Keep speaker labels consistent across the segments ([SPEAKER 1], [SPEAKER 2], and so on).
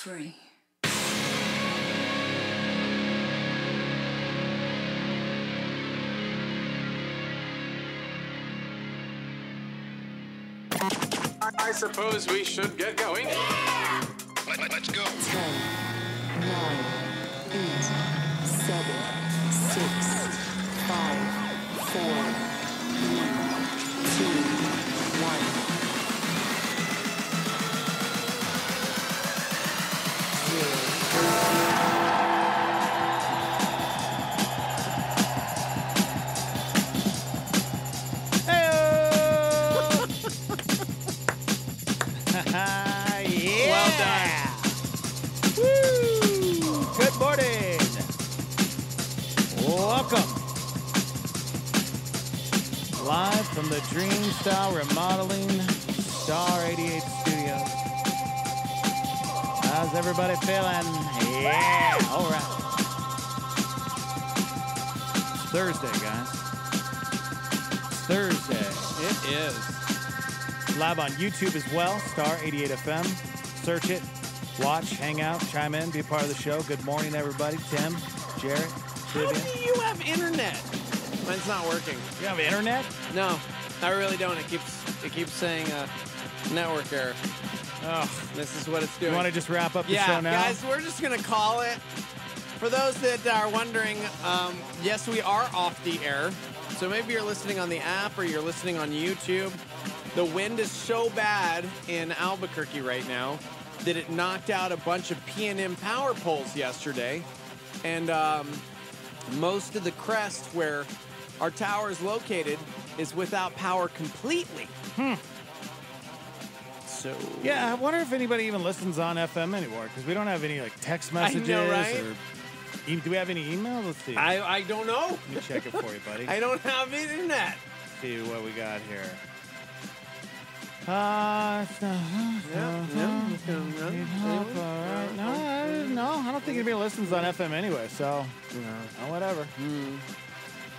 [SPEAKER 1] free.
[SPEAKER 2] I suppose we should get going.
[SPEAKER 3] Yeah! Let's go.
[SPEAKER 4] 10, 9, 8, 7, 6, 5, 4, 3, 2, 1.
[SPEAKER 5] Well done. Woo! Good morning. Welcome. Live from the Dream Style Remodeling Star 88 Studios. How's everybody feeling? Yeah. All right. It's Thursday, guys. It's Thursday. It is. Live on YouTube as well, Star 88 FM. Search it, watch, hang out, chime in, be a part of the show. Good morning, everybody. Tim, Jarrett, Vivian.
[SPEAKER 6] How do you have internet? Mine's not working.
[SPEAKER 5] You have internet?
[SPEAKER 6] No, I really don't. It keeps saying network error.
[SPEAKER 5] Oh,
[SPEAKER 6] This is what it's doing.
[SPEAKER 5] you want to just wrap up the show now?
[SPEAKER 6] Guys, we're just gonna call it. For those that are wondering, yes, we are off the air. So maybe you're listening on the app or you're listening on YouTube. The wind is so bad in Albuquerque right now that it knocked out a bunch of P&M power poles yesterday. And most of the crest where our tower is located is without power completely. So
[SPEAKER 5] Yeah, I wonder if anybody even listens on FM anymore, because we don't have any like text messages.
[SPEAKER 6] right?
[SPEAKER 5] Or do we have any email? Let's see.
[SPEAKER 6] I don't know.
[SPEAKER 5] Let me check it for you, buddy.
[SPEAKER 6] I don't have internet.
[SPEAKER 5] See what we got here. No, I don't think anybody listens on FM anyway, so whatever.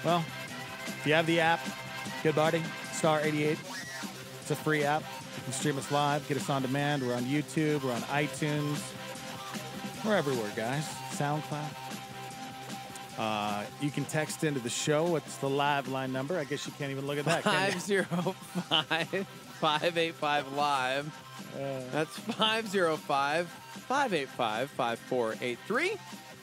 [SPEAKER 5] Well, if you have the app, good buddy, Star 88. It's a free app. You can stream us live, get us on demand. We're on YouTube, we're on iTunes. We're everywhere, guys. SoundCloud. You can text into the show. What's the live line number? I guess you can't even look at that, can you?
[SPEAKER 6] 505-585-LIVE. That's 505-585-5483.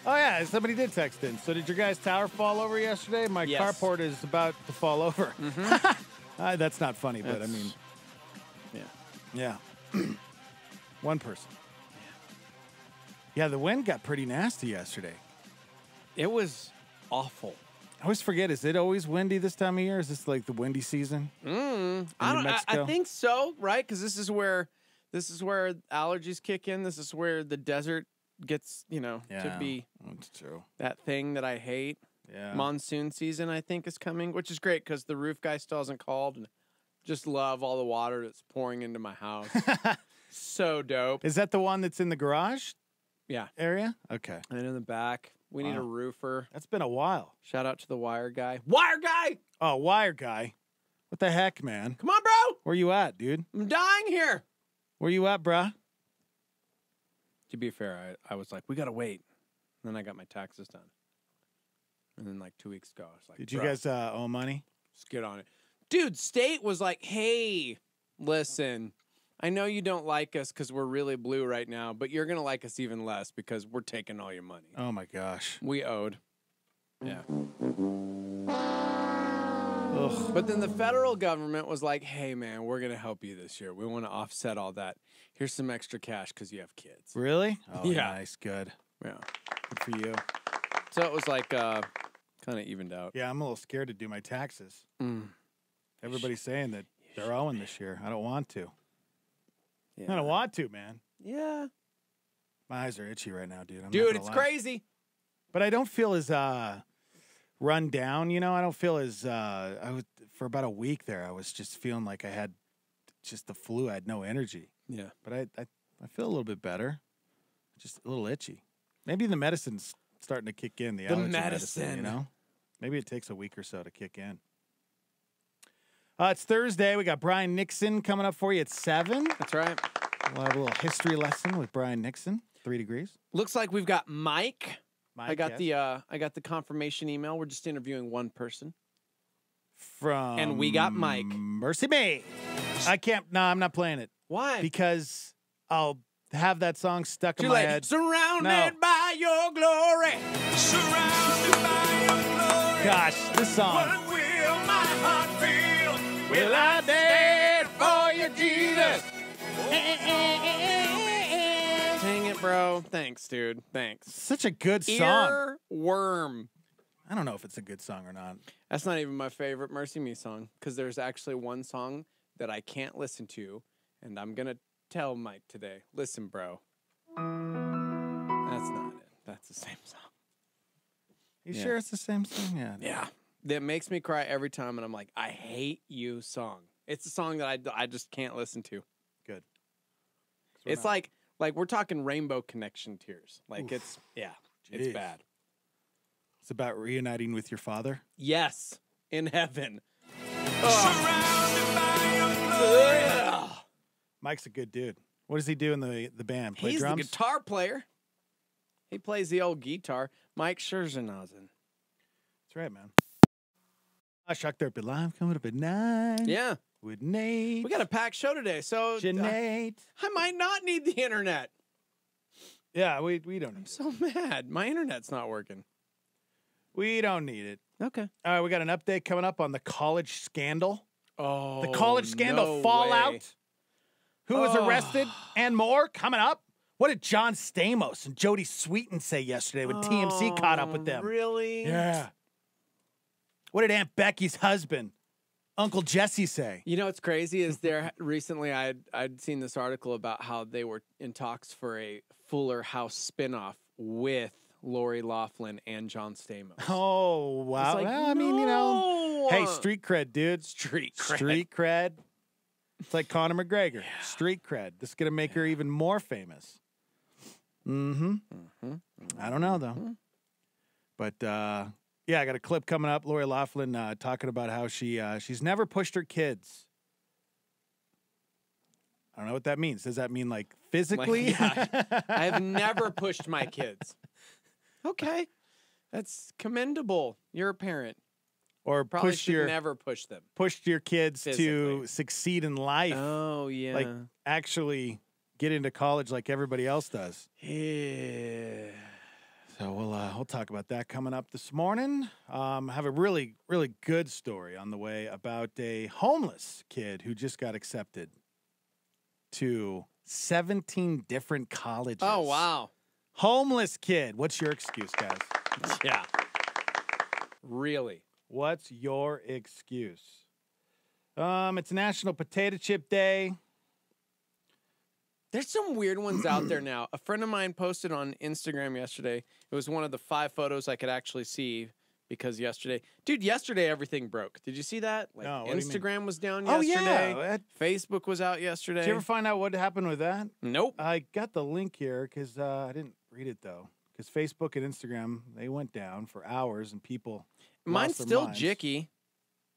[SPEAKER 5] Oh, yeah, somebody did text in. So did your guys' tower fall over yesterday? My
[SPEAKER 6] Yes.
[SPEAKER 5] carport is about to fall over. That's not funny, but I mean, yeah. One person. Yeah, the wind got pretty nasty yesterday.
[SPEAKER 6] It was awful.
[SPEAKER 5] I always forget, is it always windy this time of year? Is this like the windy season?
[SPEAKER 6] I think so, right? Because this is where allergies kick in. This is where the desert gets, to be
[SPEAKER 5] That's true.
[SPEAKER 6] that thing that I hate.
[SPEAKER 5] Yeah.
[SPEAKER 6] Monsoon season, I think, is coming, which is great because the roof guy still hasn't called. And just love all the water that's pouring into my house. So dope.
[SPEAKER 5] Is that the one that's in the garage
[SPEAKER 6] Yeah.
[SPEAKER 5] area? Okay.
[SPEAKER 6] And in the back, we need a roofer.
[SPEAKER 5] That's been a while.
[SPEAKER 6] Shout out to the wire guy. Wire guy!
[SPEAKER 5] Oh, wire guy. What the heck, man?
[SPEAKER 6] Come on, bro!
[SPEAKER 5] Where you at, dude?
[SPEAKER 6] I'm dying here.
[SPEAKER 5] Where you at, bruh?
[SPEAKER 6] To be fair, I was like, we gotta wait. And then I got my taxes done. And then 2 weeks ago, I was like,
[SPEAKER 5] Did you
[SPEAKER 6] "Bro,
[SPEAKER 5] guys owe money?
[SPEAKER 6] let's get on it. Dude, State was like, hey, listen, I know you don't like us because we're really blue right now, but you're going to like us even less because we're taking all your money.
[SPEAKER 5] Oh, my gosh.
[SPEAKER 6] We owed. Yeah.
[SPEAKER 5] Ugh.
[SPEAKER 6] But then the federal government was like, hey, man, we're going to help you this year. We want to offset all that. Here's some extra cash because you have kids.
[SPEAKER 5] Really? Oh,
[SPEAKER 6] Yeah.
[SPEAKER 5] nice. Good.
[SPEAKER 6] Yeah.
[SPEAKER 5] Good for you.
[SPEAKER 6] So it was kind of evened out.
[SPEAKER 5] Yeah, I'm a little scared to do my taxes.
[SPEAKER 6] Mm.
[SPEAKER 5] Everybody's saying that they're owing this year. I don't want to.
[SPEAKER 6] Yeah.
[SPEAKER 5] I don't want to, man.
[SPEAKER 6] Yeah.
[SPEAKER 5] My eyes are itchy right now, dude. I'm not
[SPEAKER 6] Dude,
[SPEAKER 5] gonna
[SPEAKER 6] it's
[SPEAKER 5] lie.
[SPEAKER 6] crazy.
[SPEAKER 5] But I don't feel as run down, I don't feel as for about a week there, I was just feeling like I had just the flu. I had no energy.
[SPEAKER 6] Yeah.
[SPEAKER 5] But I feel a little bit better. Just a little itchy. Maybe the medicine's starting to kick in, the allergy medicine, Maybe it takes a week or so to kick in. It's Thursday. We got Brian Nixon coming up for you at 7.
[SPEAKER 6] That's right.
[SPEAKER 5] We'll have a little history lesson with Brian Nixon. 3 degrees.
[SPEAKER 6] Looks like we've got Mike.
[SPEAKER 5] Mike,
[SPEAKER 6] I got the confirmation email. We're just interviewing one person.
[SPEAKER 5] And
[SPEAKER 6] we got Mike.
[SPEAKER 5] MercyMe. I can't. No, I'm not playing it.
[SPEAKER 6] Why?
[SPEAKER 5] Because I'll have that song stuck in my head.
[SPEAKER 6] Surrounded by your glory. Surrounded by your glory.
[SPEAKER 5] Gosh, this song.
[SPEAKER 6] What will my heart feel?
[SPEAKER 5] Will I stand for you, Jesus?
[SPEAKER 6] Dang it, bro. Thanks, dude. Thanks.
[SPEAKER 5] Such a good song.
[SPEAKER 6] Earworm.
[SPEAKER 5] I don't know if it's a good song or not.
[SPEAKER 6] That's not even my favorite MercyMe song, because there's actually one song that I can't listen to, and I'm going to tell Mike today. Listen, bro. That's not it. That's the same song.
[SPEAKER 5] You sure it's the same song? Yeah.
[SPEAKER 6] Yeah. That makes me cry every time, and I'm like, I hate you song. It's a song that I just can't listen to.
[SPEAKER 5] Good.
[SPEAKER 6] It's like we're talking Rainbow Connection tears. Like, it's
[SPEAKER 5] Jeez.
[SPEAKER 6] bad.
[SPEAKER 5] It's about reuniting with your father?
[SPEAKER 6] Yes, in heaven.
[SPEAKER 5] Mike's a good dude. What does he do in the band? Play
[SPEAKER 6] He's
[SPEAKER 5] drums?
[SPEAKER 6] the guitar player. He plays the old guitar. Mike Scherzernazen.
[SPEAKER 5] That's right, man. Shocked Therapy Live coming up at 9.
[SPEAKER 6] Yeah.
[SPEAKER 5] With Nate.
[SPEAKER 6] We got a packed show today, so
[SPEAKER 5] Nate.
[SPEAKER 6] I might not need the internet.
[SPEAKER 5] Yeah, we don't need
[SPEAKER 6] I'm so mad. My internet's not working.
[SPEAKER 5] We don't need it.
[SPEAKER 6] Okay.
[SPEAKER 5] All right, we got an update coming up on the college scandal.
[SPEAKER 6] Oh,
[SPEAKER 5] The college scandal
[SPEAKER 6] no
[SPEAKER 5] fallout.
[SPEAKER 6] way.
[SPEAKER 5] Who was arrested and more coming up. What did John Stamos and Jodie Sweetin say yesterday when TMC caught up with them?
[SPEAKER 6] Really?
[SPEAKER 5] Yeah. What did Aunt Becky's husband, Uncle Jesse, say?
[SPEAKER 6] You know what's crazy is recently I'd seen this article about how they were in talks for a Fuller House spinoff with Lori Loughlin and John Stamos.
[SPEAKER 5] Oh, wow.
[SPEAKER 6] Like,
[SPEAKER 5] well, I mean, you know, hey, street cred, dude.
[SPEAKER 6] Street cred.
[SPEAKER 5] Street cred. It's like Conor McGregor. Yeah. Street cred. This is going to make her even more famous. I don't know, though. But, yeah, I got a clip coming up. Lori Loughlin talking about how she's never pushed her kids. I don't know what that means. Does that mean, like, physically?
[SPEAKER 6] I've never pushed my kids. Okay. That's commendable. You're a parent.
[SPEAKER 5] Or
[SPEAKER 6] Probably never push them.
[SPEAKER 5] Pushed your kids
[SPEAKER 6] physically
[SPEAKER 5] to succeed in life.
[SPEAKER 6] Oh, yeah.
[SPEAKER 5] Like, actually get into college like everybody else does.
[SPEAKER 6] Yeah.
[SPEAKER 5] So we'll talk about that coming up this morning. Have a really, really good story on the way about a homeless kid who just got accepted to 17 different colleges.
[SPEAKER 6] Oh, wow.
[SPEAKER 5] Homeless kid. What's your excuse, guys?
[SPEAKER 6] Yeah. Really?
[SPEAKER 5] What's your excuse? It's National Potato Chip Day.
[SPEAKER 6] There's some weird ones out there now. A friend of mine posted on Instagram yesterday. It was one of the 5 photos I could actually see because yesterday everything broke. Did you see that? Like,
[SPEAKER 5] no, what
[SPEAKER 6] Instagram was down
[SPEAKER 5] Oh,
[SPEAKER 6] yesterday.
[SPEAKER 5] yeah.
[SPEAKER 6] Facebook was out yesterday.
[SPEAKER 5] Did you ever find out what happened with that?
[SPEAKER 6] Nope.
[SPEAKER 5] I got the link here because I didn't read it, though. Because Facebook and Instagram, they went down for hours and people
[SPEAKER 6] Mine's
[SPEAKER 5] lost their
[SPEAKER 6] still
[SPEAKER 5] minds.
[SPEAKER 6] jicky.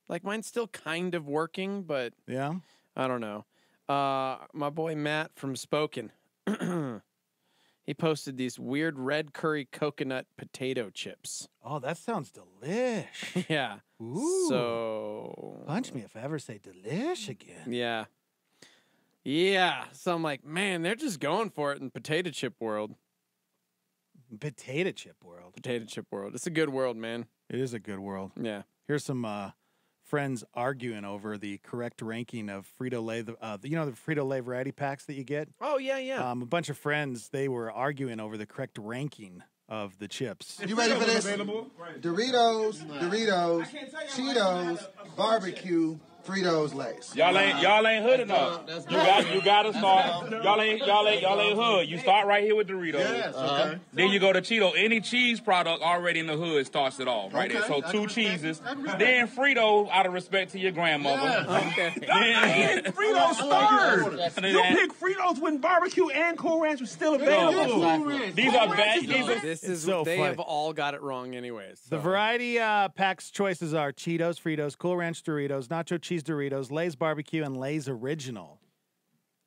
[SPEAKER 6] Like, mine's still kind of working, but
[SPEAKER 5] Yeah?
[SPEAKER 6] I don't know. My boy Matt from Spoken, he posted these weird red curry coconut potato chips.
[SPEAKER 5] Oh, that sounds delish.
[SPEAKER 6] Yeah.
[SPEAKER 5] Ooh.
[SPEAKER 6] So
[SPEAKER 5] Punch me if I ever say delish again.
[SPEAKER 6] yeah. Yeah. So I'm like, man, they're just going for it in potato chip world.
[SPEAKER 5] Potato chip world.
[SPEAKER 6] Potato chip world. It's a good world, man.
[SPEAKER 5] It is a good world.
[SPEAKER 6] Yeah.
[SPEAKER 5] Here's some friends arguing over the correct ranking of Frito-Lay, the Frito-Lay variety packs that you get?
[SPEAKER 6] Oh, yeah, yeah.
[SPEAKER 5] A bunch of friends, they were arguing over the correct ranking of the chips.
[SPEAKER 1] You ready for this? Doritos, Cheetos, barbecue, Fritos, Lay's.
[SPEAKER 7] Y'all ain't hood enough. You gotta start. Y'all ain't hood. You start right here with Doritos.
[SPEAKER 1] Yes, okay.
[SPEAKER 7] Then you go to Cheeto. Any cheese product already in the hood starts it all right there. So 2 cheeses. Then Frito, out of respect to your grandmother.
[SPEAKER 6] Okay.
[SPEAKER 7] Then Fritos third. You pick Fritos when barbecue and Cool Ranch was still available. These are bad.
[SPEAKER 6] This is
[SPEAKER 5] so
[SPEAKER 6] they
[SPEAKER 5] funny.
[SPEAKER 6] have all got it wrong anyways.
[SPEAKER 5] The
[SPEAKER 6] so.
[SPEAKER 5] variety packs choices are Cheetos, Fritos, Cool Ranch Doritos, Nacho Cheese Doritos, Lay's Barbecue, and Lay's Original.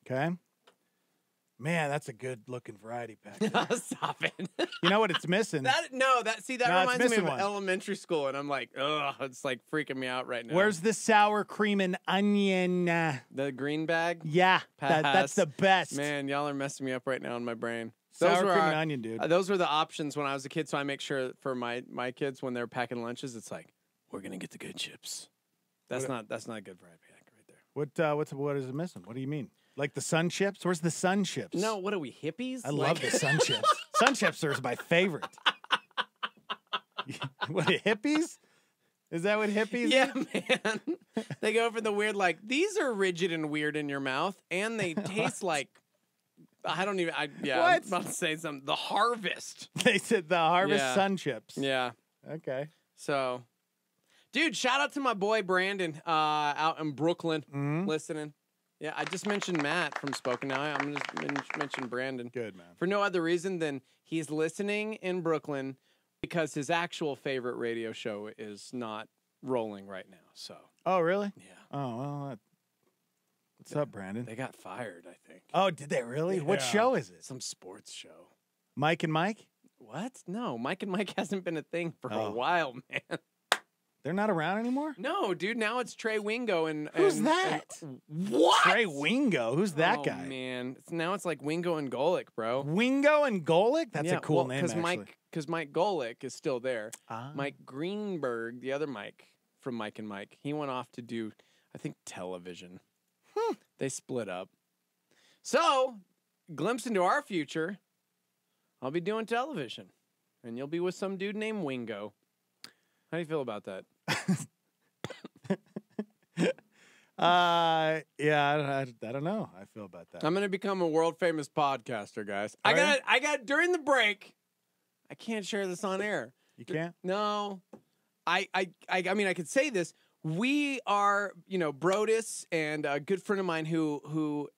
[SPEAKER 5] Okay? Man, that's a good-looking variety pack.
[SPEAKER 6] Stop it.
[SPEAKER 5] You know what it's missing?
[SPEAKER 6] That reminds me of
[SPEAKER 5] one.
[SPEAKER 6] elementary school, and I'm like, ugh, it's like freaking me out right now.
[SPEAKER 5] Where's the sour cream and onion?
[SPEAKER 6] The green bag?
[SPEAKER 5] Yeah, that's
[SPEAKER 6] Pass.
[SPEAKER 5] the best.
[SPEAKER 6] Man, y'all are messing me up right now in my brain.
[SPEAKER 5] Sour cream and onion, dude.
[SPEAKER 6] Those were the options when I was a kid, so I make sure for my kids when they're packing lunches, it's like, we're gonna get the good chips. That's not a good variety pack right there.
[SPEAKER 5] What is it missing? What do you mean? Like the Sun Chips? Where's the Sun Chips?
[SPEAKER 6] No, what are we, hippies?
[SPEAKER 5] I love the Sun Chips. Sun Chips are my favorite. What, hippies? Is that what hippies?
[SPEAKER 6] Yeah, man. They go for the weird, like, these are rigid and weird in your mouth, and they taste like, I don't even, I'm about to say something. The Harvest.
[SPEAKER 5] They said the Harvest Sun Chips.
[SPEAKER 6] Yeah.
[SPEAKER 5] Okay.
[SPEAKER 6] So, dude, shout out to my boy Brandon out in Brooklyn listening. Yeah, I just mentioned Matt from Spoken Now. I'm just mention Brandon.
[SPEAKER 5] Good, man.
[SPEAKER 6] For no other reason than he's listening in Brooklyn because his actual favorite radio show is not rolling right now. So.
[SPEAKER 5] Oh, really?
[SPEAKER 6] Yeah.
[SPEAKER 5] Oh, well. What's up, Brandon?
[SPEAKER 6] They got fired, I think.
[SPEAKER 5] Oh, did they really?
[SPEAKER 6] Yeah.
[SPEAKER 5] What show is it?
[SPEAKER 6] Some sports show.
[SPEAKER 5] Mike and Mike?
[SPEAKER 6] What? No, Mike and Mike hasn't been a thing for a while, man.
[SPEAKER 5] They're not around anymore?
[SPEAKER 6] No, dude. Now it's Trey Wingo and
[SPEAKER 5] who's that?
[SPEAKER 6] What?
[SPEAKER 5] Trey Wingo? Who's that guy?
[SPEAKER 6] Man, now it's like Wingo and Golick, bro.
[SPEAKER 5] Wingo and Golick? That's a cool name, actually.
[SPEAKER 6] Because Mike Golick is still there. Mike Greenberg, the other Mike from Mike and Mike, he went off to do, I think, television. They split up. So, glimpse into our future. I'll be doing television, and you'll be with some dude named Wingo. How do you feel about that?
[SPEAKER 5] Yeah, I don't know. I feel about that.
[SPEAKER 6] I'm gonna become a world famous podcaster, guys. I got during the break. I can't share this on air.
[SPEAKER 5] You can't?
[SPEAKER 6] No. I mean, I could say this. We are, Brodus and a good friend of mine who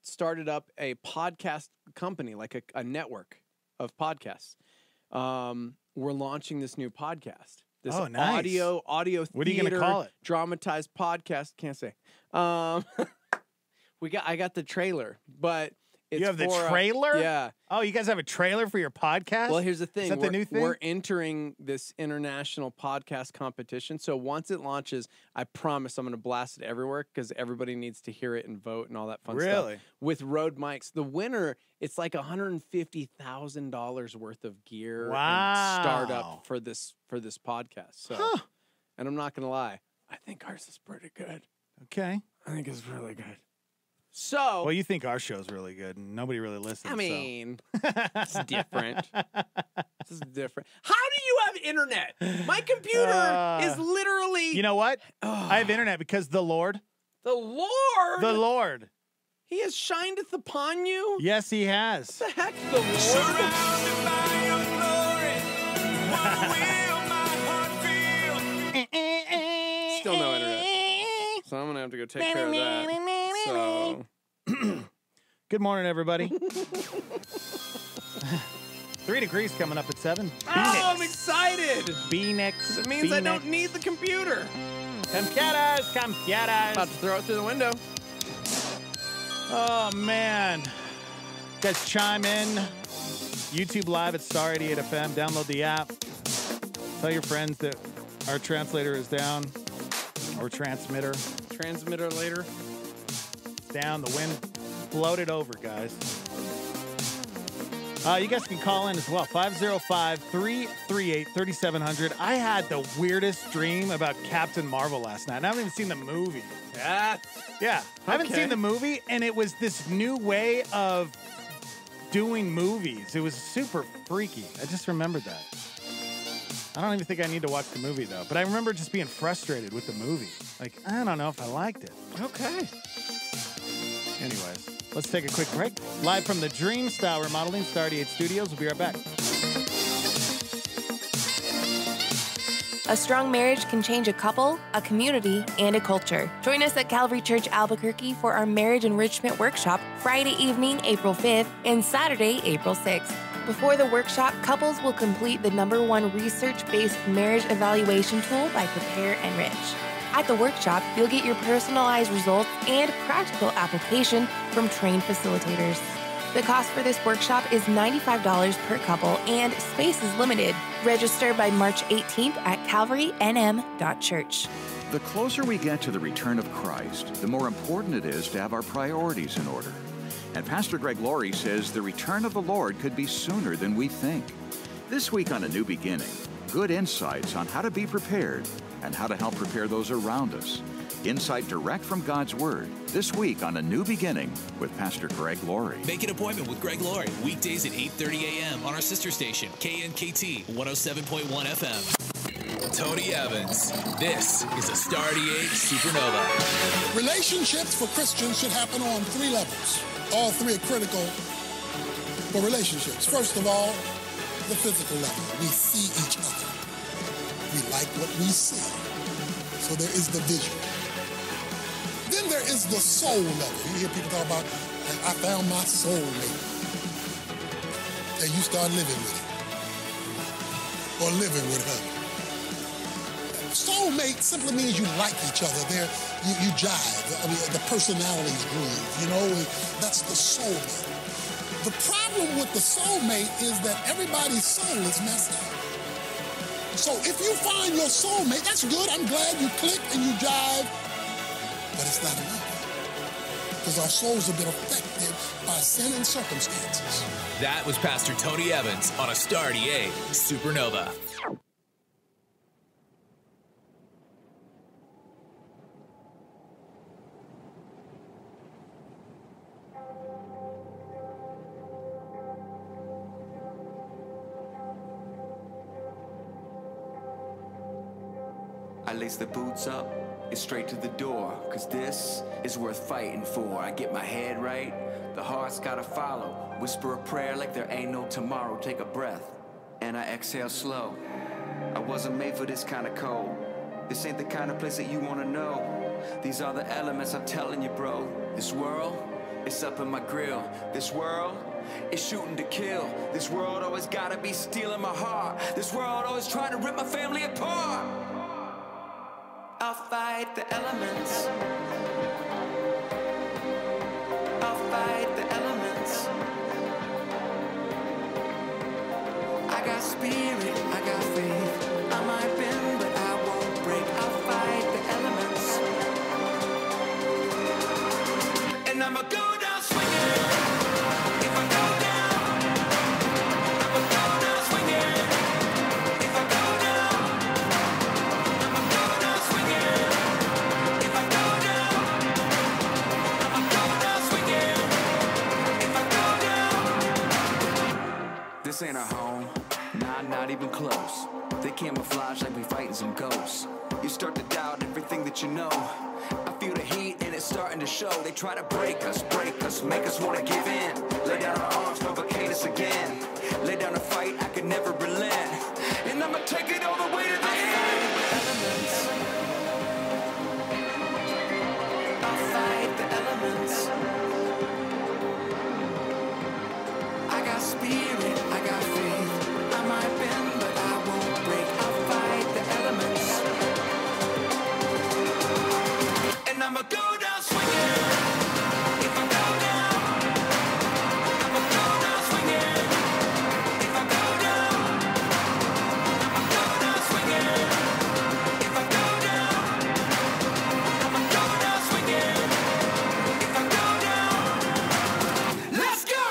[SPEAKER 6] started up a podcast company, like a network of podcasts. We're launching this new podcast. This
[SPEAKER 5] nice.
[SPEAKER 6] audio theater.
[SPEAKER 5] What are you going to call it?
[SPEAKER 6] Dramatized podcast. Can't say. I got the trailer, but it's
[SPEAKER 5] you have the trailer?
[SPEAKER 6] Yeah.
[SPEAKER 5] Oh, you guys have a trailer for your podcast?
[SPEAKER 6] Well, here's the thing.
[SPEAKER 5] Is that the new thing?
[SPEAKER 6] We're entering this international podcast competition. So once it launches, I promise I'm going to blast it everywhere because everybody needs to hear it and vote and all that fun stuff.
[SPEAKER 5] Really?
[SPEAKER 6] With Rode mics. The winner, it's like $150,000 worth of gear
[SPEAKER 5] and
[SPEAKER 6] startup for this podcast. So, and I'm not going to lie. I think ours is pretty good.
[SPEAKER 5] Okay.
[SPEAKER 6] I think it's really good. So,
[SPEAKER 5] well, you think our show's really good, and nobody really listens.
[SPEAKER 6] I mean, it's different. This is different. How do you have internet? My computer is literally.
[SPEAKER 5] You know what? I have internet because the Lord.
[SPEAKER 6] The Lord.
[SPEAKER 5] The Lord.
[SPEAKER 6] He has shineth upon you.
[SPEAKER 5] Yes, He has.
[SPEAKER 6] What the heck, the Lord?
[SPEAKER 2] Surrounded by your glory, what will my heart feel?
[SPEAKER 6] Still no internet. So I'm gonna have to go take care of that. So,
[SPEAKER 5] good morning, everybody. 3 degrees coming up at 7.
[SPEAKER 6] Oh, I'm excited.
[SPEAKER 5] B-Nex.
[SPEAKER 6] It means I don't need the computer.
[SPEAKER 5] Computers.
[SPEAKER 6] About to throw it through the window.
[SPEAKER 5] Oh, man. You guys chime in. YouTube Live at Star 88 FM. Download the app. Tell your friends that our translator is down. Or transmitter.
[SPEAKER 6] Transmitter later.
[SPEAKER 5] Down, the wind blowed it over, guys. You guys can call in as well, 505-338-3700. I had the weirdest dream about Captain Marvel last night, and I haven't even seen the movie. Yeah. I haven't seen the movie, and it was this new way of doing movies. It was super freaky. I just remembered that. I don't even think I need to watch the movie, though, but I remember just being frustrated with the movie. Like, I don't know if I liked it.
[SPEAKER 6] Okay.
[SPEAKER 5] Anyways, let's take a quick break. Live from the Dream Style Remodeling, Star 88 Studios. We'll be right back.
[SPEAKER 8] A strong marriage can change a couple, a community, and a culture. Join us at Calvary Church Albuquerque for our Marriage Enrichment Workshop, Friday evening, April 5th, and Saturday, April 6th. Before the workshop, couples will complete the #1 research-based marriage evaluation tool by Prepare Enrich. At the workshop, you'll get your personalized results and practical application from trained facilitators. The cost for this workshop is $95 per couple and space is limited. Register by March 18th at calvarynm.church.
[SPEAKER 9] The closer we get to the return of Christ, the more important it is to have our priorities in order. And Pastor Greg Laurie says the return of the Lord could be sooner than we think. This week on A New Beginning, good insights on how to be prepared and how to help prepare those around us. Insight direct from God's Word. This week on A New Beginning with Pastor Greg Laurie.
[SPEAKER 10] Make an appointment with Greg Laurie weekdays at 8:30 a.m. on our sister station, KNKT 107.1 FM. Tony Evans. This is a Star 88 Supernova.
[SPEAKER 11] Relationships for Christians should happen on 3 levels. All 3 are critical for relationships. First of all, the physical level. We see each other. We like what we see. So there is the vision. Then there is the soul level. You hear people talk about, I found my soulmate. And you start living with it. Or living with her. Soulmate simply means you like each other. You jive. I mean, the personalities groove. You know, that's the soulmate. The problem with the soulmate is that everybody's soul is messed up. So if you find your soulmate, that's good. I'm glad you click and you jive. But it's not enough. Because our souls have been affected by sin and circumstances.
[SPEAKER 10] That was Pastor Tony Evans on a Star 88 Supernova.
[SPEAKER 12] I lace the boots up, it's straight to the door, cause this is worth fighting for. I get my head right, the heart's gotta follow. Whisper a prayer like there ain't no tomorrow. Take a breath, and I exhale slow. I wasn't made for this kind of cold. This ain't the kind of place that you wanna know. These are the elements, I'm telling you, bro. This world, it's up in my grill. This world, it's shooting to kill. This world always gotta be stealing my heart. This world always trying to rip my family apart. I'll fight the elements. I'll fight the elements. I got spirit, I got faith. I might bend, but I won't break. I'll fight the elements. And I'ma go down swinging. If I go down, I'ma go down swinging. If I go down, I'ma go down swinging. If I go down, I'ma go down swinging. If I go down. This ain't our home. Nah, not even close. They camouflage like we fighting some ghosts. You start to doubt everything that you know. I feel the heat and it's starting to show. They try to break us, make us wanna give in. Lay down our arms, provocate us again. Lay down a fight, I could never relent. And I'ma take it all the way to the end. I'll fight the elements. I got spirit, I got faith. I might bend, but I won't break. I'll fight the elements. And I'ma go down swinging. If I go down, I'ma go down swinging. If I go down, I'ma go down swinging. If I go down, I'ma go down swinging. If I go down, let's go!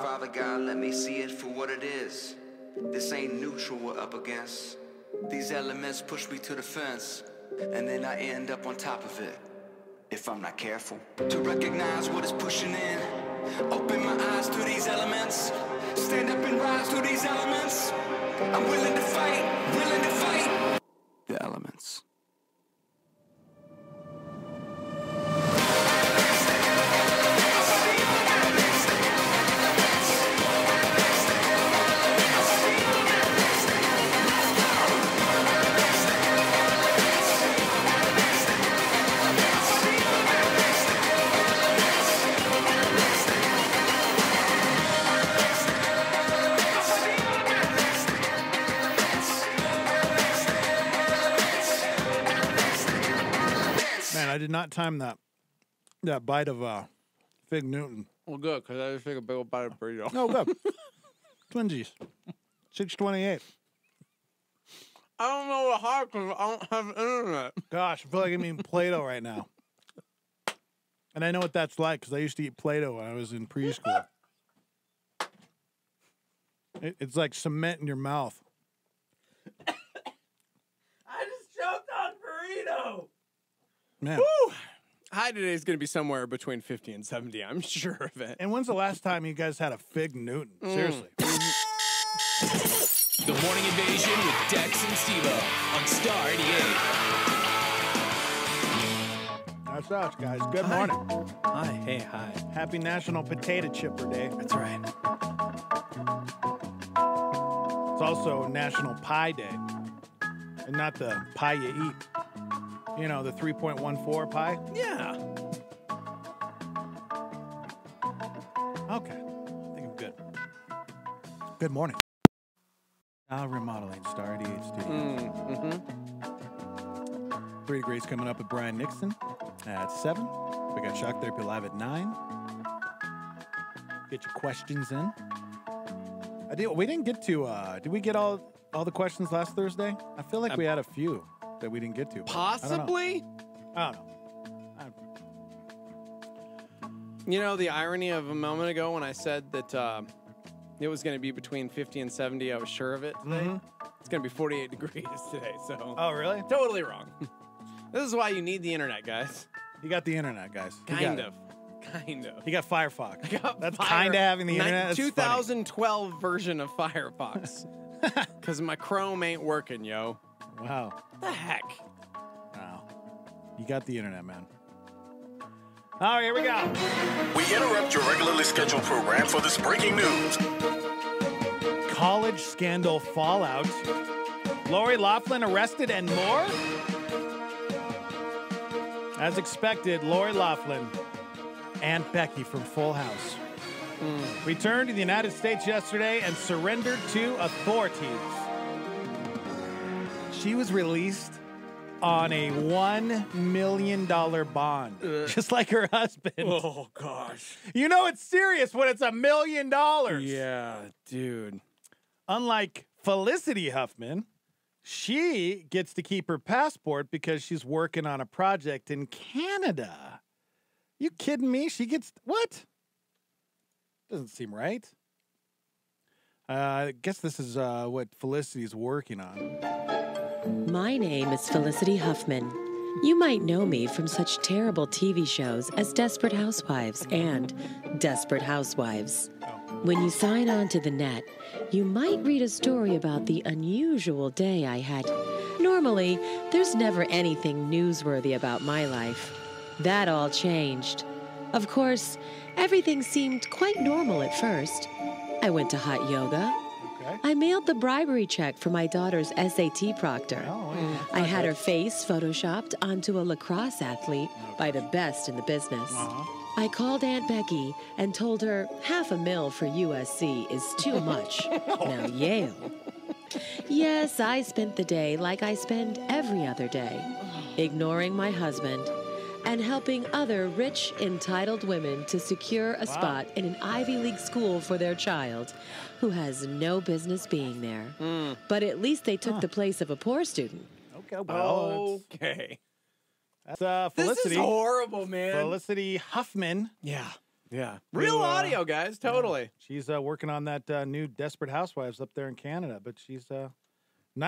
[SPEAKER 12] Father God, let me see it for what it is. This ain't neutral we're up against. These elements push me to the fence, and then I end up on top of it, if I'm not careful. To recognize what is pushing in, open my eyes to these elements, stand up and rise to these elements. I'm willing to fight the elements.
[SPEAKER 5] did not time that bite of Fig Newton.
[SPEAKER 6] Well, good, because I just take a big old bite of burrito.
[SPEAKER 5] Oh, good. Twinsies. 628.
[SPEAKER 6] I don't know what hard because I don't have internet.
[SPEAKER 5] Gosh, I feel like I'm eating Play-Doh right now. And I know what that's like because I used to eat Play-Doh when I was in preschool. It's like cement in your mouth.
[SPEAKER 6] I just choked on burrito.
[SPEAKER 5] Man.
[SPEAKER 6] Woo! High today is going to be somewhere between 50 and 70. I'm sure of it.
[SPEAKER 5] And when's the last time you guys had a Fig Newton? Seriously.
[SPEAKER 10] The Morning Invasion with Dex and Steve-O on Star 88.
[SPEAKER 5] That's us, guys. Good morning.
[SPEAKER 6] Hi. Hey, hi.
[SPEAKER 5] Happy National Potato Chipper Day.
[SPEAKER 6] That's right.
[SPEAKER 5] It's also National Pie Day. And not the pie you eat. You know, the 3.14 pie?
[SPEAKER 6] Yeah.
[SPEAKER 5] Okay. I think I'm good. Good morning. Now remodeling Star 88 Studios. 3 degrees coming up with Brian Nixon at 7. We got Shock Therapy Live at 9. Get your questions in. We didn't get to, did we get all the questions last Thursday? I feel like we had a few that we didn't get to.
[SPEAKER 6] Possibly?
[SPEAKER 5] I don't know.
[SPEAKER 6] You know, the irony of a moment ago when I said that it was going to be between 50 and 70, I was sure of it today. It's going to be 48 degrees today, so.
[SPEAKER 5] Oh, really?
[SPEAKER 6] Totally wrong. This is why you need the internet, guys.
[SPEAKER 5] You got the internet, guys.
[SPEAKER 6] Kind of.
[SPEAKER 5] You got Firefox. That's
[SPEAKER 6] Fire-
[SPEAKER 5] kind of having the internet. That's
[SPEAKER 6] 2012 version of Firefox. Because my Chrome ain't working, yo.
[SPEAKER 5] funny. Wow.
[SPEAKER 6] What the heck?
[SPEAKER 5] Wow. You got the internet, man. All right, here we go.
[SPEAKER 3] We interrupt your regularly scheduled program for this breaking news.
[SPEAKER 5] College scandal fallout. Lori Loughlin arrested and more? As expected, Lori Loughlin, Aunt Becky from Full House, returned to the United States yesterday and surrendered to authorities. She was released on a $1 million bond, just like her husband.
[SPEAKER 6] Oh, gosh.
[SPEAKER 5] You know it's serious when it's $1 million.
[SPEAKER 6] Yeah, dude.
[SPEAKER 5] Unlike Felicity Huffman, she gets to keep her passport because she's working on a project in Canada. You kidding me? She gets what? Doesn't seem right. I guess this is what Felicity's working on.
[SPEAKER 13] My name is Felicity Huffman. You might know me from such terrible TV shows as Desperate Housewives and Desperate Housewives. When you sign on to the net, you might read a story about the unusual day I had. Normally, there's never anything newsworthy about my life. That all changed. Of course, everything seemed quite normal at first. I went to hot yoga. I mailed the bribery check for my daughter's SAT proctor. I had her face photoshopped onto a lacrosse athlete by the best in the business. I called Aunt Becky and told her $500,000 for USC is too much. Now Yale. Yes, I spent the day like I spend every other day, ignoring my husband and helping other rich, entitled women to secure a spot in an Ivy League school for their child who has no business being there. But at least they took the place of a poor student.
[SPEAKER 5] Okay, well,
[SPEAKER 6] Okay.
[SPEAKER 5] that's Felicity.
[SPEAKER 6] This is horrible, man.
[SPEAKER 5] Felicity Huffman.
[SPEAKER 6] Yeah. Real audio, guys. Totally.
[SPEAKER 5] She's working on that new Desperate Housewives up there in Canada, but she's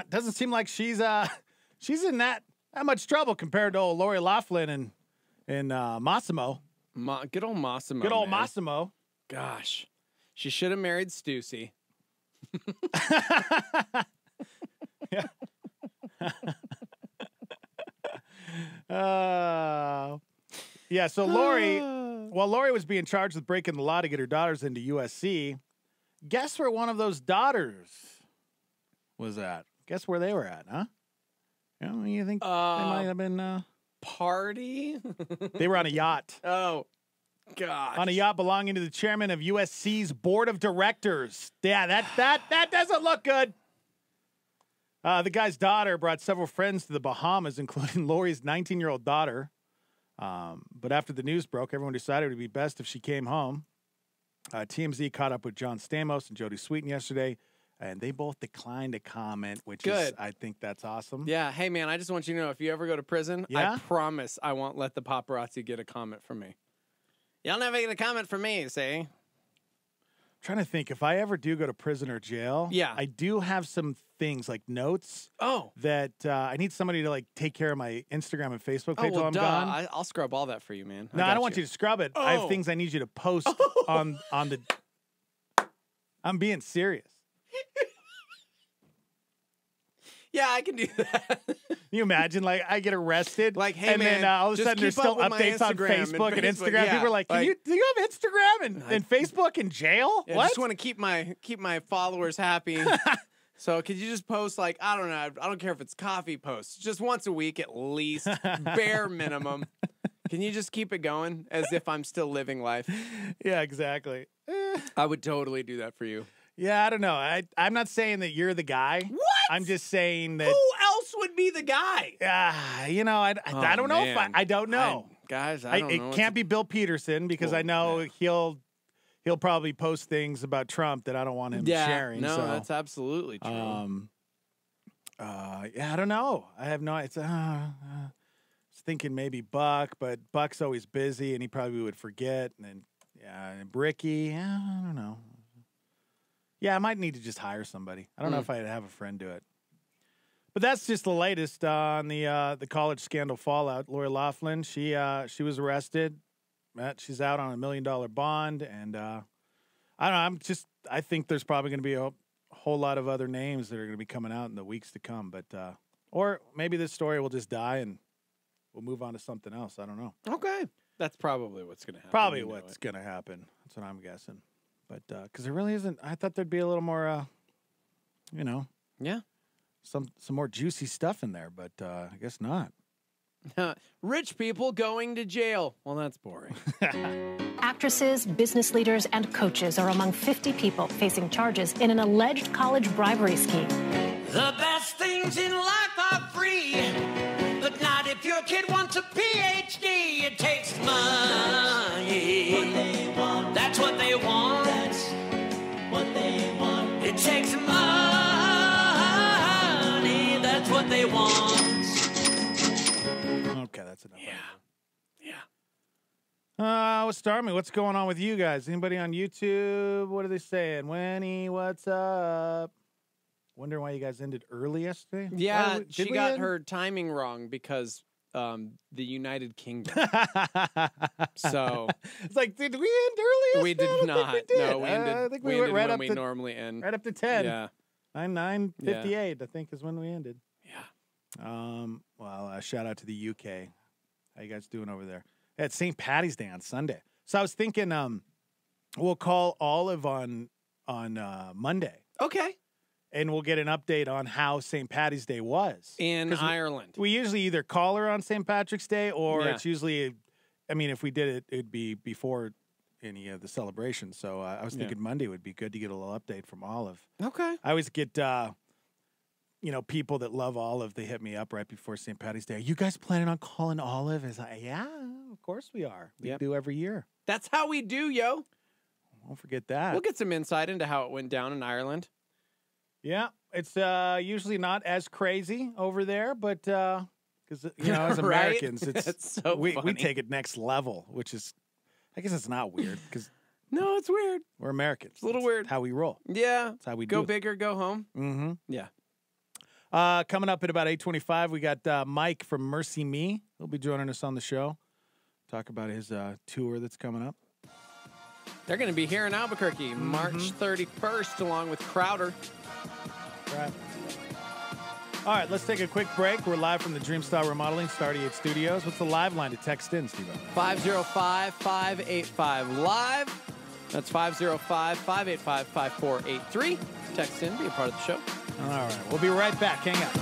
[SPEAKER 5] doesn't seem like she's in that much trouble compared to old Lori Loughlin and Massimo.
[SPEAKER 6] Good old Massimo.
[SPEAKER 5] Good old
[SPEAKER 6] man.
[SPEAKER 5] Massimo.
[SPEAKER 6] Gosh. She should have married Stussy.
[SPEAKER 5] Yeah. Yeah, so while Lori was being charged with breaking the law to get her daughters into USC, guess where one of those daughters was at? Guess where they were at, huh? You think they might have been...
[SPEAKER 6] Party?
[SPEAKER 5] They were on a yacht.
[SPEAKER 6] Oh, gosh.
[SPEAKER 5] On a yacht belonging to the chairman of USC's board of directors. Yeah, that doesn't look good. The guy's daughter brought several friends to the Bahamas, including Lori's 19-year-old daughter. But after the news broke, everyone decided it would be best if she came home. TMZ caught up with John Stamos and Jodie Sweetin yesterday, and they both declined to comment, which is, I think that's awesome.
[SPEAKER 6] Yeah. Hey, man, I just want you to know, if you ever go to prison,
[SPEAKER 5] Yeah?
[SPEAKER 6] I promise I won't let the paparazzi get a comment from me. Y'all never get a comment from me, see?
[SPEAKER 5] Trying to think, if I ever do go to prison or jail, I do have some things like notes. That I need somebody to like take care of my Instagram and Facebook page while I'm gone.
[SPEAKER 6] I'll scrub all that for you, man.
[SPEAKER 5] No, I don't want you to scrub it. I have things I need you to post on the. I'm being serious.
[SPEAKER 6] Yeah, I can do that.
[SPEAKER 5] Can you imagine, like, I get arrested,
[SPEAKER 6] like, hey,
[SPEAKER 5] and
[SPEAKER 6] man,
[SPEAKER 5] then all of a
[SPEAKER 6] just
[SPEAKER 5] sudden there's
[SPEAKER 6] keep
[SPEAKER 5] still
[SPEAKER 6] up with my
[SPEAKER 5] updates on
[SPEAKER 6] Instagram
[SPEAKER 5] Facebook and
[SPEAKER 6] and
[SPEAKER 5] Instagram.
[SPEAKER 6] yeah,
[SPEAKER 5] People are like, do you have Instagram and Facebook in jail?
[SPEAKER 6] I
[SPEAKER 5] What?
[SPEAKER 6] just want to keep my followers happy. So could you just post, like, I don't know, I don't care if it's coffee posts, just once a week at least, bare minimum. Can you just keep it going as if I'm still living life?
[SPEAKER 5] Yeah, exactly.
[SPEAKER 6] I would totally do that for you.
[SPEAKER 5] Yeah, I don't know. I'm not saying that you're the guy.
[SPEAKER 6] What?
[SPEAKER 5] I'm just saying that.
[SPEAKER 6] Who else would be the guy?
[SPEAKER 5] You know, I don't know if I don't know.
[SPEAKER 6] Guys, I don't know.
[SPEAKER 5] It can't be Bill Peterson because I know he'll probably post things about Trump that I don't want him sharing.
[SPEAKER 6] No,
[SPEAKER 5] so.
[SPEAKER 6] that's absolutely true.
[SPEAKER 5] Yeah, I don't know. I have no. It's I was thinking maybe Buck, but Buck's always busy and he probably would forget. And then and Bricky. I don't know. Yeah, I might need to just hire somebody. I don't know if I'd have a friend do it. But that's just the latest on the college scandal fallout. Lori Loughlin, she was arrested. She's out on $1 million bond, and I don't know. I think there's probably going to be a whole lot of other names that are going to be coming out in the weeks to come. But or maybe this story will just die and we'll move on to something else. I don't know.
[SPEAKER 6] Okay, that's probably what's going to happen.
[SPEAKER 5] Probably what's going to happen. That's what I'm guessing. But because there really isn't, I thought there'd be a little more, some more juicy stuff in there. But I guess not.
[SPEAKER 6] Rich people going to jail. Well, that's boring.
[SPEAKER 14] Actresses, business leaders, and coaches are among 50 people facing charges in an alleged college bribery scheme.
[SPEAKER 12] The best things in life are free, but not if your kid wants a PhD. It takes money. What they want. That's what they want. That's what they want. It takes money. That's what they want.
[SPEAKER 5] Okay, that's enough. Yeah. Starmy, what's going on with you guys? Anybody on YouTube? What are they saying? Winnie, what's up? Wondering why you guys ended early yesterday?
[SPEAKER 6] Yeah,
[SPEAKER 5] Did
[SPEAKER 6] she
[SPEAKER 5] we
[SPEAKER 6] got
[SPEAKER 5] end?
[SPEAKER 6] her timing wrong because the United Kingdom. So
[SPEAKER 5] it's like, did we end early?
[SPEAKER 6] We did not. No, we ended.
[SPEAKER 5] I think
[SPEAKER 6] we
[SPEAKER 5] went
[SPEAKER 6] ended
[SPEAKER 5] right
[SPEAKER 6] when
[SPEAKER 5] up
[SPEAKER 6] we
[SPEAKER 5] to
[SPEAKER 6] normally end.
[SPEAKER 5] right up to 10.
[SPEAKER 6] Yeah.
[SPEAKER 5] 9:58, I think, is when we ended.
[SPEAKER 6] Yeah.
[SPEAKER 5] Well, shout out to the UK. How you guys doing over there? It's St. Patty's Day on Sunday. So I was thinking we'll call Olive on Monday.
[SPEAKER 6] Okay.
[SPEAKER 5] And we'll get an update on how St. Patty's Day was.
[SPEAKER 6] In Ireland.
[SPEAKER 5] We usually either call her on St. Patrick's Day or
[SPEAKER 6] Yeah.
[SPEAKER 5] it's usually, I mean, if we did it, it'd be before any of the celebrations. So I was thinking Monday would be good to get a little update from Olive.
[SPEAKER 6] Okay.
[SPEAKER 5] I always get, people that love Olive, they hit me up right before St. Patty's Day. Are you guys planning on calling Olive? It's like, yeah, of course we are. We do every year.
[SPEAKER 6] That's how we do, yo.
[SPEAKER 5] Don't forget that.
[SPEAKER 6] We'll get some insight into how it went down in Ireland.
[SPEAKER 5] Yeah, it's usually not as crazy over there, but because as
[SPEAKER 6] Right?
[SPEAKER 5] Americans, it's
[SPEAKER 6] That's so
[SPEAKER 5] we
[SPEAKER 6] funny.
[SPEAKER 5] take it next level, which is, I guess it's not weird because
[SPEAKER 6] No, it's weird.
[SPEAKER 5] we're Americans.
[SPEAKER 6] It's a little
[SPEAKER 5] That's
[SPEAKER 6] weird.
[SPEAKER 5] how we roll.
[SPEAKER 6] Yeah.
[SPEAKER 5] That's how we
[SPEAKER 6] Go
[SPEAKER 5] do.
[SPEAKER 6] big or go home.
[SPEAKER 5] Mm-hmm.
[SPEAKER 6] Yeah.
[SPEAKER 5] Coming up at about 8:25, we got Mike from MercyMe. He'll be joining us on the show. Talk about his tour that's coming up.
[SPEAKER 6] They're going to be here in Albuquerque March 31st along with Crowder.
[SPEAKER 5] Right. All right, let's take a quick break. We're live from the Dreamstar Remodeling Star 88 Studios. What's the live line to text in, Steve?
[SPEAKER 6] 505-585-LIVE. That's 505-585-5483. Text in, be a part of the show.
[SPEAKER 5] All right, we'll be right back. Hang out.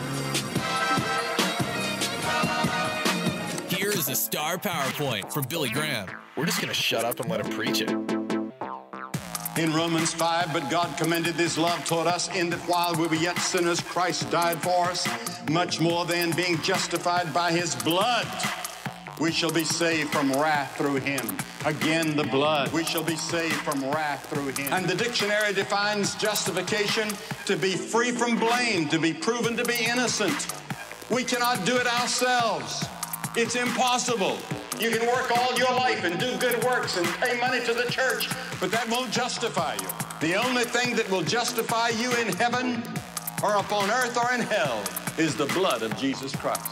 [SPEAKER 10] Here is a star PowerPoint from Billy Graham.
[SPEAKER 3] We're just going to shut up and let him preach it.
[SPEAKER 15] In Romans 5, but God commended this love toward us in that while we were yet sinners, Christ died for us. Much more than being justified by his blood, We shall be saved from wrath through him. Again, the blood. We shall be saved from wrath through him. And the dictionary defines justification to be free from blame, to be proven to be innocent. We cannot do it ourselves. It's impossible. You can work all your life and do good works and pay money to the church, but that won't justify you. The only thing that will justify you in heaven or upon earth or in hell is the blood of Jesus Christ.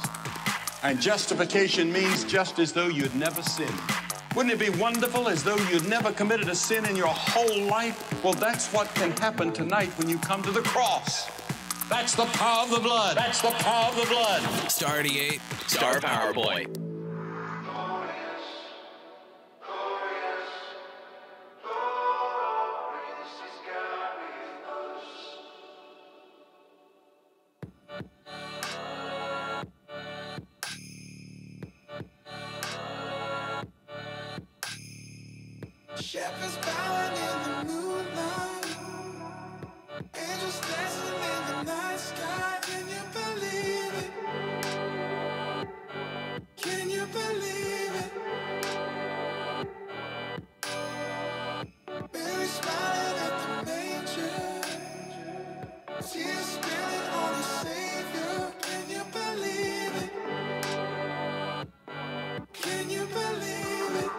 [SPEAKER 15] And justification means just as though you'd never sinned. Wouldn't it be wonderful as though you'd never committed a sin in your whole life? Well, that's what can happen tonight when you come to the cross. That's the power of the blood. That's the power of the blood.
[SPEAKER 10] Star 88, Star PowerPoint.
[SPEAKER 2] Shepherds bowing in the moonlight, angels dancing in the night sky. Can you believe it? Can you believe it? Mary smiling at the manger, tears spilling on the Savior. Can you believe it? Can you believe it?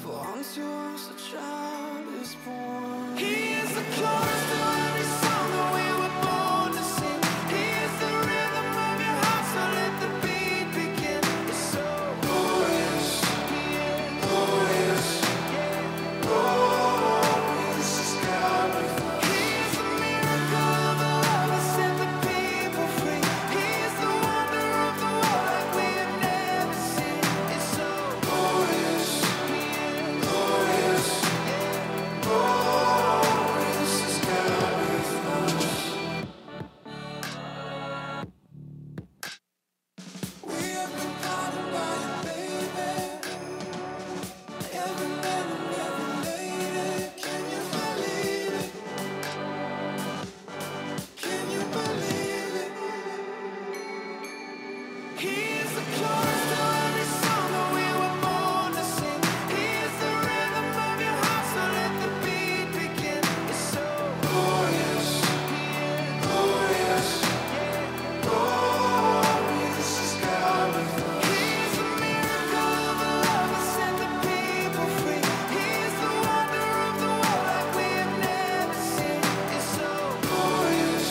[SPEAKER 2] For unto us a child is born. He is the chorus to every song that we were born to sing. He is the rhythm of your heart, so let the beat begin. It's so glorious, glorious, glorious is God with us. He is the miracle of the love that set the people free. He is the wonder of the world like we have never seen. It's so glorious. Glorious, glorious is God with us. We have been pardoned by your baby. Every man and every lady. Can you believe it? Can you believe it? He is the chorus to every song that we were born to sing. He is the rhythm of your heart, so let the beat begin. It's so glorious, glorious, glorious is God with us. He is the miracle of the love that set the people free. He is the wonder of the world like we have never seen. It's so glorious,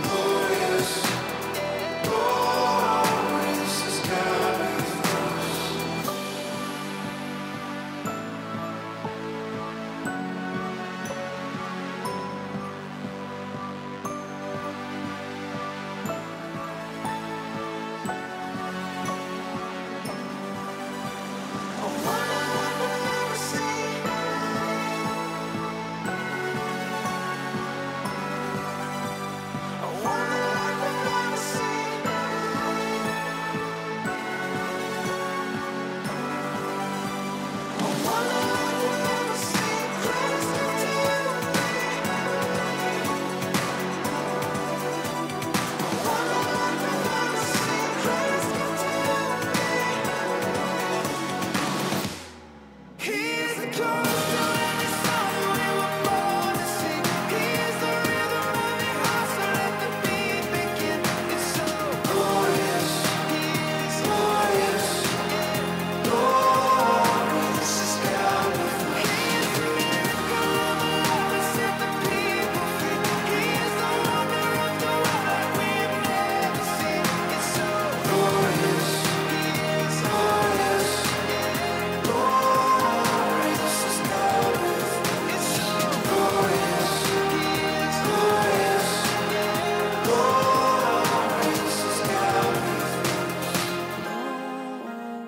[SPEAKER 2] glorious, glorious is God with us. He is the chorus to every song that we were born to sing. He is the rhythm of your heart, so let the beat begin. It's so glorious, he is glorious, glorious is God with us. He is the miracle of the love that set the people free. He is the wonder of the world like we have never seen. It's so glorious, he is glorious, glorious is God with us. It's so glorious, he is glorious, glorious is God with us.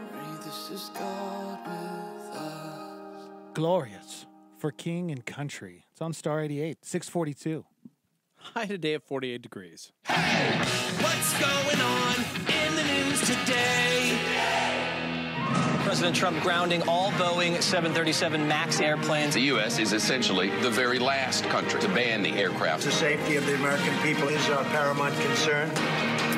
[SPEAKER 2] Glory, this is God with us.
[SPEAKER 5] Glorious for King and Country. It's on Star 88, 642.
[SPEAKER 6] High today at 48 degrees.
[SPEAKER 16] What's going on in the news today?
[SPEAKER 17] President Trump grounding all Boeing 737 MAX airplanes.
[SPEAKER 18] The U.S. is essentially the very last country to ban the aircraft.
[SPEAKER 19] The safety of the American people is our paramount concern.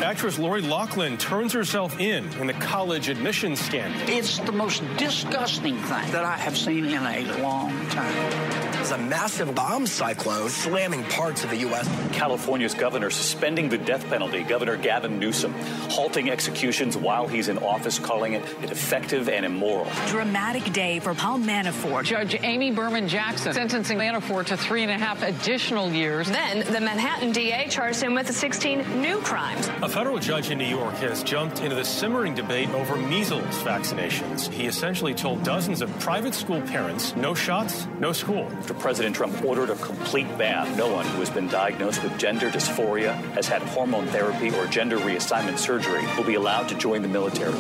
[SPEAKER 19] Actress Lori Loughlin turns herself in the college admissions scandal.
[SPEAKER 20] It's the most disgusting thing that I have seen in a long time.
[SPEAKER 21] It's a massive bomb cyclone slamming parts of the U.S.
[SPEAKER 22] California's governor suspending the death penalty. Governor Gavin Newsom halting executions while he's in office, calling it ineffective and immoral.
[SPEAKER 23] Dramatic day for Paul Manafort.
[SPEAKER 24] Judge Amy Berman Jackson sentencing Manafort to 3.5 additional years.
[SPEAKER 23] Then the Manhattan DA charged him with 16 new crimes.
[SPEAKER 19] A federal judge in New York has jumped into the simmering debate over measles vaccinations. He essentially told dozens of private school parents, no shots, no school.
[SPEAKER 22] After President Trump ordered a complete ban, no one who has been diagnosed with gender dysphoria, has had hormone therapy, or gender reassignment surgery will be allowed to join the military.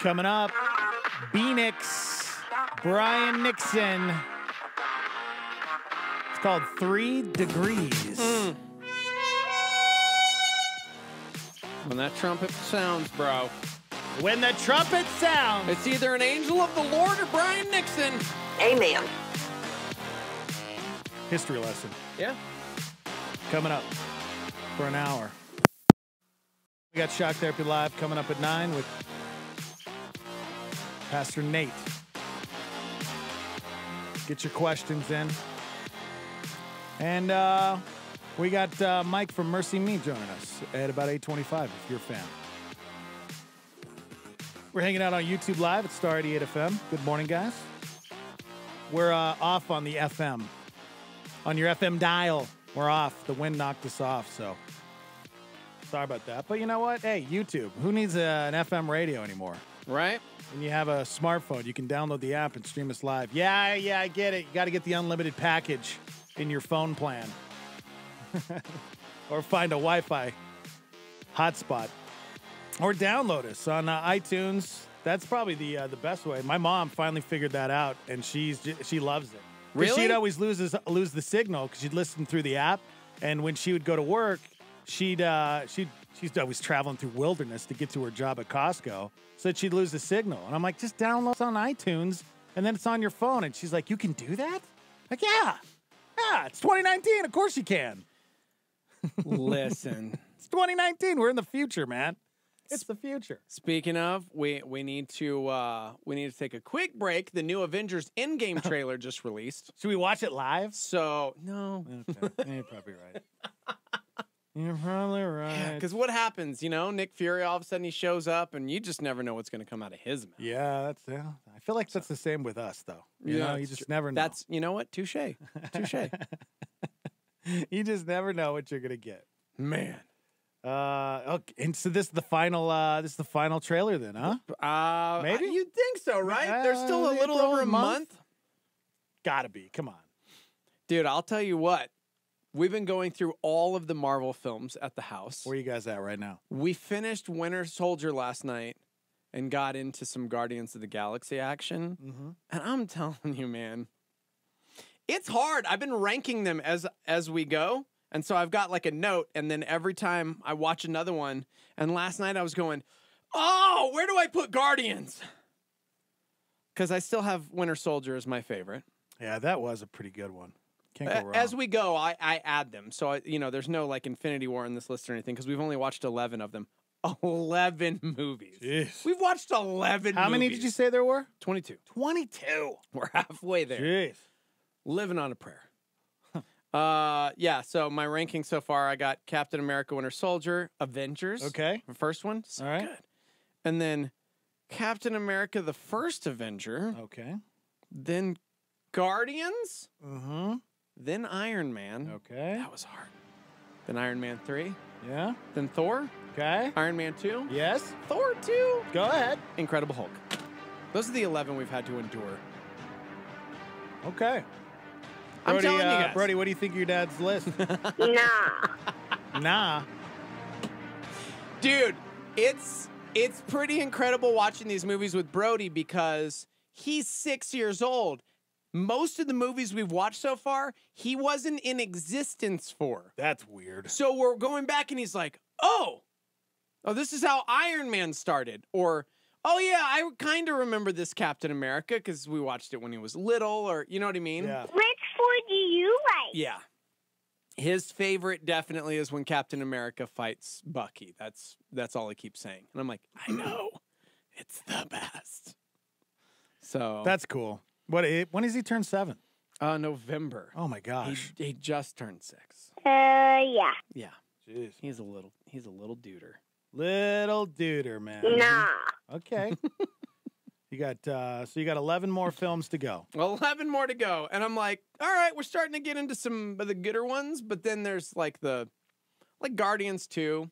[SPEAKER 5] Coming up, B-Nix, Brian Nixon. It's called 3 Degrees.
[SPEAKER 6] When that trumpet sounds, bro.
[SPEAKER 5] When the trumpet sounds.
[SPEAKER 6] It's either an angel of the Lord or Brian Nixon.
[SPEAKER 23] Amen.
[SPEAKER 5] History lesson.
[SPEAKER 6] Yeah.
[SPEAKER 5] Coming up for an hour. We got Shock Therapy Live coming up at 9 with Pastor Nate. Get your questions in. And we got Mike from MercyMe joining us at about 8:25 if you're a fan. We're hanging out on YouTube Live at Star 88 FM. Good morning, guys. We're off on the FM. On your FM dial, we're off. The wind knocked us off, so sorry about that. But you know what? Hey, YouTube. Who needs an FM radio anymore?
[SPEAKER 6] Right?
[SPEAKER 5] When you have a smartphone, you can download the app and stream us live. Yeah, I get it. You got to get the unlimited package in your phone plan. Or find a Wi-Fi hotspot. Or download us on iTunes. That's probably the best way. My mom finally figured that out, and she loves it.
[SPEAKER 6] Really?
[SPEAKER 5] She'd always lose the signal because she'd listen through the app, and when she would go to work, she's always traveling through wilderness to get to her job at Costco, so she'd lose the signal. And I'm like, just download it on iTunes, and then it's on your phone. And she's like, you can do that? Like, yeah, it's 2019. Of course you can.
[SPEAKER 6] Listen.
[SPEAKER 5] It's 2019. We're in the future, man. It's the future.
[SPEAKER 6] Speaking of, we need to take a quick break. The new Avengers Endgame trailer just released.
[SPEAKER 5] Should we watch it live?
[SPEAKER 6] So no.
[SPEAKER 5] Okay. You're probably right. You're probably right.
[SPEAKER 6] Because what happens? Nick Fury all of a sudden he shows up, and you just never know what's going to come out of his mouth.
[SPEAKER 5] Yeah, I feel like that's the same with us, though. You know, you just never know.
[SPEAKER 6] That's what? Touche.
[SPEAKER 5] You just never know what you're gonna get,
[SPEAKER 6] man.
[SPEAKER 5] Okay, and so this is the final trailer, then, huh? Maybe
[SPEAKER 6] you'd think so, right? There's still a little over a month.
[SPEAKER 5] Gotta be. Come on,
[SPEAKER 6] dude. I'll tell you what. We've been going through all of the Marvel films at the house.
[SPEAKER 5] Where are you guys at right now?
[SPEAKER 6] We finished Winter Soldier last night and got into some Guardians of the Galaxy action.
[SPEAKER 5] Mm-hmm.
[SPEAKER 6] And I'm telling you, man, it's hard. I've been ranking them as we go. And so I've got like a note, and then every time I watch another one, and last night I was going, oh, where do I put Guardians? Because I still have Winter Soldier as my favorite.
[SPEAKER 5] Yeah, that was a pretty good one. Can't go wrong.
[SPEAKER 6] As we go, I add them. So, there's no like Infinity War in this list or anything, because we've only watched 11 of them. 11 movies.
[SPEAKER 5] Jeez.
[SPEAKER 6] We've watched 11
[SPEAKER 5] How many did you say there were?
[SPEAKER 6] 22.
[SPEAKER 5] 22.
[SPEAKER 6] We're halfway there.
[SPEAKER 5] Jeez.
[SPEAKER 6] Living on a prayer. So my ranking so far, I got Captain America, Winter Soldier, Avengers.
[SPEAKER 5] Okay.
[SPEAKER 6] The first one. So
[SPEAKER 5] all right.
[SPEAKER 6] Good. And then Captain America, the first Avenger.
[SPEAKER 5] Okay.
[SPEAKER 6] Then Guardians.
[SPEAKER 5] Mm-hmm.
[SPEAKER 6] Then Iron Man.
[SPEAKER 5] Okay.
[SPEAKER 6] That was hard. Then Iron Man 3.
[SPEAKER 5] Yeah.
[SPEAKER 6] Then Thor.
[SPEAKER 5] Okay.
[SPEAKER 6] Iron Man 2.
[SPEAKER 5] Yes.
[SPEAKER 6] Thor 2.
[SPEAKER 5] Go ahead.
[SPEAKER 6] Incredible Hulk. Those are the 11 we've had to endure.
[SPEAKER 5] Okay.
[SPEAKER 6] I'm telling you guys.
[SPEAKER 5] Brody, what do you think of your dad's list? Nah.
[SPEAKER 6] Dude, it's pretty incredible watching these movies with Brody because he's 6 years old. Most of the movies we've watched so far, he wasn't in existence for.
[SPEAKER 5] That's weird.
[SPEAKER 6] So we're going back and he's like, oh, this is how Iron Man started. Or, oh yeah, I kind of remember this Captain America because we watched it when he was little, or you know what I mean?
[SPEAKER 5] Yeah.
[SPEAKER 25] Which food do you like?
[SPEAKER 6] Yeah. His favorite definitely is when Captain America fights Bucky. That's all he keeps saying. And I'm like, I know. It's the best. So
[SPEAKER 5] That's cool. When does he turn 7?
[SPEAKER 6] November.
[SPEAKER 5] Oh my gosh.
[SPEAKER 6] He just turned 6.
[SPEAKER 1] Yeah.
[SPEAKER 6] Yeah.
[SPEAKER 5] Jeez.
[SPEAKER 6] He's a little duder.
[SPEAKER 5] Little duder, man.
[SPEAKER 1] Nah.
[SPEAKER 5] Okay. You got 11 more films to go.
[SPEAKER 6] 11 more to go. And I'm like, all right, we're starting to get into some of the gooder ones, but then there's like Guardians 2.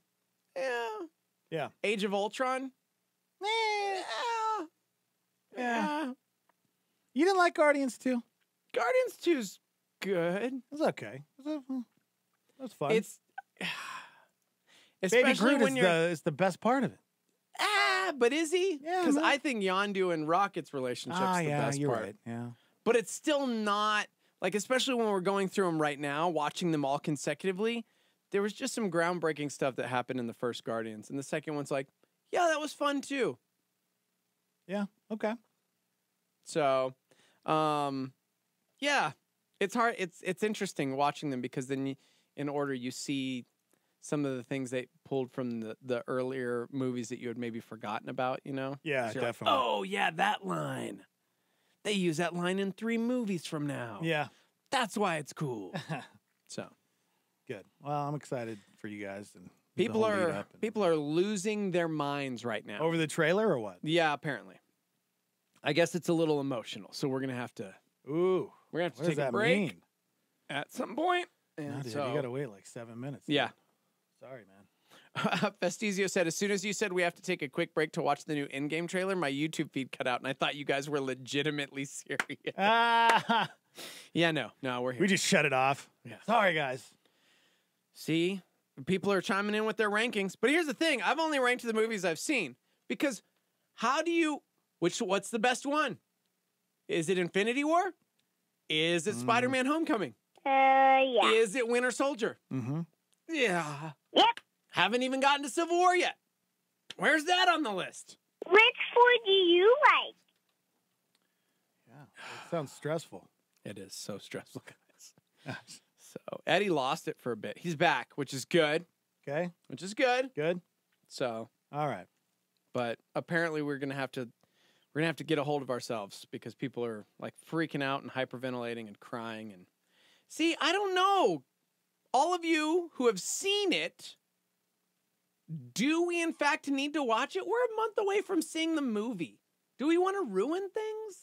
[SPEAKER 5] Yeah.
[SPEAKER 6] Age of Ultron.
[SPEAKER 5] Yeah. You didn't like Guardians 2?
[SPEAKER 6] Guardians 2's good.
[SPEAKER 5] It's okay. That's fun.
[SPEAKER 6] It's
[SPEAKER 5] Baby
[SPEAKER 6] especially
[SPEAKER 5] Groot
[SPEAKER 6] when
[SPEAKER 5] is the best part of it.
[SPEAKER 6] But is he?
[SPEAKER 5] Yeah,
[SPEAKER 6] Because
[SPEAKER 5] man.
[SPEAKER 6] I think Yondu and Rocket's relationship's the best
[SPEAKER 5] you're
[SPEAKER 6] part.
[SPEAKER 5] right. Yeah.
[SPEAKER 6] But it's still not, like, especially when we're going through them right now, watching them all consecutively, there was just some groundbreaking stuff that happened in the first Guardians. And the second one's like, yeah, that was fun too.
[SPEAKER 5] Yeah. Okay.
[SPEAKER 6] So, yeah, it's hard. It's interesting watching them because then in order you see some of the things they pulled from the earlier movies that you had maybe forgotten about, you know?
[SPEAKER 5] Yeah,
[SPEAKER 6] So you're like,
[SPEAKER 5] definitely.
[SPEAKER 6] oh, yeah, that line. They use that line in 3 movies from now.
[SPEAKER 5] Yeah.
[SPEAKER 6] That's why it's cool. So
[SPEAKER 5] Good. Well, I'm excited for you guys and
[SPEAKER 6] people
[SPEAKER 5] the whole lead
[SPEAKER 6] are
[SPEAKER 5] up and-
[SPEAKER 6] people are losing their minds right now.
[SPEAKER 5] over the trailer or what?
[SPEAKER 6] Yeah, apparently. I guess it's a little emotional, so we're gonna have to.
[SPEAKER 5] Ooh,
[SPEAKER 6] we're gonna have to
[SPEAKER 5] what
[SPEAKER 6] take
[SPEAKER 5] does
[SPEAKER 6] a
[SPEAKER 5] that
[SPEAKER 6] break
[SPEAKER 5] mean?
[SPEAKER 6] at some point.
[SPEAKER 5] No,
[SPEAKER 6] And
[SPEAKER 5] dude,
[SPEAKER 6] so,
[SPEAKER 5] you gotta wait like 7 minutes.
[SPEAKER 6] yeah.
[SPEAKER 5] Sorry, man.
[SPEAKER 6] Festizio said, as soon as you said we have to take a quick break to watch the new Endgame trailer, my YouTube feed cut out, and I thought you guys were legitimately serious. Yeah, no, we're here.
[SPEAKER 5] We just shut it off.
[SPEAKER 6] Yeah.
[SPEAKER 5] Sorry, guys.
[SPEAKER 6] See, people are chiming in with their rankings. But here's the thing. I've only ranked the movies I've seen because what's the best one? Is it Infinity War? Is it Spider-Man Homecoming?
[SPEAKER 1] Yeah.
[SPEAKER 6] Is it Winter Soldier?
[SPEAKER 5] Mm-hmm.
[SPEAKER 6] Yeah.
[SPEAKER 1] Yep.
[SPEAKER 6] Haven't even gotten to Civil War yet. Where's that on the list?
[SPEAKER 1] Which food do you like?
[SPEAKER 5] Yeah, it sounds stressful.
[SPEAKER 6] It is so stressful, guys. So Eddie lost it for a bit. He's back, which is good.
[SPEAKER 5] Okay.
[SPEAKER 6] Which is good.
[SPEAKER 5] Good.
[SPEAKER 6] So,
[SPEAKER 5] all right.
[SPEAKER 6] But apparently we're gonna have to get a hold of ourselves because people are like freaking out and hyperventilating and crying and see, I don't know. All of you who have seen it, do we in fact need to watch it? We're a month away from seeing the movie. Do we want to ruin things?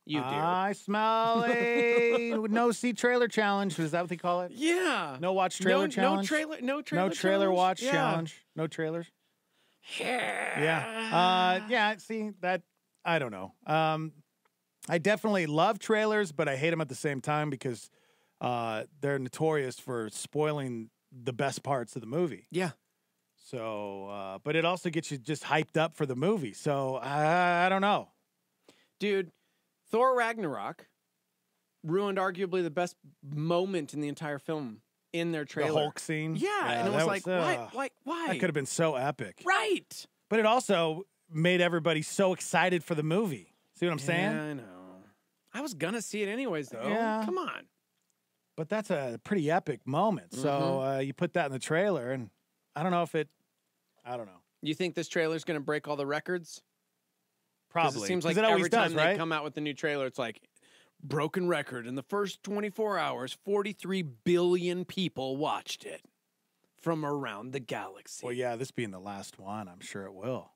[SPEAKER 6] You do.
[SPEAKER 5] I smell a no see trailer challenge. Is that what they call it?
[SPEAKER 6] Yeah.
[SPEAKER 5] No watch trailer challenge.
[SPEAKER 6] No trailer
[SPEAKER 5] trailer watch
[SPEAKER 6] Yeah.
[SPEAKER 5] challenge. No trailers.
[SPEAKER 6] Yeah.
[SPEAKER 5] Yeah. See that? I don't know. I definitely love trailers, but I hate them at the same time because they're notorious for spoiling the best parts of the movie.
[SPEAKER 6] Yeah.
[SPEAKER 5] So, but it also gets you just hyped up for the movie. So I don't know,
[SPEAKER 6] dude. Thor Ragnarok ruined arguably the best moment in the entire film in their trailer.
[SPEAKER 5] the Hulk scene.
[SPEAKER 6] Yeah, and it was like, why?
[SPEAKER 5] That could have been so epic.
[SPEAKER 6] Right.
[SPEAKER 5] But it also made everybody so excited for the movie. See what I'm saying?
[SPEAKER 6] Yeah, I know. I was gonna see it anyways, though.
[SPEAKER 5] Yeah.
[SPEAKER 6] Come on.
[SPEAKER 5] But that's a pretty epic moment. So you put that in the trailer, and I don't know if it. I don't know.
[SPEAKER 6] You think this trailer's gonna break all the records?
[SPEAKER 5] Probably.
[SPEAKER 6] It seems like
[SPEAKER 5] it always
[SPEAKER 6] every time
[SPEAKER 5] does, right?
[SPEAKER 6] they come out with a new trailer, it's like broken record. In the first 24 hours, 43 billion people watched it from around the galaxy.
[SPEAKER 5] Well, yeah, this being the last one, I'm sure it will.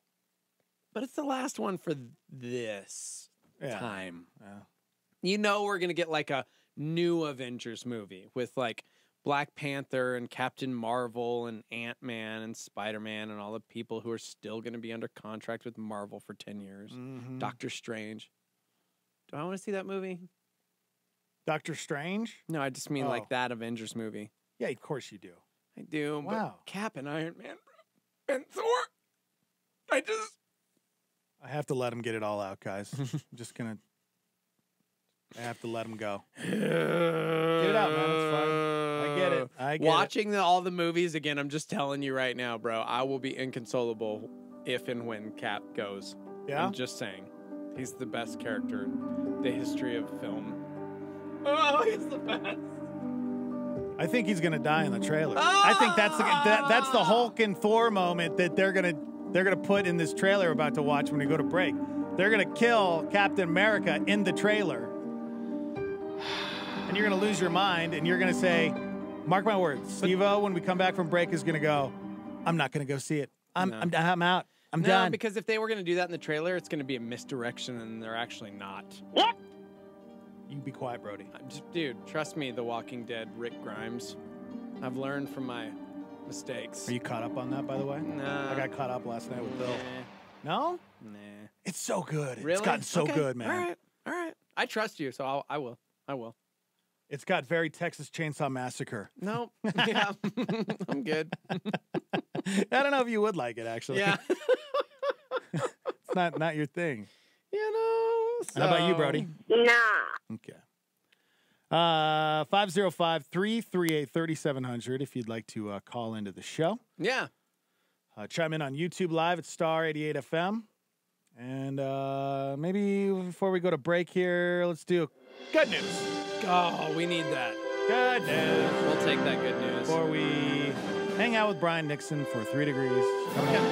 [SPEAKER 6] But it's the last one for this time.
[SPEAKER 5] Yeah.
[SPEAKER 6] You know we're going to get like a new Avengers movie with like Black Panther and Captain Marvel and Ant-Man and Spider-Man and all the people who are still going to be under contract with Marvel for 10 years. Doctor Strange. Do I want to see that movie?
[SPEAKER 5] Doctor Strange?
[SPEAKER 6] No, I just mean like that Avengers movie.
[SPEAKER 5] Yeah, of course you do.
[SPEAKER 6] I do.
[SPEAKER 5] Wow.
[SPEAKER 6] But Cap and Iron Man and Thor. I
[SPEAKER 5] have to let him get it all out, guys. I'm just going to. I have to let him go. Get it out, man. It's fine. I get it. I get
[SPEAKER 6] Watching all the movies again, I'm just telling you right now, bro, I will be inconsolable if and when Cap goes.
[SPEAKER 5] Yeah?
[SPEAKER 6] I'm just saying. He's the best character in the history of film. Oh, he's the best.
[SPEAKER 5] I think he's gonna die in the trailer. I think that's the Hulk and Thor moment that they're gonna put in this trailer we're about to watch when we go to break. They're gonna kill Captain America in the trailer, and you're gonna lose your mind, and you're gonna say, "Mark my words, Steve-O, when we come back from break, is gonna go, I'm not gonna go see it. I'm out. I'm done."
[SPEAKER 6] No, because if they were going to do that in the trailer, it's going to be a misdirection, and they're actually not.
[SPEAKER 1] Yep.
[SPEAKER 5] You be quiet, Brody.
[SPEAKER 6] Dude, trust me, The Walking Dead, Rick Grimes. I've learned from my mistakes.
[SPEAKER 5] Are you caught up on that, by the way?
[SPEAKER 6] Nah.
[SPEAKER 5] I got caught up last night with Bill. No?
[SPEAKER 6] Nah.
[SPEAKER 5] It's so good.
[SPEAKER 6] Really?
[SPEAKER 5] It's gotten so
[SPEAKER 6] Okay.
[SPEAKER 5] good, man.
[SPEAKER 6] All right. I trust you, so I will.
[SPEAKER 5] It's got very Texas Chainsaw Massacre.
[SPEAKER 6] No. Yeah. I'm good.
[SPEAKER 5] I don't know if you would like it, actually.
[SPEAKER 6] Yeah.
[SPEAKER 5] It's not your thing.
[SPEAKER 6] You know.
[SPEAKER 5] How about you, Brody?
[SPEAKER 1] Nah.
[SPEAKER 5] Okay. 505-338-3700 if you'd like to call into the show.
[SPEAKER 6] Yeah.
[SPEAKER 5] Chime in on YouTube Live at Star 88 FM. And maybe before we go to break here, let's do good news.
[SPEAKER 6] Oh, we need that.
[SPEAKER 5] Good news.
[SPEAKER 6] We'll take that good news.
[SPEAKER 5] Before we hang out with Brian Nixon for 3 Degrees. Coming up.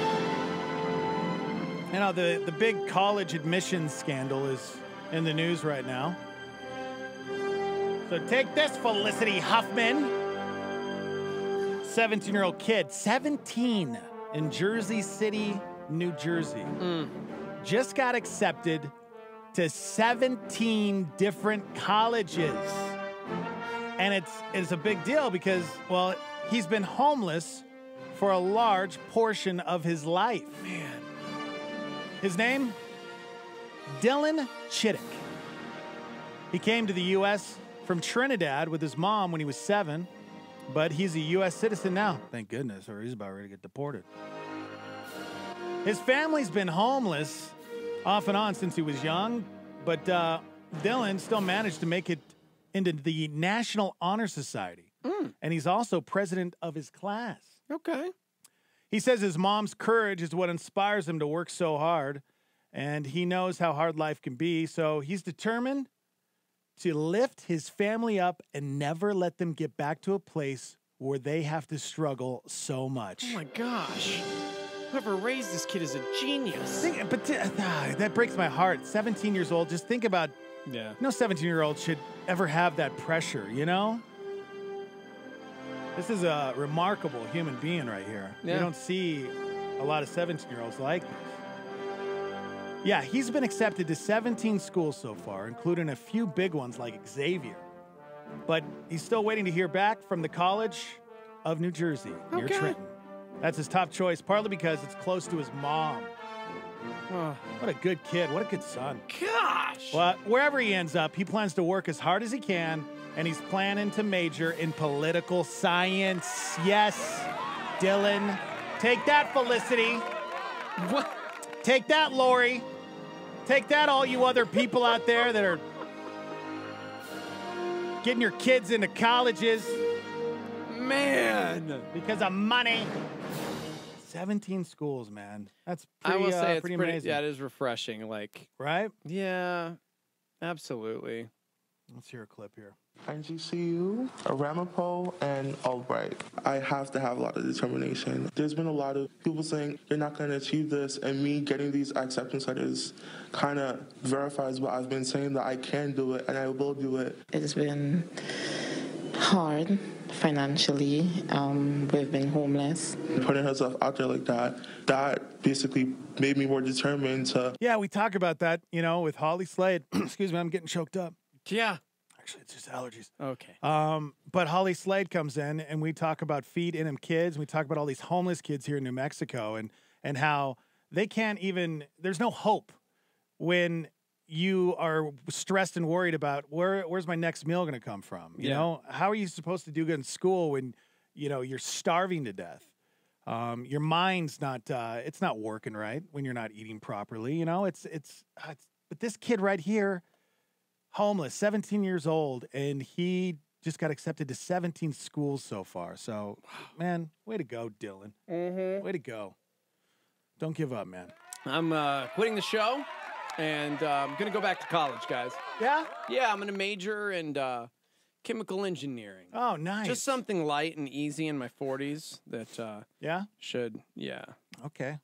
[SPEAKER 5] You know, the big college admissions scandal is in the news right now. So take this, Felicity Huffman. 17-year-old kid, 17, in Jersey City, New Jersey. Just got accepted to 17 different colleges. And it's a big deal because, well, he's been homeless for a large portion of his life.
[SPEAKER 6] Man.
[SPEAKER 5] His name? Dylan Chittick. He came to the U.S. from Trinidad with his mom when he was 7, but he's a U.S. citizen now. Thank goodness, or he's about ready to get deported. His family's been homeless off and on since he was young, but Dylan still managed to make it into the National Honor Society, and he's also president of his class.
[SPEAKER 6] Okay.
[SPEAKER 5] He says his mom's courage is what inspires him to work so hard, and he knows how hard life can be, so he's determined to lift his family up and never let them get back to a place where they have to struggle so much.
[SPEAKER 6] Oh, my gosh. Whoever raised this kid is a genius.
[SPEAKER 5] That breaks my heart. 17 years old. Just think about, no 17-year-old should ever have that pressure, you know? This is a remarkable human being right here.
[SPEAKER 6] Yeah.
[SPEAKER 5] You don't see a lot of 17-year-olds like this. Yeah, he's been accepted to 17 schools so far, including a few big ones like Xavier. But he's still waiting to hear back from the College of New Jersey near Trenton. That's his top choice, partly because it's close to his mom. Oh, what a good kid. What a good son.
[SPEAKER 6] Gosh.
[SPEAKER 5] Well, wherever he ends up, he plans to work as hard as he can, and he's planning to major in political science. Yes, Dylan. Take that, Felicity.
[SPEAKER 6] What?
[SPEAKER 5] Take that, Lori. Take that, all you other people out there that are getting your kids into colleges.
[SPEAKER 6] Man.
[SPEAKER 5] Because of money. 17 schools, man. That's pretty,
[SPEAKER 6] I will say it's
[SPEAKER 5] pretty amazing.
[SPEAKER 6] Yeah, it is refreshing. Like,
[SPEAKER 5] right?
[SPEAKER 6] Yeah, absolutely.
[SPEAKER 5] Let's hear a clip here.
[SPEAKER 4] NGCU, Ramapo, and Albright. I have to have a lot of determination. There's been a lot of people saying you're not going to achieve this, and me getting these acceptance letters kind of verifies what I've been saying, that I can do it and I will do it.
[SPEAKER 7] It's been hard financially. We've been homeless.
[SPEAKER 4] Putting herself out there like that basically made me more determined to...
[SPEAKER 5] Yeah, we talk about that, you know, with Holly Slade. Excuse me, I'm getting choked up.
[SPEAKER 6] Yeah.
[SPEAKER 5] Actually, it's just allergies.
[SPEAKER 6] Okay.
[SPEAKER 5] But Holly Slade comes in, and we talk about Feed In 'Em Kids. We talk about all these homeless kids here in New Mexico and how they can't even... There's no hope when you are stressed and worried about where's my next meal going to come from? You know, how are you supposed to do good in school when, you know, you're starving to death? Your mind's not, it's not working right when you're not eating properly. You know, but this kid right here, homeless, 17 years old, and he just got accepted to 17 schools so far. So, man, way to go, Dylan.
[SPEAKER 6] Mm-hmm.
[SPEAKER 5] Way to go. Don't give up, man.
[SPEAKER 6] I'm quitting the show, and I'm going to go back to college, guys.
[SPEAKER 5] Yeah?
[SPEAKER 6] Yeah, I'm going to major in chemical engineering.
[SPEAKER 5] Oh, nice.
[SPEAKER 6] Just something light and easy in my 40s that should.
[SPEAKER 5] Okay.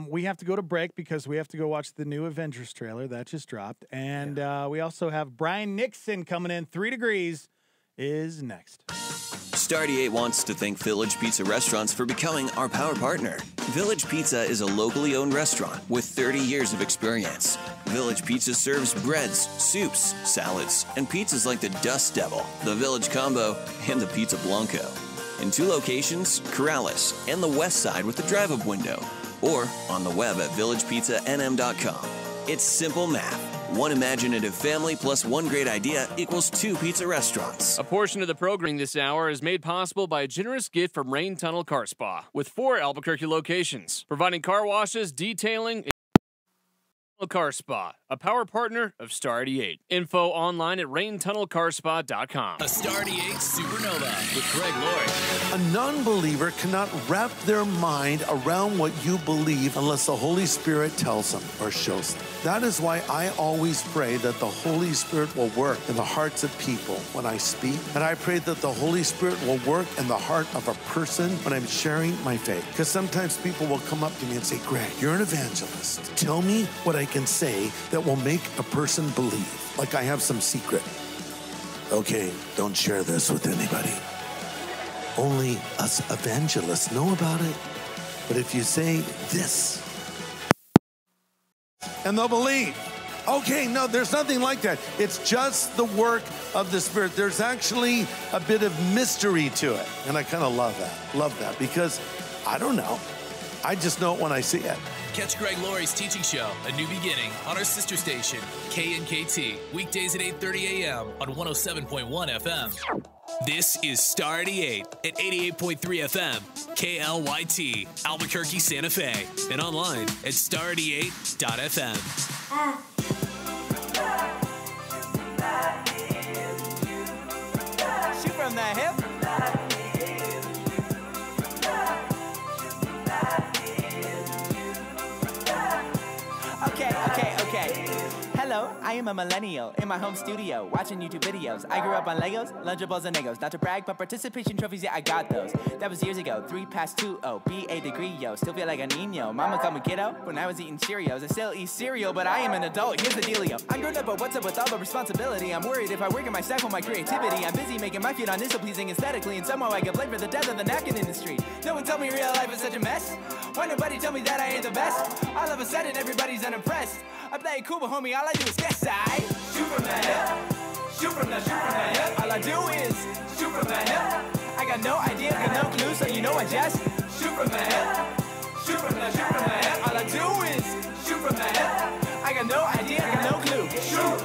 [SPEAKER 5] We have to go to break because we have to go watch the new Avengers trailer that just dropped. And we also have Brian Nixon coming in. 3 Degrees is next.
[SPEAKER 8] Stardy 8 wants to thank Village Pizza Restaurants for becoming our power partner. Village Pizza is a locally owned restaurant with 30 years of experience. Village Pizza serves breads, soups, salads, and pizzas like the Dust Devil, the Village Combo, and the Pizza Blanco. In 2 locations, Corrales and the West Side with the drive-up window, or on the web at villagepizzanm.com. It's simple math. 1 imaginative family plus 1 great idea equals 2 pizza restaurants.
[SPEAKER 9] A portion of the programming this hour is made possible by a generous gift from Rain Tunnel Car Spa, with 4 Albuquerque locations, providing car washes, detailing, Car Spa, a power partner of Star 88. Info online at raintunnelcarspa.com.
[SPEAKER 10] A Star 88 Supernova with Greg Laurie.
[SPEAKER 11] A non-believer cannot wrap their mind around what you believe unless the Holy Spirit tells them or shows them. That is why I always pray that the Holy Spirit will work in the hearts of people when I speak. And I pray that the Holy Spirit will work in the heart of a person when I'm sharing my faith. Because sometimes people will come up to me and say, Greg, you're an evangelist. Tell me what I can say that will make a person believe. Like I have some secret. Okay, don't share this with anybody. Only us evangelists know about it. But if you say this, and they'll believe. Okay, no, there's nothing like that. It's just the work of the Spirit. There's actually a bit of mystery to it. And I kind of love that because I don't know. I just know it when I see it.
[SPEAKER 10] Catch Greg Laurie's teaching show, A New Beginning, on our sister station, KNKT, weekdays at 8:30 a.m. on 107.1 FM. This is Star 88 at 88.3 FM, KLYT, Albuquerque, Santa Fe, and online at star88.fm.
[SPEAKER 13] Shoot from the hip. Okay. Hello, I am a millennial in my home studio watching YouTube videos. I grew up on Legos, Lunchables, and Legos. Not to brag, but participation trophies, yeah, I got those. That was years ago. 3 past 2-0, be a degree, yo. Still feel like a Nino. Mama called me kiddo when I was eating Cheerios. I still eat cereal, but I am an adult. Here's the dealio. I'm grown up, but what's up with all the responsibility? I'm worried if I work in my staff on my creativity. I'm busy making my feet on this so pleasing aesthetically, and somehow I get blamed for the death of the napkin industry. No one told me real life is such a mess. Why nobody tell me that I ain't the best? All of a sudden, everybody's unimpressed. I play it cool, but homie, all I do is guess I shoot from the hip, shoot from the hip. All I do is shoot from the hip. I got no idea, got no clue, so you know I just shoot from the hip, shoot from the hip. All I do is shoot from the hip. I got no idea, got no clue. Shoot.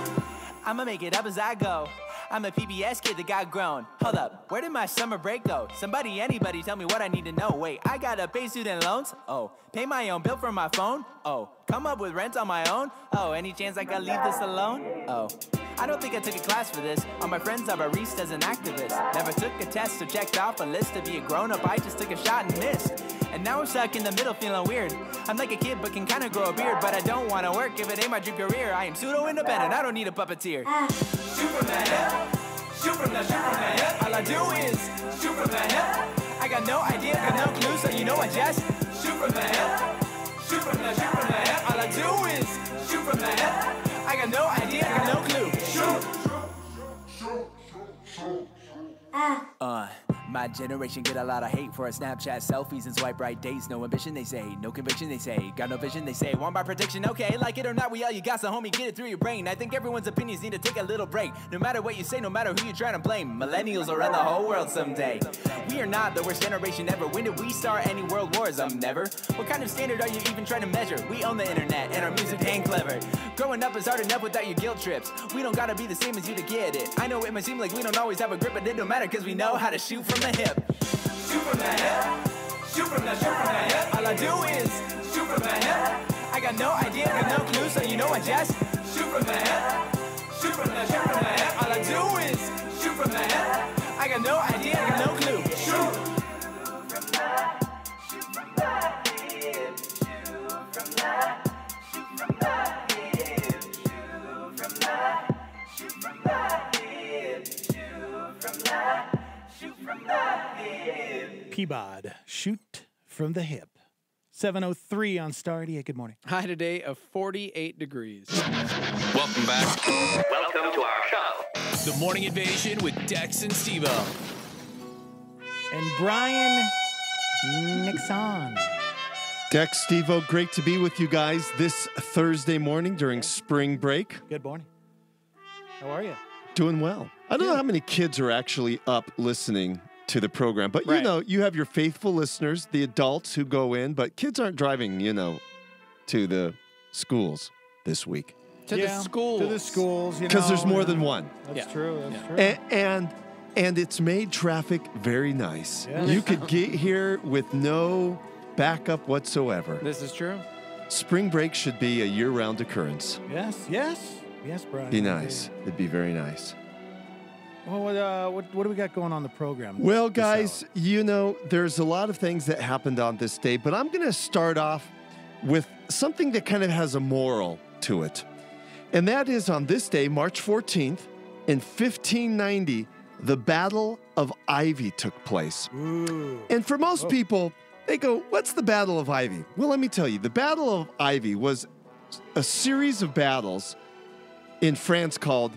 [SPEAKER 13] I'ma make it up as I go. I'm a PBS kid that got grown. Hold up, where did my summer break go? Somebody, anybody, tell me what I need to know. Wait, I gotta pay student loans? Oh, pay my own bill from my phone? Oh, come up with rent on my own? Oh, any chance I could leave this alone? Oh, I don't think I took a class for this. All my friends are baristas and activists. Never took a test or checked off a list. To be a grown-up, I just took a shot and missed. And now I'm stuck in the middle feeling weird. I'm like a kid but can kinda grow a beard. But I don't wanna work if it ain't my dream career. I am pseudo-independent, I don't need a puppeteer. Shoot from the hip, shoot from the hip. All I do is shoot from the hip. I got no idea, got no clue, so you know I just shoot from the hip, shoot from the hip. All I do is shoot from the hip. I got no idea, got no clue. Shoot. My generation get a lot of hate for our Snapchat selfies and swipe right dates. No ambition, they say. No conviction, they say. Got no vision, they say. Want my prediction? Okay, like it or not, we all you got, so homie, get it through your brain. I think everyone's opinions need to take a little break. No matter what you say, no matter who you're trying to blame. Millennials will run the whole world someday. We are not the worst generation ever. When did we start any world wars? Never. What kind of standard are you even trying to measure? We own the internet and our music ain't clever. Growing up is hard enough without your guilt trips. We don't gotta be the same as you to get it. I know it might seem like we don't always have a grip, but it don't matter cause we know how to shoot from the hip. Shoot from the hip, shoot from the hip. All I do is shoot from the hip. I got no idea, got no clue, so you know I just shoot from the hip, shoot from the hip. All I do is shoot from the hip. I got no idea, got no clue. Shoot.
[SPEAKER 5] Peabody, shoot from the hip. 7:03 on Star 88. Good morning.
[SPEAKER 6] High today of 48 degrees.
[SPEAKER 10] Welcome back.
[SPEAKER 3] Welcome to our show.
[SPEAKER 10] The Morning Invasion with Dex and Steve-O.
[SPEAKER 5] And Brian Nixon.
[SPEAKER 12] Dex, Steve-O, great to be with you guys this Thursday morning during spring break.
[SPEAKER 5] Good morning. How are you?
[SPEAKER 12] Doing well. I don't know how many kids are actually up listening to the program, but you know, you have your faithful listeners, the adults who go in, but kids aren't driving, to the schools this week.
[SPEAKER 6] To the schools,
[SPEAKER 12] because there's more than one.
[SPEAKER 5] That's true. That's true.
[SPEAKER 12] And it's made traffic very nice.
[SPEAKER 5] Yes.
[SPEAKER 12] You could get here with no backup whatsoever.
[SPEAKER 6] This is true.
[SPEAKER 12] Spring break should be a year-round occurrence.
[SPEAKER 5] Yes, Brian.
[SPEAKER 12] Be nice. It'd be very nice.
[SPEAKER 5] Well, what do we got going on the program?
[SPEAKER 12] Well, guys, there's a lot of things that happened on this day, but I'm going to start off with something that kind of has a moral to it. And that is on this day, March 14th, in 1590, the Battle of Ivy took place.
[SPEAKER 5] Ooh.
[SPEAKER 12] And for most people, they go, what's the Battle of Ivy? Well, let me tell you, the Battle of Ivy was a series of battles in France called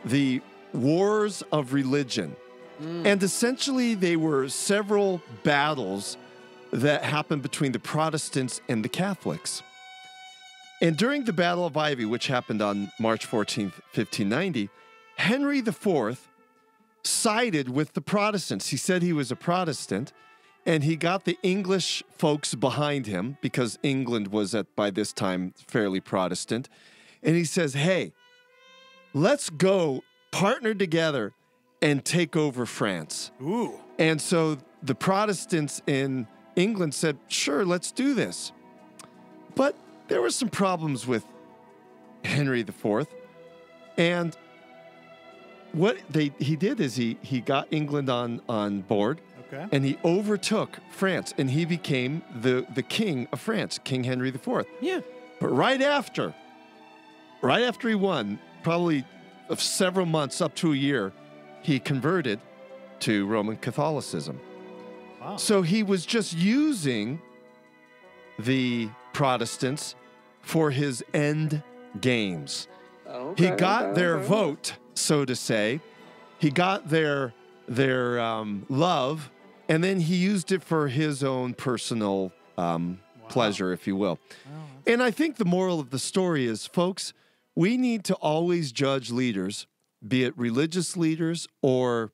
[SPEAKER 12] the Wars of Religion. And essentially, they were several battles that happened between the Protestants and the Catholics. And during the Battle of Ivy, which happened on March 14th, 1590, Henry IV sided with the Protestants. He said he was a Protestant, and he got the English folks behind him because England was, by this time, fairly Protestant. And he says, hey, let's go partner together and take over France.
[SPEAKER 5] Ooh.
[SPEAKER 12] And so the Protestants in England said, sure, let's do this. But there were some problems with Henry IV. And what he did is he got England on board.
[SPEAKER 5] Okay.
[SPEAKER 12] And he overtook France, and he became the king of France, King Henry IV.
[SPEAKER 6] Yeah.
[SPEAKER 12] But right after he won, probably several months up to a year, he converted to Roman Catholicism.
[SPEAKER 5] Wow.
[SPEAKER 12] So he was just using the Protestants for his end games. He got their vote, so to say. He got their love, and then he used it for his own personal pleasure, if you will. And I think the moral of the story is, folks, we need to always judge leaders, be it religious leaders or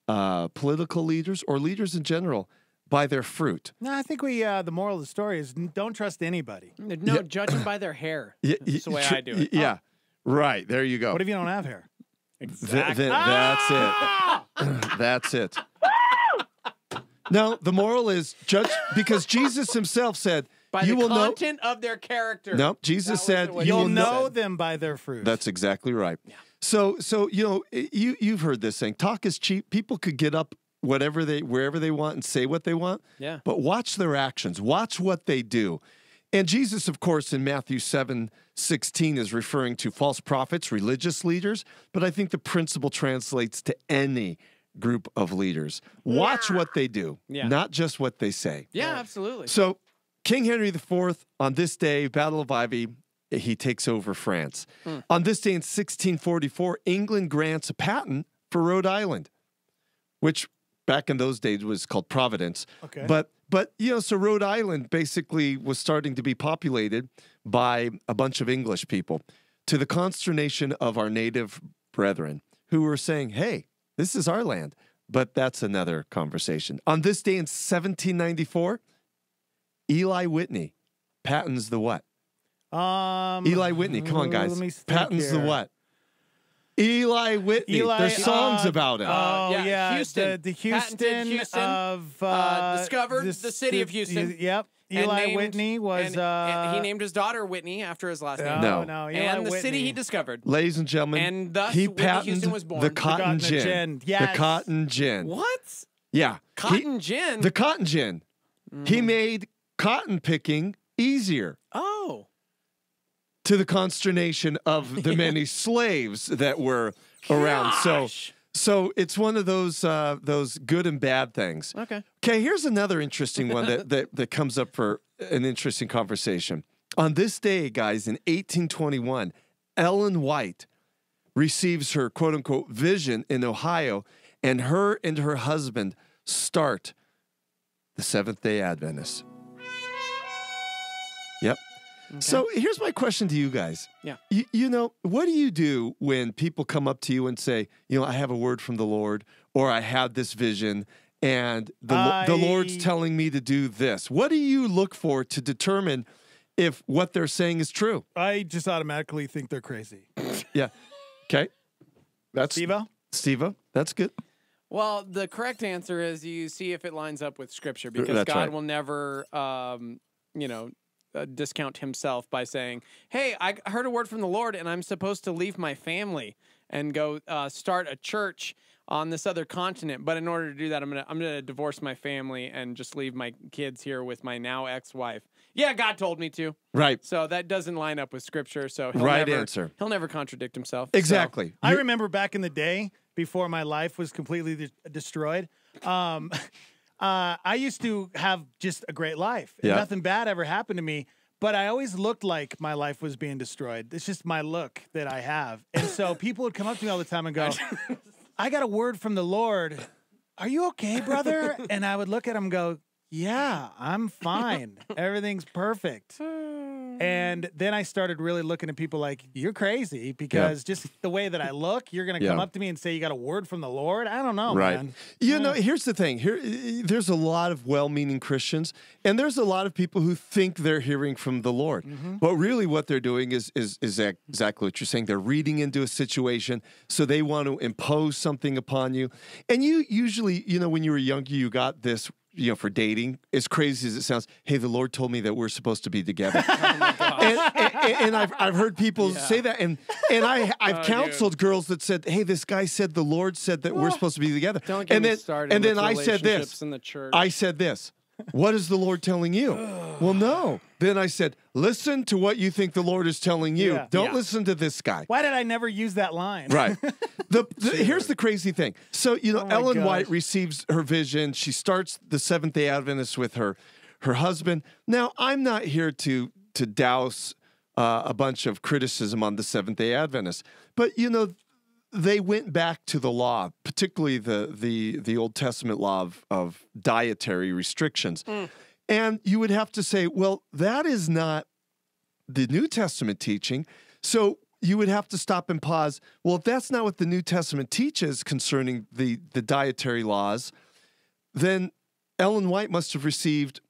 [SPEAKER 12] political leaders or leaders in general, by their fruit.
[SPEAKER 5] No, I think the moral of the story is don't trust anybody.
[SPEAKER 6] No, judge them by their hair. That's the way I do it.
[SPEAKER 12] Yeah, right. There you go.
[SPEAKER 5] What if you don't have hair?
[SPEAKER 6] Exactly.
[SPEAKER 12] That's it. That's it. No, the moral is judge, because Jesus himself said,
[SPEAKER 6] by
[SPEAKER 12] you
[SPEAKER 6] the
[SPEAKER 12] will
[SPEAKER 6] content of their character.
[SPEAKER 12] No, Jesus said,
[SPEAKER 5] you'll know them by their fruit.
[SPEAKER 12] That's exactly right. Yeah. So you've heard this saying, talk is cheap. People could get up wherever they want and say what they want.
[SPEAKER 6] Yeah.
[SPEAKER 12] But watch their actions. Watch what they do. And Jesus, of course, in Matthew 7:16 is referring to false prophets, religious leaders. But I think the principle translates to any group of leaders. Watch what they do, not just what they say.
[SPEAKER 6] Yeah, absolutely.
[SPEAKER 12] So King Henry IV, on this day, Battle of Ivy, he takes over France. On this day in 1644, England grants a patent for Rhode Island, which back in those days was called Providence.
[SPEAKER 5] Okay.
[SPEAKER 12] But so Rhode Island basically was starting to be populated by a bunch of English people, to the consternation of our native brethren who were saying, hey, this is our land. But that's another conversation. On this day in 1794, Eli Whitney patents the what? Eli Whitney, come on, guys. Patents the what? Eli Whitney. There's songs about him.
[SPEAKER 5] Oh, yeah.
[SPEAKER 6] Houston.
[SPEAKER 5] The Houston of...
[SPEAKER 6] discovered the city of Houston.
[SPEAKER 5] Yep. Eli Whitney was...
[SPEAKER 6] and he named his daughter Whitney after his last name.
[SPEAKER 12] No.
[SPEAKER 5] Eli
[SPEAKER 6] and the
[SPEAKER 5] Whitney.
[SPEAKER 6] city he discovered.
[SPEAKER 12] Ladies and gentlemen,
[SPEAKER 6] and thus
[SPEAKER 12] he
[SPEAKER 6] Whitney
[SPEAKER 12] patented
[SPEAKER 6] Houston was born.
[SPEAKER 12] the cotton gin.
[SPEAKER 5] Yes.
[SPEAKER 12] The cotton gin.
[SPEAKER 6] What?
[SPEAKER 12] Yeah.
[SPEAKER 6] Cotton gin?
[SPEAKER 12] The cotton gin. He made cotton picking easier.
[SPEAKER 6] Oh.
[SPEAKER 12] To the consternation of the many slaves that were around. So So it's one of those good and bad things.
[SPEAKER 6] Okay.
[SPEAKER 12] Okay, here's another interesting one that comes up for an interesting conversation. On this day, guys, in 1821, Ellen White receives her quote-unquote vision in Ohio, and her husband start the Seventh-day Adventists. Yep. Okay. So here's my question to you guys.
[SPEAKER 6] Yeah.
[SPEAKER 12] You know, what do you do when people come up to you and say, you know, I have a word from the Lord, or I have this vision, and the Lord's telling me to do this? What do you look for to determine if what they're saying is true?
[SPEAKER 5] I just automatically think they're crazy.
[SPEAKER 12] Yeah. Okay. That's
[SPEAKER 5] Steve-O,
[SPEAKER 12] that's good.
[SPEAKER 6] Well, the correct answer is you see if it lines up with Scripture, because
[SPEAKER 12] That's
[SPEAKER 6] God
[SPEAKER 12] right.
[SPEAKER 6] will never, discount himself by saying, hey, I heard a word from the Lord and I'm supposed to leave my family and go start a church on this other continent. But in order to do that, I'm gonna divorce my family and just leave my kids here with my now ex-wife. Yeah, God told me to.
[SPEAKER 12] Right.
[SPEAKER 6] So that doesn't line up with Scripture. So
[SPEAKER 12] answer.
[SPEAKER 6] He'll never contradict himself.
[SPEAKER 12] Exactly.
[SPEAKER 6] So.
[SPEAKER 5] I remember back in the day, before my life was completely destroyed, I used to have just a great life.
[SPEAKER 12] Yeah.
[SPEAKER 5] Nothing bad ever happened to me, but I always looked like my life was being destroyed. It's just my look that I have. And so people would come up to me all the time and go, I got a word from the Lord. Are you okay, brother? And I would look at him and go, yeah, I'm fine. Everything's perfect. And then I started really looking at people like, you're crazy, because just the way that I look, you're going to come up to me and say you got a word from the Lord? I don't know, man.
[SPEAKER 12] You know, here's the thing. There's a lot of well-meaning Christians, and there's a lot of people who think they're hearing from the Lord. But really what they're doing is exactly what you're saying. They're reading into a situation, so they want to impose something upon you. And you usually, you know, when you were younger, you got this, you know, for dating, as crazy as it sounds, hey, the Lord told me that we're supposed to be together. And I've heard people say that, and I've counseled girls that said, hey, this guy said the Lord said that we're supposed to be together.
[SPEAKER 6] Don't get me started
[SPEAKER 12] and then
[SPEAKER 6] with
[SPEAKER 12] I said this.
[SPEAKER 6] in the church.
[SPEAKER 12] I said this. What is the Lord telling you? Well, no. Then I said, listen to what you think the Lord is telling you.
[SPEAKER 5] Yeah.
[SPEAKER 12] Don't listen to this guy.
[SPEAKER 5] Why did I never use that line?
[SPEAKER 12] Right. Here's the crazy thing. So, you know, Ellen
[SPEAKER 5] gosh.
[SPEAKER 12] White receives her vision. She starts the Seventh-day Adventists with her husband. Now, I'm not here to douse a bunch of criticism on the Seventh-day Adventists, but, you know, they went back to the law, particularly the Old Testament law of dietary restrictions. And you would have to say, well, that is not the New Testament teaching. So you would have to stop and pause. Well, if that's not what the New Testament teaches concerning the dietary laws, then Ellen White must have received,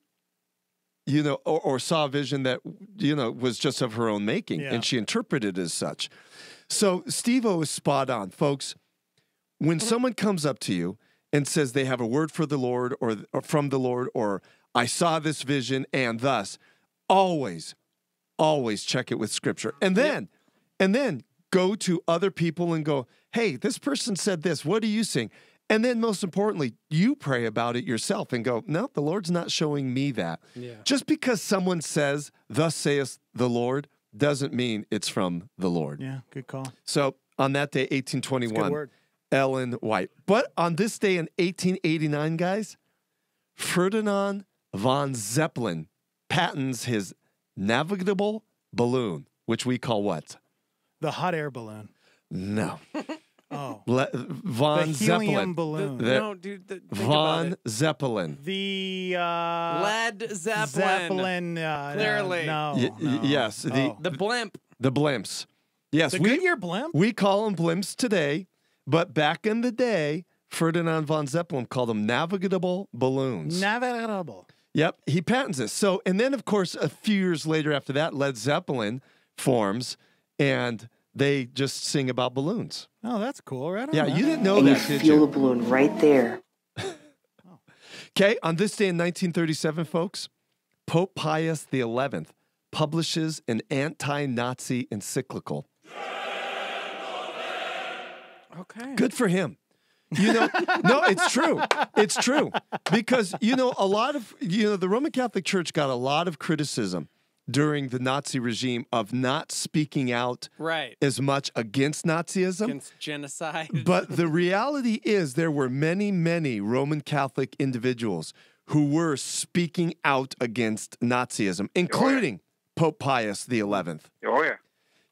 [SPEAKER 12] you know, or saw a vision that, you know, was just of her own making, and she interpreted it as such. So Steve-O is spot on, folks. When someone comes up to you and says they have a word for the Lord or from the Lord, or I saw this vision and thus, always check it with Scripture. And then go to other people and go, hey, this person said this. What are you seeing? And then most importantly, you pray about it yourself and go, no, the Lord's not showing me that. Just because someone says, thus saith the Lord, doesn't mean it's from the Lord.
[SPEAKER 5] Yeah, good call.
[SPEAKER 12] So on that day, 1821, Ellen White. But on this day in 1889, guys, Ferdinand von Zeppelin patents his navigable balloon, which we call what?
[SPEAKER 5] The hot air balloon.
[SPEAKER 12] No.
[SPEAKER 5] Oh.
[SPEAKER 12] Von
[SPEAKER 5] the
[SPEAKER 12] Zeppelin.
[SPEAKER 5] helium balloon.
[SPEAKER 6] No, dude.
[SPEAKER 12] Von Zeppelin.
[SPEAKER 5] The
[SPEAKER 6] Led Zeppelin.
[SPEAKER 5] Zeppelin.
[SPEAKER 6] Clearly.
[SPEAKER 5] No.
[SPEAKER 12] Yes.
[SPEAKER 6] The blimp.
[SPEAKER 12] The blimps. Yes.
[SPEAKER 5] The Goodyear blimp?
[SPEAKER 12] We call them blimps today, but back in the day, Ferdinand von Zeppelin called them navigable balloons.
[SPEAKER 5] Navigable.
[SPEAKER 12] Yep. He patents this. So, and then, of course, a few years later after that, Led Zeppelin forms, and they just sing about balloons.
[SPEAKER 5] Oh, that's cool, right?
[SPEAKER 12] Yeah, you didn't know
[SPEAKER 2] and
[SPEAKER 12] that,
[SPEAKER 2] you
[SPEAKER 12] did
[SPEAKER 2] feel
[SPEAKER 12] you?
[SPEAKER 2] the balloon right there.
[SPEAKER 12] Okay, on this day in 1937, folks, Pope Pius XI publishes an anti-Nazi encyclical.
[SPEAKER 6] Okay.
[SPEAKER 12] Good for him. You know, no, it's true. It's true. Because, you know, a lot of, you know, the Roman Catholic Church got a lot of criticism during the Nazi regime of not speaking out as much against Nazism.
[SPEAKER 6] Against genocide.
[SPEAKER 12] But the reality is there were many, many Roman Catholic individuals who were speaking out against Nazism, including Pope Pius XI.
[SPEAKER 2] Oh, yeah.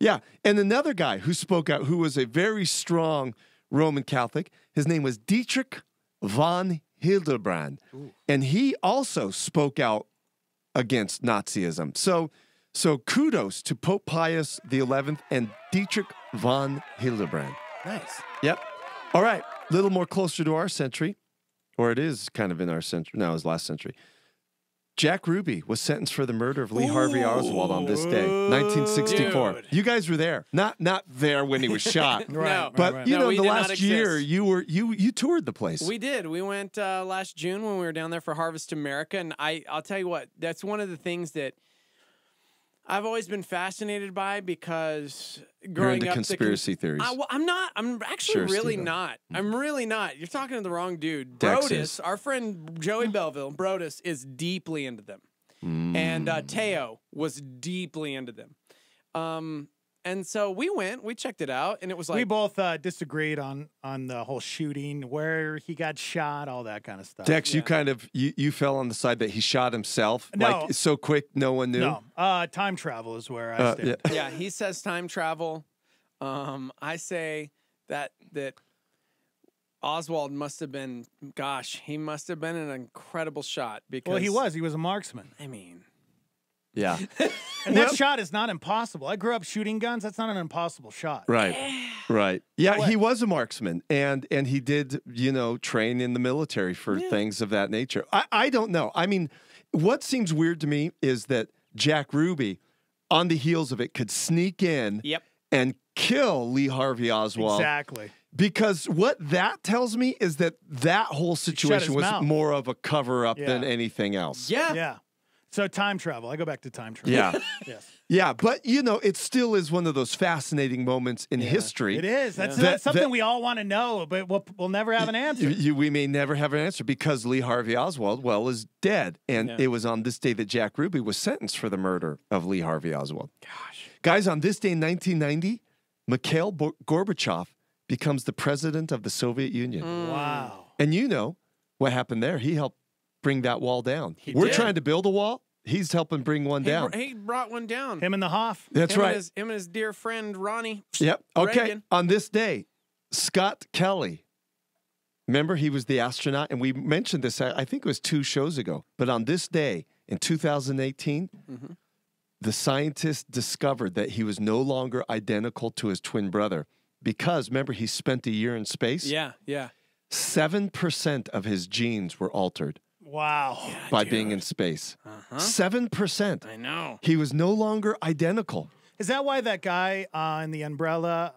[SPEAKER 12] Yeah, and another guy who spoke out, who was a very strong Roman Catholic, his name was Dietrich von Hildebrand, and he also spoke out against Nazism. So kudos to Pope Pius XI and Dietrich von Hildebrand.
[SPEAKER 6] Nice.
[SPEAKER 12] Yep. All right, a little more closer to our century, or it is kind of in our century. No, it was last century. Jack Ruby was sentenced for the murder of Lee Harvey Oswald on this day, 1964.
[SPEAKER 6] Dude.
[SPEAKER 12] You guys were there, not there when he was shot.
[SPEAKER 6] No,
[SPEAKER 12] but you know,
[SPEAKER 6] we
[SPEAKER 12] the
[SPEAKER 6] did not
[SPEAKER 12] last year
[SPEAKER 6] exist.
[SPEAKER 12] you toured the place.
[SPEAKER 6] We did. We went last June when we were down there for Harvest America, and I'll tell you what, that's one of the things that I've always been fascinated by because growing
[SPEAKER 12] into
[SPEAKER 6] up,
[SPEAKER 12] conspiracy theories.
[SPEAKER 6] I'm not. I'm actually
[SPEAKER 12] Sure,
[SPEAKER 6] really
[SPEAKER 12] Steve-O.
[SPEAKER 6] not. I'm really not. You're talking to the wrong dude.
[SPEAKER 12] Dex
[SPEAKER 6] Brodus,
[SPEAKER 12] is.
[SPEAKER 6] our friend Joey Belleville, Brodus is deeply into them, and Teo was deeply into them. And so we went, we checked it out, and it was like
[SPEAKER 5] we both disagreed on the whole shooting, where he got shot, all that kind of stuff.
[SPEAKER 12] Dex, you kind of you fell on the side that he shot himself,
[SPEAKER 5] No.
[SPEAKER 12] like so quick, no one knew.
[SPEAKER 5] No, time travel is where I stand.
[SPEAKER 6] yeah, he says time travel. I say that Oswald must have been, he must have been an incredible shot because
[SPEAKER 5] Well, he was a marksman.
[SPEAKER 6] I mean,
[SPEAKER 12] Yeah.
[SPEAKER 5] And that shot is not impossible. I grew up shooting guns. That's not an impossible shot.
[SPEAKER 12] Right. Right. Yeah,
[SPEAKER 5] What?
[SPEAKER 12] he was a marksman and he did, train in the military for things of that nature. I don't know. I mean, what seems weird to me is that Jack Ruby, on the heels of it, could sneak in and kill Lee Harvey Oswald.
[SPEAKER 5] Exactly.
[SPEAKER 12] Because what that tells me is that whole situation was
[SPEAKER 5] mouth.
[SPEAKER 12] more of a cover-up
[SPEAKER 5] Yeah.
[SPEAKER 12] than anything else.
[SPEAKER 5] Yeah. So time travel. I go back to time travel.
[SPEAKER 12] Yeah.
[SPEAKER 5] Yes.
[SPEAKER 12] Yeah, but it still is one of those fascinating moments in history.
[SPEAKER 5] It is. That's something we all want to know, but we'll never have an answer.
[SPEAKER 12] We may never have an answer because Lee Harvey Oswald, is dead. And it was on this day that Jack Ruby was sentenced for the murder of Lee Harvey Oswald.
[SPEAKER 6] Gosh.
[SPEAKER 12] Guys, on this day in 1990, Mikhail Gorbachev becomes the president of the Soviet Union.
[SPEAKER 5] Wow.
[SPEAKER 12] And you know what happened there. He helped bring that wall down. We're
[SPEAKER 6] did.
[SPEAKER 12] trying to build a wall. He's helping bring one down.
[SPEAKER 6] He brought one down.
[SPEAKER 5] Him and the Hoff.
[SPEAKER 12] That's right.
[SPEAKER 6] Him and his dear friend Ronnie.
[SPEAKER 12] Yep. Okay.
[SPEAKER 6] Reagan.
[SPEAKER 12] On this day, Scott Kelly. Remember, he was the astronaut, and we mentioned this, I think it was 2 shows ago. But on this day in 2018, the scientists discovered that he was no longer identical to his twin brother because, remember, he spent a year in space?
[SPEAKER 6] Yeah.
[SPEAKER 12] 7% of his genes were altered.
[SPEAKER 5] Wow.
[SPEAKER 12] By being in space. 7%.
[SPEAKER 6] I know.
[SPEAKER 12] He was no longer identical.
[SPEAKER 5] Is that why that guy in the Umbrella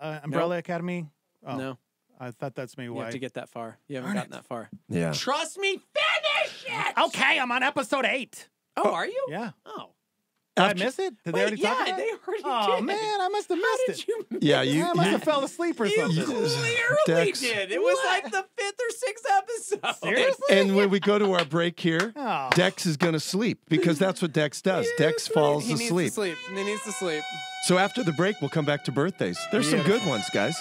[SPEAKER 5] Academy? Oh,
[SPEAKER 6] No.
[SPEAKER 5] I thought that's me.
[SPEAKER 6] You
[SPEAKER 5] Why?
[SPEAKER 6] have to get that far. You haven't gotten that far.
[SPEAKER 12] Yeah.
[SPEAKER 6] Trust me, finish it!
[SPEAKER 5] Okay, I'm on episode 8.
[SPEAKER 6] Oh, are you?
[SPEAKER 5] Yeah.
[SPEAKER 6] Oh.
[SPEAKER 5] Did I miss it? Did they already talk about it?
[SPEAKER 6] they already
[SPEAKER 5] Oh,
[SPEAKER 6] did.
[SPEAKER 5] man, I must have missed it.
[SPEAKER 12] Yeah, you
[SPEAKER 5] I must have fell asleep or something.
[SPEAKER 6] You clearly
[SPEAKER 12] Dex.
[SPEAKER 6] did. It was like the 5th or 6th episode.
[SPEAKER 5] Seriously?
[SPEAKER 12] And when we go to our break here,
[SPEAKER 5] Oh.
[SPEAKER 12] Dex is going to sleep because that's what Dex does. Dex falls
[SPEAKER 6] He
[SPEAKER 12] asleep.
[SPEAKER 6] needs to sleep. He needs to sleep.
[SPEAKER 12] So after the break, we'll come back to birthdays. There's some good ones, guys.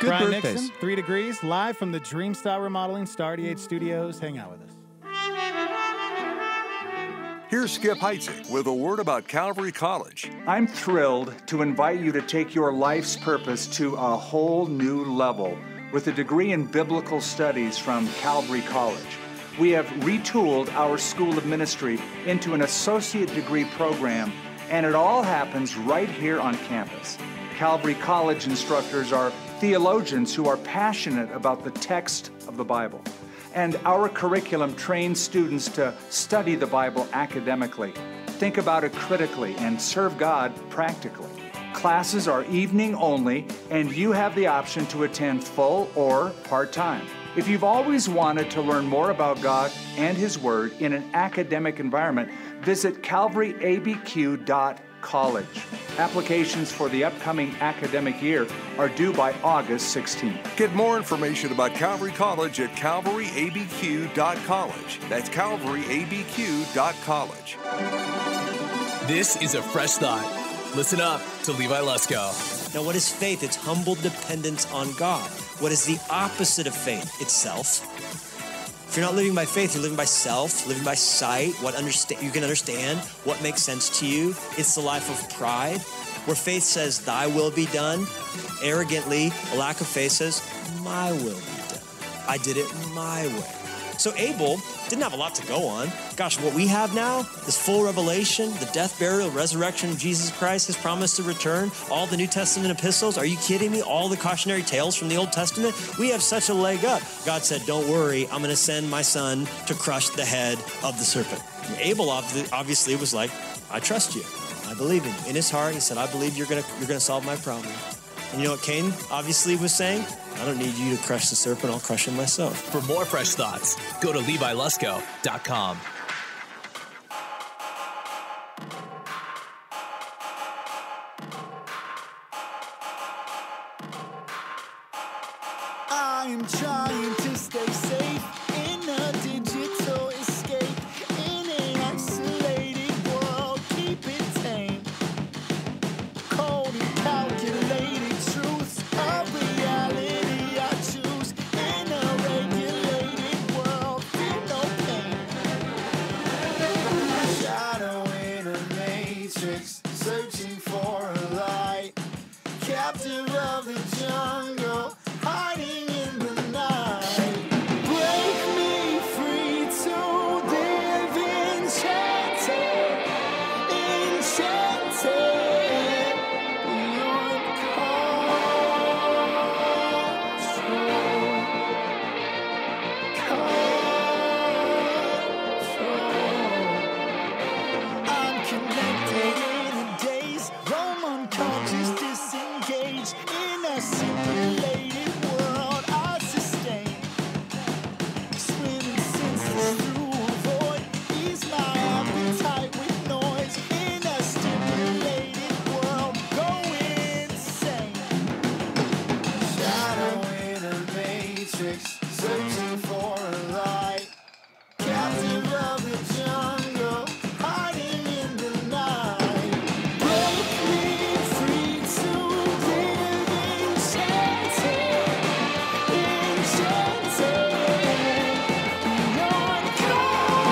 [SPEAKER 12] Good
[SPEAKER 5] Brian
[SPEAKER 12] birthdays.
[SPEAKER 5] Nixon, 3 Degrees, live from the Dream Style Remodeling Star 88 Studios. Hang out with us.
[SPEAKER 14] Here's Skip Heitzig with a word about Calvary College.
[SPEAKER 15] I'm thrilled to invite you to take your life's purpose to a whole new level with a degree in biblical studies from Calvary College. We have retooled our School of Ministry into an associate degree program, and it all happens right here on campus. Calvary College instructors are theologians who are passionate about the text of the Bible. And our curriculum trains students to study the Bible academically, think about it critically, and serve God practically. Classes are evening only, and you have the option to attend full or part-time. If you've always wanted to learn more about God and His Word in an academic environment, visit calvaryabq.college. Applications for the upcoming academic year are due by August 16th.
[SPEAKER 14] Get more information about Calvary College at calvaryabq.college. That's calvaryabq.college.
[SPEAKER 10] This is a fresh thought. Listen up to Levi Lusko.
[SPEAKER 2] Now, what is faith? It's humble dependence on God. What is the opposite of faith? It's self. If you're not living by faith, you're living by self, living by sight, you can understand, what makes sense to you. It's the life of pride, where faith says, thy will be done. Arrogantly, a lack of faith says, my will be done. I did it my way. So Abel didn't have a lot to go on. Gosh, what we have now, this full revelation, the death, burial, resurrection of Jesus Christ, his promise to return, all the New Testament epistles, are you kidding me? All the cautionary tales from the Old Testament, we have such a leg up. God said, don't worry, I'm going to send my son to crush the head of the serpent. And Abel obviously was like, I trust you. I believe in you. In his heart, he said, I believe you're gonna solve my problem. And you know what Cain obviously was saying? I don't need you to crush the serpent, I'll crush him myself.
[SPEAKER 10] For more fresh thoughts, go to LeviLusko.com.
[SPEAKER 16] I'm trying to stay safe in a digital escape, in an isolated world, keep it tame. Cold and calculated truths of reality I choose, in a regulated world, feel no pain. Shadow in a matrix, searching for a light, captive of the jungle, hiding in the night. Break me free to live enchanted, enchanted, beyond control. I'm connected in a daze, roam unconscious, disengaged in a simulated world I sustain. Swimming senses through a void, ease my appetite with noise. In a stimulated world, go insane. Shadow in a matrix, searching for a light, captive of the jungle, hiding in the night. Break me free to live enchanted, enchanted, beyond control.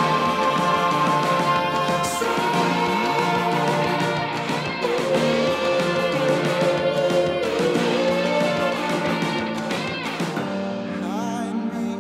[SPEAKER 16] Hide me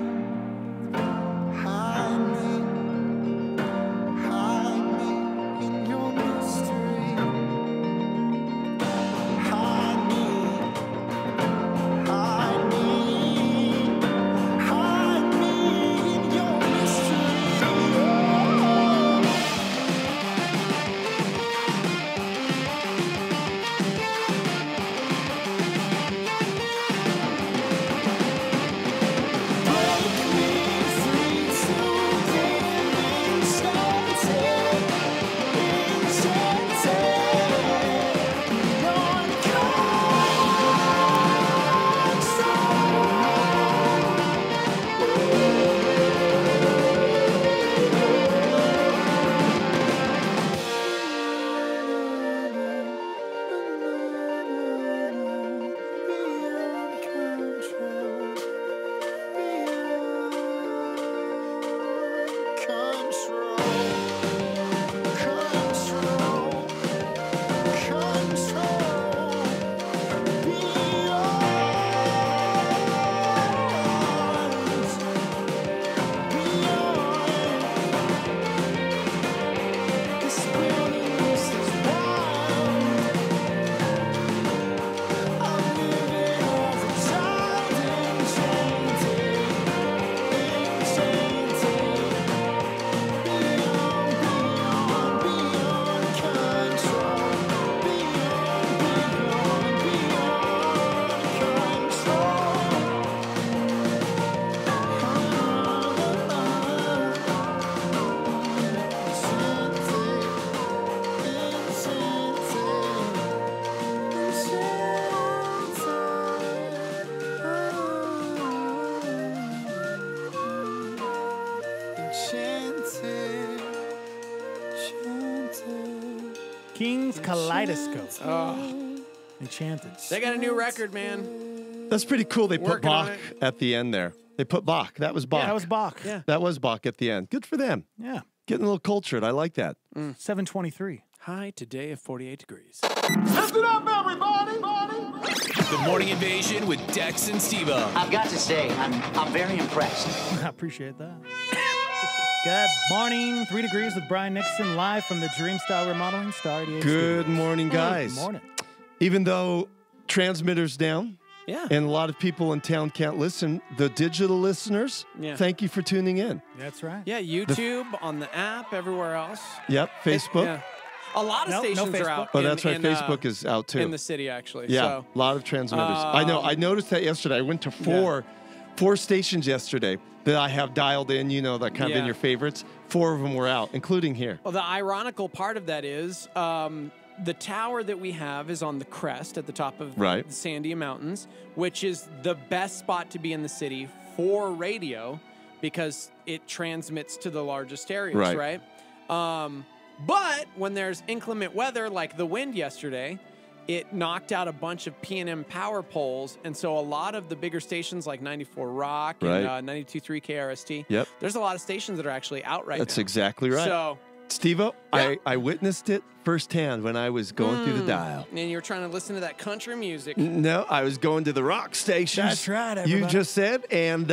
[SPEAKER 5] King's Kaleidoscope.
[SPEAKER 6] Oh.
[SPEAKER 5] Enchanted.
[SPEAKER 6] They got a new record, man.
[SPEAKER 12] That's pretty cool. They put
[SPEAKER 6] Working on
[SPEAKER 12] Bach
[SPEAKER 6] it.
[SPEAKER 12] at the end there. They put Bach. That was Bach.
[SPEAKER 5] Yeah, that was Bach.
[SPEAKER 6] Yeah.
[SPEAKER 12] That was Bach at the end. Good for them.
[SPEAKER 5] Yeah.
[SPEAKER 12] Getting a little cultured. I like that.
[SPEAKER 5] 723.
[SPEAKER 6] High today of 48 degrees.
[SPEAKER 16] Listen up, everybody!
[SPEAKER 10] The Morning Invasion with Dex and Steve-O.
[SPEAKER 17] I've got to say, I'm very impressed.
[SPEAKER 5] I appreciate that. Good morning. 3 degrees with Brian Nixon live from the Dream Style Remodeling Star 88
[SPEAKER 12] Good
[SPEAKER 5] Studios.
[SPEAKER 12] morning, guys.
[SPEAKER 5] Good morning.
[SPEAKER 12] Even though transmitter's down,
[SPEAKER 6] Yeah.
[SPEAKER 12] and a lot of people in town can't listen, the digital listeners,
[SPEAKER 6] Yeah.
[SPEAKER 12] thank you for tuning in.
[SPEAKER 5] That's right.
[SPEAKER 6] Yeah, YouTube, on the app, everywhere else.
[SPEAKER 12] Yep, Facebook.
[SPEAKER 6] Yeah. A lot of
[SPEAKER 5] No
[SPEAKER 6] stations are out.
[SPEAKER 12] Oh, that's right.
[SPEAKER 6] in,
[SPEAKER 12] Facebook is out too.
[SPEAKER 6] In the city, actually.
[SPEAKER 12] Yeah,
[SPEAKER 6] So,
[SPEAKER 12] a lot of transmitters. I know. I noticed that yesterday. I went to four stations yesterday that I have dialed in. You know, that kind of in
[SPEAKER 6] Yeah.
[SPEAKER 12] your favorites. 4 of them were out, including here.
[SPEAKER 6] well, the ironical part of that is the tower that we have is on the crest at the top of
[SPEAKER 12] Right.
[SPEAKER 6] the Sandia Mountains, which is the best spot to be in the city for radio because it transmits to the largest areas,
[SPEAKER 12] Right.
[SPEAKER 6] But when there's inclement weather, like the wind yesterday, it knocked out a bunch of P&M power poles, and so a lot of the bigger stations like 94 Rock
[SPEAKER 12] Right.
[SPEAKER 6] and 92.3 KRST,
[SPEAKER 12] Yep.
[SPEAKER 6] there's a lot of stations that are actually out right now.
[SPEAKER 12] That's exactly right.
[SPEAKER 6] So,
[SPEAKER 12] Steve-O, I witnessed it firsthand when I was going through the dial.
[SPEAKER 6] and you're trying to listen to that country music.
[SPEAKER 12] No, I was going to the rock stations.
[SPEAKER 5] That's right,
[SPEAKER 12] You
[SPEAKER 5] everybody.
[SPEAKER 12] just said, and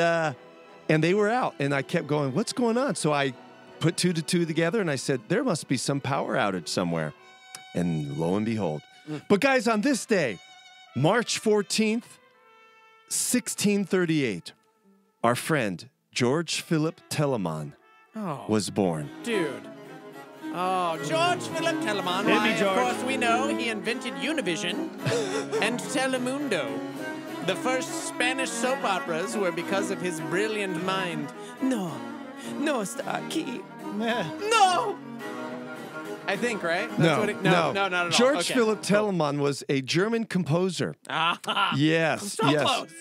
[SPEAKER 12] they were out, and I kept going, what's going on? So I put 2 to 2 together, and I said, there must be some power outage somewhere. And lo and behold. But guys, on this day, March 14th, 1638, our friend George Philip Telemann
[SPEAKER 6] Oh,
[SPEAKER 12] was born.
[SPEAKER 6] dude. Oh, George Philip Telemann.
[SPEAKER 5] Hit me,
[SPEAKER 6] Why, of
[SPEAKER 5] George.
[SPEAKER 6] course, we know he invented Univision and Telemundo. The first Spanish soap operas were because of his brilliant mind. No, Starkey. No! I think, right? That's what it, no, not at all.
[SPEAKER 12] George
[SPEAKER 6] Okay.
[SPEAKER 12] Philip Telemann was a German composer.
[SPEAKER 6] Ah,
[SPEAKER 12] Yes,
[SPEAKER 6] so
[SPEAKER 12] yes.
[SPEAKER 6] close.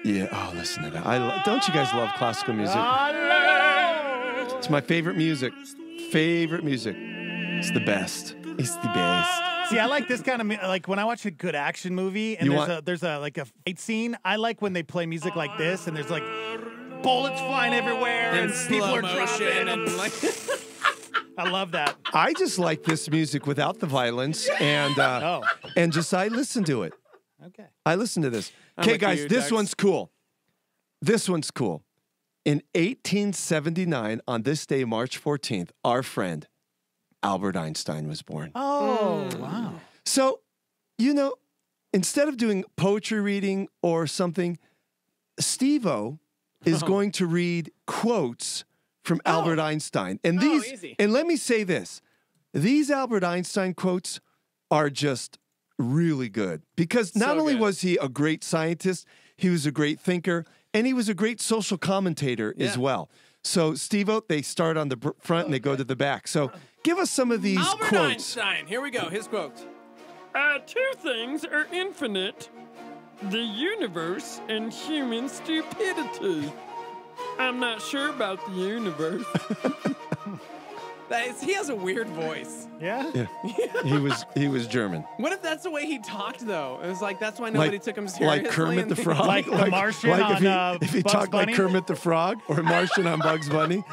[SPEAKER 12] Yeah. Oh, listen to that. Don't you guys love classical music? It's my favorite music. Favorite music. It's the best. It's the best.
[SPEAKER 5] See, I like this kind of like when I watch a good action movie and
[SPEAKER 12] You
[SPEAKER 5] there's a like a fight scene. I like when they play music like this and there's like bullets flying everywhere and people
[SPEAKER 6] slow
[SPEAKER 5] are
[SPEAKER 6] motion
[SPEAKER 5] dropping.
[SPEAKER 6] and like
[SPEAKER 5] I love that.
[SPEAKER 12] I just like this music without the violence and just I listen to it.
[SPEAKER 5] Okay.
[SPEAKER 12] I listen to this.
[SPEAKER 6] I'm
[SPEAKER 12] Okay,
[SPEAKER 6] with
[SPEAKER 12] guys,
[SPEAKER 6] you,
[SPEAKER 12] this
[SPEAKER 6] Dex.
[SPEAKER 12] one's cool. This one's cool. In 1879, on this day, March 14th, our friend Albert Einstein was born.
[SPEAKER 5] Oh, wow.
[SPEAKER 12] So, instead of doing poetry reading or something, Steve-O is going to read quotes from Albert Einstein. And these,
[SPEAKER 6] easy.
[SPEAKER 12] and let me say this, these Albert Einstein quotes are just really good because not
[SPEAKER 6] So
[SPEAKER 12] only
[SPEAKER 6] good.
[SPEAKER 12] was he a great scientist, he was a great thinker, and he was a great social commentator as
[SPEAKER 6] Yeah.
[SPEAKER 12] well. So, Steve-O, they start on the front and they go to the back. So, give us some of these
[SPEAKER 6] Albert
[SPEAKER 12] quotes.
[SPEAKER 6] Einstein. Here we go. His quotes.
[SPEAKER 18] Two things are infinite: the universe and human stupidity. I'm not sure about the universe.
[SPEAKER 6] He has a weird voice.
[SPEAKER 5] Yeah?
[SPEAKER 12] Yeah. He was German.
[SPEAKER 6] What if that's the way he talked, though? It was like that's why nobody took him seriously.
[SPEAKER 12] Like Kermit the Frog?
[SPEAKER 5] Like the Martian on
[SPEAKER 12] if he
[SPEAKER 5] Bugs
[SPEAKER 12] talked
[SPEAKER 5] Bunny?
[SPEAKER 12] like Kermit the Frog or Martian on Bugs Bunny.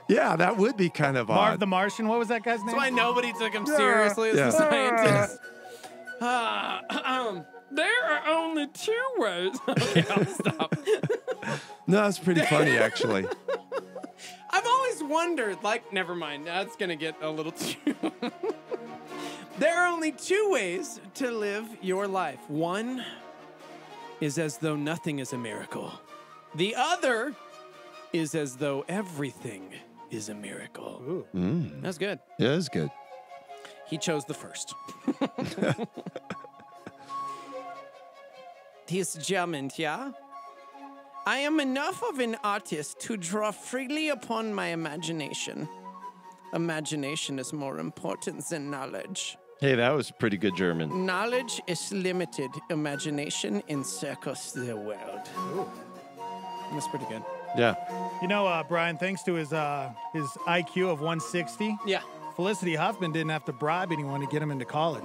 [SPEAKER 12] Yeah, that would be kind of
[SPEAKER 5] Marv
[SPEAKER 12] odd.
[SPEAKER 5] the Martian. What was that guy's name?
[SPEAKER 6] That's why nobody took him seriously as
[SPEAKER 12] Yeah.
[SPEAKER 6] a scientist.
[SPEAKER 18] There are only two ways.
[SPEAKER 6] Okay, I'll stop.
[SPEAKER 12] No, that's pretty funny, actually.
[SPEAKER 6] I've always wondered, never mind. That's going to get a little too... There are only two ways to live your life. One is as though nothing is a miracle. The other is as though everything is a miracle.
[SPEAKER 5] Ooh.
[SPEAKER 6] That's good.
[SPEAKER 12] Yeah, that's good.
[SPEAKER 6] He chose the first. He's German, yeah? I am enough of an artist to draw freely upon my imagination. Imagination is more important than knowledge.
[SPEAKER 12] Hey, that was pretty good German.
[SPEAKER 6] Knowledge is limited. Imagination encircles the world. Ooh. That's pretty good.
[SPEAKER 12] Yeah.
[SPEAKER 5] You know, Brian, thanks to his IQ of 160,
[SPEAKER 6] Yeah.
[SPEAKER 5] Felicity Huffman didn't have to bribe anyone to get him into college.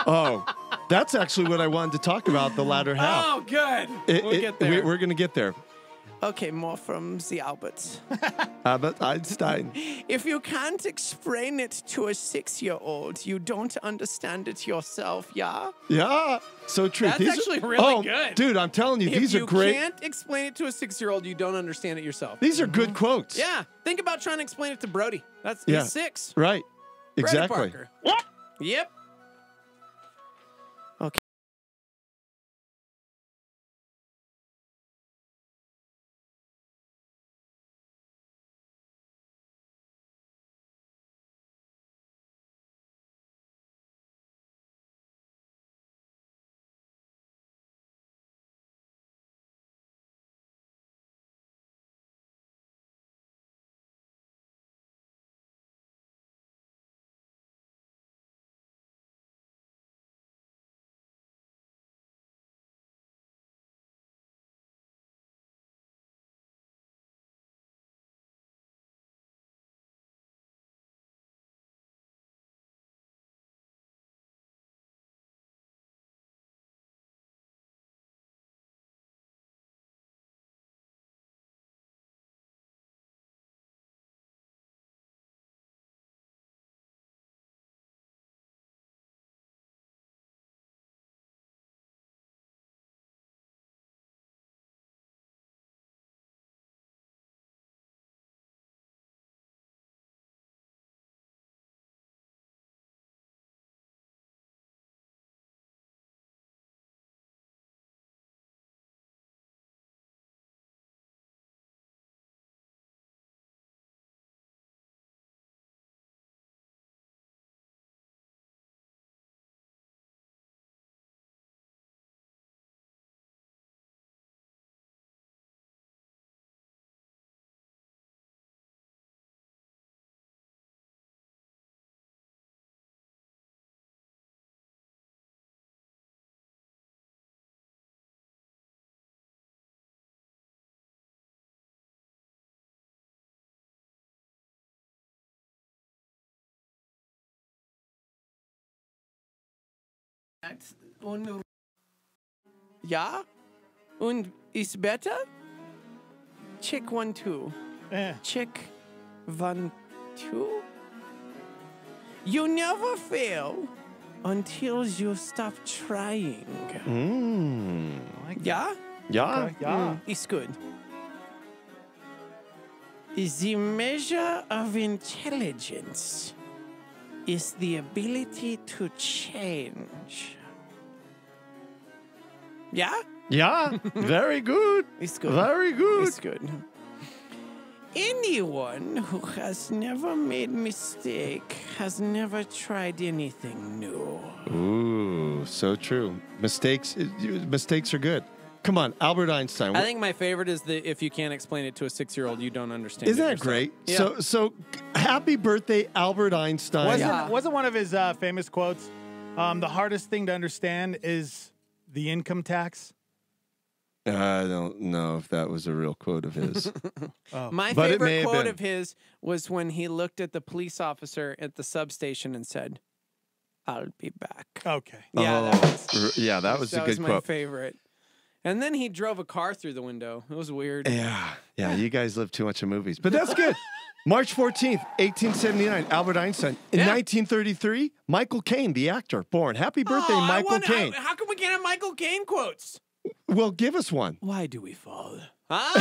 [SPEAKER 12] Oh, that's actually what I wanted to talk about, the latter half.
[SPEAKER 6] Oh, good. We'll get there.
[SPEAKER 12] We're going to get there.
[SPEAKER 6] Okay, more from the Albert.
[SPEAKER 12] Albert Einstein.
[SPEAKER 6] If you can't explain it to a 6-year-old, you don't understand it yourself, yeah?
[SPEAKER 12] Yeah, so true.
[SPEAKER 6] That's actually really good.
[SPEAKER 12] Dude, I'm telling you, these are great.
[SPEAKER 6] If you can't explain it to a 6-year-old, you don't understand it yourself.
[SPEAKER 12] These are good quotes.
[SPEAKER 6] Yeah, think about trying to explain it to Brody. He's 6.
[SPEAKER 12] Right,
[SPEAKER 6] Brody
[SPEAKER 12] exactly.
[SPEAKER 6] Parker. Yep. Okay. Ja? Und ist better? Check 1, 2. Check 1, 2. You never fail until you stop trying. Ja?
[SPEAKER 12] Ja.
[SPEAKER 5] Ja.
[SPEAKER 6] Ist good. The measure of intelligence is the ability to change. Yeah?
[SPEAKER 12] Yeah, very good.
[SPEAKER 6] It's good.
[SPEAKER 12] Very good.
[SPEAKER 6] It's good. Anyone who has never made mistake has never tried anything new.
[SPEAKER 12] Ooh, so true. Mistakes are good. Come on, Albert Einstein.
[SPEAKER 6] I think my favorite is the if you can't explain it to a 6-year-old, you don't understand.
[SPEAKER 12] Isn't
[SPEAKER 6] it
[SPEAKER 12] that
[SPEAKER 6] yourself.
[SPEAKER 12] great?
[SPEAKER 6] Yeah.
[SPEAKER 12] So happy birthday, Albert Einstein.
[SPEAKER 5] Wasn't one of his famous quotes, the hardest thing to understand is the income tax?
[SPEAKER 12] I don't know if that was a real quote of his.
[SPEAKER 6] My favorite quote of his was when he looked at the police officer at the substation and said, "I'll be back."
[SPEAKER 5] Okay.
[SPEAKER 6] Yeah,
[SPEAKER 12] that was a good
[SPEAKER 6] my
[SPEAKER 12] quote.
[SPEAKER 6] favorite. And then he drove a car through the window. It was weird.
[SPEAKER 12] Yeah, you guys live too much in movies. But that's good. March 14th, 1879, Albert Einstein. In 1933, Michael Caine, the actor, born. Happy birthday, Michael Caine.
[SPEAKER 6] How come we can't have Michael Caine quotes?
[SPEAKER 12] Well, give us one.
[SPEAKER 6] Why do we fall?
[SPEAKER 12] Oh,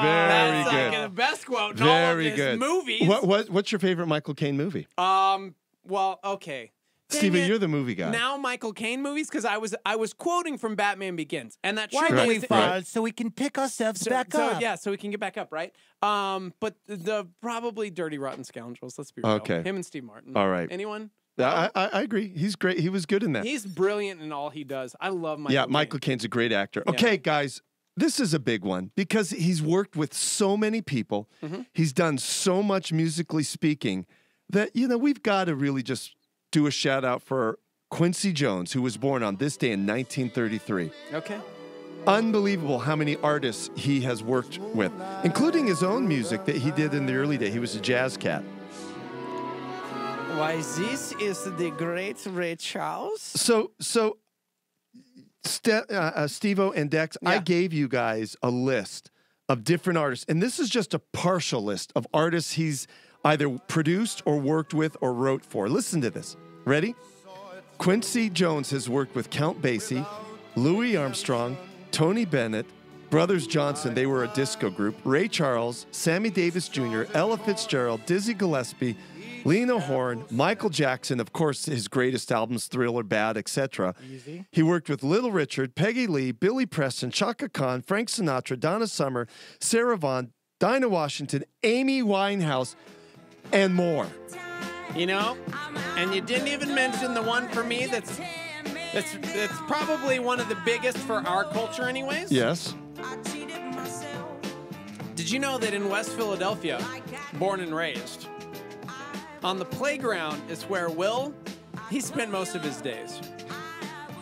[SPEAKER 12] very
[SPEAKER 6] That's
[SPEAKER 12] good.
[SPEAKER 6] like the best quote in
[SPEAKER 12] Very
[SPEAKER 6] all of his
[SPEAKER 12] good.
[SPEAKER 6] movies.
[SPEAKER 12] What's your favorite Michael Caine movie?
[SPEAKER 6] Well, okay.
[SPEAKER 12] Steven, you're the movie guy.
[SPEAKER 6] Now Michael Caine movies, because I was quoting from Batman Begins, and that
[SPEAKER 5] Why
[SPEAKER 6] truly
[SPEAKER 5] do we
[SPEAKER 6] is
[SPEAKER 5] fall? So we can pick ourselves back up.
[SPEAKER 6] Yeah, so we can get back up, right? But the probably Dirty Rotten Scoundrels. Let's be real.
[SPEAKER 12] Okay.
[SPEAKER 6] Him and Steve Martin.
[SPEAKER 12] All right.
[SPEAKER 6] Anyone?
[SPEAKER 12] I agree. He's great. He was good in that.
[SPEAKER 6] He's brilliant in all he does. I love Michael.
[SPEAKER 12] Yeah, Michael Caine's a great actor. Okay, guys, this is a big one because he's worked with so many people. He's done so much musically speaking that, we've got to really just do a shout out for Quincy Jones, who was born on this day in 1933.
[SPEAKER 6] Okay.
[SPEAKER 12] Unbelievable how many artists he has worked with, including his own music that he did in the early days. He was a jazz cat.
[SPEAKER 6] Why, this is the great Ray Charles.
[SPEAKER 12] So Steve-O and Dex, I gave you guys a list of different artists, and this is just a partial list of artists he's either produced or worked with or wrote for. Listen to this. Ready? Quincy Jones has worked with Count Basie, Louis Armstrong, Tony Bennett, Brothers Johnson, they were a disco group, Ray Charles, Sammy Davis Jr., Ella Fitzgerald, Dizzy Gillespie, Lena Horne, Michael Jackson, of course, his greatest albums, Thriller, Bad, etc. He worked with Little Richard, Peggy Lee, Billy Preston, Chaka Khan, Frank Sinatra, Donna Summer, Sarah Vaughan, Dinah Washington, Amy Winehouse, and more.
[SPEAKER 6] You know, and you didn't even mention the one for me that's probably one of the biggest for our culture anyways.
[SPEAKER 12] Yes.
[SPEAKER 6] Did you know that in West Philadelphia, born and raised, on the playground is where he spent most of his days.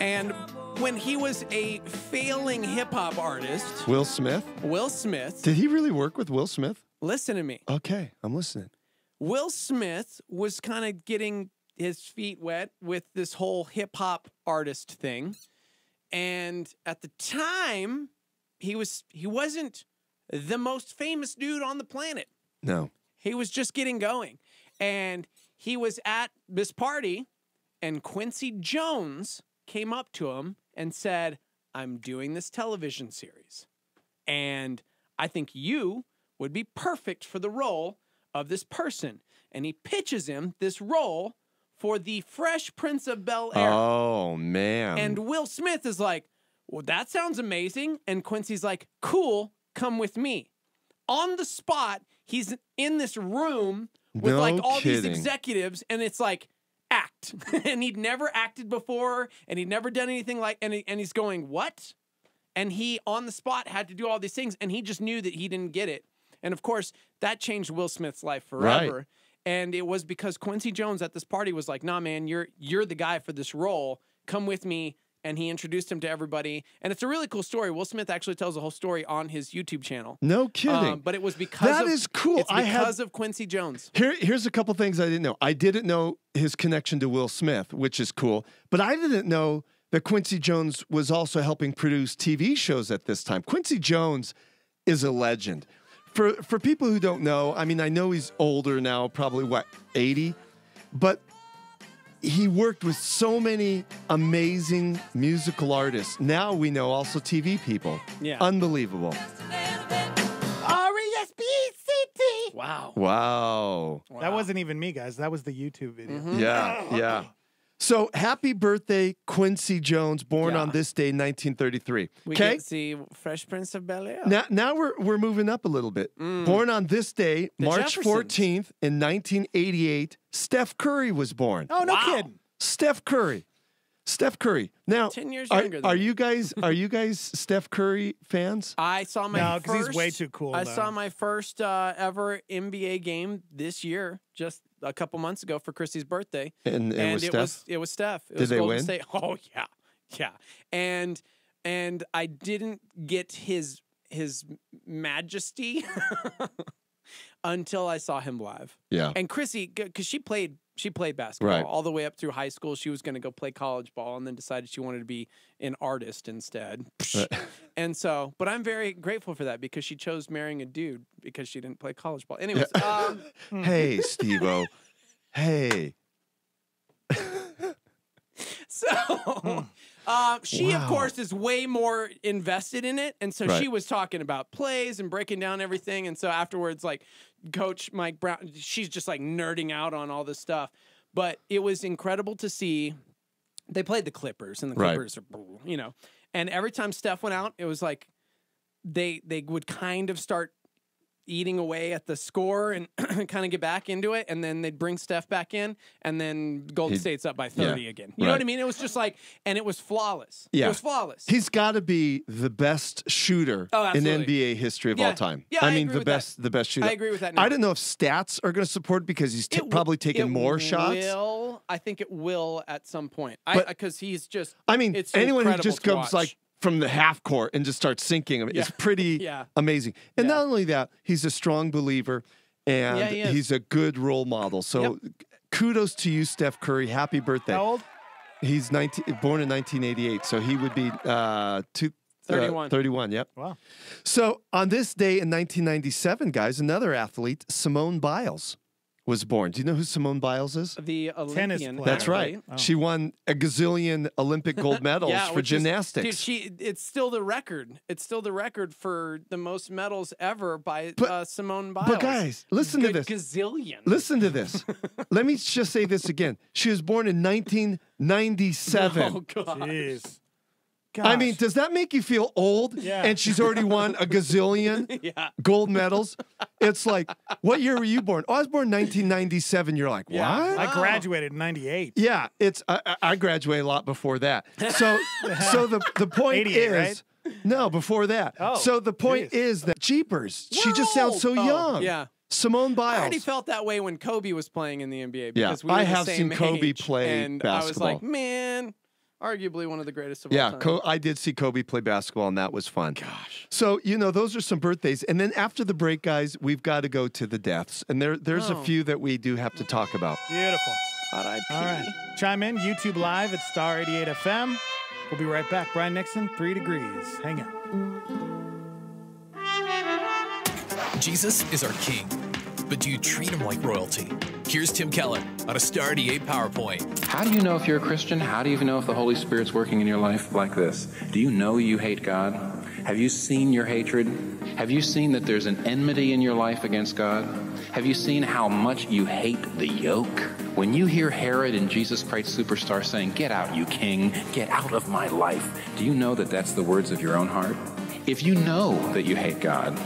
[SPEAKER 6] And when he was a failing hip-hop artist...
[SPEAKER 12] Will Smith?
[SPEAKER 6] Will Smith.
[SPEAKER 12] Did he really work with Will Smith?
[SPEAKER 6] Listen to me.
[SPEAKER 12] Okay, I'm listening.
[SPEAKER 6] Will Smith was kind of getting his feet wet with this whole hip-hop artist thing. And at the time, he wasn't the most famous dude on the planet.
[SPEAKER 12] No.
[SPEAKER 6] He was just getting going. And he was at this party, and Quincy Jones came up to him and said, I'm doing this television series, and I think you would be perfect for the role of this person. And he pitches him this role for the Fresh Prince of Bel-Air.
[SPEAKER 12] Oh, man.
[SPEAKER 6] And Will Smith is like, well, that sounds amazing. And Quincy's like, cool, come with me. On the spot, he's in this room with all these executives, and it's like, act. And he'd never acted before, and he'd never done anything and he's going, what? And he, on the spot, had to do all these things, and he just knew that he didn't get it. And of course, that changed Will Smith's life forever. Right. And it was because Quincy Jones at this party was like, nah, man, you're the guy for this role. Come with me. And he introduced him to everybody. And it's a really cool story. Will Smith actually tells the whole story on his YouTube channel.
[SPEAKER 12] No kidding.
[SPEAKER 6] But it was because
[SPEAKER 12] that is cool.
[SPEAKER 6] It's because of Quincy Jones.
[SPEAKER 12] Here's a couple things I didn't know. I didn't know his connection to Will Smith, which is cool. But I didn't know that Quincy Jones was also helping produce TV shows at this time. Quincy Jones is a legend. For people who don't know, I mean, I know he's older now, probably, 80? But he worked with so many amazing musical artists. Now we know also TV people. Yeah. Unbelievable.
[SPEAKER 5] R-E-S-P-E-C-T.
[SPEAKER 12] Wow.
[SPEAKER 5] That wasn't even me, guys. That was the YouTube video.
[SPEAKER 12] Mm-hmm. Yeah. So happy birthday, Quincy Jones, born on this day, 1933.
[SPEAKER 6] We get to see Fresh Prince of Bel-Air.
[SPEAKER 12] Now we're moving up a little bit. Born on this day, March 14th in 1988, Steph Curry was born.
[SPEAKER 5] Oh, no kidding.
[SPEAKER 12] Steph Curry. Now,
[SPEAKER 6] 10 years younger than
[SPEAKER 12] are you guys Steph Curry fans?
[SPEAKER 6] I saw my
[SPEAKER 5] because he's way too cool.
[SPEAKER 6] I saw my first ever NBA game this year, just a couple months ago for Chrissy's birthday.
[SPEAKER 12] And it was Steph?
[SPEAKER 6] It was Steph. It
[SPEAKER 12] Did
[SPEAKER 6] was
[SPEAKER 12] they
[SPEAKER 6] Golden
[SPEAKER 12] win?
[SPEAKER 6] State. Oh, yeah. And I didn't get his majesty until I saw him live.
[SPEAKER 12] Yeah.
[SPEAKER 6] And Chrissy, because she played basketball all the way up through high school. She was going to go play college ball and then decided she wanted to be an artist instead. And so, but I'm very grateful for that because she chose marrying a dude because she didn't play college ball. Anyways.
[SPEAKER 12] Hey, Steve-O. Hey.
[SPEAKER 6] So she, of course, is way more invested in it. And so she was talking about plays and breaking down everything. And so afterwards, like Coach Mike Brown, she's just like nerding out on all this stuff. But it was incredible to see. They played the Clippers, and the Clippers are, and every time Steph went out, it was like they would kind of start eating away at the score and kind of get back into it, and then they'd bring Steph back in, and then Golden State's up by 30 again. You know what I mean? It was just like, and it was flawless.
[SPEAKER 12] Yeah.
[SPEAKER 6] It was flawless.
[SPEAKER 12] He's got to be the best shooter in NBA history of all time.
[SPEAKER 6] Yeah,
[SPEAKER 12] I mean, the best shooter.
[SPEAKER 6] I agree with that now.
[SPEAKER 12] I don't know if stats are going to support because he's probably taking more shots.
[SPEAKER 6] I think it will at some point. Because he's just.
[SPEAKER 12] I mean,
[SPEAKER 6] it's so
[SPEAKER 12] anyone who
[SPEAKER 6] incredible
[SPEAKER 12] just
[SPEAKER 6] to
[SPEAKER 12] comes
[SPEAKER 6] watch.
[SPEAKER 12] from the half court and just start sinking them. It's pretty amazing. And not only that, he's a strong believer and he's a good role model. So kudos to you, Steph Curry. Happy birthday.
[SPEAKER 5] How old?
[SPEAKER 12] He's born in 1988, so he would be
[SPEAKER 6] 31.
[SPEAKER 12] 31, yep.
[SPEAKER 5] Wow.
[SPEAKER 12] So on this day in 1997, guys, another athlete, Simone Biles, was born. Do you know who Simone Biles is?
[SPEAKER 6] The Olympian.
[SPEAKER 12] That's right.
[SPEAKER 6] Oh.
[SPEAKER 12] She won a gazillion Olympic gold medals for gymnastics.
[SPEAKER 6] It's still the record. It's still the record for the most medals ever by Simone Biles.
[SPEAKER 12] But guys, listen to this.
[SPEAKER 6] Gazillion.
[SPEAKER 12] Listen to this. Let me just say this again. She was born in 1997.
[SPEAKER 6] Oh, God.
[SPEAKER 5] Jeez.
[SPEAKER 12] I mean, does that make you feel old?
[SPEAKER 5] Yeah.
[SPEAKER 12] And she's already won a gazillion gold medals. It's like, what year were you born? Oh, I was born in 1997. You're like, what?
[SPEAKER 5] I graduated in 98.
[SPEAKER 12] Yeah, I graduated a lot before that. So the point is, no, before that.
[SPEAKER 6] Oh,
[SPEAKER 12] so the point is that Jeepers, she just sounds so young.
[SPEAKER 6] Yeah.
[SPEAKER 12] Simone Biles.
[SPEAKER 6] I already felt that way when Kobe was playing in the NBA because we
[SPEAKER 12] I
[SPEAKER 6] were the
[SPEAKER 12] have
[SPEAKER 6] same
[SPEAKER 12] seen Kobe
[SPEAKER 6] age,
[SPEAKER 12] play
[SPEAKER 6] and
[SPEAKER 12] basketball.
[SPEAKER 6] I was like, man, arguably one of the greatest of all time.
[SPEAKER 12] I did see Kobe play basketball, and that was fun. Gosh. So, those are some birthdays. And then after the break, guys, we've got to go to the deaths. And there's a few that we do have to talk about.
[SPEAKER 5] Beautiful.
[SPEAKER 6] R.I.P.
[SPEAKER 5] All right. Chime in, YouTube Live at Star 88 FM. We'll be right back. Brian Nixon, 3 Degrees. Hang out.
[SPEAKER 10] Jesus is our King, but do you treat him like royalty? Here's Tim Keller on a Star 88 PowerPoint.
[SPEAKER 19] How do you know if you're a Christian? How do you even know if the Holy Spirit's working in your life like this? Do you know you hate God? Have you seen your hatred? Have you seen that there's an enmity in your life against God? Have you seen how much you hate the yoke? When you hear Herod and Jesus Christ Superstar saying, "Get out, you king, get out of my life," do you know that that's the words of your own heart? If you know that you hate God,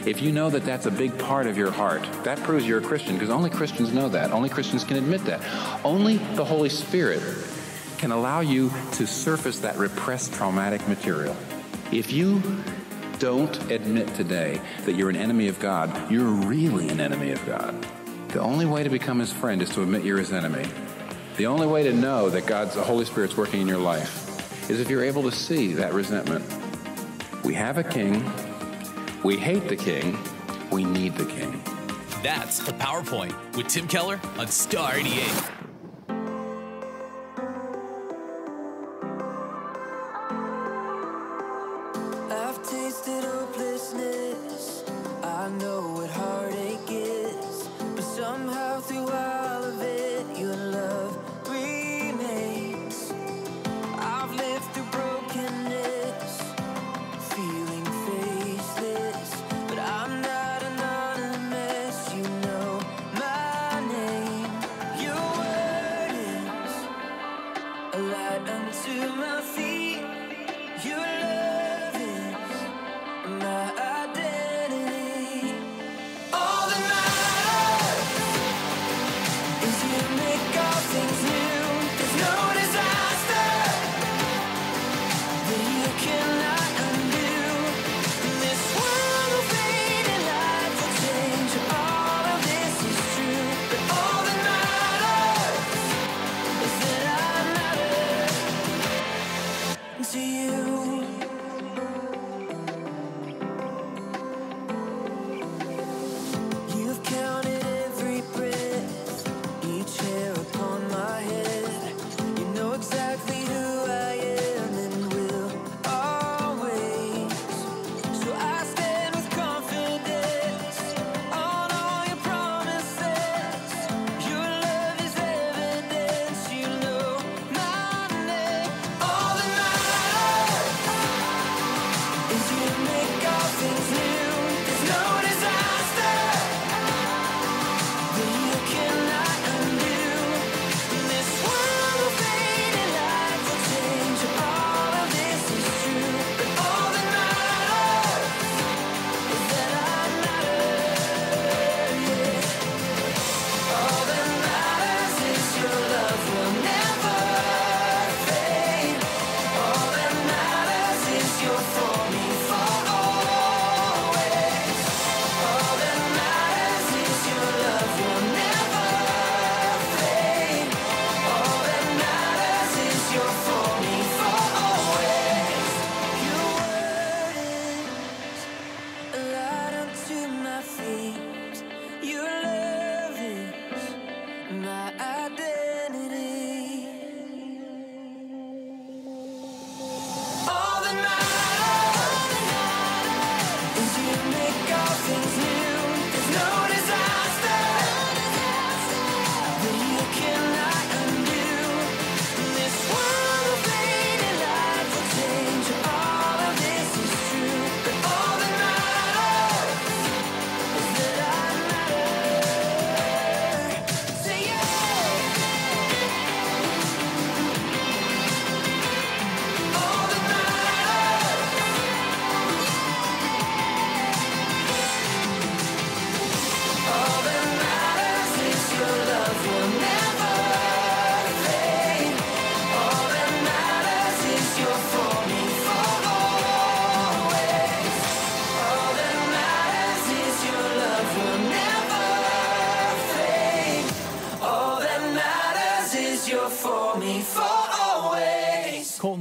[SPEAKER 19] if you know that that's a big part of your heart, that proves you're a Christian, because only Christians know that. Only Christians can admit that. Only the Holy Spirit can allow you to surface that repressed traumatic material. If you don't admit today that you're an enemy of God, you're really an enemy of God. The only way to become his friend is to admit you're his enemy. The only way to know that the Holy Spirit's working in your life is if you're able to see that resentment. We have a king. We hate the king. We need the king.
[SPEAKER 10] That's the PowerPoint with Tim Keller on Star 88.
[SPEAKER 20] I've tasted hopelessness. I know what heartache is. But somehow through all of it, your love remains. I've lived through brokenness, feeling faceless. But I'm not anonymous, you know my name. Your word is a light unto my feet. Your love is my identity. All that matters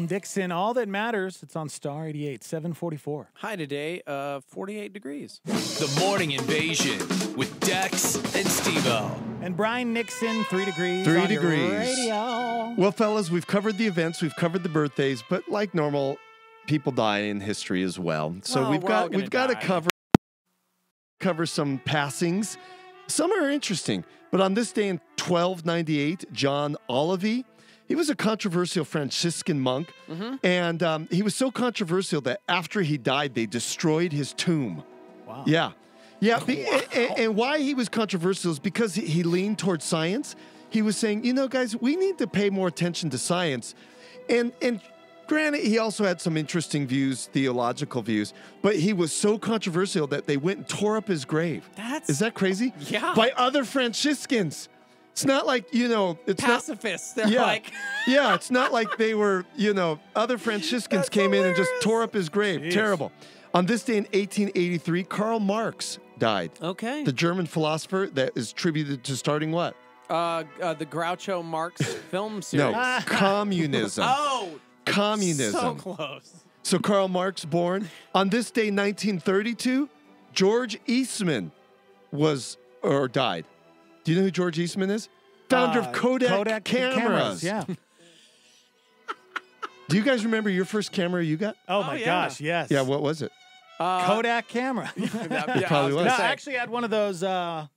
[SPEAKER 5] Dixon. All that matters, it's on Star 88, 744.
[SPEAKER 6] High today, 48 degrees.
[SPEAKER 10] The Morning Invasion with Dex and Steve-O.
[SPEAKER 5] And Brian Nixon, 3 degrees.
[SPEAKER 12] 3
[SPEAKER 5] on your
[SPEAKER 12] degrees.
[SPEAKER 5] radio.
[SPEAKER 12] Well, fellas, we've covered the events, we've covered the birthdays, but like normal, people die in history as well. So
[SPEAKER 6] Well,
[SPEAKER 12] we've
[SPEAKER 6] we're all
[SPEAKER 12] got
[SPEAKER 6] gonna
[SPEAKER 12] to cover some passings. Some are interesting, but on this day in 1298, John Olive, he was a controversial Franciscan monk, and he was so controversial that after he died, they destroyed his tomb.
[SPEAKER 5] Wow.
[SPEAKER 12] Yeah. And why he was controversial is because he leaned towards science. He was saying, you know, guys, we need to pay more attention to science. And granted, he also had some interesting views, theological views, but he was so controversial that they went and tore up his grave. Is that crazy?
[SPEAKER 6] Yeah.
[SPEAKER 12] By other Franciscans. It's not like, you know, it's
[SPEAKER 6] pacifists. They're like,
[SPEAKER 12] yeah, it's not like they were, you know, other Franciscans came in and just tore up his grave.
[SPEAKER 6] Jeez.
[SPEAKER 12] Terrible. On this day in 1883, Karl Marx died.
[SPEAKER 6] Okay.
[SPEAKER 12] The German philosopher that is attributed to starting what?
[SPEAKER 6] The Groucho Marx film series.
[SPEAKER 12] No, communism.
[SPEAKER 6] Oh,
[SPEAKER 12] communism.
[SPEAKER 6] so close.
[SPEAKER 12] So Karl Marx born. On this day, 1932, George Eastman died. Do you know who George Eastman is? Founder of Kodak cameras.
[SPEAKER 5] Yeah.
[SPEAKER 12] Do you guys remember your first camera you got?
[SPEAKER 5] Oh, my gosh, yes.
[SPEAKER 12] Yeah, what was it?
[SPEAKER 5] Kodak camera.
[SPEAKER 12] It probably was.
[SPEAKER 5] No, I actually had one of those.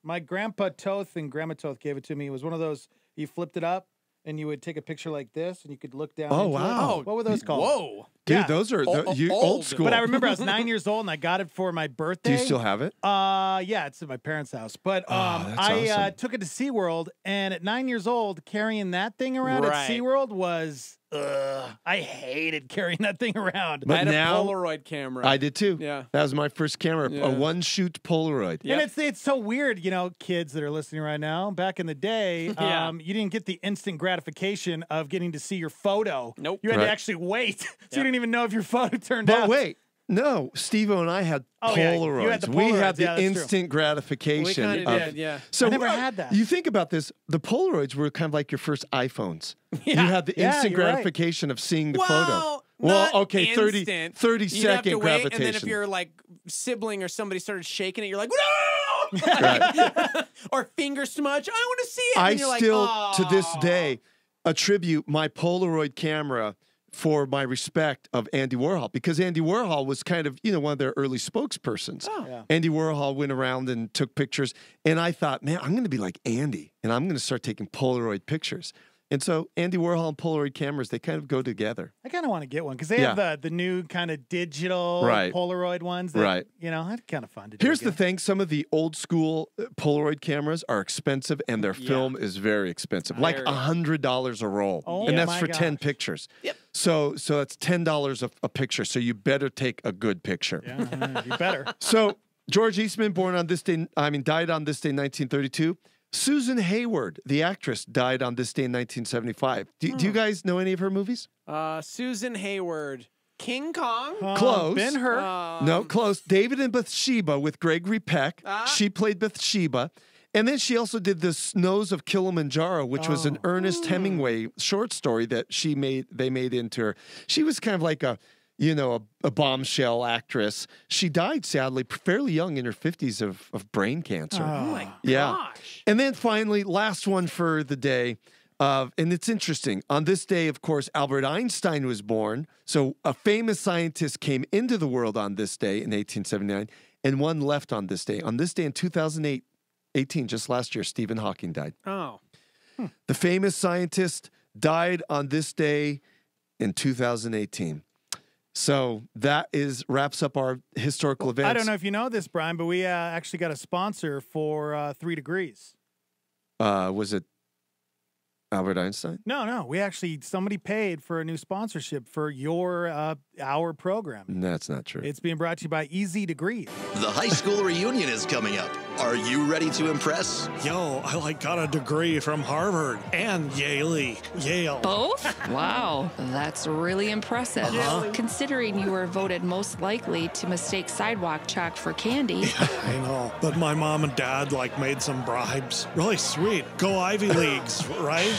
[SPEAKER 5] My grandpa Toth and Grandma Toth gave it to me. It was one of those, you flipped it up and you would take a picture like this and you could look down.
[SPEAKER 12] Oh,
[SPEAKER 5] into
[SPEAKER 12] wow.
[SPEAKER 5] It. What were those called?
[SPEAKER 6] Whoa.
[SPEAKER 12] Dude, those are old school.
[SPEAKER 5] But I remember I was 9 years old and I got it for my birthday.
[SPEAKER 12] Do you still have it?
[SPEAKER 5] Yeah, it's at my parents' house. But
[SPEAKER 12] that's
[SPEAKER 5] I
[SPEAKER 12] awesome.
[SPEAKER 5] took it to SeaWorld, and at 9 years old, carrying that thing around at SeaWorld was, I hated carrying that thing around.
[SPEAKER 12] But
[SPEAKER 6] I had
[SPEAKER 12] now,
[SPEAKER 6] a Polaroid camera.
[SPEAKER 12] I did too.
[SPEAKER 6] Yeah.
[SPEAKER 12] That was my first camera,
[SPEAKER 6] Yeah.
[SPEAKER 12] a one-shoot Polaroid.
[SPEAKER 5] And it's so weird, you know, kids that are listening right now. Back in the day, you didn't get the instant gratification of getting to see your photo.
[SPEAKER 6] Nope.
[SPEAKER 5] You had
[SPEAKER 12] Right.
[SPEAKER 5] to actually wait. So you didn't even know if your photo turned
[SPEAKER 12] But
[SPEAKER 5] out.
[SPEAKER 12] wait, no, Steve-O and I had
[SPEAKER 5] Oh, yeah,
[SPEAKER 12] Polaroids.
[SPEAKER 5] you had the
[SPEAKER 12] We
[SPEAKER 5] Polaroids.
[SPEAKER 12] had the
[SPEAKER 5] Yeah, that's true.
[SPEAKER 12] instant gratification.
[SPEAKER 6] We kinda did, yeah.
[SPEAKER 12] So
[SPEAKER 5] I never had that.
[SPEAKER 12] You think about this, the Polaroids were kind of like your first iPhones. You
[SPEAKER 5] Yeah.
[SPEAKER 12] had the
[SPEAKER 5] Yeah,
[SPEAKER 12] instant
[SPEAKER 5] you're right.
[SPEAKER 12] gratification of seeing the
[SPEAKER 6] Well,
[SPEAKER 12] photo. Well,
[SPEAKER 6] not
[SPEAKER 12] okay, 30
[SPEAKER 6] instant.
[SPEAKER 12] 30
[SPEAKER 6] You'd have to
[SPEAKER 12] second
[SPEAKER 6] wait,
[SPEAKER 12] gravitation.
[SPEAKER 6] and then if your like sibling or somebody started shaking it, you're like, no!
[SPEAKER 12] Right.
[SPEAKER 6] Or finger smudge. I want to see it.
[SPEAKER 12] I
[SPEAKER 6] and you're
[SPEAKER 12] still,
[SPEAKER 6] like,
[SPEAKER 12] to this day, attribute my Polaroid camera for my respect of Andy Warhol, because Andy Warhol was kind of, you know, one of their early spokespersons.
[SPEAKER 6] Oh. Yeah.
[SPEAKER 12] Andy Warhol went around and took pictures, and I thought, man, I'm going to be like Andy, and I'm going to start taking Polaroid pictures. And so Andy Warhol and Polaroid cameras, they kind of go together.
[SPEAKER 5] I kind of want to get one because they have the new kind of digital
[SPEAKER 12] Right.
[SPEAKER 5] Polaroid ones. That,
[SPEAKER 12] Right.
[SPEAKER 5] You know, that's kind of fun to do.
[SPEAKER 12] Here's the thing. Some of the old school Polaroid cameras are expensive, and their
[SPEAKER 6] Yeah.
[SPEAKER 12] film is very expensive, like
[SPEAKER 6] Very.
[SPEAKER 12] $100 a roll.
[SPEAKER 5] Oh,
[SPEAKER 12] and that's
[SPEAKER 5] my
[SPEAKER 12] for 10
[SPEAKER 5] gosh.
[SPEAKER 12] pictures.
[SPEAKER 6] Yep.
[SPEAKER 12] So that's $10 a picture. So you better take a good picture.
[SPEAKER 5] Yeah, you better.
[SPEAKER 12] So George Eastman, died on this day, 1932. Susan Hayward, the actress, died on this day in 1975. Do you guys know any of her movies?
[SPEAKER 6] Susan Hayward. King Kong?
[SPEAKER 12] Close.
[SPEAKER 5] Ben-Hur.
[SPEAKER 12] No, close. David and Bathsheba with Gregory Peck. She played Bathsheba. And then she also did The Snows of Kilimanjaro, which was an Ernest Hemingway short story that they made into her. She was kind of like a bombshell actress. She died, sadly, fairly young in her 50s of brain cancer.
[SPEAKER 6] Oh my
[SPEAKER 12] gosh. And then finally, last one for the day. And it's interesting. On this day, of course, Albert Einstein was born. So a famous scientist came into the world on this day in 1879, and one left on this day. On this day in 2018, just last year, Stephen Hawking died.
[SPEAKER 6] Oh.
[SPEAKER 12] The famous scientist died on this day in 2018. So that wraps up our historical events.
[SPEAKER 5] I don't know if you know this, Brian, but we actually got a sponsor for 3 Degrees.
[SPEAKER 12] Was it Albert Einstein?
[SPEAKER 5] No. Somebody paid for a new sponsorship for our program.
[SPEAKER 12] That's not true.
[SPEAKER 5] It's being brought to you by Easy Degrees.
[SPEAKER 2] The high school reunion is coming up. Are you ready to impress?
[SPEAKER 21] Yo, I got a degree from Harvard and Yale.
[SPEAKER 22] Both? Wow, that's really impressive.
[SPEAKER 21] Uh-huh.
[SPEAKER 22] Considering you were voted most likely to mistake sidewalk chalk for candy.
[SPEAKER 21] I know, but my mom and dad made some bribes. Really sweet. Go Ivy Leagues, right?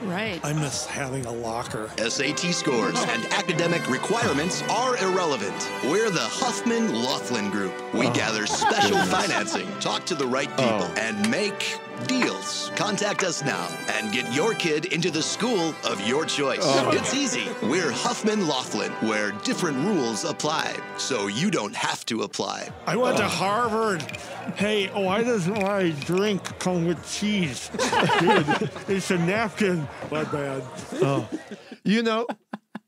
[SPEAKER 22] Right.
[SPEAKER 21] I miss having a locker.
[SPEAKER 1] SAT scores and academic requirements are irrelevant. We're the Huffman Laughlin Group. We gather special financing, talk to the right people, and make deals. Contact us now and get your kid into the school of your choice. It's easy. We're Huffman Laughlin, where different rules apply, so you don't have to apply.
[SPEAKER 21] I went to Harvard. Hey, why doesn't my drink come with cheese? Dude, it's a napkin. My bad.
[SPEAKER 12] You know,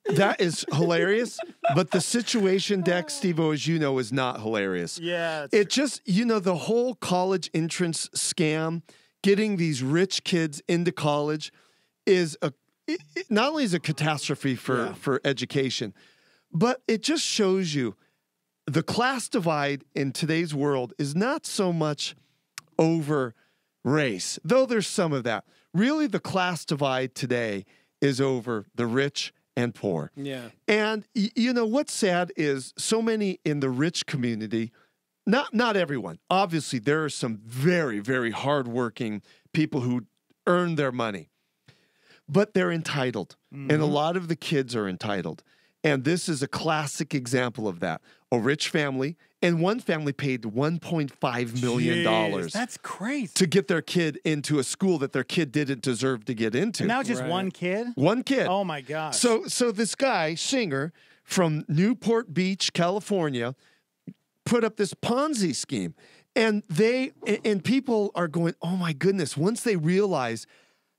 [SPEAKER 12] that is hilarious, but the situation, Dex, Steve-O, as you know, is not hilarious.
[SPEAKER 5] Yeah.
[SPEAKER 12] It just, you know, the whole college entrance scam, getting these rich kids into college is not only is a catastrophe for education, but it just shows you the class divide in today's world is not so much over race, though there's some of that. Really, the class divide today is over the rich and poor.
[SPEAKER 6] Yeah.
[SPEAKER 12] And you know what's sad is so many in the rich community, not everyone. Obviously, there are some very, very hardworking people who earn their money, but they're entitled. And a lot of the kids are entitled. And this is a classic example of that. A rich family, and one family paid $1.5 million.
[SPEAKER 5] Jeez, that's crazy.
[SPEAKER 12] To get their kid into a school that their kid didn't deserve to get into.
[SPEAKER 5] And now just one kid?
[SPEAKER 12] One kid.
[SPEAKER 5] Oh, my gosh.
[SPEAKER 12] So this guy, singer from Newport Beach, California, put up this Ponzi scheme. And people are going, oh, my goodness. Once they realize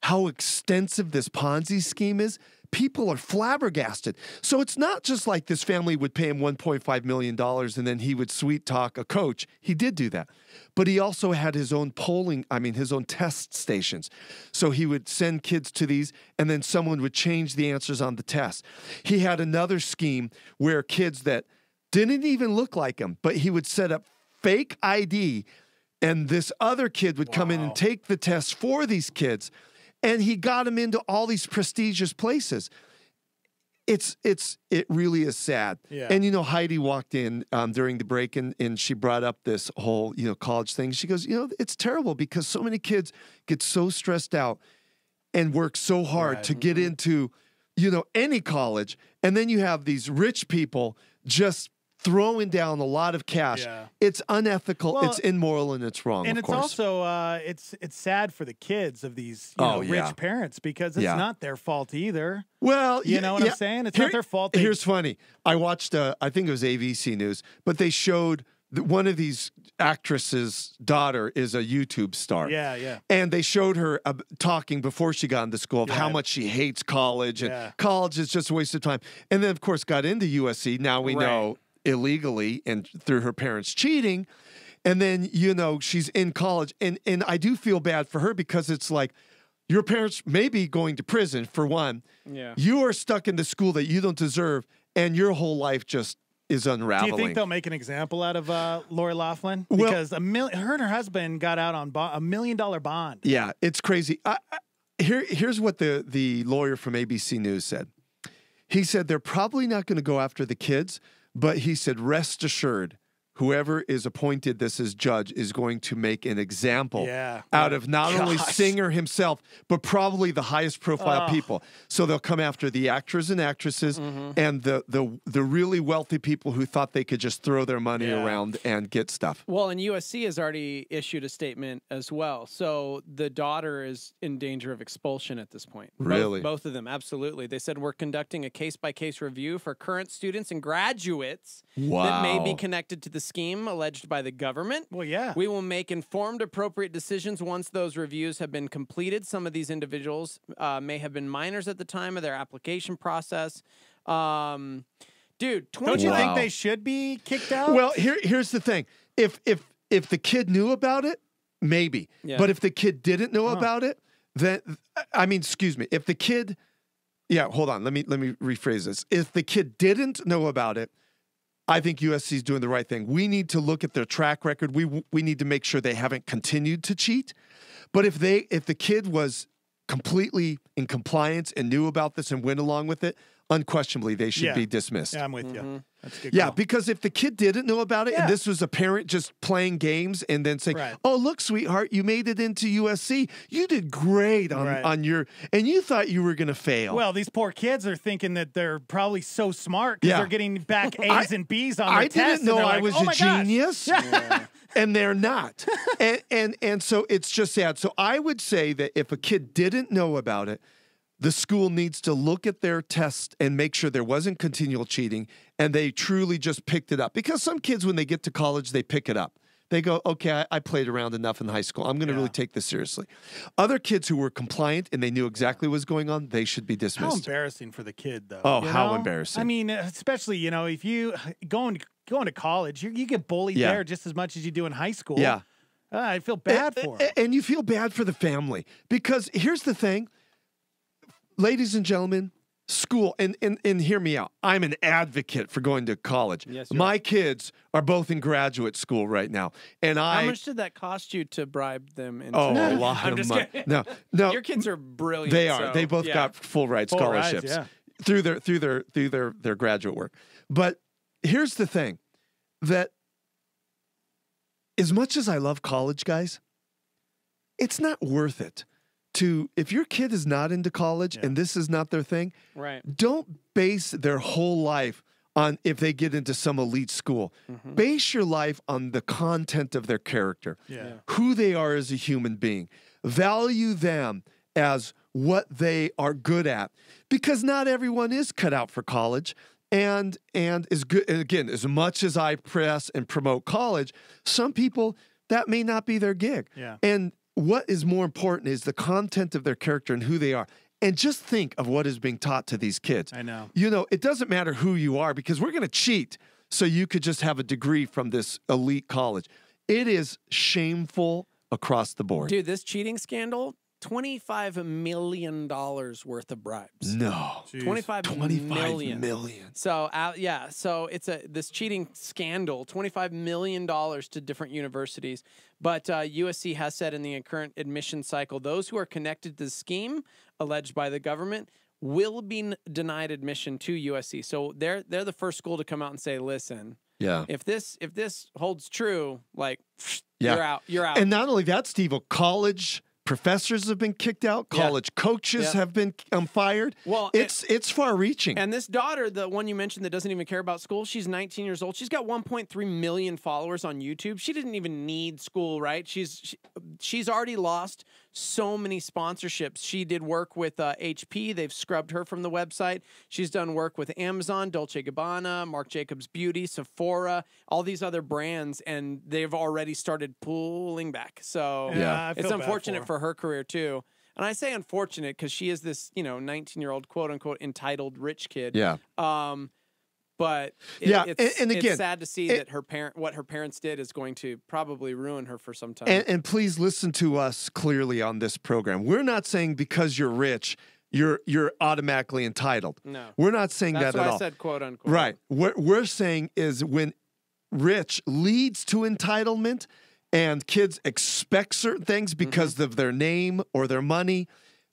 [SPEAKER 12] how extensive this Ponzi scheme is, people are flabbergasted. So it's not just like this family would pay him $1.5 million and then he would sweet talk a coach. He did do that. But he also had his own his own test stations. So he would send kids to these and then someone would change the answers on the test. He had another scheme where kids that didn't even look like him, but he would set up fake ID and this other kid would come in and take the test for these kids. And he got him into all these prestigious places. It really is sad.
[SPEAKER 5] Yeah.
[SPEAKER 12] And, you know, Heidi walked in during the break and she brought up this whole, you know, college thing. She goes, you know, it's terrible because so many kids get so stressed out and work so hard to get into, you know, any college. And then you have these rich people just throwing down a lot of cash.
[SPEAKER 5] Yeah.
[SPEAKER 12] It's unethical,
[SPEAKER 5] Well,
[SPEAKER 12] it's immoral, and it's wrong,
[SPEAKER 5] And
[SPEAKER 12] of
[SPEAKER 5] it's
[SPEAKER 12] course.
[SPEAKER 5] also it's sad for the kids of these rich parents because it's not their fault either.
[SPEAKER 12] Well,
[SPEAKER 5] you know what I'm saying? It's not their fault.
[SPEAKER 12] Here's funny. I watched, I think it was ABC News, but they showed that one of these actresses' daughter is a YouTube star.
[SPEAKER 5] Yeah, yeah.
[SPEAKER 12] And they showed her talking before she got into school of how much she hates college and college is just a waste of time. And then, of course, got into USC. Now we know illegally and through her parents cheating. And then, you know, she's in college. And I do feel bad for her because it's like your parents may be going to prison for one.
[SPEAKER 6] Yeah.
[SPEAKER 12] You are stuck in the school that you don't deserve and your whole life just is unraveling.
[SPEAKER 5] Do you think they'll make an example out of Lori Loughlin?
[SPEAKER 12] Well-
[SPEAKER 5] Because her and her husband got out on $1 million bond.
[SPEAKER 12] Yeah, it's crazy. Here's what the lawyer from ABC News said. He said they're probably not going to go after the kids, but he said, rest assured, whoever is appointed this as judge is going to make an example out of not only Singer himself, but probably the highest profile people. So they'll come after the actors and actresses and the really wealthy people who thought they could just throw their money around and get stuff.
[SPEAKER 6] Well, and USC has already issued a statement as well. So the daughter is in danger of expulsion at this point.
[SPEAKER 12] Really?
[SPEAKER 6] Both of them, absolutely. They said we're conducting a case-by-case review for current students and graduates that may be connected to the scheme alleged by the government.
[SPEAKER 5] Well, yeah.
[SPEAKER 6] We will make informed, appropriate decisions once those reviews have been completed. Some of these individuals may have been minors at the time of their application process. Dude,
[SPEAKER 5] don't you think they should be kicked out?
[SPEAKER 12] Well, here's the thing. If the kid knew about it, maybe.
[SPEAKER 6] Yeah.
[SPEAKER 12] But if the kid didn't know about it, then excuse me. If the kid, hold on. Let me rephrase this. If the kid didn't know about it, I think USC is doing the right thing. We need to look at their track record. We need to make sure they haven't continued to cheat. But if the kid was completely in compliance and knew about this and went along with it, unquestionably they should be dismissed.
[SPEAKER 5] Yeah, I'm with you. That's a good
[SPEAKER 12] Yeah,
[SPEAKER 5] call.
[SPEAKER 12] because if the kid didn't know about it and this was a parent just playing games and then saying, oh, look, sweetheart, you made it into USC. You did great on your, and you thought you were going to fail.
[SPEAKER 5] Well, these poor kids are thinking that they're probably so smart because they're getting back A's and B's on their
[SPEAKER 12] I
[SPEAKER 5] tests.
[SPEAKER 12] didn't know I
[SPEAKER 5] like,
[SPEAKER 12] was
[SPEAKER 5] oh
[SPEAKER 12] a
[SPEAKER 5] my gosh.
[SPEAKER 12] genius. And they're not. and so it's just sad. So I would say that if a kid didn't know about it, the school needs to look at their test and make sure there wasn't continual cheating and they truly just picked it up. Because some kids, when they get to college, they pick it up. They go, okay, I played around enough in high school. I'm going to really take this seriously. Other kids who were compliant and they knew exactly what was going on, they should be dismissed.
[SPEAKER 5] How embarrassing for the kid, though.
[SPEAKER 12] Oh,
[SPEAKER 5] you
[SPEAKER 12] how
[SPEAKER 5] know?
[SPEAKER 12] embarrassing.
[SPEAKER 5] I mean, especially, if you going to college, you get bullied there just as much as you do in high school.
[SPEAKER 12] Yeah.
[SPEAKER 5] I feel bad for him.
[SPEAKER 12] And you feel bad for the family. Because here's the thing. Ladies and gentlemen, school, and hear me out. I'm an advocate for going to college.
[SPEAKER 6] Yes,
[SPEAKER 12] my kids are both in graduate school right now. And
[SPEAKER 6] How much did that cost you to bribe them into
[SPEAKER 12] a lot
[SPEAKER 6] I'm
[SPEAKER 12] of
[SPEAKER 6] just
[SPEAKER 12] money.
[SPEAKER 6] kidding.
[SPEAKER 12] No.
[SPEAKER 6] Your kids are brilliant.
[SPEAKER 12] They are.
[SPEAKER 6] so,
[SPEAKER 12] They both got full ride scholarships through their graduate work. But here's the thing, that as much as I love college, guys, it's not worth it. If your kid is not into college and this is not their thing, don't base their whole life on if they get into some elite school. Base your life on the content of their character, who they are as a human being. Value them as what they are good at, because not everyone is cut out for college. And is good. And again, as much as I press and promote college, some people, that may not be their gig.
[SPEAKER 5] Yeah.
[SPEAKER 12] And what is more important is the content of their character and who they are. And just think of what is being taught to these kids.
[SPEAKER 5] I know.
[SPEAKER 12] It doesn't matter who you are, because we're going to cheat so you could just have a degree from this elite college. It is shameful across the board.
[SPEAKER 6] Dude, this cheating scandal, $25 million worth of bribes.
[SPEAKER 12] No.
[SPEAKER 6] $25 million. So, so it's this cheating scandal, $25 million to different universities. But USC has said in the current admission cycle, those who are connected to the scheme alleged by the government will be denied admission to USC. So they're the first school to come out and say, listen, if this holds true, you're out. You're out.
[SPEAKER 12] And not only that, Steve, college professors have been kicked out. College coaches have been fired.
[SPEAKER 6] Well,
[SPEAKER 12] it's far-reaching.
[SPEAKER 6] And this daughter, the one you mentioned that doesn't even care about school, she's 19 years old. She's got 1.3 million followers on YouTube. She didn't even need school, right? She's already lost so many sponsorships. She did work with HP. They've scrubbed her from the website. She's done work with Amazon, Dolce & Gabbana, Marc Jacobs Beauty, Sephora, all these other brands, and they've already started pulling back. So it's unfortunate for her career too. And I say unfortunate because she is this, 19-year-old quote unquote entitled rich kid.
[SPEAKER 12] Yeah.
[SPEAKER 6] But it's sad to see that what her parents did is going to probably ruin her for some time.
[SPEAKER 12] And please listen to us clearly on this program. We're not saying because you're rich, you're automatically entitled.
[SPEAKER 6] No.
[SPEAKER 12] We're not saying that at all.
[SPEAKER 6] That's why I said quote unquote.
[SPEAKER 12] Right. What we're saying is when rich leads to entitlement and kids expect certain things because of their name or their money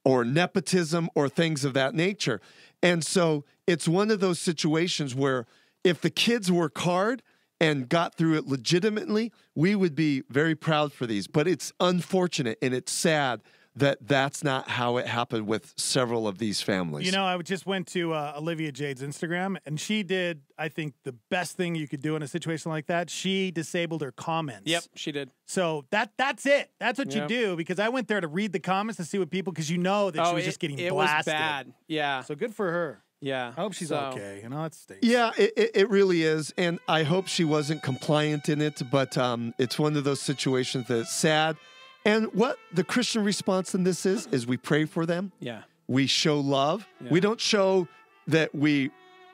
[SPEAKER 12] or nepotism or things of that nature. And so it's one of those situations where if the kids work hard and got through it legitimately, we would be very proud for these. But it's unfortunate and it's sad that that's not how it happened with several of these families.
[SPEAKER 5] I just went to Olivia Jade's Instagram, and she did, I think, the best thing you could do in a situation like that. She disabled her comments.
[SPEAKER 6] Yep, she did.
[SPEAKER 5] So that's it. That's what you do, because I went there to read the comments to see what people, because that she was just getting blasted.
[SPEAKER 6] It was bad. Yeah.
[SPEAKER 5] So good for her.
[SPEAKER 6] Yeah.
[SPEAKER 5] I hope she's okay. It stinks.
[SPEAKER 12] Yeah, it really is. And I hope she wasn't compliant in it, but it's one of those situations that's sad. And what the Christian response in this is we pray for them.
[SPEAKER 6] Yeah.
[SPEAKER 12] We show love.
[SPEAKER 6] Yeah.
[SPEAKER 12] We don't show that we,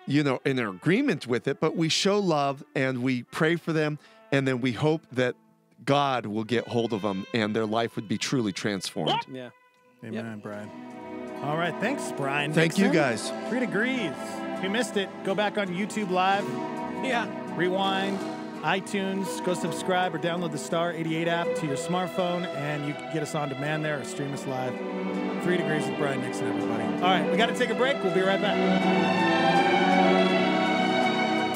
[SPEAKER 12] in agreement with it, but we show love and we pray for them. And then we hope that God will get hold of them and their life would be truly transformed.
[SPEAKER 6] Yeah.
[SPEAKER 5] Amen, Brian. All right. Thanks, Brian.
[SPEAKER 12] Thank you, guys.
[SPEAKER 5] 3 Degrees. If you missed it, go back on YouTube Live.
[SPEAKER 6] Yeah.
[SPEAKER 5] Rewind. iTunes, go subscribe or download the Star 88 app to your smartphone, and you can get us on demand there or stream us live. 3 Degrees with Brian Nixon, everybody. All right, we got to take a break. We'll be right back.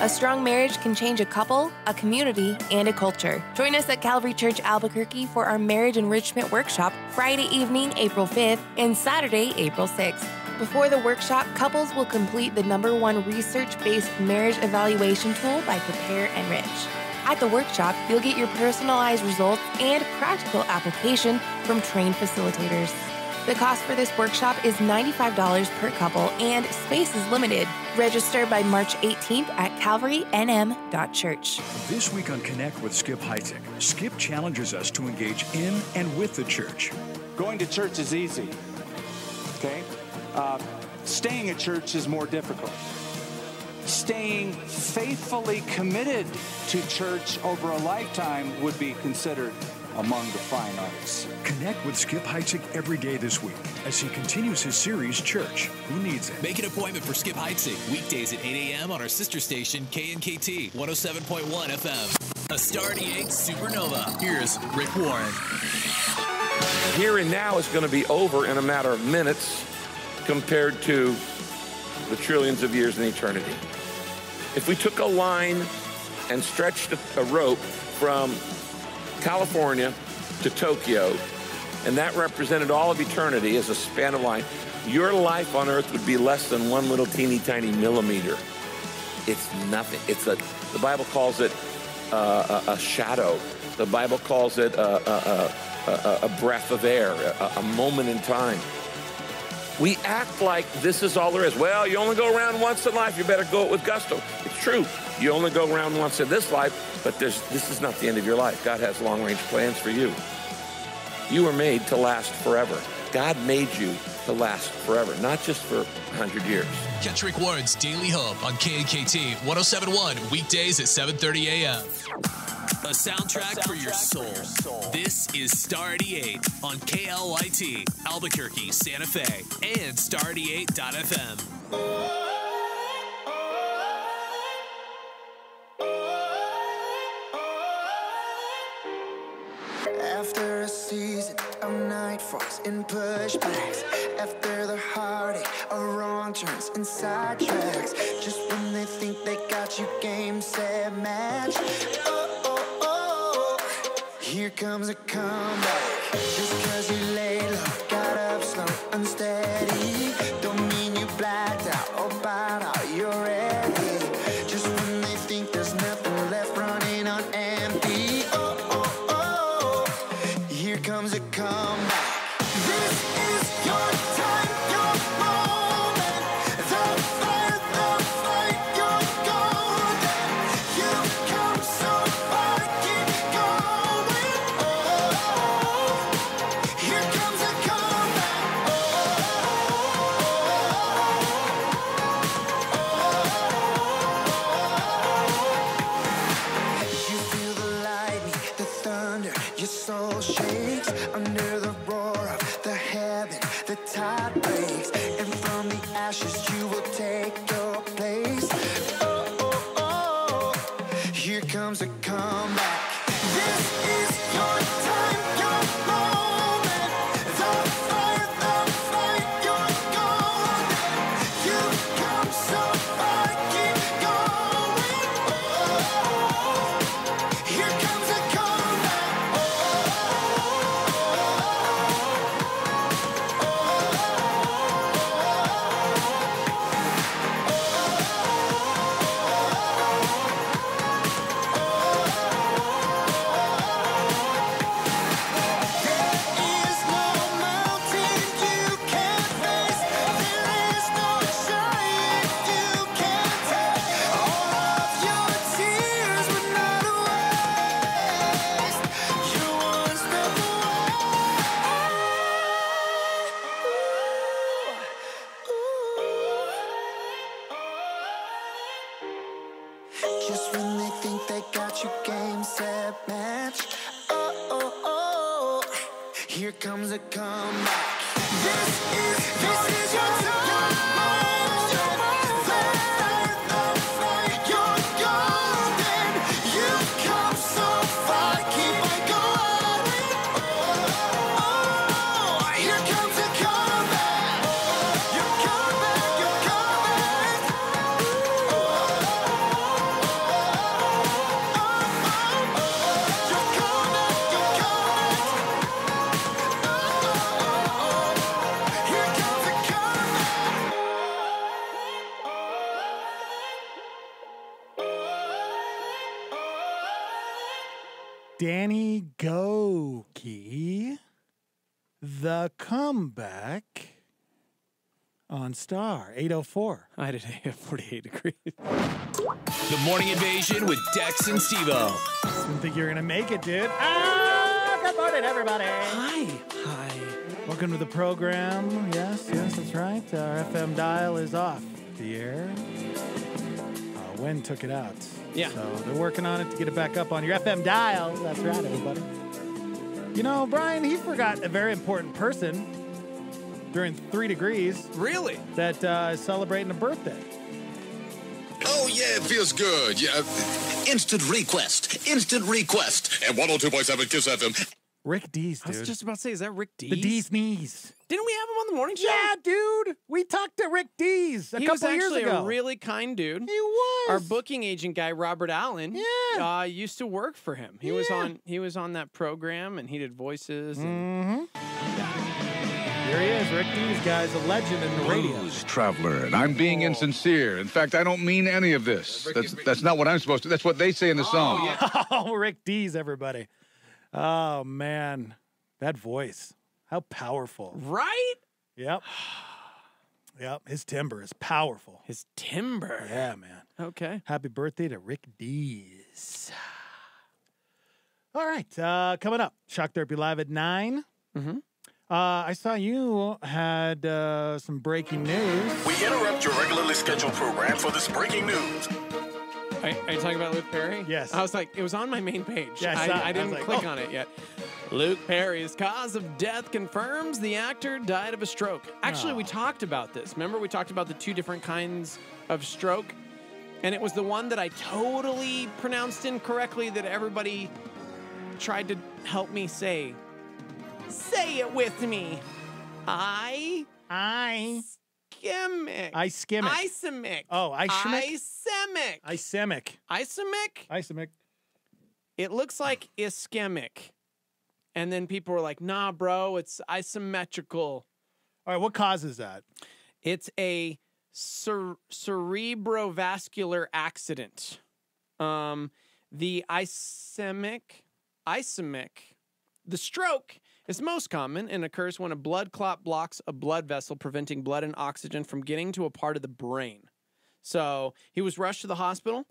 [SPEAKER 4] A strong marriage can change a couple, a community, and a culture. Join us at Calvary Church Albuquerque for our Marriage Enrichment Workshop Friday evening, April 5th, and Saturday, April 6th. Before the workshop, couples will complete the #1 research-based marriage evaluation tool by Prepare Enrich. At the workshop, you'll get your personalized results and practical application from trained facilitators. The cost for this workshop is $95 per couple, and space is limited. Register by March 18th at calvarynm.church.
[SPEAKER 7] This week on Connect with Skip Heitzig, Skip challenges us to engage in and with the church.
[SPEAKER 23] Going to church is easy, okay? Staying at church is more difficult. Staying faithfully committed to church over a lifetime would be considered among the fine arts.
[SPEAKER 7] Connect with Skip Heitzig every day this week as he continues his series, Church, Who Needs It?
[SPEAKER 10] Make an appointment for Skip Heitzig weekdays at 8 a.m. on our sister station, KNKT 107.1 FM. A Star 88 Supernova. Here's Rick Warren.
[SPEAKER 24] Here and now is going to be over in a matter of minutes compared to the trillions of years in eternity. If we took a line and stretched a rope from California to Tokyo, and that represented all of eternity as a span of line, your life on earth would be less than one little teeny tiny millimeter. It's nothing. The Bible calls it a shadow. The Bible calls it a breath of air, a moment in time. We act like this is all there is. Well, you only go around once in life. You better go it with gusto. It's true. You only go around once in this life, but this is not the end of your life. God has long-range plans for you. You were made to last forever. God made you to last forever, not just for 100 years.
[SPEAKER 10] Catch Rick Warren's Daily Hope on KNKT 107.1 weekdays at 7:30 a.m. A soundtrack for your soul. This is Star 88 on KLYT, Albuquerque, Santa Fe, and Star88.fm.
[SPEAKER 16] After a season of nightfalls and pushbacks, after the heartache of wrong turns and sidetracks, just when they think they got you game, set, match, here comes a comeback. Just cause you laid low, got up slow, unsteady, don't mean you blacked out or bowed out, you're ready. Just when they think there's nothing left, running on empty, here comes a comeback. This is your time, your moment. The fire, the fight, you're golden. You come so far, keep going. Here comes a comeback. You feel the lightning, the thunder, your soul shakes under the roar of the heaven. The tide breaks, and from the ashes you will take your place. Here comes a comeback. This is your time, your moment. The fire, the fight, you're golden. You come so far, keep going. Here comes a comeback. Just when they think they got you game, set, match. Here comes a comeback. This is your time. You're golden. You come so far, keep on going. Here comes a comeback. You're coming, you're coming.
[SPEAKER 5] Danny Goki, The Comeback on Star 804.
[SPEAKER 6] I did 48 degrees.
[SPEAKER 10] The Morning Invasion with Dex and Steve-O.
[SPEAKER 5] Didn't think you were going to make it, dude. Good morning, everybody.
[SPEAKER 6] Hi.
[SPEAKER 5] Welcome to the program. Yes, that's right. Our FM dial is off the air. Wind took it out.
[SPEAKER 6] Yeah.
[SPEAKER 5] So they're working on it to get it back up on your FM dial. That's right, everybody. You know, Brian, he forgot a very important person during 3 degrees.
[SPEAKER 6] Really?
[SPEAKER 5] That is celebrating a birthday.
[SPEAKER 1] Oh, yeah, it feels good. Yeah. Instant request. And 102.7 Kiss FM.
[SPEAKER 5] Rick Dees, dude.
[SPEAKER 6] I was just about to say, is that Rick Dees?
[SPEAKER 5] The Dees Knees.
[SPEAKER 6] Didn't we have him on the morning show?
[SPEAKER 5] Yeah, dude. We talked to Rick Dees a couple years ago.
[SPEAKER 6] He was actually a really kind dude.
[SPEAKER 5] He was.
[SPEAKER 6] Our booking agent guy, Robert Allen, used to work for him. He was on that program, and he did voices. And
[SPEAKER 5] Here he is, Rick Dees, guys, a legend in the radio.
[SPEAKER 8] Blues traveler, and I'm being insincere. In fact, I don't mean any of this. That's not what I'm supposed to. That's what they say in the song.
[SPEAKER 5] Oh, Rick Dees, everybody. Oh, man. That voice. How powerful.
[SPEAKER 6] Right?
[SPEAKER 5] Yep. His timbre is powerful.
[SPEAKER 6] His timbre?
[SPEAKER 5] Yeah, man.
[SPEAKER 6] Okay.
[SPEAKER 5] Happy birthday to Rick Dees. All right. Coming up, Shock Therapy Live at 9.
[SPEAKER 6] Mm-hmm.
[SPEAKER 5] I saw you had some breaking news.
[SPEAKER 9] We interrupt your regularly scheduled program for this breaking news.
[SPEAKER 6] Are you talking about Luke Perry?
[SPEAKER 5] Yes.
[SPEAKER 6] I was like, it was on my main page.
[SPEAKER 5] Yeah,
[SPEAKER 6] I didn't click
[SPEAKER 5] oh.
[SPEAKER 6] on it yet. Luke Perry's cause of death confirms the actor died of a stroke. Actually, we talked about this. Remember, we talked about the 2 different kinds of stroke? And it was the one that I totally pronounced incorrectly that everybody tried to help me say. Say it with me. Ischemic. Ischemic.
[SPEAKER 5] Oh, ischemic?
[SPEAKER 6] Ischemic. It looks like ischemic. And then people were like, nah, bro, it's isometrical.
[SPEAKER 5] All right, what causes that?
[SPEAKER 6] It's a cerebrovascular accident. The ischemic, the stroke is most common and occurs when a blood clot blocks a blood vessel, preventing blood and oxygen from getting to a part of the brain. So he was rushed to the hospital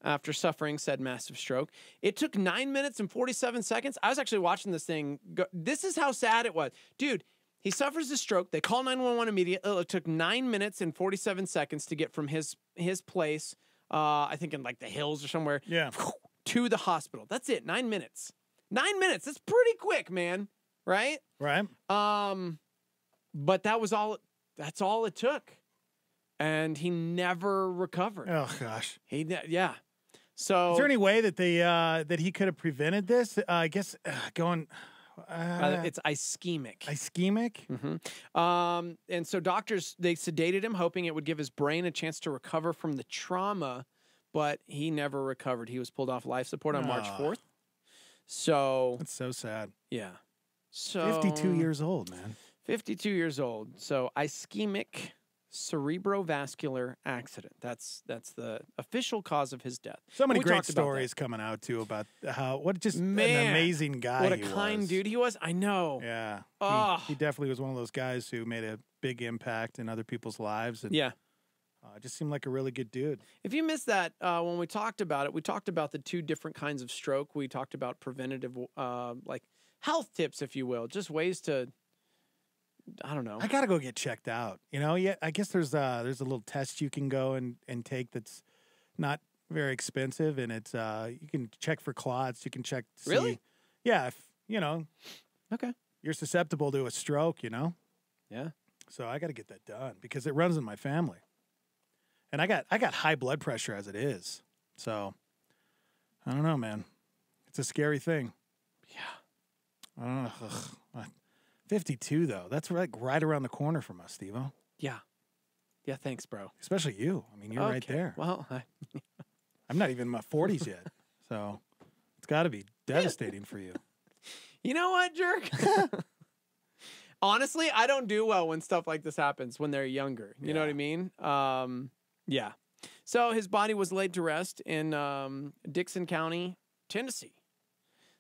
[SPEAKER 6] after suffering said massive stroke. It took 9 minutes and 47 seconds. I was actually watching this thing. This is how sad it was. Dude, he suffers a stroke. They call 911 immediately. It took 9 minutes and 47 seconds to get from his place, I think in like the hills or somewhere, to the hospital. That's it, 9 minutes. 9 minutes, that's pretty quick, man. Right?
[SPEAKER 5] Right.
[SPEAKER 6] But that's all it took. And he never recovered.
[SPEAKER 5] Oh, gosh.
[SPEAKER 6] So
[SPEAKER 5] is there any way that that he could have prevented this? I guess
[SPEAKER 6] it's ischemic.
[SPEAKER 5] Ischemic?
[SPEAKER 6] Mm-hmm. And so doctors, they sedated him, hoping it would give his brain a chance to recover from the trauma, but he never recovered. He was pulled off life support on March 4th. So
[SPEAKER 5] that's so sad.
[SPEAKER 6] Yeah. So
[SPEAKER 5] 52 years old, man.
[SPEAKER 6] 52 years old. So ischemic cerebrovascular accident. That's the official cause of his death.
[SPEAKER 5] So many great stories coming out too about how an amazing guy.
[SPEAKER 6] What a kind dude he was. I know.
[SPEAKER 5] Yeah.
[SPEAKER 6] Oh.
[SPEAKER 5] He definitely was one of those guys who made a big impact in other people's lives. And, just seemed like a really good dude.
[SPEAKER 6] If you missed that, when we talked about it, we talked about the 2 different kinds of stroke. We talked about preventative, like health tips, if you will, just ways to, I don't know.
[SPEAKER 5] I gotta go get checked out. You know, I guess there's a little test you can go and take that's not very expensive, and it's you can check for clots. You can check.
[SPEAKER 6] Really?
[SPEAKER 5] Yeah. If you know.
[SPEAKER 6] Okay.
[SPEAKER 5] You're susceptible to a stroke. You know.
[SPEAKER 6] Yeah.
[SPEAKER 5] So I got to get that done because it runs in my family, and I got high blood pressure as it is. So I don't know, man. It's a scary thing.
[SPEAKER 6] Yeah.
[SPEAKER 5] I don't know. Ugh. 52 though. That's right around the corner from us, Steve-O.
[SPEAKER 6] Yeah. Yeah, thanks, bro.
[SPEAKER 5] Especially you. I mean, you're right there.
[SPEAKER 6] Well,
[SPEAKER 5] I'm not even in my 40s yet. So it's got to be devastating for you.
[SPEAKER 6] You know what, jerk? Honestly, I don't do well when stuff like this happens when they're younger. You know what I mean? Yeah. So his body was laid to rest in Dixon County, Tennessee.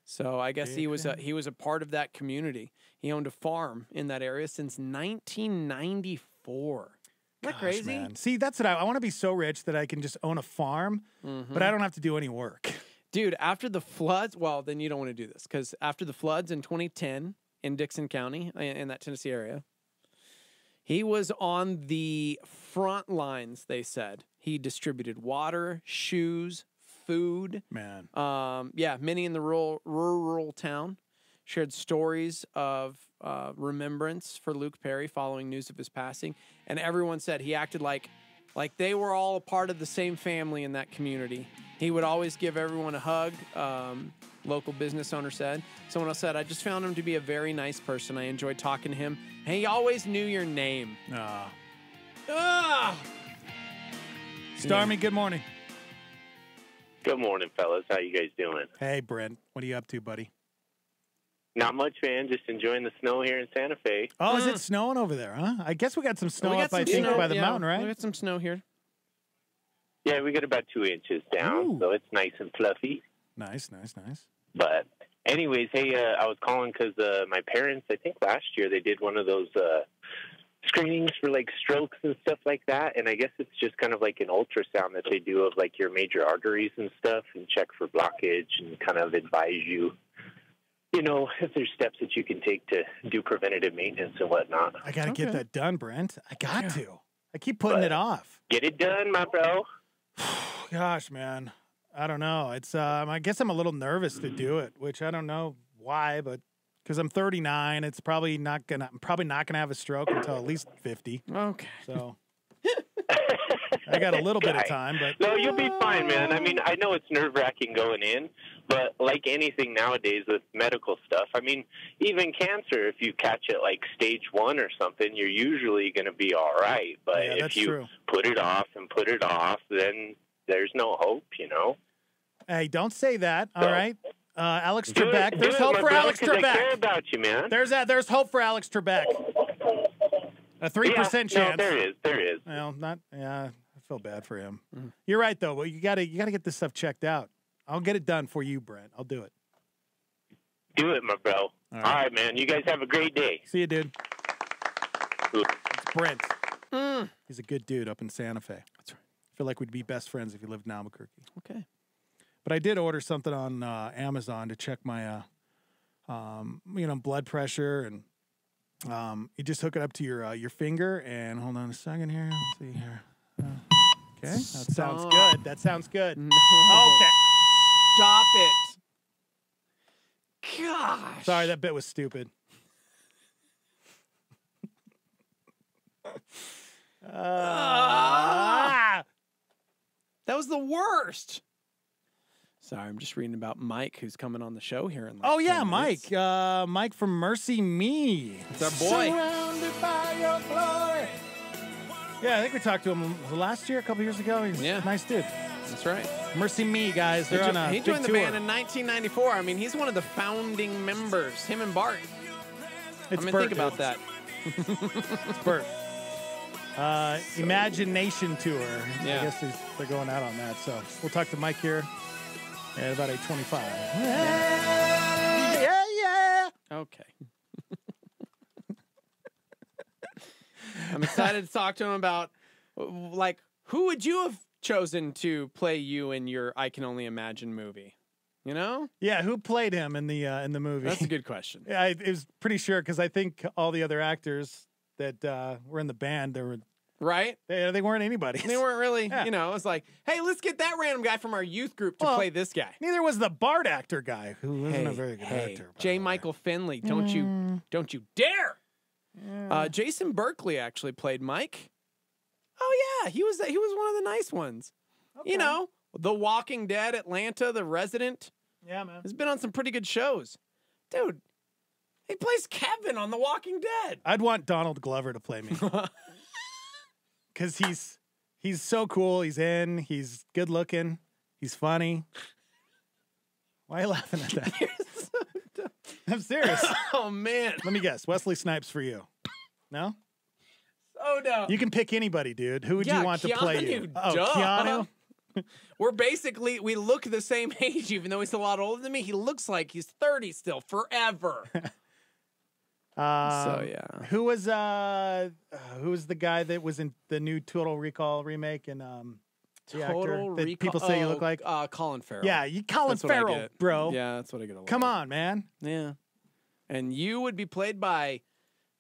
[SPEAKER 6] So I guess he was a part of that community. He owned a farm in that area since 1994. Isn't that crazy?
[SPEAKER 5] Man. See, that's what I want to be so rich that I can just own a farm, but I don't have to do any work.
[SPEAKER 6] Dude, after the floods, well, then you don't want to do this because after the floods in 2010 in Dixon County, in that Tennessee area, he was on the front lines, they said. He distributed water, shoes, food.
[SPEAKER 5] Man.
[SPEAKER 6] Many in the rural town shared stories of remembrance for Luke Perry following news of his passing. And everyone said he acted like they were all a part of the same family in that community. He would always give everyone a hug, local business owner said. Someone else said, I just found him to be a very nice person. I enjoyed talking to him. And he always knew your name.
[SPEAKER 5] Stormy, good morning.
[SPEAKER 3] Good morning, fellas. How you guys doing?
[SPEAKER 5] Hey, Brent. What are you up to, buddy?
[SPEAKER 3] Not much, man. Just enjoying the snow here in Santa Fe.
[SPEAKER 5] Oh, is it snowing over there, huh? I guess we got some snow up, I think, by the mountain, right?
[SPEAKER 6] We got some snow here.
[SPEAKER 3] Yeah, we got about 2 inches down, so it's nice and fluffy.
[SPEAKER 5] Nice.
[SPEAKER 3] But anyways, hey, I was calling because my parents, I think last year, they did one of those screenings for, like, strokes and stuff like that. And I guess it's just kind of like an ultrasound that they do of, like, your major arteries and stuff and check for blockage and kind of advise you, you know, if there's steps that you can take to do preventative maintenance and whatnot.
[SPEAKER 5] I got to get that done, Brent. I got to. I keep putting it off.
[SPEAKER 3] Get it done, my bro.
[SPEAKER 5] Gosh, man. I don't know. It's I guess I'm a little nervous to do it, which I don't know why, but because I'm 39, I'm probably not gonna have a stroke until at least 50.
[SPEAKER 6] Okay.
[SPEAKER 5] So I got a little bit of time, but
[SPEAKER 3] no, you'll be fine, man. I mean, I know it's nerve-wracking going in, but like anything nowadays with medical stuff, I mean, even cancer, if you catch it like stage 1 or something, you're usually going to be all right. But if you put it off, then there's no hope, you know?
[SPEAKER 5] Hey, don't say that, all right? Alex Trebek. There's hope for Alex Trebek.
[SPEAKER 3] I care about you, man.
[SPEAKER 5] There's hope for Alex Trebek. A 3% chance.
[SPEAKER 3] No, there is.
[SPEAKER 5] Well, I feel bad for him. You're right, though. Well, you gotta get this stuff checked out. I'll get it done for you, Brent. I'll do it.
[SPEAKER 3] Do it, my bro. All right, man. You guys have a great day.
[SPEAKER 5] See you, dude. It's Brent. He's a good dude up in Santa Fe. That's right. I feel like we'd be best friends if he lived in Albuquerque.
[SPEAKER 6] Okay.
[SPEAKER 5] But I did order something on Amazon to check my, blood pressure, and you just hook it up to your finger. And hold on a second here. Let's see here. Okay, that sounds good. That sounds good.
[SPEAKER 6] No.
[SPEAKER 5] Okay,
[SPEAKER 6] stop it. Gosh.
[SPEAKER 5] Sorry, that bit was stupid.
[SPEAKER 6] That was the worst. Sorry, I'm just reading about Mike, who's coming on the show here in like 10 minutes.
[SPEAKER 5] Mike. Mike from MercyMe.
[SPEAKER 6] It's our boy.
[SPEAKER 16] Surrounded by your glory.
[SPEAKER 5] Yeah, I think we talked to him last year, a couple years ago. He's a nice dude.
[SPEAKER 6] That's right.
[SPEAKER 5] MercyMe, guys. They're on a
[SPEAKER 6] He
[SPEAKER 5] big
[SPEAKER 6] joined the
[SPEAKER 5] tour.
[SPEAKER 6] band in 1994. I mean, he's one of the founding members. Him and Bart.
[SPEAKER 5] It's
[SPEAKER 6] Bert,
[SPEAKER 5] Bert,
[SPEAKER 6] think about
[SPEAKER 5] dude.
[SPEAKER 6] that.
[SPEAKER 5] It's Bert. Imagination Tour.
[SPEAKER 6] Yeah.
[SPEAKER 5] I guess they're going out on that. So we'll talk to Mike here at about 8:25. Yeah.
[SPEAKER 6] Okay. I'm excited to talk to him about, like, who would you have chosen to play you in your I Can Only Imagine movie? You know?
[SPEAKER 5] Yeah, who played him in the movie?
[SPEAKER 6] That's a good question.
[SPEAKER 5] Yeah, it was pretty sure because I think all the other actors that were in the band, they were
[SPEAKER 6] right.
[SPEAKER 5] They weren't anybody.
[SPEAKER 6] They weren't really. You know, it was like, hey, let's get that random guy from our youth group to play this guy.
[SPEAKER 5] Neither was the Bart actor guy, who wasn't a very good actor.
[SPEAKER 6] J. Michael Finley, don't you dare! Jason Berkeley actually played Mike. Oh yeah, he was one of the nice ones. Okay. You know, The Walking Dead, Atlanta, The Resident.
[SPEAKER 5] Yeah, man.
[SPEAKER 6] He's been on some pretty good shows, dude. He plays Kevin on The Walking Dead.
[SPEAKER 5] I'd want Donald Glover to play me because he's so cool. He's he's good looking. He's funny. Why are you laughing at that? I'm serious.
[SPEAKER 6] Oh, man.
[SPEAKER 5] Let me guess. Wesley Snipes for you. No?
[SPEAKER 6] Oh, no.
[SPEAKER 5] You can pick anybody, dude. Who would you want to play you?
[SPEAKER 6] Keanu, duh.
[SPEAKER 5] Keanu?
[SPEAKER 6] We're basically, we look the same age, even though he's a lot older than me. He looks like he's 30 still, forever. Yeah.
[SPEAKER 5] Who was the guy that was in the new Total Recall remake and the actor
[SPEAKER 6] Total
[SPEAKER 5] that
[SPEAKER 6] Recall.
[SPEAKER 5] people say you look like?
[SPEAKER 6] Colin Farrell.
[SPEAKER 5] Yeah, you Colin
[SPEAKER 6] That's what I
[SPEAKER 5] Farrell,
[SPEAKER 6] get.
[SPEAKER 5] bro.
[SPEAKER 6] Yeah, that's what I get a lot.
[SPEAKER 5] Come on, man.
[SPEAKER 6] Yeah. And you would be played by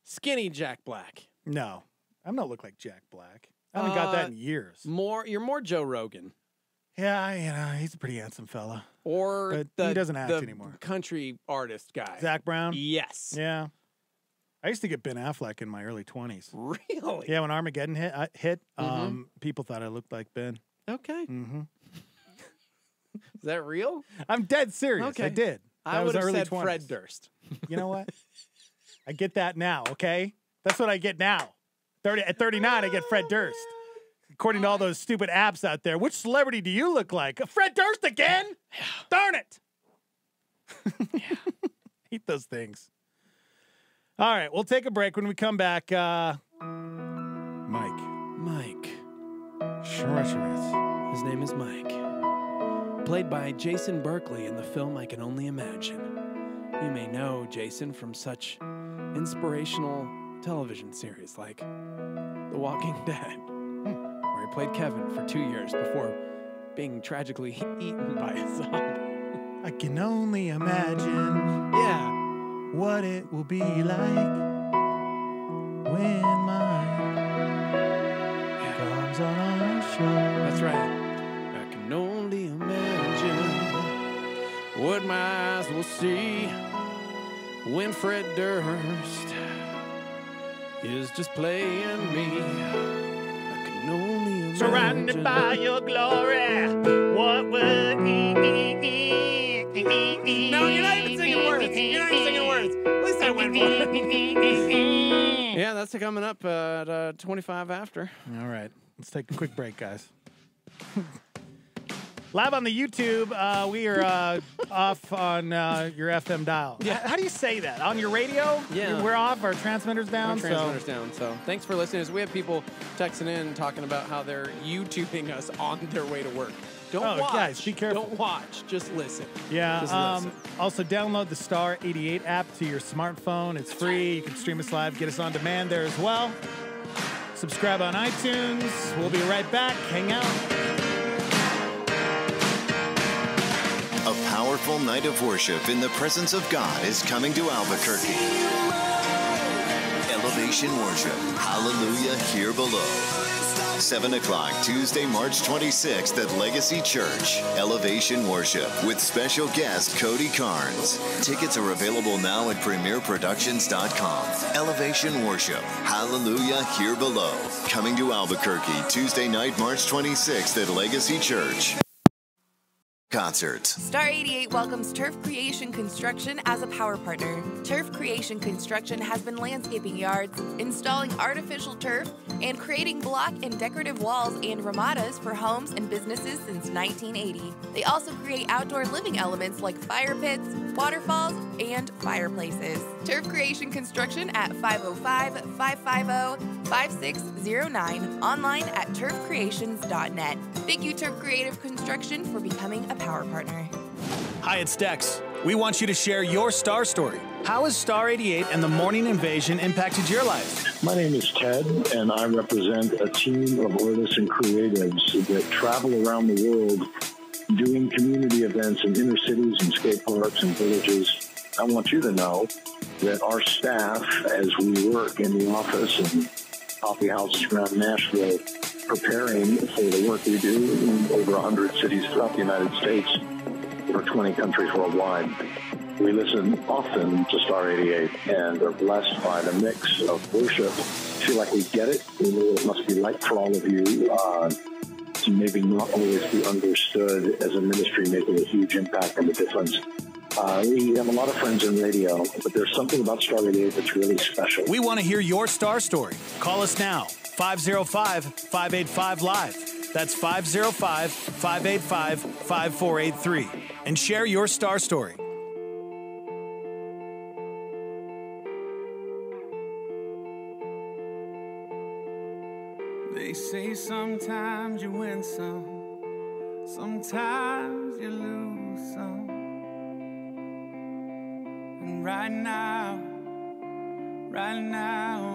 [SPEAKER 6] skinny Jack Black.
[SPEAKER 5] No, I'm not look like Jack Black. I haven't got that in years.
[SPEAKER 6] You're more Joe Rogan.
[SPEAKER 5] Yeah, he's a pretty handsome fella.
[SPEAKER 6] Or
[SPEAKER 5] but he doesn't act
[SPEAKER 6] the
[SPEAKER 5] anymore.
[SPEAKER 6] Country artist guy.
[SPEAKER 5] Zach Brown?
[SPEAKER 6] Yes.
[SPEAKER 5] Yeah. I used to get Ben Affleck in my early 20s.
[SPEAKER 6] Really?
[SPEAKER 5] Yeah, when Armageddon hit, people thought I looked like Ben.
[SPEAKER 6] Okay.
[SPEAKER 5] Mm-hmm.
[SPEAKER 6] Is that real?
[SPEAKER 5] I'm dead serious.
[SPEAKER 6] Okay.
[SPEAKER 5] I did.
[SPEAKER 6] I would have said Fred Durst.
[SPEAKER 5] You know what? I get that now, okay? That's what I get now. At 39, I get Fred Durst. According to all those stupid apps out there, which celebrity do you look like? Fred Durst again? Darn it. Eat those things. All right, we'll take a break. When we come back, Mike. Sure.
[SPEAKER 6] His name is Mike. Played by Jason Berkeley in the film I Can Only Imagine. You may know Jason from such inspirational television series like The Walking Dead, where he played Kevin for 2 years before being tragically eaten by a zombie.
[SPEAKER 5] I can only imagine what it will be like when mine comes on our show.
[SPEAKER 6] That's right. I can only imagine what my eyes will see when Fred Durst is just playing me. I can only imagine.
[SPEAKER 5] Surrounded by your glory, what would
[SPEAKER 6] No, you're not even singing words. You're not even singing words. At least I went for it. Yeah, that's coming up at 25 after.
[SPEAKER 5] All right. Let's take a quick break, guys. Live on the YouTube, we are off on your FM dial.
[SPEAKER 6] Yeah.
[SPEAKER 5] How do you say that? On your radio?
[SPEAKER 6] Yeah.
[SPEAKER 5] We're off, our transmitter's down.
[SPEAKER 6] Our transmitter's down, so thanks for listening. We have people texting in talking about how they're YouTubing us on their way to work. Don't watch.
[SPEAKER 5] Guys, be careful.
[SPEAKER 6] Don't watch. Just listen.
[SPEAKER 5] Yeah.
[SPEAKER 6] Just listen.
[SPEAKER 5] Also, download the Star 88 app to your smartphone. It's free. You can stream us live, get us on demand there as well. Subscribe on iTunes. We'll be right back. Hang out.
[SPEAKER 11] A powerful night of worship in the presence of God is coming to Albuquerque. Elevation Worship. Hallelujah here below. 7 o'clock, Tuesday, March 26th at Legacy Church. Elevation Worship with special guest Cody Carnes. Tickets are available now at premierproductions.com. Elevation Worship. Hallelujah here below. Coming to Albuquerque, Tuesday night, March 26th at Legacy Church. Concerts.
[SPEAKER 4] Star 88 welcomes Turf Creation Construction as a power partner. Turf Creation Construction has been landscaping yards, installing artificial turf, and creating block and decorative walls and ramadas for homes and businesses since 1980. They also create outdoor living elements like fire pits, waterfalls, and fireplaces. Turf Creation Construction at 505-550-5609. Online at turfcreations.net. Thank you, Turf Creative Construction, for becoming a power partner.
[SPEAKER 13] Hi, it's Dex. We want you to share your star story. How has Star 88 and the Morning Invasion impacted your life?
[SPEAKER 14] My name is Ted, and I represent a team of artists and creatives that travel around the world doing community events in inner cities and skate parks and villages. I want you to know that our staff, as we work in the office and coffee houses around Nashville, preparing for the work we do in over 100 cities throughout the United States, or 20 countries worldwide. We listen often to Star 88 and are blessed by the mix of worship. Feel like we get it. We know what it must be like for all of you to maybe not always be understood as a ministry making a huge impact and a difference. We have a lot of friends in radio, but there's something about Star 88 that's really special.
[SPEAKER 13] We want to hear your star story. Call us now, 505-585-LIVE. That's 505-585-5483. And share your star story.
[SPEAKER 15] They say sometimes you win some Sometimes you lose some. And right now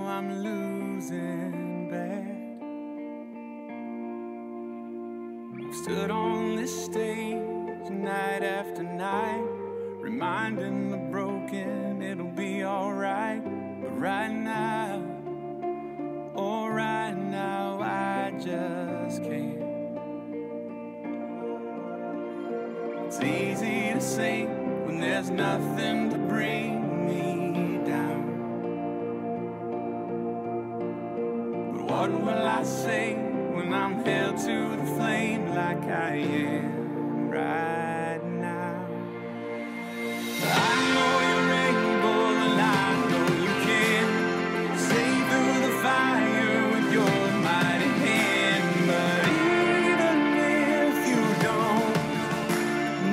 [SPEAKER 15] I'm losing bad. I've stood on this stage night after night, reminding the broken it'll be alright. But right now, oh right now, I just can't. It's easy to say when there's nothing to bring me down. But what will I say when I'm held to the flame like I am right now? I know you're able and I know you can see through the fire with your mighty hand. But even if you don't,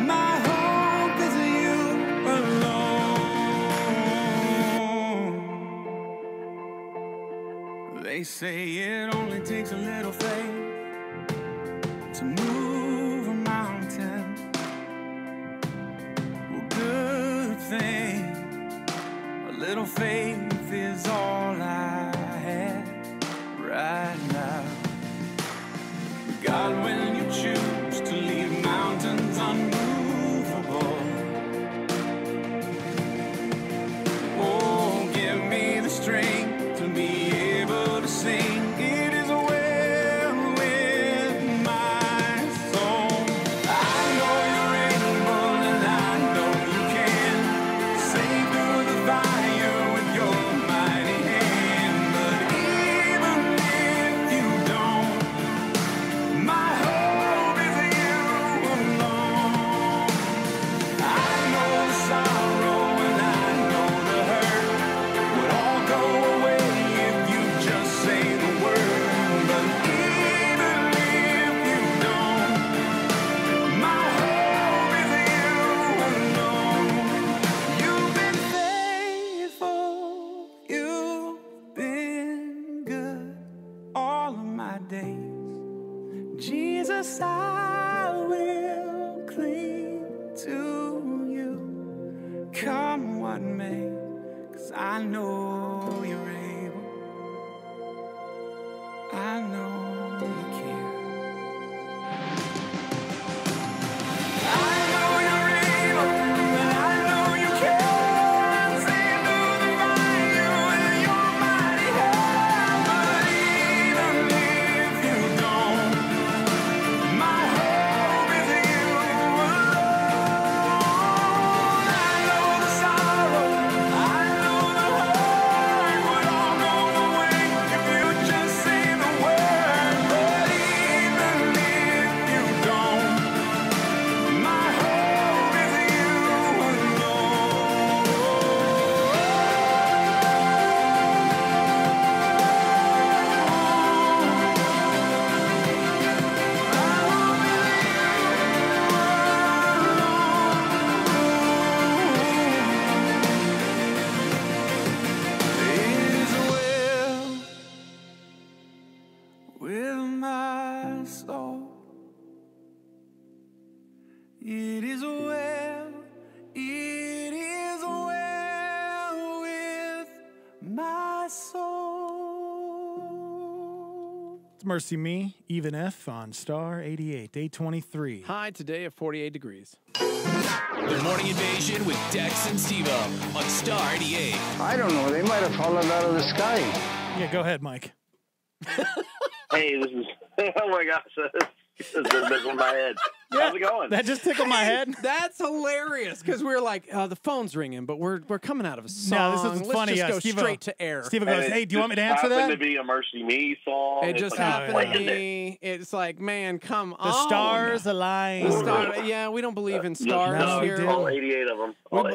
[SPEAKER 15] my hope is you alone. They say it only takes a little faith to move a mountain. Well, good thing, a little faith is all I have right now. God, when you choose to leave mountains unmovable, oh, give me the strength to be able to sing. It is well with my soul. I know you're able and I know you can save through the fire with your mighty hand. But even if you don't, my hope is you alone. I know the sorrow and I know the hurt would all go away if you just say the word. But even if you don't, my hope is you alone. You've been faithful, you've been good all of my days. Jesus, I will cling to you, come what may, 'cause I know you're able, I know you can. I know you're able, and I know you can. See through the fire with your mighty hand. But even if you don't, my hope is you alone. I know the sorrow, I know the hurt would all go away if you just say the word. But even if you don't, my hope is you It is well with my soul. It is well with my soul.
[SPEAKER 5] It's MercyMe, even F on Star 88, day 23.
[SPEAKER 6] High today of 48 degrees.
[SPEAKER 10] The Morning Invasion with Dex and Steve-O on Star 88.
[SPEAKER 17] I don't know. They might have fallen out of the sky.
[SPEAKER 5] Yeah, go ahead, Mike.
[SPEAKER 18] Hey, this is, oh my gosh, this is in my head. How's it going?
[SPEAKER 5] That just tickled my head.
[SPEAKER 6] That's hilarious because we're like, the phone's ringing, but we're coming out of a song.
[SPEAKER 5] No, this isn't
[SPEAKER 6] Let's
[SPEAKER 5] funny.
[SPEAKER 6] just go
[SPEAKER 5] Steve-O-
[SPEAKER 6] straight to air.
[SPEAKER 5] Steve-O goes, hey, do you want me to answer
[SPEAKER 18] It
[SPEAKER 5] that?
[SPEAKER 18] happened to be a MercyMe song.
[SPEAKER 6] It just
[SPEAKER 18] It's like
[SPEAKER 6] happened
[SPEAKER 18] playing
[SPEAKER 6] to
[SPEAKER 18] it.
[SPEAKER 6] me. It's like, man, come on.
[SPEAKER 5] The stars align.
[SPEAKER 6] Yeah, we don't believe in stars
[SPEAKER 18] No,
[SPEAKER 6] here.
[SPEAKER 18] all 88 of them. All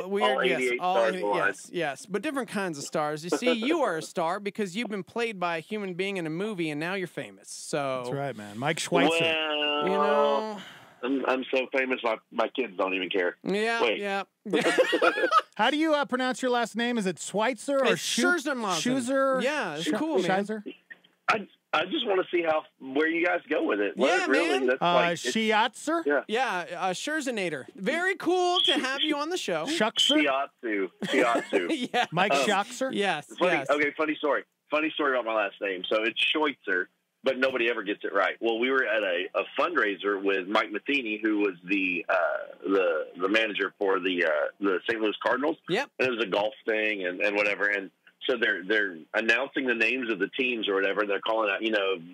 [SPEAKER 18] 88 stars aligned.
[SPEAKER 6] Yes, but different kinds of stars. You see, you are a star because you've been played by a human being in a movie, and now you're famous. So
[SPEAKER 5] That's right, man. Mike Schweitzer.
[SPEAKER 18] Well,
[SPEAKER 6] you know,
[SPEAKER 18] I'm so famous, my kids don't even care.
[SPEAKER 6] yeah,
[SPEAKER 18] Wait.
[SPEAKER 6] yeah.
[SPEAKER 5] How do you pronounce your last name? Is it Schweitzer or
[SPEAKER 6] It's Scherzermazen.
[SPEAKER 5] Schuzer?
[SPEAKER 6] Yeah, it's cool, man.
[SPEAKER 5] Scheiser?
[SPEAKER 18] I just want to see where you guys go with it.
[SPEAKER 6] Yeah, man.
[SPEAKER 18] That's
[SPEAKER 5] Shiatzer?
[SPEAKER 18] Yeah.
[SPEAKER 6] Scherzinator. Very cool to have you on the show.
[SPEAKER 5] Shuxer?
[SPEAKER 18] Shiatsu.
[SPEAKER 6] Yeah.
[SPEAKER 5] Mike Shuxer?
[SPEAKER 6] Yes.
[SPEAKER 18] Funny, Okay, funny story. Funny story about my last name. So it's Schweitzer, but nobody ever gets it right. Well, we were at a fundraiser with Mike Matheny, who was the manager for the St. Louis Cardinals.
[SPEAKER 6] Yep.
[SPEAKER 18] And it was a golf thing and whatever. And so they're announcing the names of the teams or whatever. They're calling out,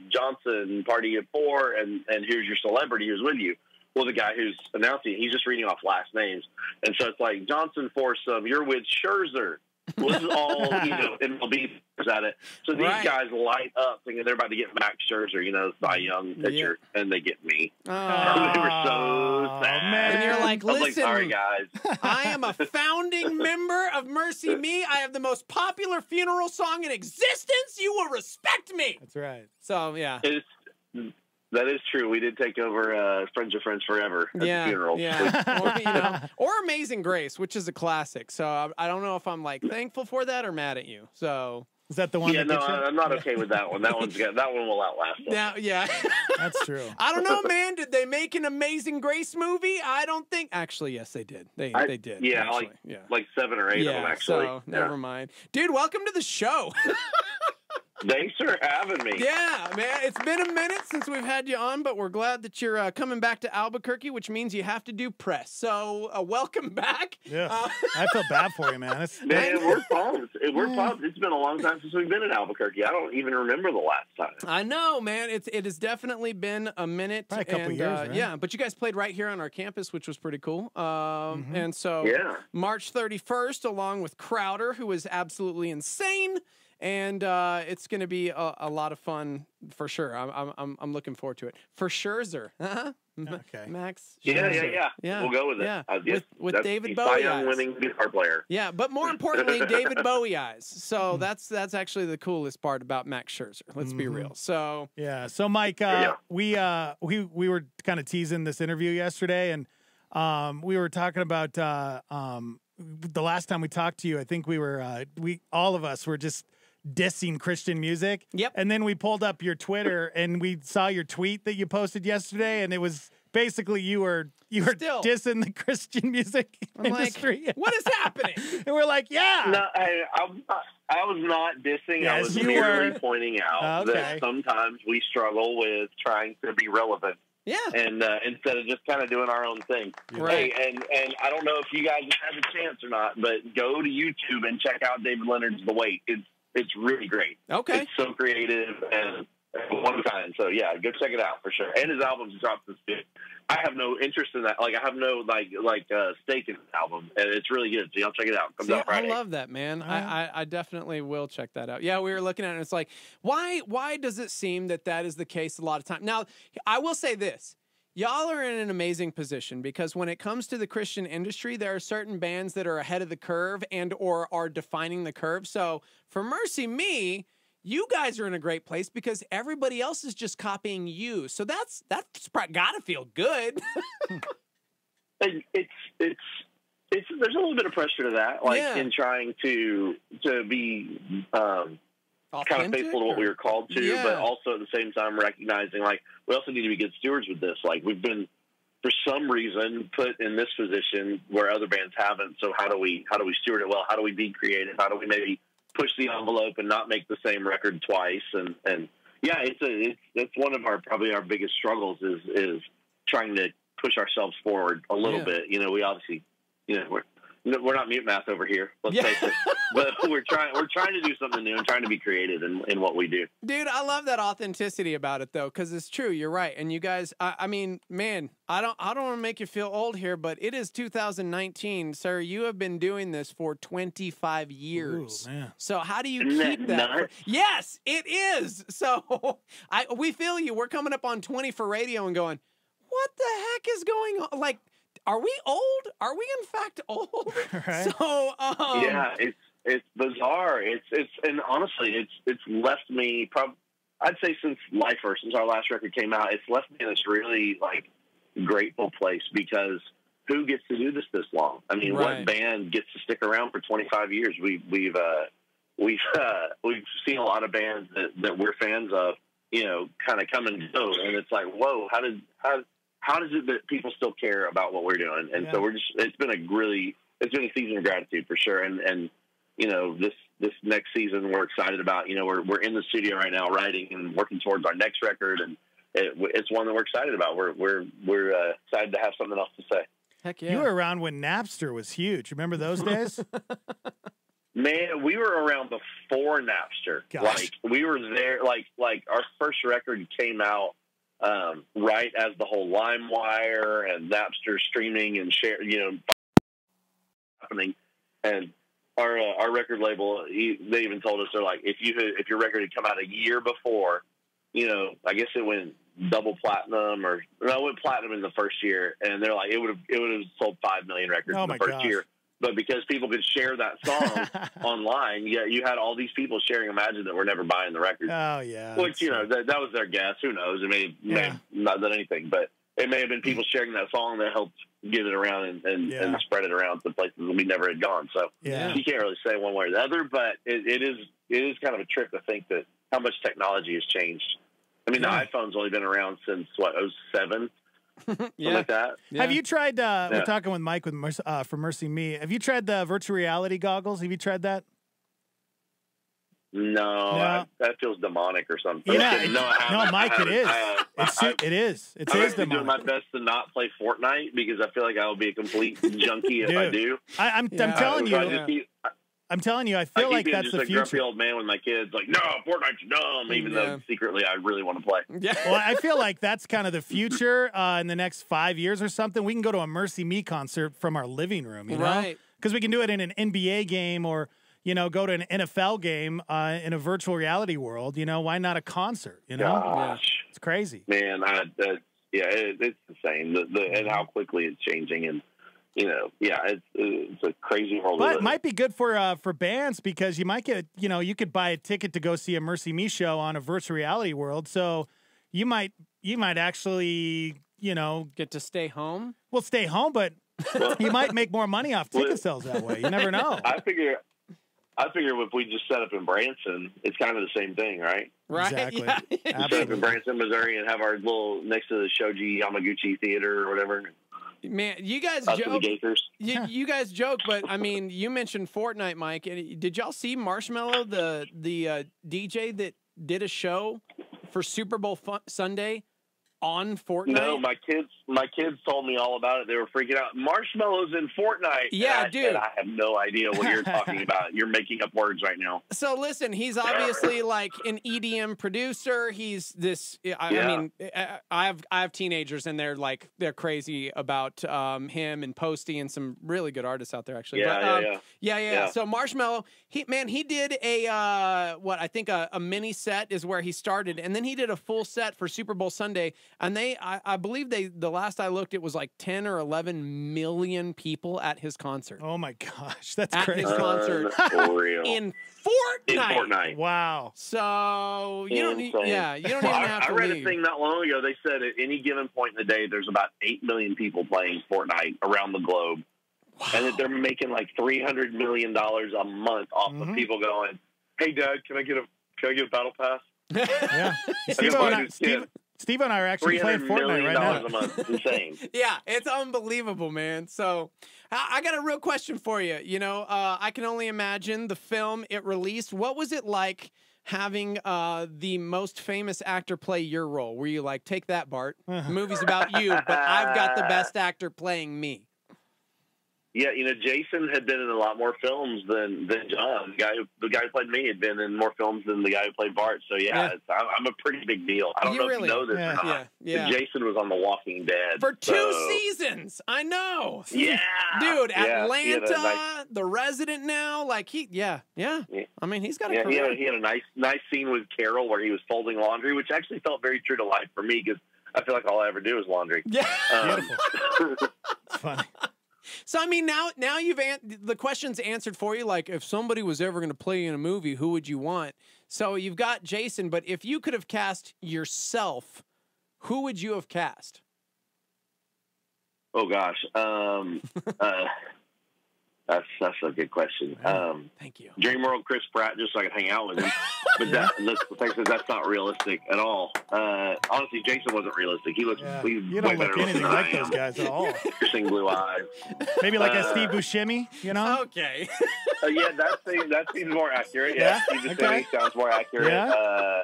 [SPEAKER 18] Johnson, party at 4, and here's your celebrity who's with you. Well, the guy who's announcing it, he's just reading off last names. And so it's like, Johnson Foursome, you're with Scherzer. Well, this is all, MLB at it. So these guys light up thinking they're about to get Max Scherzer, Cy Young pitcher, and they get me.
[SPEAKER 6] Oh,
[SPEAKER 18] they were so sad.
[SPEAKER 6] Man. And you're like, listen,
[SPEAKER 18] sorry, guys.
[SPEAKER 6] I am a founding member of MercyMe. I have the most popular funeral song in existence. You will respect me.
[SPEAKER 5] That's right.
[SPEAKER 6] So, yeah.
[SPEAKER 18] That is true. We did take over Friends of Friends Forever at the funeral.
[SPEAKER 6] Yeah. Or Amazing Grace, which is a classic. So I don't know if I'm thankful for that or mad at you. So
[SPEAKER 5] is that the one?
[SPEAKER 18] Yeah, no, I'm not okay with that one. That one will outlast us.
[SPEAKER 6] Now, yeah,
[SPEAKER 5] that's true.
[SPEAKER 6] I don't know, man. Did they make an Amazing Grace movie? I don't think. Actually, yes, they did. They did.
[SPEAKER 18] Yeah, like 7 or 8 of them actually.
[SPEAKER 6] So never mind, dude. Welcome to the show.
[SPEAKER 18] Thanks for having me.
[SPEAKER 6] Yeah, man. It's been a minute since we've had you on, but we're glad that you're coming back to Albuquerque, which means you have to do press. So welcome back.
[SPEAKER 5] Yeah, I feel bad for you, man.
[SPEAKER 18] We're pumped. We're pumped. It's been a long time since we've been in Albuquerque. I don't even remember the last time.
[SPEAKER 6] I know, man. It has definitely been a minute.
[SPEAKER 5] Probably a couple years, right?
[SPEAKER 6] Yeah, but you guys played right here on our campus, which was pretty cool. And so March 31st, along with Crowder, who was absolutely insane. And it's going to be a lot of fun for sure. I'm looking forward to it. For Scherzer.
[SPEAKER 5] Okay.
[SPEAKER 6] Max.
[SPEAKER 18] Yeah. We'll go with it.
[SPEAKER 6] Yeah. With David Bowie eyes.
[SPEAKER 18] winning guitar player.
[SPEAKER 6] Yeah, but more importantly, David Bowie eyes. So that's actually the coolest part about Max Scherzer. Let's be real. So
[SPEAKER 5] yeah. So Mike, we were kind of teasing this interview yesterday, and we were talking about the last time we talked to you. I think all of us were just dissing Christian music.
[SPEAKER 6] Yep.
[SPEAKER 5] And then we pulled up your Twitter and we saw your tweet that you posted yesterday, and it was basically you were dissing the Christian music industry.
[SPEAKER 6] Like, what is happening?
[SPEAKER 5] And we're like, yeah.
[SPEAKER 18] No, I was not dissing.
[SPEAKER 5] Yes,
[SPEAKER 18] I was merely pointing out that sometimes we struggle with trying to be relevant.
[SPEAKER 6] Yeah.
[SPEAKER 18] And instead of just kind of doing our own thing.
[SPEAKER 6] Right.
[SPEAKER 18] Hey, and I don't know if you guys had a chance or not, but go to YouTube and check out David Leonard's The Wait. It's really great.
[SPEAKER 6] Okay.
[SPEAKER 18] It's so creative and one kind. So yeah, go check it out for sure. And his album's dropped this year. I have no interest in that. Like I have no stake in the album, and it's really good. So y'all check it out. Comes out Friday.
[SPEAKER 6] I love that, man. I definitely will check that out. Yeah, we were looking at it, and it's like, why does it seem that is the case a lot of time? Now, I will say this. Y'all are in an amazing position because when it comes to the Christian industry, there are certain bands that are ahead of the curve and or are defining the curve. So for MercyMe, you guys are in a great place because everybody else is just copying you. So that's got to feel good.
[SPEAKER 18] It's there's a little bit of pressure to that, in trying to be kind of faithful to what we were called to, but also at the same time recognizing we also need to be good stewards with this. We've been for some reason put in this position where other bands haven't. So how do we steward it well? How do we be creative? How do we maybe push the envelope and not make the same record twice? And yeah, it's one of probably our biggest struggles is trying to push ourselves forward a little bit. We obviously, we're not mute math over here. Let's face it. But we're trying to do something new and trying to be creative in what we do.
[SPEAKER 6] Dude, I love that authenticity about it though, because it's true. You're right. And you guys, I mean, man, I don't want to make you feel old here, but it is 2019, sir. You have been doing this for 25 years.
[SPEAKER 5] Ooh, man.
[SPEAKER 6] So how do you
[SPEAKER 18] Isn't
[SPEAKER 6] keep
[SPEAKER 18] that
[SPEAKER 6] that?
[SPEAKER 18] nuts?
[SPEAKER 6] Yes, it is. So we feel you. We're coming up on 20 for radio and going, what the heck is going on? Are we old? Are we in fact old?
[SPEAKER 5] Right.
[SPEAKER 6] So
[SPEAKER 18] yeah, it's bizarre. And honestly, it's left me I'd say since our last record came out, it's left me in this really grateful place because who gets to do this long? I mean, what band gets to stick around for 25 years? We've seen a lot of bands that we're fans of kind of come and go. And it's like, whoa, how does it that people still care about what we're doing? And so it's been a season of gratitude for sure. And this next season we're excited about. We're in the studio right now writing and working towards our next record, and it's one that we're excited about. We're excited to have something else to say.
[SPEAKER 6] Heck yeah.
[SPEAKER 5] You were around when Napster was huge. Remember those days?
[SPEAKER 18] Man, we were around before Napster.
[SPEAKER 5] Gosh.
[SPEAKER 18] Like we were there. Like our first record came out right as the whole LimeWire and Napster streaming and share, happening. And our record label, they even told us, they're like, if your record had come out a year before, I guess it went double platinum, it went platinum in the first year, and they're like, it would have sold 5 million records in the first year. But because people could share that song online, you had all these people sharing Imagine that were never buying the record.
[SPEAKER 5] Oh, yeah.
[SPEAKER 18] Which, that was their guess. Who knows? It may have not done anything, but it may have been people sharing that song that helped get it around and spread it around to places that we never had gone. So you can't really say one way or the other, but it is kind of a trip to think that how much technology has changed. I mean, the iPhone's only been around since, 2007? Something like that.
[SPEAKER 5] Yeah. Have you tried, we're talking with Mike from MercyMe. Have you tried the virtual reality goggles? Have you tried that?
[SPEAKER 18] No. That feels demonic or something.
[SPEAKER 5] Yeah, no, Mike, it is. It is. It is
[SPEAKER 18] demonic. I'm doing my best to not play Fortnite because I feel like I will be a complete junkie if I do.
[SPEAKER 5] I'm telling you. I'm telling you, I feel like that's the future.
[SPEAKER 18] I'm just a grumpy old man with my kids, like, no, Fortnite's dumb, even though secretly I really want to play.
[SPEAKER 5] Yeah. Well, I feel like that's kind of the future in the next 5 years or something. We can go to a MercyMe concert from our living room, you know?
[SPEAKER 6] Right.
[SPEAKER 5] Because we can do it in an NBA game or, go to an NFL game in a virtual reality world. Why not a concert,
[SPEAKER 18] Gosh.
[SPEAKER 5] It's crazy.
[SPEAKER 18] Man, it's insane, and how quickly it's changing, and it's a crazy world.
[SPEAKER 5] But it might be good for bands because you might get, you could buy a ticket to go see a MercyMe show on a virtual reality world. So you might actually,
[SPEAKER 6] get to stay home.
[SPEAKER 5] Well, stay home, but you might make more money off ticket sales that way. You never know.
[SPEAKER 18] I figure if we just set up in Branson, it's kind of the same thing, right?
[SPEAKER 6] Right.
[SPEAKER 5] Exactly.
[SPEAKER 6] Yeah.
[SPEAKER 18] Set up in Branson, Missouri, and have our little next to the Shoji Yamaguchi Theater or whatever.
[SPEAKER 6] Man, you guys joke. You guys joke, but I mean, you mentioned Fortnite, Mike. Did y'all see Marshmello, the DJ that did a show for Super Bowl Sunday on Fortnite?
[SPEAKER 18] No, my kids told me all about it. They were freaking out. Marshmello's in Fortnite.
[SPEAKER 6] Yeah, dude.
[SPEAKER 18] I have no idea what you're talking about. You're making up words right now.
[SPEAKER 6] So listen, he's obviously like an EDM producer. He's this. I mean, I have teenagers, and they're crazy about him and Posty and some really good artists out there, actually. Yeah. So Marshmello, he did a mini set is where he started, and then he did a full set for Super Bowl Sunday. And I believe the last I looked, it was like 10 or 11 million people at his concert.
[SPEAKER 5] Oh my gosh, that's
[SPEAKER 6] At
[SPEAKER 5] crazy.
[SPEAKER 6] his concert in Fortnite.
[SPEAKER 5] Wow.
[SPEAKER 6] So you don't even have to
[SPEAKER 18] I read
[SPEAKER 6] leave.
[SPEAKER 18] a thing not long ago. They said at any given point in the day, there's about 8 million people playing Fortnite around the globe. Wow. And that they're making like $300 million a month off of people going, "Hey, Dad, can I get a battle pass?"
[SPEAKER 5] Yeah. Steve and I are actually playing Fortnite right now.
[SPEAKER 18] $300 million a month. Insane.
[SPEAKER 6] Yeah, it's unbelievable, man. So I got a real question for you. I can only imagine the film it released. What was it like having the most famous actor play your role? Were you like, take that, Bart? The movie's about you, but I've got the best actor playing me.
[SPEAKER 18] Yeah, Jason had been in a lot more films than John. The guy who played me had been in more films than the guy who played Bart. So I'm a pretty big deal. I don't know if you know this or not. Yeah. Jason was on The Walking Dead
[SPEAKER 6] for 2 seasons. I know.
[SPEAKER 18] Yeah,
[SPEAKER 6] dude. Atlanta, The Resident now. Like I mean, he's got a career.
[SPEAKER 18] He had a nice scene with Carol where he was folding laundry, which actually felt very true to life for me because I feel like all I ever do is laundry.
[SPEAKER 6] Yeah,
[SPEAKER 5] beautiful. It's funny.
[SPEAKER 6] So, I mean, now you've the question's answered for you. Like, if somebody was ever going to play in a movie, who would you want? So you've got Jason, but if you could have cast yourself, who would you have cast?
[SPEAKER 18] Oh, gosh. That's a good question.
[SPEAKER 6] Thank you.
[SPEAKER 18] Dream World Chris Pratt, just so I can hang out with him. But that's not realistic at all. Honestly, Jason wasn't realistic. He looks
[SPEAKER 5] You don't look anything like those guys at all.
[SPEAKER 18] Piercing blue eyes.
[SPEAKER 5] Maybe like a Steve Buscemi, you know?
[SPEAKER 6] Okay.
[SPEAKER 18] Yeah, that seems more accurate. Yeah, Steve Buscemi sounds more accurate.
[SPEAKER 5] Yeah.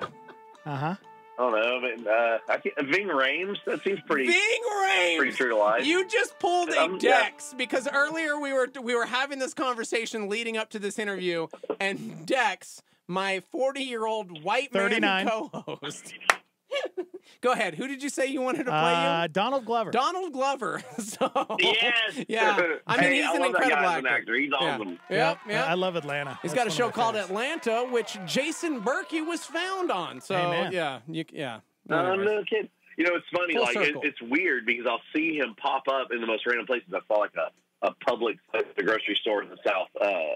[SPEAKER 18] I don't know, but Ving Rhames, that seems pretty.
[SPEAKER 6] Ving Rhames,
[SPEAKER 18] pretty true to life.
[SPEAKER 6] You just pulled a Dex because earlier we were having this conversation leading up to this interview, and Dex, my 40-year-old white
[SPEAKER 5] 39.
[SPEAKER 6] man co-host. Go ahead. Who did you say you wanted to play you?
[SPEAKER 5] Donald Glover.
[SPEAKER 6] Donald Glover. So,
[SPEAKER 18] yes.
[SPEAKER 6] Yeah. I mean, he's an incredible actor.
[SPEAKER 18] He's awesome.
[SPEAKER 6] Yeah.
[SPEAKER 5] I love Atlanta.
[SPEAKER 6] He's got a show called Atlanta, which Jason Berkey was found on. So,
[SPEAKER 5] Amen.
[SPEAKER 6] yeah.
[SPEAKER 18] No kid. You know, it's funny.
[SPEAKER 6] Full
[SPEAKER 18] Like
[SPEAKER 6] circle.
[SPEAKER 18] it's weird because I'll see him pop up in the most random places. I saw like a Publix, the grocery store in the South.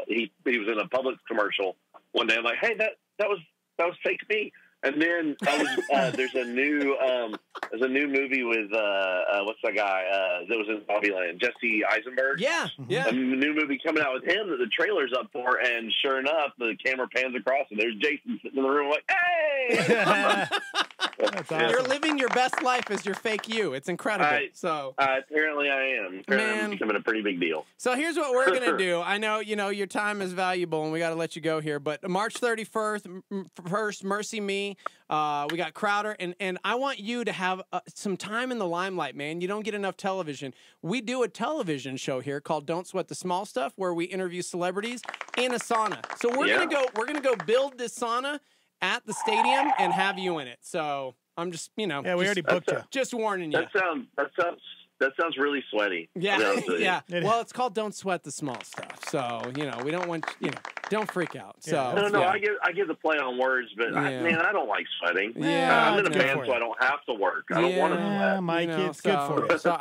[SPEAKER 18] He was in a Publix commercial one day. I'm like, hey, that was fake me. And then there's a new movie with what's that guy that was in Zombieland, Jesse Eisenberg.
[SPEAKER 6] Yeah.
[SPEAKER 18] A new movie coming out with him that the trailer's up for, and sure enough, the camera pans across and there's Jason sitting in the room like, hey.
[SPEAKER 5] That's awesome.
[SPEAKER 6] You're living your best life as your fake you. It's incredible.
[SPEAKER 18] Apparently I am. Apparently I'm becoming a pretty big deal.
[SPEAKER 6] So here's what we're going to do. I know, your time is valuable and we got to let you go here, but March 31st, MercyMe, we got Crowder, and I want you to have some time in the limelight, man. You don't get enough television. We do a television show here called Don't Sweat the Small Stuff, where we interview celebrities in a sauna. So we're gonna go build this sauna at the stadium and have you in it. So I'm just,
[SPEAKER 5] Yeah, we already booked you.
[SPEAKER 6] Just warning you.
[SPEAKER 18] That sounds really sweaty.
[SPEAKER 6] Yeah, yeah. Well, it's called Don't Sweat the Small Stuff. So, we don't want, don't freak out. So
[SPEAKER 18] No, I get the play on words, but I don't like sweating.
[SPEAKER 6] Yeah,
[SPEAKER 18] I'm in a band, so I don't have to work. I don't want to sweat.
[SPEAKER 5] Mike, it's good for you.
[SPEAKER 6] So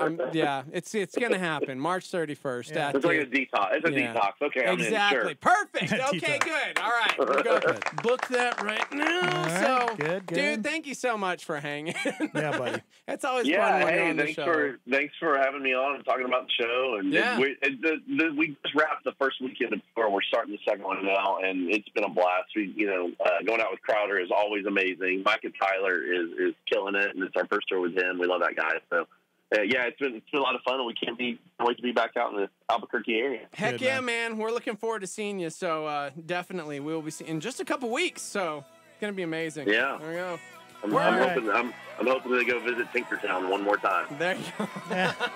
[SPEAKER 6] it's going to happen. March 31st.
[SPEAKER 18] Yeah. It's like a detox. It's a detox. Okay, I'm
[SPEAKER 6] exactly.
[SPEAKER 18] in. Sure.
[SPEAKER 6] Perfect. Okay, good. All right. We're going to book that right now.
[SPEAKER 5] All right,
[SPEAKER 6] So,
[SPEAKER 5] good.
[SPEAKER 6] dude, thank you so much for hanging.
[SPEAKER 5] Yeah, buddy.
[SPEAKER 6] It's always fun when you're on the show.
[SPEAKER 18] Thanks for having me on and talking about the show. And we just wrapped the first weekend of tour. We're starting the second one now, and it's been a blast. Going out with Crowder is always amazing. Mike and Tyler is killing it, and it's our first tour with him. We love that guy. So, it's been a lot of fun, and we can't wait to be back out in the Albuquerque area.
[SPEAKER 6] Heck yeah, man. We're looking forward to seeing you. So definitely, we will be seeing in just a couple weeks. So it's going to be amazing.
[SPEAKER 18] Yeah.
[SPEAKER 6] There we go.
[SPEAKER 18] I'm hoping to go visit Tinkertown one more time.
[SPEAKER 6] There you go.
[SPEAKER 5] Yeah. All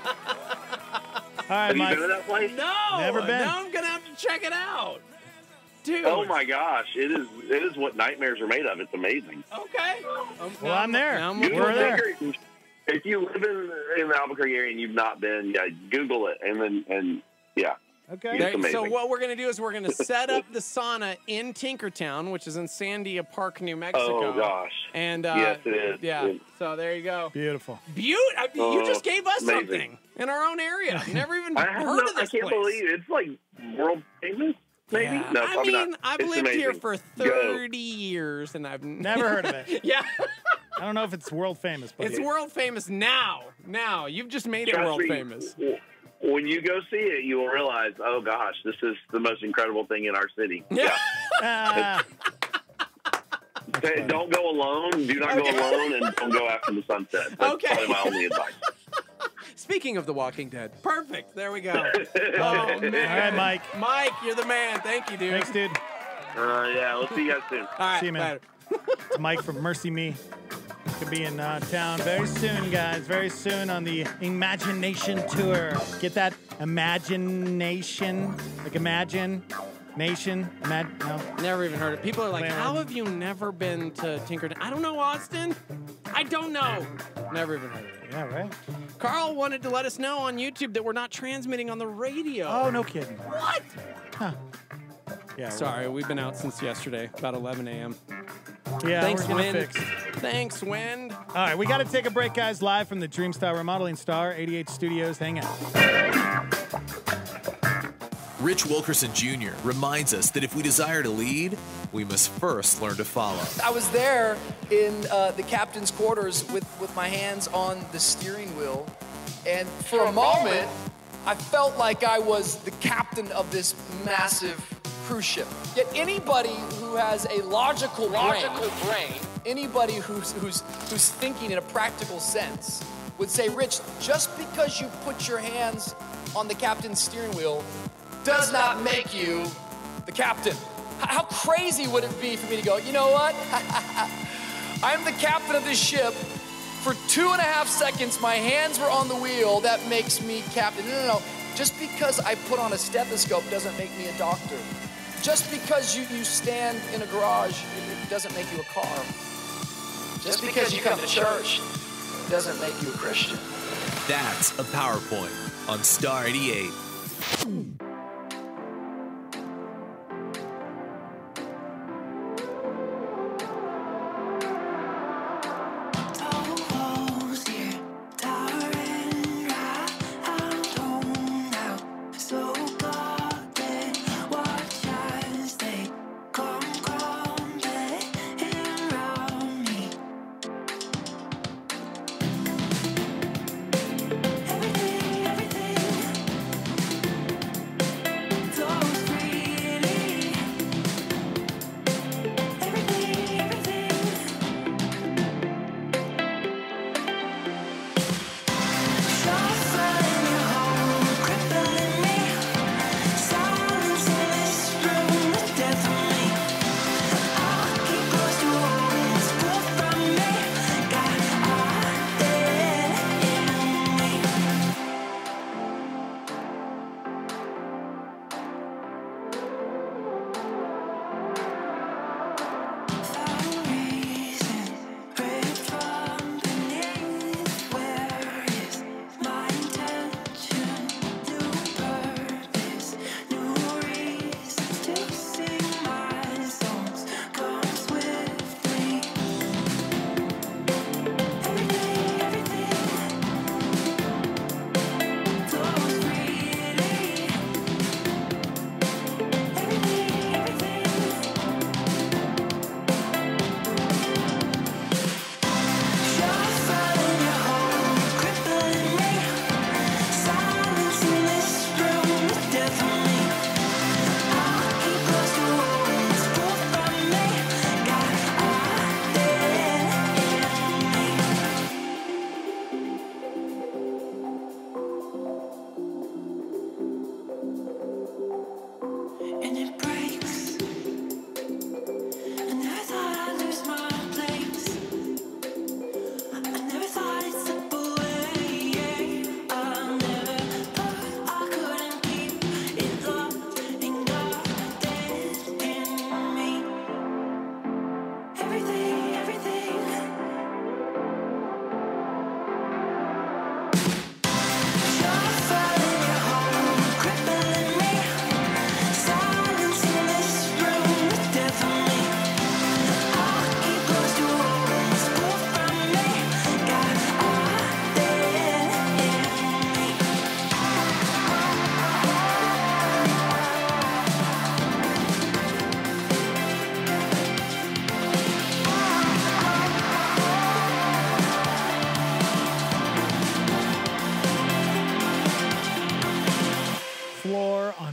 [SPEAKER 5] right,
[SPEAKER 18] Have
[SPEAKER 5] Mike.
[SPEAKER 18] you been to that place?
[SPEAKER 6] No.
[SPEAKER 5] Never been.
[SPEAKER 6] Now I'm going to have to check it out. Dude.
[SPEAKER 18] Oh my gosh, it is what nightmares are made of. It's amazing.
[SPEAKER 6] Okay.
[SPEAKER 5] Well, I'm there.
[SPEAKER 18] We're there. If you live in the Albuquerque area and you've not been, Google it and yeah.
[SPEAKER 5] Okay.
[SPEAKER 6] So what we're going to do is we're going to set up the sauna in Tinkertown, which is in Sandia Park, New Mexico.
[SPEAKER 18] Oh gosh.
[SPEAKER 6] And
[SPEAKER 18] yes, it is.
[SPEAKER 6] Yeah. So there you go.
[SPEAKER 5] Beautiful.
[SPEAKER 6] You just gave us
[SPEAKER 18] amazing.
[SPEAKER 6] something in our own area. Never even heard of this
[SPEAKER 18] I can't
[SPEAKER 6] place.
[SPEAKER 18] believe it. It's like world famous. Maybe?
[SPEAKER 6] Yeah.
[SPEAKER 18] No,
[SPEAKER 6] I mean, I've
[SPEAKER 18] It's
[SPEAKER 6] lived here
[SPEAKER 18] amazing.
[SPEAKER 6] for 30 years, and I've
[SPEAKER 5] Never heard of it.
[SPEAKER 6] Yeah.
[SPEAKER 5] I don't know if it's world famous, but
[SPEAKER 6] It's world famous now. Now. You've just made it
[SPEAKER 18] Trust
[SPEAKER 6] world
[SPEAKER 18] me,
[SPEAKER 6] famous.
[SPEAKER 18] When you go see it, you will realize, oh gosh, this is the most incredible thing in our city. Yeah. Don't go alone. Do not go alone, and don't go after the sunset. That's probably my only advice.
[SPEAKER 6] Speaking of The Walking Dead. Perfect. There we go. Oh, man.
[SPEAKER 5] All right, Mike.
[SPEAKER 6] Mike, you're the man. Thank you, dude.
[SPEAKER 5] Thanks, dude.
[SPEAKER 18] Yeah, we'll see you guys soon.
[SPEAKER 6] All right,
[SPEAKER 5] See you, man. It's Mike from MercyMe. Could be in town very soon, guys. Very soon on the Imagination Tour. Get that? Imagination? Like Imagine Nation? No.
[SPEAKER 6] Never even heard it. People are like,
[SPEAKER 5] Clarence.
[SPEAKER 6] how have you never been to Tinkertown? I don't know, Austin. I don't know. Never even heard of it.
[SPEAKER 5] Yeah, right?
[SPEAKER 6] Carl wanted to let us know on YouTube that we're not transmitting on the radio.
[SPEAKER 5] Oh, no kidding.
[SPEAKER 6] What?
[SPEAKER 5] Huh. Yeah.
[SPEAKER 6] Sorry, we've been out since yesterday, about 11 a.m.
[SPEAKER 5] Yeah,
[SPEAKER 6] Thanks,
[SPEAKER 5] we're
[SPEAKER 6] Wind.
[SPEAKER 5] fixed.
[SPEAKER 6] Thanks, Wind.
[SPEAKER 5] All right, we got to take a break, guys. Live from the Dreamstar Remodeling Star 88 Studios. Hang out.
[SPEAKER 10] Rich Wilkerson Jr. reminds us that if we desire to lead, we must first learn to follow.
[SPEAKER 2] I was there in the captain's quarters with my hands on the steering wheel, and for a moment, I felt like I was the captain of this massive cruise ship. Yet anybody who has a logical brain, anybody who's thinking in a practical sense would say, Rich, just because you put your hands on the captain's steering wheel does not make you the captain. How crazy would it be for me to go, you know what? I'm the captain of this ship. For 2.5 seconds, my hands were on the wheel. That makes me captain. No. Just because I put on a stethoscope doesn't make me a doctor. Just because you stand in a garage, it doesn't make you a car. Just because you come to church doesn't make you a Christian.
[SPEAKER 10] That's a PowerPoint on Star 88.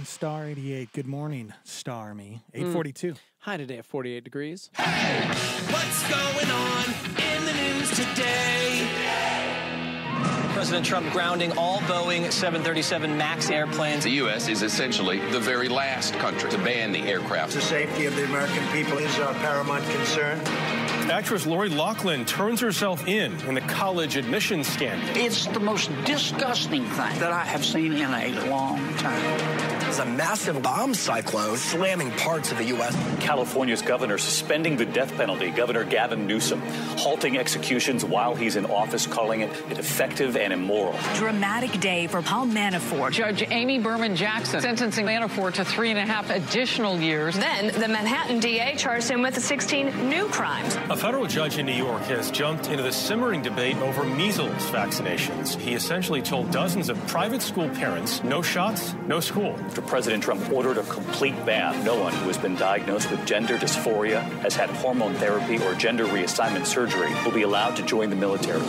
[SPEAKER 5] Star 88. Good morning, Star Me. 842.
[SPEAKER 6] High today at 48 degrees.
[SPEAKER 15] Hey, what's going on in the news today?
[SPEAKER 19] President Trump grounding all Boeing 737 MAX airplanes.
[SPEAKER 20] The U.S. is essentially the very last country to ban the aircraft.
[SPEAKER 21] The safety of the American people is our paramount concern.
[SPEAKER 22] Actress Lori Loughlin turns herself in the college admissions scandal.
[SPEAKER 25] It's the most disgusting thing that I have seen in a long time.
[SPEAKER 26] It's a massive bomb cyclone slamming parts of the U.S.
[SPEAKER 27] California's governor suspending the death penalty. Governor Gavin Newsom halting executions while he's in office, calling it ineffective and immoral.
[SPEAKER 28] Dramatic day for Paul Manafort.
[SPEAKER 29] Judge Amy Berman Jackson sentencing Manafort to 3.5 additional years.
[SPEAKER 28] Then the Manhattan DA charged him with 16 new crimes.
[SPEAKER 22] A federal judge in New York has jumped into the simmering debate over measles vaccinations. He essentially told dozens of private school parents, no shots, no school.
[SPEAKER 27] After President Trump ordered a complete ban, no one who has been diagnosed with gender dysphoria, has had hormone therapy, or gender reassignment surgery will be allowed to join the military.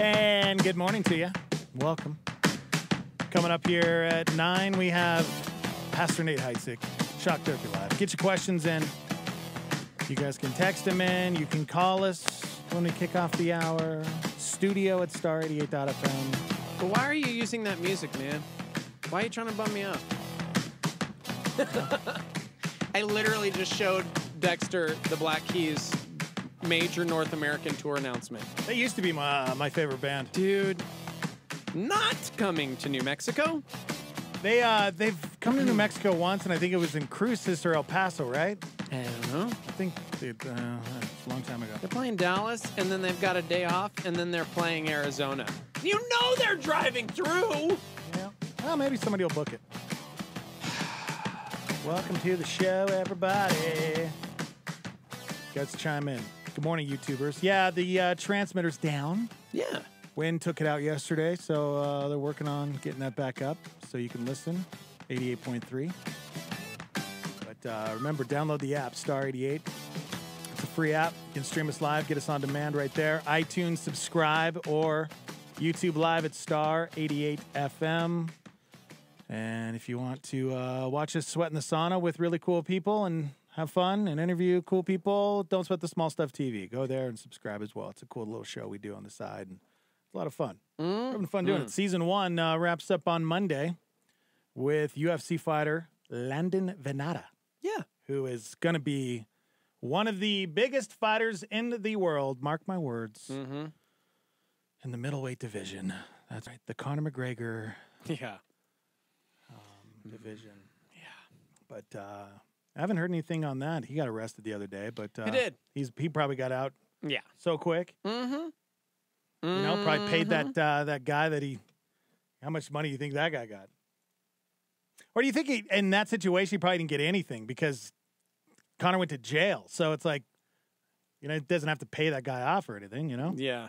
[SPEAKER 5] And good morning to you. Welcome. Coming up here at 9, we have Pastor Nate Heitzig, Shock Turkey Live. Get your questions in. You guys can text them in. You can call us when we kick off the hour. Studio at star88.fm.
[SPEAKER 6] But why are you using that music, man? Why are you trying to bum me up? I literally just showed Dexter the Black Keys major North American tour announcement.
[SPEAKER 5] They used to be my favorite band.
[SPEAKER 6] Dude, not coming to New Mexico.
[SPEAKER 5] They've come to New Mexico once, and I think it was in Cruces or El Paso, right?
[SPEAKER 6] I don't know.
[SPEAKER 5] I think it's a long time ago.
[SPEAKER 6] They're playing Dallas, and then they've got a day off, and then they're playing Arizona. You know they're driving through.
[SPEAKER 5] Yeah. Well, maybe somebody will book it. Welcome to the show, everybody. Guys, chime in. Good morning, YouTubers. Yeah, the transmitter's down.
[SPEAKER 6] Yeah.
[SPEAKER 5] Wind took it out yesterday, so they're working on getting that back up so you can listen. 88.3. But remember, download the app, Star 88. It's a free app. You can stream us live, get us on demand right there. iTunes, subscribe, or YouTube Live at Star 88 FM. And if you want to watch us sweat in the sauna with really cool people and have fun and interview cool people, Don't Sweat the Small Stuff TV. Go there and subscribe as well. It's a cool little show we do on the side. And a lot of fun. We're having fun doing it. Season 1 wraps up on Monday with UFC fighter Landon Venata.
[SPEAKER 6] Yeah.
[SPEAKER 5] Who is going to be one of the biggest fighters in the world, mark my words, in the middleweight division. That's right, the Conor McGregor division.
[SPEAKER 6] Yeah.
[SPEAKER 5] But I haven't heard anything on that. He got arrested the other day, but
[SPEAKER 6] he did.
[SPEAKER 5] He probably got out so quick.
[SPEAKER 6] Mm-hmm.
[SPEAKER 5] You know, probably paid that guy that how much money do you think that guy got? Or do you think in that situation he probably didn't get anything because Conor went to jail? So it's like, you know, it doesn't have to pay that guy off or anything, you know?
[SPEAKER 6] Yeah.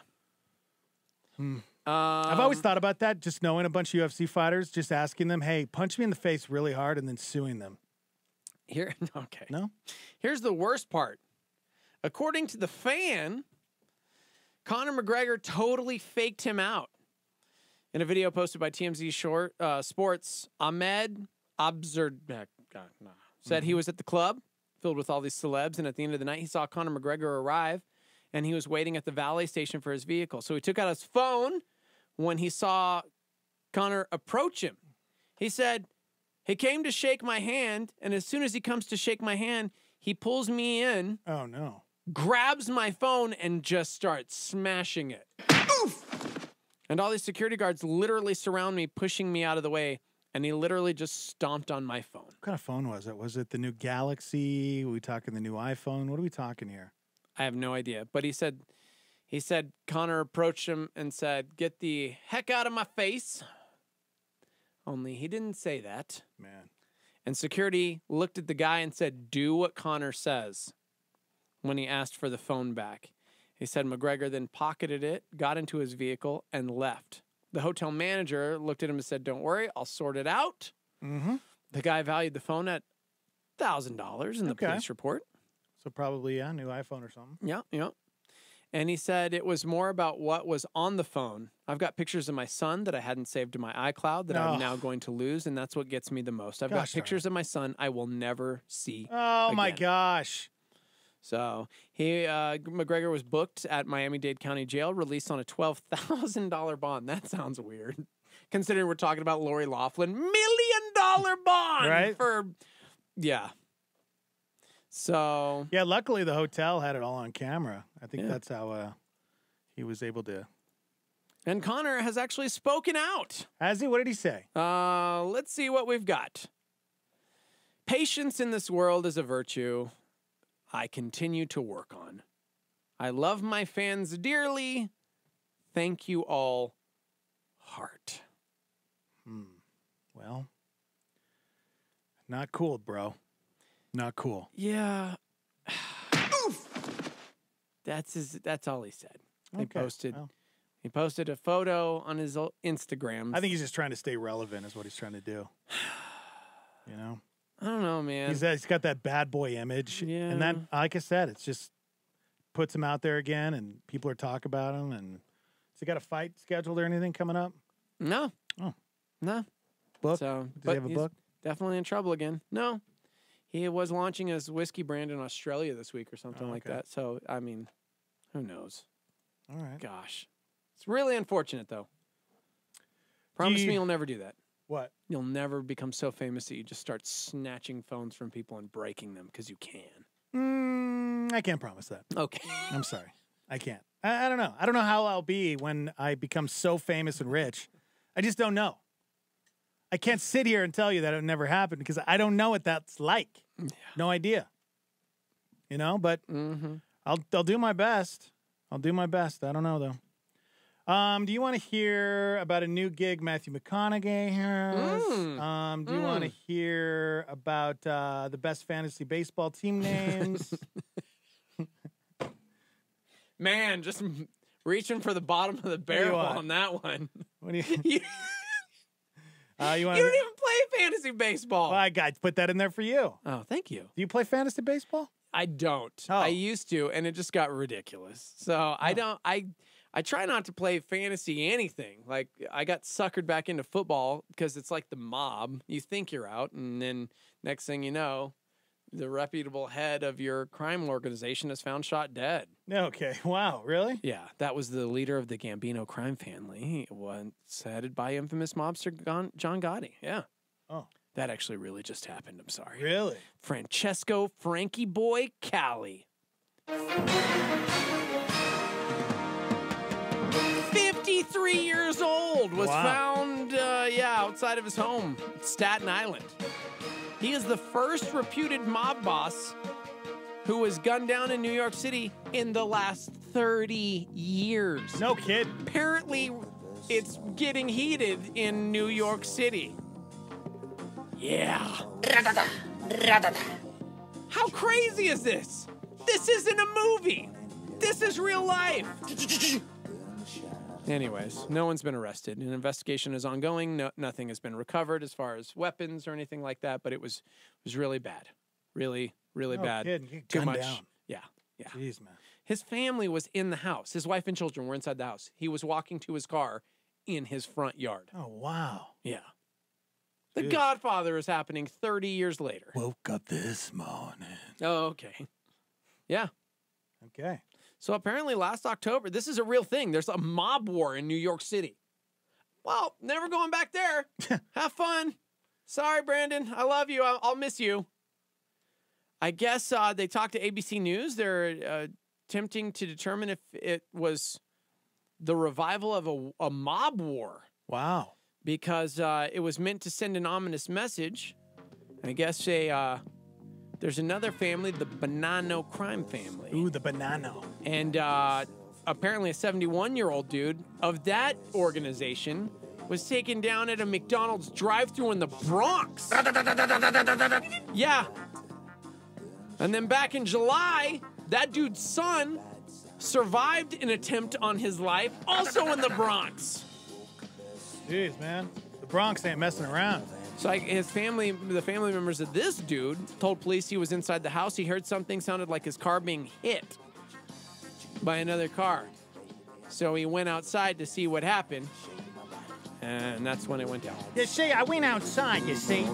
[SPEAKER 5] I've always thought about that, just knowing a bunch of UFC fighters, just asking them, hey, punch me in the face really hard and then suing them.
[SPEAKER 6] Okay.
[SPEAKER 5] No?
[SPEAKER 6] Here's the worst part. According to The Fan, Conor McGregor totally faked him out. In a video posted by TMZ Sports, Ahmed Abzurdek said he was at the club filled with all these celebs, and at the end of the night, he saw Conor McGregor arrive, and he was waiting at the valet station for his vehicle. So he took out his phone when he saw Conor approach him. He said, he came to shake my hand, and as soon as he comes to shake my hand, he pulls me in.
[SPEAKER 5] Oh, no.
[SPEAKER 6] Grabs my phone and just starts smashing it. Oof! And all these security guards literally surround me, pushing me out of the way, and he literally just stomped on my phone.
[SPEAKER 5] What kind of phone was it? Was it the new Galaxy? Are we talking the new iPhone? What are we talking here?
[SPEAKER 6] I have no idea. But he said Conor approached him and said, get the heck out of my face. Only he didn't say that.
[SPEAKER 5] Man.
[SPEAKER 6] And security looked at the guy and said, do what Conor says, when he asked for the phone back. He said McGregor then pocketed it, got into his vehicle, and left. The hotel manager looked at him and said, don't worry, I'll sort it out.
[SPEAKER 5] Mm-hmm.
[SPEAKER 6] The guy valued the phone at $1,000 in the police report.
[SPEAKER 5] So probably, a new iPhone or something.
[SPEAKER 6] Yeah. And he said it was more about what was on the phone. I've got pictures of my son that I hadn't saved to my iCloud that I'm now going to lose, and that's what gets me the most. I've got pictures of my son I will never see again.
[SPEAKER 5] My gosh.
[SPEAKER 6] So McGregor was booked at Miami-Dade County Jail, released on a $12,000 bond. That sounds weird, considering we're talking about Lori Loughlin. $1 million bond,
[SPEAKER 5] right?
[SPEAKER 6] So
[SPEAKER 5] yeah, luckily the hotel had it all on camera. I think that's how he was able to.
[SPEAKER 6] And Conor has actually spoken out.
[SPEAKER 5] Has he? What did he say?
[SPEAKER 6] Let's see what we've got. Patience in this world is a virtue I continue to work on. I love my fans dearly. Thank you all, heart.
[SPEAKER 5] Well, not cool, bro. Not cool.
[SPEAKER 6] Yeah. That's all he said. He posted a photo on his Instagram.
[SPEAKER 5] I think he's just trying to stay relevant is what he's trying to do. You know?
[SPEAKER 6] I don't know, man.
[SPEAKER 5] He's got that bad boy image.
[SPEAKER 6] Yeah.
[SPEAKER 5] And that, like I said, it's just puts him out there again and people are talking about him. And has he got a fight scheduled or anything coming up?
[SPEAKER 6] No.
[SPEAKER 5] Oh.
[SPEAKER 6] No.
[SPEAKER 5] Book?
[SPEAKER 6] So,
[SPEAKER 5] Does he have a
[SPEAKER 6] he's
[SPEAKER 5] book?
[SPEAKER 6] Definitely in trouble again. No. He was launching his whiskey brand in Australia this week or something like that. So, I mean, who knows?
[SPEAKER 5] All right.
[SPEAKER 6] Gosh. It's really unfortunate, though. Promise me you'll never do that.
[SPEAKER 5] What?
[SPEAKER 6] You'll never become so famous that you just start snatching phones from people and breaking them because you can.
[SPEAKER 5] I can't promise that.
[SPEAKER 6] Okay.
[SPEAKER 5] I'm sorry. I can't. I don't know. I don't know how I'll be when I become so famous and rich. I just don't know. I can't sit here and tell you that it never happened because I don't know what that's like. Yeah. No idea. You know, but I'll do my best. I'll do my best. I don't know, though. Do you want to hear about a new gig Matthew McConaughey has? Do you want to hear about the best fantasy baseball team names?
[SPEAKER 6] Man, just reaching for the bottom of the barrel on that one.
[SPEAKER 5] What do you?
[SPEAKER 6] You
[SPEAKER 5] you
[SPEAKER 6] don't even play fantasy baseball.
[SPEAKER 5] Well, I put that in there for you.
[SPEAKER 6] Oh, thank you.
[SPEAKER 5] Do you play fantasy baseball?
[SPEAKER 6] I don't.
[SPEAKER 5] Oh.
[SPEAKER 6] I used to, and it just got ridiculous. So I don't. I try not to play fantasy anything. Like, I got suckered back into football because it's like the mob. You think you're out, and then next thing you know, the reputable head of your crime organization is found shot dead.
[SPEAKER 5] Okay. Wow. Really?
[SPEAKER 6] Yeah. That was the leader of the Gambino crime family, once headed by infamous mobster John Gotti. Yeah.
[SPEAKER 5] Oh.
[SPEAKER 6] That actually really just happened. I'm sorry.
[SPEAKER 5] Really?
[SPEAKER 6] Francesco Frankie Boy Cali. 53 years old, was found, outside of his home, Staten Island. He is the first reputed mob boss who was gunned down in New York City in the last 30 years.
[SPEAKER 5] No kid.
[SPEAKER 6] Apparently, it's getting heated in New York City. Yeah. How crazy is this? This isn't a movie. This is real life. Anyways, no one's been arrested. An investigation is ongoing. Nothing has been recovered as far as weapons or anything like that, but it was really bad. Really bad.
[SPEAKER 5] Kid.
[SPEAKER 6] Too
[SPEAKER 5] Gunned
[SPEAKER 6] much.
[SPEAKER 5] down.
[SPEAKER 6] Yeah.
[SPEAKER 5] Jeez, man.
[SPEAKER 6] His family was in the house. His wife and children were inside the house. He was walking to his car in his front yard.
[SPEAKER 5] Oh, wow.
[SPEAKER 6] Yeah. The Godfather is happening 30 years later.
[SPEAKER 5] Woke up this morning.
[SPEAKER 6] Oh, okay. Yeah.
[SPEAKER 5] Okay.
[SPEAKER 6] So apparently last October, this is a real thing. There's a mob war in New York City. Well, never going back there. Have fun. Sorry, Brandon. I love you. I'll miss you. I guess they talked to ABC News. They're attempting to determine if it was the revival of a mob war.
[SPEAKER 5] Wow.
[SPEAKER 6] Because it was meant to send an ominous message. I guess there's another family, the Bonanno crime family.
[SPEAKER 5] Ooh, the Bonanno.
[SPEAKER 6] And apparently a 71-year-old dude of that organization was taken down at a McDonald's drive-thru in the Bronx. Yeah. And then back in July, that dude's son survived an attempt on his life, also in the Bronx.
[SPEAKER 5] Jeez, man. The Bronx ain't messing around.
[SPEAKER 6] So the family members of this dude told police he was inside the house. He heard something sounded like his car being hit by another car. So he went outside to see what happened. And that's when it went down.
[SPEAKER 5] You see, I went outside, you see.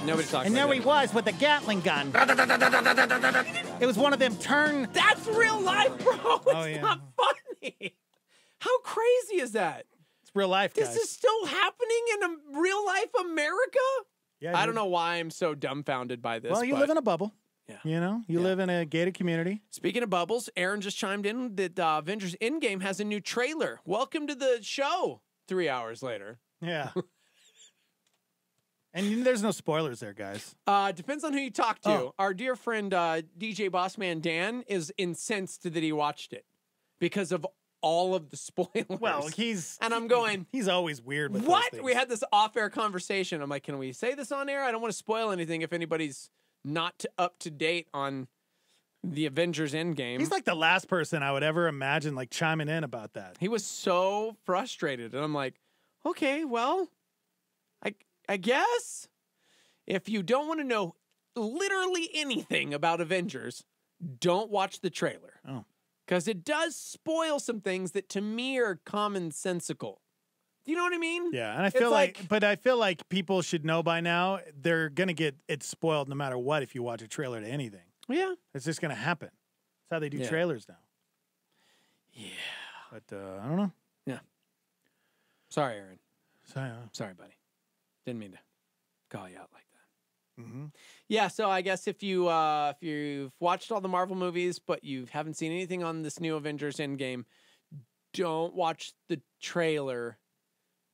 [SPEAKER 6] Nobody's talking
[SPEAKER 5] And there he was with a Gatling gun. It was one of them turn...
[SPEAKER 6] That's real life, bro. It's not funny. How crazy is that?
[SPEAKER 5] It's real life, guys.
[SPEAKER 6] This is still happening in a real life America?
[SPEAKER 5] Yeah,
[SPEAKER 6] I don't know why I'm so dumbfounded by this.
[SPEAKER 5] Well, you live in a bubble.
[SPEAKER 6] Yeah.
[SPEAKER 5] You know, you live in a gated community.
[SPEAKER 6] Speaking of bubbles, Aaron just chimed in that Avengers Endgame has a new trailer. Welcome to the show 3 hours later.
[SPEAKER 5] Yeah. And there's no spoilers there, guys.
[SPEAKER 6] Depends on who you talk to.
[SPEAKER 5] Oh.
[SPEAKER 6] Our dear friend DJ Bossman Dan is incensed that he watched it because of all of the spoilers.
[SPEAKER 5] Well,
[SPEAKER 6] and I'm going,
[SPEAKER 5] he's always weird with
[SPEAKER 6] what?
[SPEAKER 5] those things.
[SPEAKER 6] We had this off-air conversation. I'm like, can we say this on air? I don't want to spoil anything if anybody's not up to date on the Avengers Endgame.
[SPEAKER 5] He's like the last person I would ever imagine like chiming in about that.
[SPEAKER 6] He was so frustrated. And I'm like, okay, well, I guess if you don't want to know literally anything about Avengers, don't watch the trailer.
[SPEAKER 5] Oh.
[SPEAKER 6] Because it does spoil some things that to me are commonsensical. you know what I mean?
[SPEAKER 5] Yeah, and I feel but I feel like people should know by now they're gonna get it spoiled no matter what if you watch a trailer to anything.
[SPEAKER 6] Yeah,
[SPEAKER 5] it's just gonna happen. That's how they do trailers now.
[SPEAKER 6] Yeah,
[SPEAKER 5] but I don't know.
[SPEAKER 6] Yeah. Sorry, Aaron.
[SPEAKER 5] Sorry,
[SPEAKER 6] buddy. Didn't mean to call you out like that.
[SPEAKER 5] Mm-hmm.
[SPEAKER 6] Yeah, so I guess if you've watched all the Marvel movies, but you haven't seen anything on this new Avengers Endgame, don't watch the trailer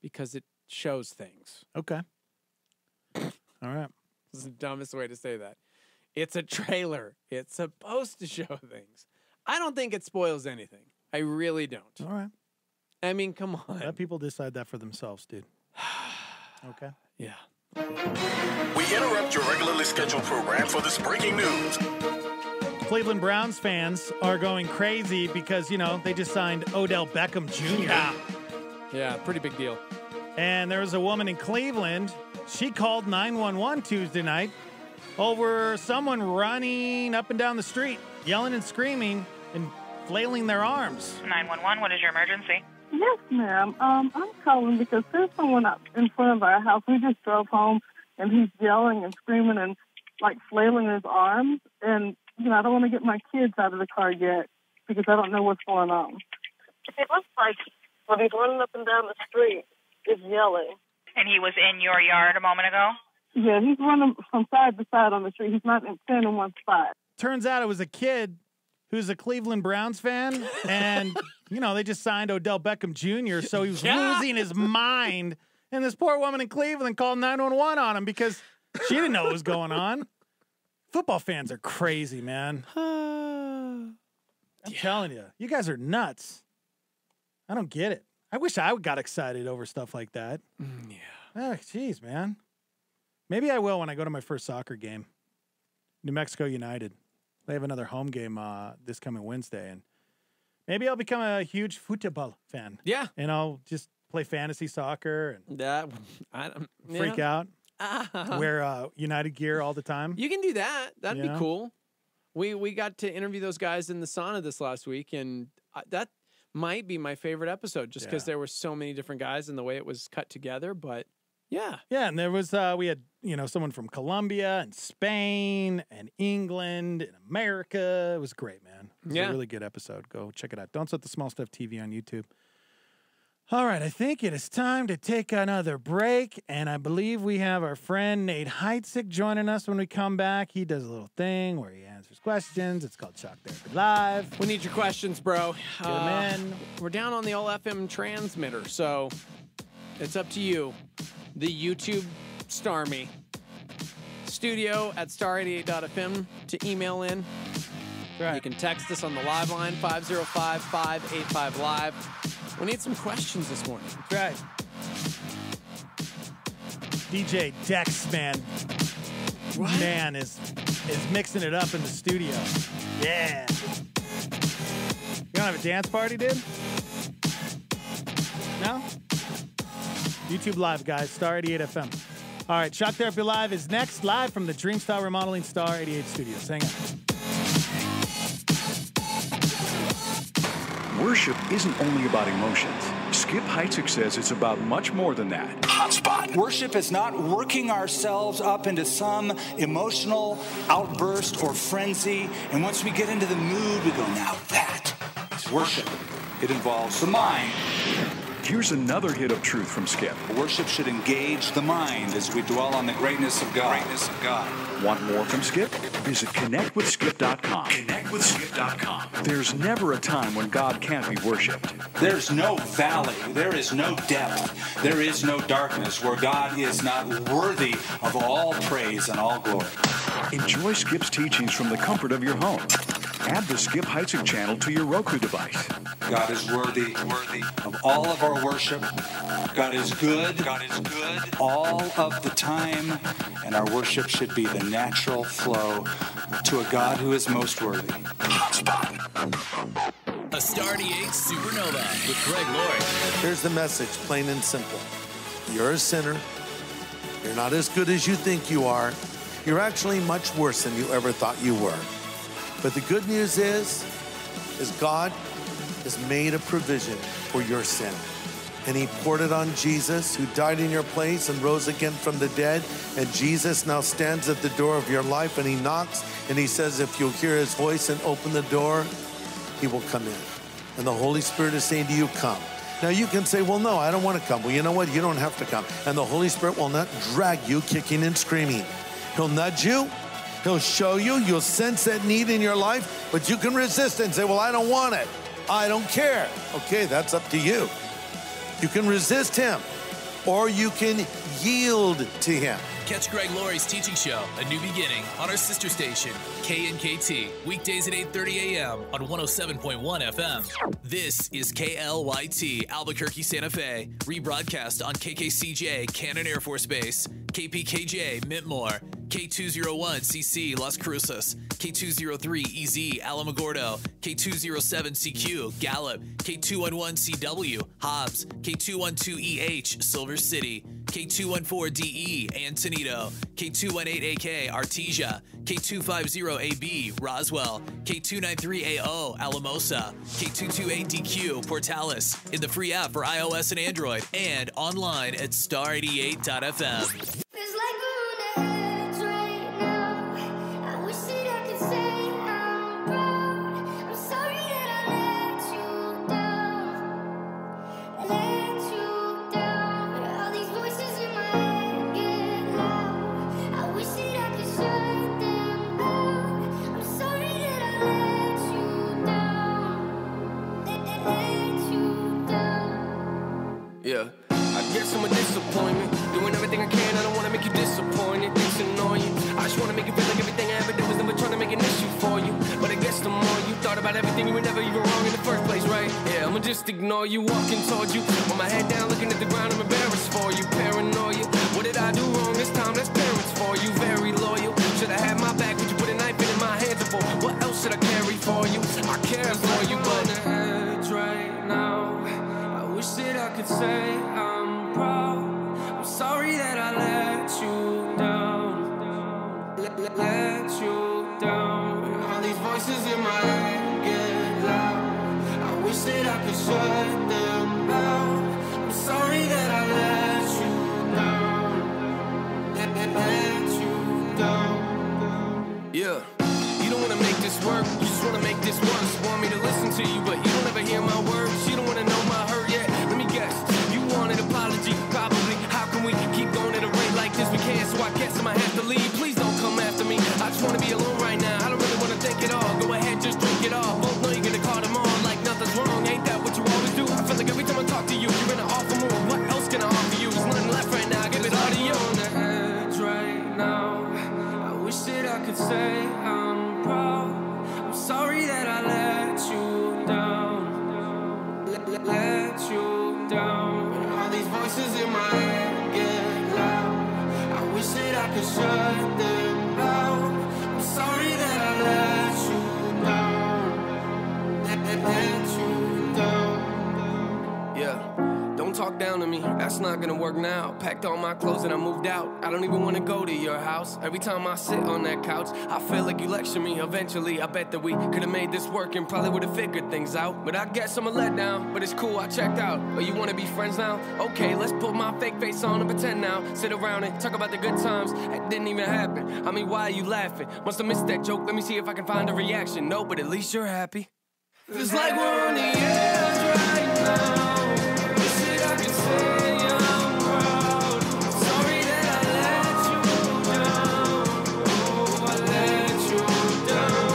[SPEAKER 6] because it shows things.
[SPEAKER 5] Okay. All right.
[SPEAKER 6] This is the dumbest way to say that. It's a trailer. It's supposed to show things. I don't think it spoils anything. I really don't.
[SPEAKER 5] All right.
[SPEAKER 6] I mean, come on.
[SPEAKER 5] Let people decide that for themselves, dude. Okay.
[SPEAKER 6] Yeah.
[SPEAKER 1] We interrupt your regularly scheduled program for this breaking news.
[SPEAKER 5] Cleveland Browns fans are going crazy because, they just signed Odell Beckham Jr.
[SPEAKER 6] Yeah, pretty big deal.
[SPEAKER 5] And there was a woman in Cleveland. She called 911 Tuesday night over someone running up and down the street, yelling and screaming and flailing their arms.
[SPEAKER 3] 911, what is your emergency?
[SPEAKER 7] Yes, ma'am. I'm calling because there's someone up in front of our house. We just drove home, and he's yelling and screaming and, flailing his arms. And, I don't want to get my kids out of the car yet because I don't know what's going on. It looks like when he's running up and down the street, he's yelling.
[SPEAKER 3] And he was in your yard a moment ago?
[SPEAKER 7] Yeah, he's running from side to side on the street. He's not staying in one spot.
[SPEAKER 5] Turns out it was a kid who's a Cleveland Browns fan, and, they just signed Odell Beckham Jr., so he was losing his mind, and this poor woman in Cleveland called 911 on him because she didn't know what was going on. Football fans are crazy, man. I'm telling you, you guys are nuts. I don't get it. I wish I got excited over stuff like that.
[SPEAKER 6] Yeah.
[SPEAKER 5] Oh, jeez, man. Maybe I will when I go to my first soccer game. New Mexico United. They have another home game this coming Wednesday, and maybe I'll become a huge football fan.
[SPEAKER 6] Yeah.
[SPEAKER 5] And I'll just play fantasy soccer and freak out. Wear United gear all the time.
[SPEAKER 6] You can do that. That'd be cool. We got to interview those guys in the sauna this last week, and that might be my favorite episode just because there were so many different guys and the way it was cut together, but yeah.
[SPEAKER 5] Yeah, and there was, we had, someone from Colombia and Spain and England and America. It was great, man. It was a really good episode. Go check it out. Don't Sweat the Small Stuff TV on YouTube. All right, I think it is time to take another break, and I believe we have our friend Nate Heitzig joining us when we come back. He does a little thing where he answers questions. It's called Shock Therapy Live.
[SPEAKER 6] We need your questions, bro.
[SPEAKER 5] Get them in.
[SPEAKER 6] We're down on the old FM transmitter, so it's up to you. The YouTube Star Me. Studio at star88.fm to email in.
[SPEAKER 5] Right.
[SPEAKER 6] You can text us on the live line, 505-585-LIVE. We need some questions this morning.
[SPEAKER 5] That's right. DJ Dex, man.
[SPEAKER 6] What?
[SPEAKER 5] Man is mixing it up in the studio. Yeah. You don't have a dance party, dude? No? YouTube Live, guys. Star 88 FM. All right, Shock Therapy Live is next, live from the Dreamstyle Remodeling Star 88 studios. Hang on.
[SPEAKER 8] Worship isn't only about emotions. Skip Heitzig says it's about much more than that.
[SPEAKER 9] Hotspot. Worship is not working ourselves up into some emotional outburst or frenzy, and once we get into the mood, we go, now that is worship. It involves the mind.
[SPEAKER 8] Here's another hit of truth from Skip.
[SPEAKER 9] Worship should engage the mind as we dwell on the greatness of God.
[SPEAKER 8] Want more from Skip? Visit connectwithskip.com.
[SPEAKER 9] Connectwithskip.com.
[SPEAKER 8] There's never a time when God can't be worshipped.
[SPEAKER 9] There's no valley, there is no depth, there is no darkness where God is not worthy of all praise and all glory.
[SPEAKER 8] Enjoy Skip's teachings from the comfort of your home. Add the Skip Heitzig channel to your Roku device.
[SPEAKER 9] God is worthy of all of our worship. God is good all of the time, and our worship should be the natural flow to a God who is most worthy.
[SPEAKER 10] Hotspot. A Star 88 Supernova with Greg Laurie.
[SPEAKER 12] Here's the message, plain and simple. You're a sinner. You're not as good as you think you are. You're actually much worse than you ever thought you were. But the good news is God has made a provision for your sin. and he poured it on Jesus, who died in your place and rose again from the dead. And Jesus now stands at the door of your life, and he knocks, and he says, if you'll hear his voice and open the door, he will come in. And the Holy Spirit is saying to you, come. Now you can say, well, no, I don't want to come. Well, you know what? You don't have to come. And the Holy Spirit will not drag you kicking and screaming. He'll nudge you. He'll show you. You'll sense that need in your life, but you can resist it and say, well, I don't want it. I don't care. Okay, that's up to you. You can resist him, or you can yield to him.
[SPEAKER 10] Catch Greg Laurie's teaching show, A New Beginning, on our sister station, KNKT, weekdays at 8:30 a.m. on 107.1 FM. This is KLYT, Albuquerque, Santa Fe, rebroadcast on KKCJ, Cannon Air Force Base, KPKJ, Mintmore, K201CC, Las Cruces, K203EZ, Alamogordo, K207CQ, Gallup, K211CW, Hobbs, K212EH, Silver City, K214DE, Antonito, K218AK, Artesia, K250AB, Roswell, K293AO, Alamosa, K228DQ, Portales, in the free app for iOS and Android, and online at star88.fm.
[SPEAKER 4] Yeah, I guess I'm a disappointment. Doing everything I can, I don't wanna make you disappointed. Things annoy you. I just wanna make you feel like everything I ever did was never trying to make an issue for you. But I guess the more you thought about everything, you were never even wrong in the first place, right? Yeah, I'ma just ignore you, walking towards you. With my head down, looking at the ground, I'm embarrassed for you. Paranoia. What did I do wrong this time? That's parents for you. Very loyal. Should've had my back, but you put a knife in my hands before. What else should I carry for you? I care for you, but on the edge right now. Wish that I could say I'm proud. I'm sorry that I let you down. Let you down. All these voices in my head get loud. I wish that I could shut them out. I'm sorry that I let you down. Let you down. Yeah. You don't wanna make this work, you just wanna make this worse. Want me to listen to you, but you don't ever hear my words. You don't wanna know my hurt yet. Let me guess, you want an apology, probably. How can we keep going at a rate like this? We can't, so I guess I might have to leave. Please don't come after me. I just wanna be alone right now. I don't really wanna think it all. Go ahead, just drink it all. Both know you're gonna call them on like nothing's wrong. Ain't that what you always do? I feel like every time I talk to you, you're in an awful mood. What else can I offer you? There's nothing left right now. Give it all to you. On the edge right now. I wish that I could say I'm proud. I'm sorry that I let you down. Let you down. All these voices in my head get loud. I wish that I could shut them out. I'm sorry that I let you down. Let you down. Yeah. Don't talk down to me, that's not gonna work now. Packed all my clothes and I moved out. I don't even wanna go to your house. Every time I sit on that couch, I feel like you lecture me. Eventually, I bet that we could've made this work and probably would've figured things out. But I guess I'm a letdown, but it's cool, I checked out. Oh, you wanna be friends now? Okay, let's put my fake face on and pretend now. Sit around and talk about the good times. That didn't even happen. I mean, why are you laughing? Must have missed that joke, let me see if I can find a reaction. No, but at least you're happy. Feels like we're on the edge right now. I can say I'm proud. Sorry that I let you down. Oh, I let you down.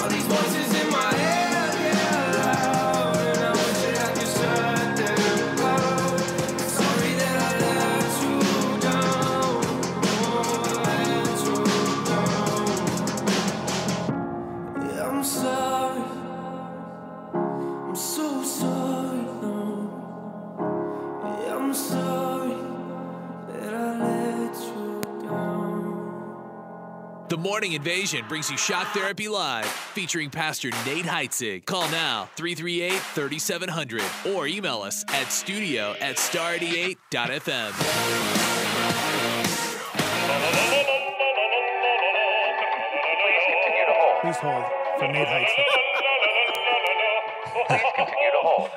[SPEAKER 4] All these voices in my head get loud, and I wish that I could shut them out. Sorry that I let you down. Oh, I let you down. Yeah, I'm sorry. I'm so sorry. I'm sorry that I let you down.
[SPEAKER 10] The Morning Invasion brings you Shock Therapy Live, featuring Pastor Nate Heitzig. Call now, 338-3700, or email us at studio@star88.fm.
[SPEAKER 5] Please hold for Nate Heitzig.
[SPEAKER 4] Please continue to hold.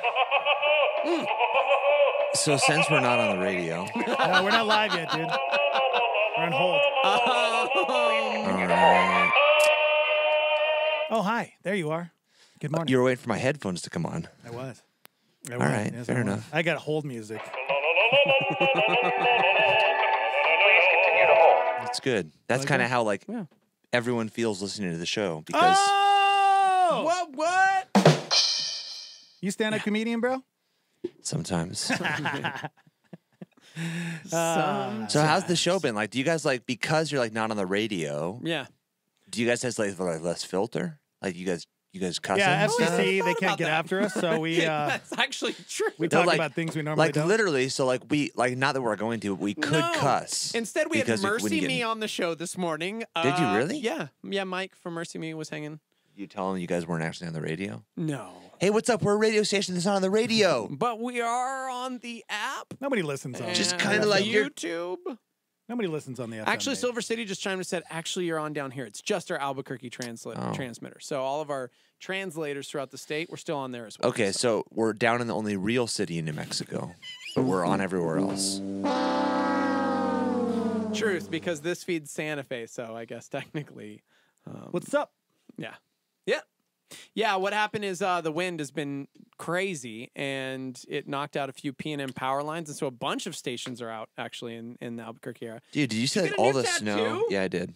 [SPEAKER 2] So since we're not on the radio,
[SPEAKER 5] No, we're not live yet, dude. We're on hold.
[SPEAKER 2] all right.
[SPEAKER 5] Oh, hi. There you are. Good morning.
[SPEAKER 2] You were waiting for my headphones to come on.
[SPEAKER 5] I was.
[SPEAKER 2] All right,
[SPEAKER 5] Yes,
[SPEAKER 2] fair
[SPEAKER 5] I was.
[SPEAKER 2] enough.
[SPEAKER 5] I got hold music.
[SPEAKER 2] That's good. That's
[SPEAKER 5] Like
[SPEAKER 2] kind of
[SPEAKER 5] that?
[SPEAKER 2] how like
[SPEAKER 5] Yeah.
[SPEAKER 2] everyone feels listening to the show because
[SPEAKER 5] Oh!
[SPEAKER 6] What?
[SPEAKER 5] You stand-up comedian, bro?
[SPEAKER 2] sometimes. So
[SPEAKER 5] Uh,
[SPEAKER 2] how's the show been? Like, do you guys like because you're like not on the radio?
[SPEAKER 6] Yeah.
[SPEAKER 2] Do you guys have like less filter? Like you guys cussing?
[SPEAKER 5] yeah,
[SPEAKER 2] and stuff?
[SPEAKER 5] FCC, they can't get
[SPEAKER 6] that.
[SPEAKER 5] after us, so we
[SPEAKER 6] That's actually true.
[SPEAKER 5] we
[SPEAKER 2] No,
[SPEAKER 5] talk
[SPEAKER 2] like-
[SPEAKER 5] about things we normally
[SPEAKER 2] Like
[SPEAKER 5] don't.
[SPEAKER 2] literally, so like we like not that we're going to, we could
[SPEAKER 6] No.
[SPEAKER 2] cuss.
[SPEAKER 6] Instead, we had
[SPEAKER 2] because we wouldn't
[SPEAKER 6] Mercy
[SPEAKER 2] get
[SPEAKER 6] Me
[SPEAKER 2] in-
[SPEAKER 6] on the show this morning.
[SPEAKER 2] Did you really?
[SPEAKER 6] Yeah. Yeah, Mike from Mercy Me was hanging.
[SPEAKER 2] You tell them you guys weren't actually on the radio?
[SPEAKER 6] No.
[SPEAKER 2] Hey, what's up? We're a radio station that's not on the radio.
[SPEAKER 6] But we are on the app.
[SPEAKER 5] Nobody listens on
[SPEAKER 2] Just
[SPEAKER 6] and
[SPEAKER 2] kinda like you're-
[SPEAKER 6] YouTube.
[SPEAKER 5] Nobody listens on the FM.
[SPEAKER 6] Actually,
[SPEAKER 5] babe.
[SPEAKER 6] Silver City just chimed and said, actually, you're on down here. It's just our Albuquerque transmitter. So all of our translators throughout the state, we're still on there as well.
[SPEAKER 2] Okay, so we're down in the only real city in New Mexico, but we're on everywhere else.
[SPEAKER 6] Truth, because this feeds Santa Fe, so I guess technically.
[SPEAKER 5] What's up?
[SPEAKER 6] Yeah. Yeah. Yeah, what happened is the wind has been crazy, and it knocked out a few P&M power lines, and so a bunch of stations are out, actually, in the Albuquerque area.
[SPEAKER 2] Dude, did you see
[SPEAKER 6] You
[SPEAKER 2] like
[SPEAKER 6] get a
[SPEAKER 2] all
[SPEAKER 6] new
[SPEAKER 2] the snow?
[SPEAKER 6] tattoo?
[SPEAKER 2] Yeah, I did.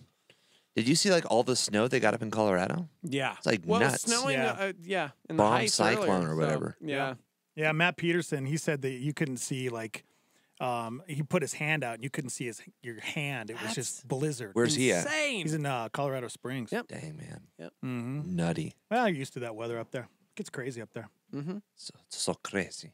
[SPEAKER 2] Did you see like all the snow they got up in Colorado?
[SPEAKER 6] Yeah.
[SPEAKER 2] It's like
[SPEAKER 6] well,
[SPEAKER 2] nuts.
[SPEAKER 6] It was snowing,
[SPEAKER 5] Yeah.
[SPEAKER 6] in the
[SPEAKER 2] Bomb
[SPEAKER 6] heights
[SPEAKER 2] cyclone
[SPEAKER 6] earlier,
[SPEAKER 2] or
[SPEAKER 6] so,
[SPEAKER 2] whatever.
[SPEAKER 6] yeah.
[SPEAKER 5] Yeah, Matt Peterson, he said that you couldn't see like he put his hand out and you couldn't see your hand. It was just blizzard.
[SPEAKER 2] Where's he at?
[SPEAKER 6] Insane.
[SPEAKER 5] He's in Colorado Springs.
[SPEAKER 6] Yep.
[SPEAKER 2] Dang, man.
[SPEAKER 6] Yep.
[SPEAKER 5] Mm-hmm.
[SPEAKER 2] Nutty.
[SPEAKER 5] Well, you're used to that weather up there. It gets crazy up there.
[SPEAKER 6] Mm-hmm.
[SPEAKER 2] So crazy.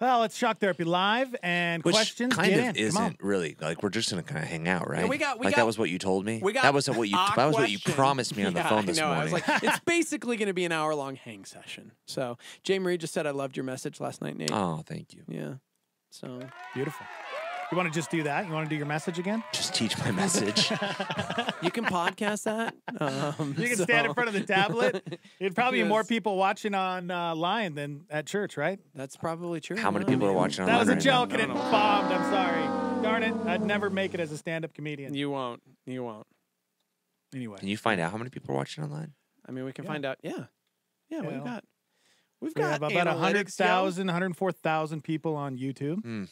[SPEAKER 5] Well, it's Shock Therapy Live and
[SPEAKER 2] Which
[SPEAKER 5] questions.
[SPEAKER 2] kind
[SPEAKER 5] Get
[SPEAKER 2] of
[SPEAKER 5] in. Come on.
[SPEAKER 2] isn't really like we're just gonna kind of hang out, right?
[SPEAKER 6] we
[SPEAKER 2] like
[SPEAKER 6] got-
[SPEAKER 2] that was what you told me.
[SPEAKER 6] we got
[SPEAKER 2] that was what you promised me on the
[SPEAKER 6] Yeah,
[SPEAKER 2] phone this
[SPEAKER 6] I know.
[SPEAKER 2] morning.
[SPEAKER 6] I was like, it's basically going to be an hour-long hang session. So, Jay Marie just said, I loved your message last night, Nate.
[SPEAKER 2] Oh, thank you.
[SPEAKER 6] Yeah. So
[SPEAKER 5] Beautiful. You want to just do that? You want to do your message again?
[SPEAKER 2] Just teach my message.
[SPEAKER 6] you can podcast that.
[SPEAKER 5] You can stand in front of the tablet. It'd probably be more people watching online than at church, right?
[SPEAKER 6] That's probably true.
[SPEAKER 2] How many people are watching
[SPEAKER 5] That was a
[SPEAKER 2] online right now?
[SPEAKER 5] joke and it bombed. I'm sorry. Darn it. I'd never make it as a stand-up comedian.
[SPEAKER 6] You won't. You won't.
[SPEAKER 5] Anyway.
[SPEAKER 2] Can you find out how many people are watching online?
[SPEAKER 6] I mean, we can find out. Yeah. Yeah, what do you
[SPEAKER 5] Yeah.
[SPEAKER 6] got? We've
[SPEAKER 5] We
[SPEAKER 6] got
[SPEAKER 5] have about
[SPEAKER 6] analytics, yo.
[SPEAKER 5] 100,000, 104,000 people on YouTube.
[SPEAKER 2] Hmm.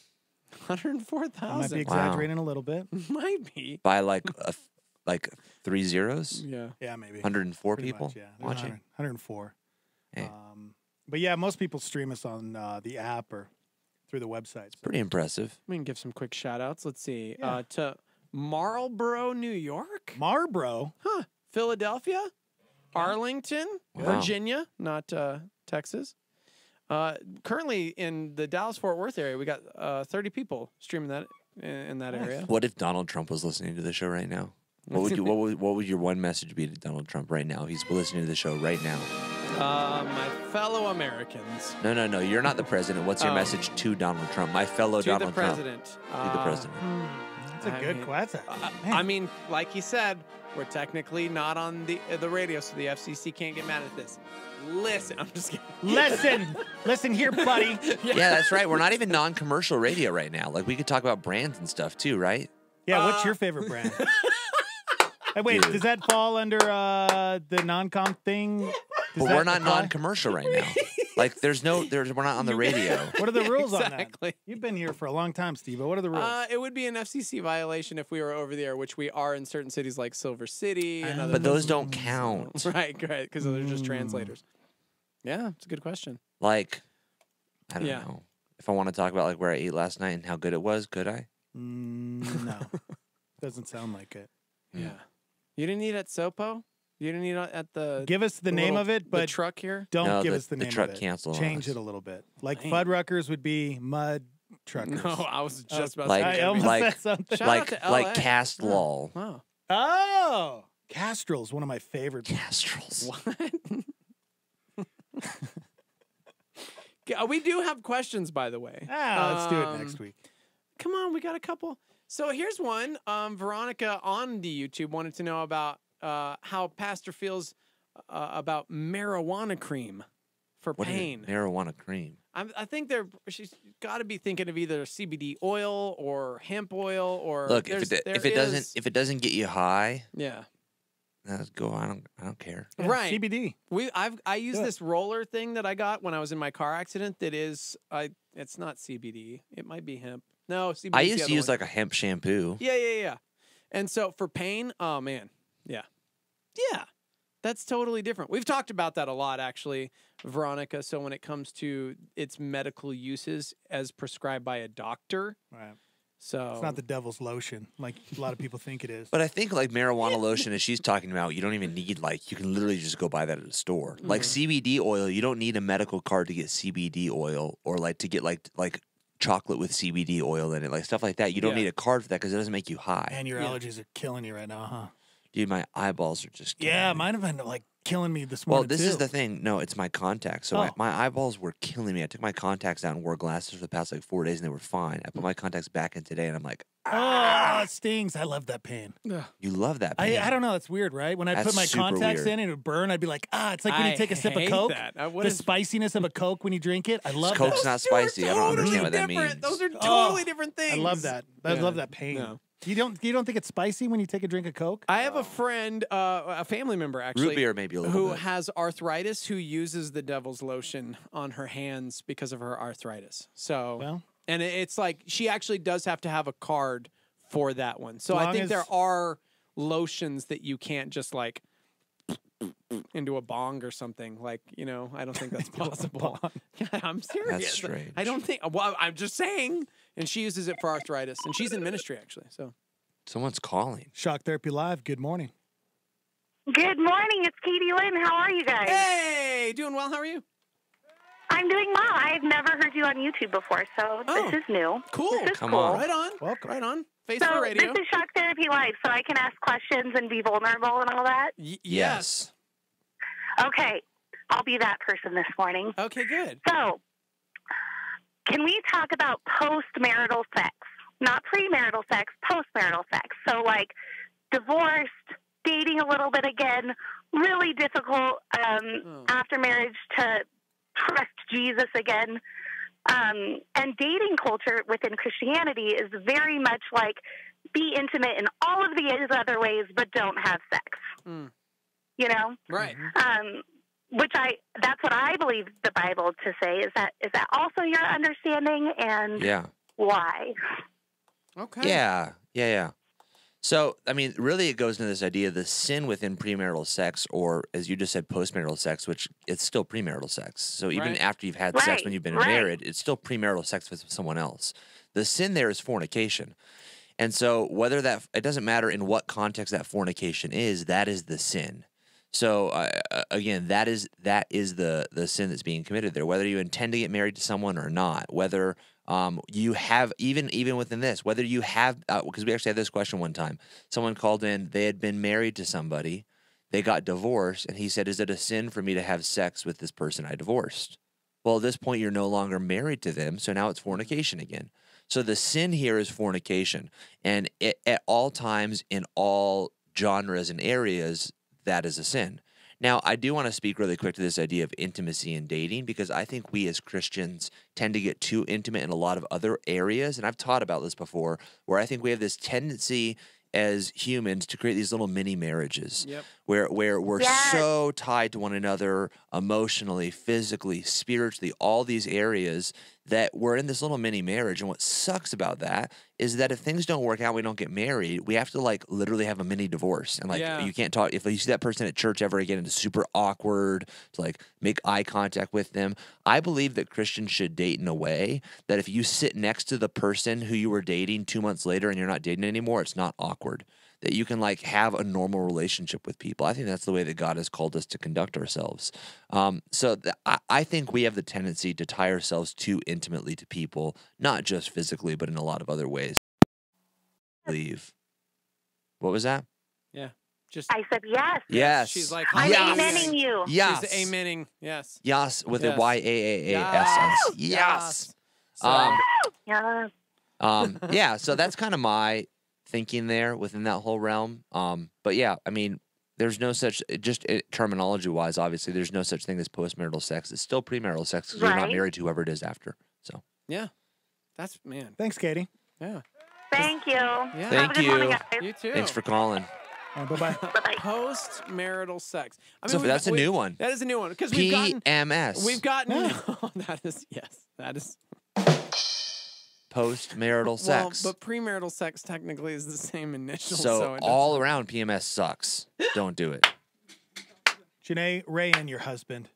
[SPEAKER 6] 104,000.
[SPEAKER 5] I might be exaggerating a little bit.
[SPEAKER 6] Might be.
[SPEAKER 2] By like like 3 zeros?
[SPEAKER 6] Yeah.
[SPEAKER 5] Yeah, maybe.
[SPEAKER 2] 104
[SPEAKER 5] Pretty
[SPEAKER 2] people
[SPEAKER 5] much, yeah. There's
[SPEAKER 2] watching?
[SPEAKER 5] 104.
[SPEAKER 2] Hey.
[SPEAKER 5] But yeah, most people stream us on the app or through the website. So.
[SPEAKER 2] Pretty impressive.
[SPEAKER 6] We can give some quick shout-outs. Let's see.
[SPEAKER 5] Yeah.
[SPEAKER 6] To Marlboro, New York.
[SPEAKER 5] Marlboro?
[SPEAKER 6] Huh. Philadelphia. Arlington.
[SPEAKER 2] Wow.
[SPEAKER 6] Virginia. Not Texas. Currently in the Dallas-Fort Worth area, we got 30 people streaming that in that area.
[SPEAKER 2] What if Donald Trump was listening to the show right now? What would you what would your one message be to Donald Trump right now? He's listening to the show right now.
[SPEAKER 6] My fellow Americans.
[SPEAKER 2] No. You're not the president. What's your
[SPEAKER 6] Oh.
[SPEAKER 2] message to Donald Trump? My fellow
[SPEAKER 6] To
[SPEAKER 2] Donald
[SPEAKER 6] the president.
[SPEAKER 2] Trump. To the president.
[SPEAKER 5] That's a good question.
[SPEAKER 6] I mean, like he said, we're technically not on the radio, so the FCC can't get mad at this. Listen, I'm just kidding.
[SPEAKER 5] Listen here, buddy.
[SPEAKER 2] Yeah, that's right. We're not even non-commercial radio right now. Like we could talk about brands and stuff too, right?
[SPEAKER 5] Yeah, what's your favorite brand? Hey, wait,
[SPEAKER 2] Dude.
[SPEAKER 5] does that fall under the non-com thing? Does
[SPEAKER 2] But
[SPEAKER 5] that
[SPEAKER 2] we're not
[SPEAKER 5] apply?
[SPEAKER 2] non-commercial right now. Like we're not on the radio.
[SPEAKER 5] What are the rules on
[SPEAKER 6] Exactly.
[SPEAKER 5] that? You've been here for a long time, Steve. What are the rules?
[SPEAKER 6] It would be an FCC violation if we were over the air, which we are in certain cities like Silver City and other
[SPEAKER 2] But those
[SPEAKER 6] places.
[SPEAKER 2] don't count.
[SPEAKER 6] Right, because they're just translators. Yeah, it's a good question.
[SPEAKER 2] Like, I don't
[SPEAKER 6] Yeah.
[SPEAKER 2] know. If I want to talk about like where I ate last night and how good it was, could I?
[SPEAKER 5] No. Doesn't sound like it.
[SPEAKER 6] Yeah. You didn't eat at Sopo? You didn't eat at the
[SPEAKER 5] Give us the name
[SPEAKER 6] little-
[SPEAKER 5] of it, but
[SPEAKER 6] the truck here?
[SPEAKER 5] don't
[SPEAKER 2] No,
[SPEAKER 5] give
[SPEAKER 2] the-
[SPEAKER 5] us the
[SPEAKER 2] the
[SPEAKER 5] name
[SPEAKER 2] truck
[SPEAKER 5] of it.
[SPEAKER 2] canceled on
[SPEAKER 5] Change
[SPEAKER 2] us.
[SPEAKER 5] it a little bit. Like
[SPEAKER 6] Dang.
[SPEAKER 5] Fuddruckers would be mud truckers.
[SPEAKER 6] No, I was just about
[SPEAKER 2] Like,
[SPEAKER 6] to say.
[SPEAKER 5] I almost
[SPEAKER 2] like,
[SPEAKER 5] said something.
[SPEAKER 6] Shout out
[SPEAKER 2] like,
[SPEAKER 6] to LA.
[SPEAKER 2] like cast lol.
[SPEAKER 6] Wow.
[SPEAKER 5] Oh, Castrol's one of my favorites.
[SPEAKER 2] Castrals.
[SPEAKER 6] We do have questions, by the way.
[SPEAKER 5] Let's do it next week.
[SPEAKER 6] Come on, we got a couple. So here's one. Veronica on the YouTube wanted to know about how Pastor feels about marijuana cream for
[SPEAKER 2] What is it?
[SPEAKER 6] pain.
[SPEAKER 2] Marijuana cream.
[SPEAKER 6] I think she's got to be thinking of either CBD oil or hemp oil or
[SPEAKER 2] Look, if it doesn't get you high,
[SPEAKER 6] yeah,
[SPEAKER 2] let's go. I don't care.
[SPEAKER 5] Yeah,
[SPEAKER 6] right.
[SPEAKER 5] CBD.
[SPEAKER 6] I use this roller thing that I got when I was in my car accident. That is, it's not CBD. It might be hemp. No, CBD.
[SPEAKER 2] I used to use like a hemp shampoo.
[SPEAKER 6] Yeah. And so for pain, oh man, yeah. That's totally different. We've talked about that a lot, actually, Veronica. So when it comes to its medical uses as prescribed by a doctor,
[SPEAKER 5] right?
[SPEAKER 6] So
[SPEAKER 5] it's not the devil's lotion like a lot of people think it is.
[SPEAKER 2] But I think like marijuana lotion, as she's talking about, you don't even need you can literally just go buy that at a store.
[SPEAKER 6] Mm-hmm.
[SPEAKER 2] Like CBD oil, you don't need a medical card to get CBD oil or like to get like chocolate with CBD oil in it, like stuff like that. You don't need a card for that because it doesn't make you high.
[SPEAKER 5] And your allergies are killing you right now, huh?
[SPEAKER 2] Dude, my eyeballs are just killing me.
[SPEAKER 5] mine have been like killing me this morning.
[SPEAKER 2] Well, this is the thing. No, it's my contacts. So my eyeballs were killing me. I took my contacts out and wore glasses for the past like 4 days, and they were fine. I put my contacts back in today, and I'm like,
[SPEAKER 5] it stings. I love that pain.
[SPEAKER 2] You love that pain.
[SPEAKER 5] I don't know. It's weird, right? When I put my contacts in and it would burn, I'd be like, it's like when you take a sip of Coke. The spiciness of a Coke when you drink it. I love
[SPEAKER 2] Coke's
[SPEAKER 5] that.
[SPEAKER 2] not spicy. I don't understand what that means.
[SPEAKER 6] Those are totally different things.
[SPEAKER 5] I love that. I love that pain.
[SPEAKER 6] No.
[SPEAKER 5] You don't think it's spicy when you take a drink of Coke?
[SPEAKER 6] I have a friend, a family member actually,
[SPEAKER 2] root beer maybe a little
[SPEAKER 6] who
[SPEAKER 2] bit.
[SPEAKER 6] has arthritis, who uses the devil's lotion on her hands because of her arthritis. So, and it's like she actually does have to have a card for that one. So I think there are lotions that you can't just like into a bong or something. Like, I don't think that's possible. Yeah, I'm serious.
[SPEAKER 2] That's strange.
[SPEAKER 6] I don't think. Well, I'm just saying. And she uses it for arthritis, and she's in ministry actually. So,
[SPEAKER 2] someone's calling.
[SPEAKER 5] Shock Therapy Live. Good morning.
[SPEAKER 11] Good morning. It's Katie Lynn. How are you guys?
[SPEAKER 6] Hey, doing well. How are you?
[SPEAKER 11] I'm doing well. I've never heard you on YouTube before, so this is new.
[SPEAKER 6] Cool.
[SPEAKER 11] This is
[SPEAKER 2] Come
[SPEAKER 11] cool.
[SPEAKER 2] on.
[SPEAKER 6] Right on.
[SPEAKER 5] Welcome.
[SPEAKER 6] Right on. Face
[SPEAKER 11] So
[SPEAKER 6] for radio.
[SPEAKER 11] this is Shock Therapy Live, so I can ask questions and be vulnerable and all that?
[SPEAKER 6] Yes.
[SPEAKER 11] Okay. I'll be that person this morning.
[SPEAKER 6] Okay, good.
[SPEAKER 11] So, can we talk about post-marital sex? Not premarital sex, post-marital sex. So, like, divorced, dating a little bit again, really difficult after marriage to trust Jesus again. And dating culture within Christianity is very much like be intimate in all of these other ways, but don't have sex. You know?
[SPEAKER 6] Right.
[SPEAKER 11] That's what I believe the Bible to say. Is that also your understanding, and why?
[SPEAKER 6] Okay.
[SPEAKER 2] Yeah. So, I mean, really it goes into this idea of the sin within premarital sex, or as you just said, postmarital sex, which it's still premarital sex. So even after you've had sex when you've been married, it's still premarital sex with someone else. The sin there is fornication. And so it doesn't matter in what context that fornication is, that is the sin. So again, that is the sin that's being committed there. Whether you intend to get married to someone or not, whether you have even within this, whether you have because we actually had this question one time. Someone called in; they had been married to somebody, they got divorced, and he said, "Is it a sin for me to have sex with this person I divorced?" Well, at this point, you're no longer married to them, so now it's fornication again. So the sin here is fornication, and at all times, in all genres and areas, that is a sin. Now, I do want to speak really quick to this idea of intimacy and dating, because I think we as Christians tend to get too intimate in a lot of other areas, and I've taught about this before, where I think we have this tendency as humans to create these little mini marriages where we're so tied to one another emotionally, physically, spiritually, all these areas that we're in this little mini marriage. And what sucks about that is that if things don't work out, we don't get married, we have to like literally have a mini divorce. And like you can't talk, if you see that person at church ever again, it's super awkward to like make eye contact with them. I believe that Christians should date in a way that if you sit next to the person who you were dating 2 months later and you're not dating anymore, it's not awkward. That you can like have a normal relationship with people. I think that's the way that God has called us to conduct ourselves. I think we have the tendency to tie ourselves too intimately to people, not just physically, but in a lot of other ways. Leave. What was that?
[SPEAKER 6] Yeah.
[SPEAKER 11] I said yes.
[SPEAKER 2] Yes.
[SPEAKER 6] She's like,
[SPEAKER 11] I'm amening you.
[SPEAKER 2] Yes.
[SPEAKER 6] She's amening. Yes.
[SPEAKER 2] Yes, with a Y-A-A-A-S-S. Yes. Yeah, so that's kind of my thinking there within that whole realm. But yeah, I mean, there's no such, just terminology-wise, obviously, there's no such thing as postmarital sex. It's still premarital sex because you're not married to whoever it is after. So
[SPEAKER 6] yeah, that's man.
[SPEAKER 5] Thanks, Katie.
[SPEAKER 6] Yeah.
[SPEAKER 11] Thank you.
[SPEAKER 6] Yeah.
[SPEAKER 2] Thank you.
[SPEAKER 6] You too.
[SPEAKER 2] Thanks for calling.
[SPEAKER 5] Bye-bye.
[SPEAKER 6] Post-marital sex. I
[SPEAKER 2] So that's a new one.
[SPEAKER 6] That is a new one because
[SPEAKER 2] PMS.
[SPEAKER 6] We've gotten. That is That is
[SPEAKER 2] post-marital sex.
[SPEAKER 6] Well, but premarital sex technically is the same initial.
[SPEAKER 2] So all around PMS sucks. Don't do it.
[SPEAKER 5] Janae, Ray, and your husband.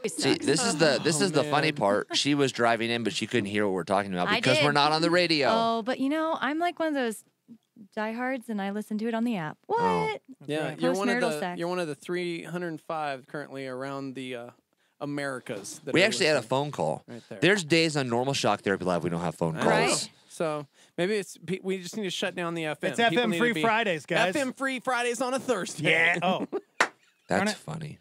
[SPEAKER 2] See, this is the funny part. She was driving in, but she couldn't hear what we're talking about because
[SPEAKER 13] did.
[SPEAKER 2] we're not on the radio.
[SPEAKER 13] Oh, but I'm like one of those diehards, and I listen to it on the app. What?
[SPEAKER 2] Oh.
[SPEAKER 6] Yeah,
[SPEAKER 13] Post-marital
[SPEAKER 6] you're one of the 305 currently around the Americas. That
[SPEAKER 2] We
[SPEAKER 6] are
[SPEAKER 2] actually had a
[SPEAKER 6] listening.
[SPEAKER 2] phone call.
[SPEAKER 6] Right there.
[SPEAKER 2] There's days on Normal Shock Therapy Live we don't have phone calls.
[SPEAKER 6] Right. So maybe we just need to shut down the FM.
[SPEAKER 5] It's
[SPEAKER 6] People
[SPEAKER 5] FM
[SPEAKER 6] need
[SPEAKER 5] free
[SPEAKER 6] to be-
[SPEAKER 5] Fridays, guys.
[SPEAKER 6] FM free Fridays on a Thursday.
[SPEAKER 5] Yeah. Oh.
[SPEAKER 2] That's funny.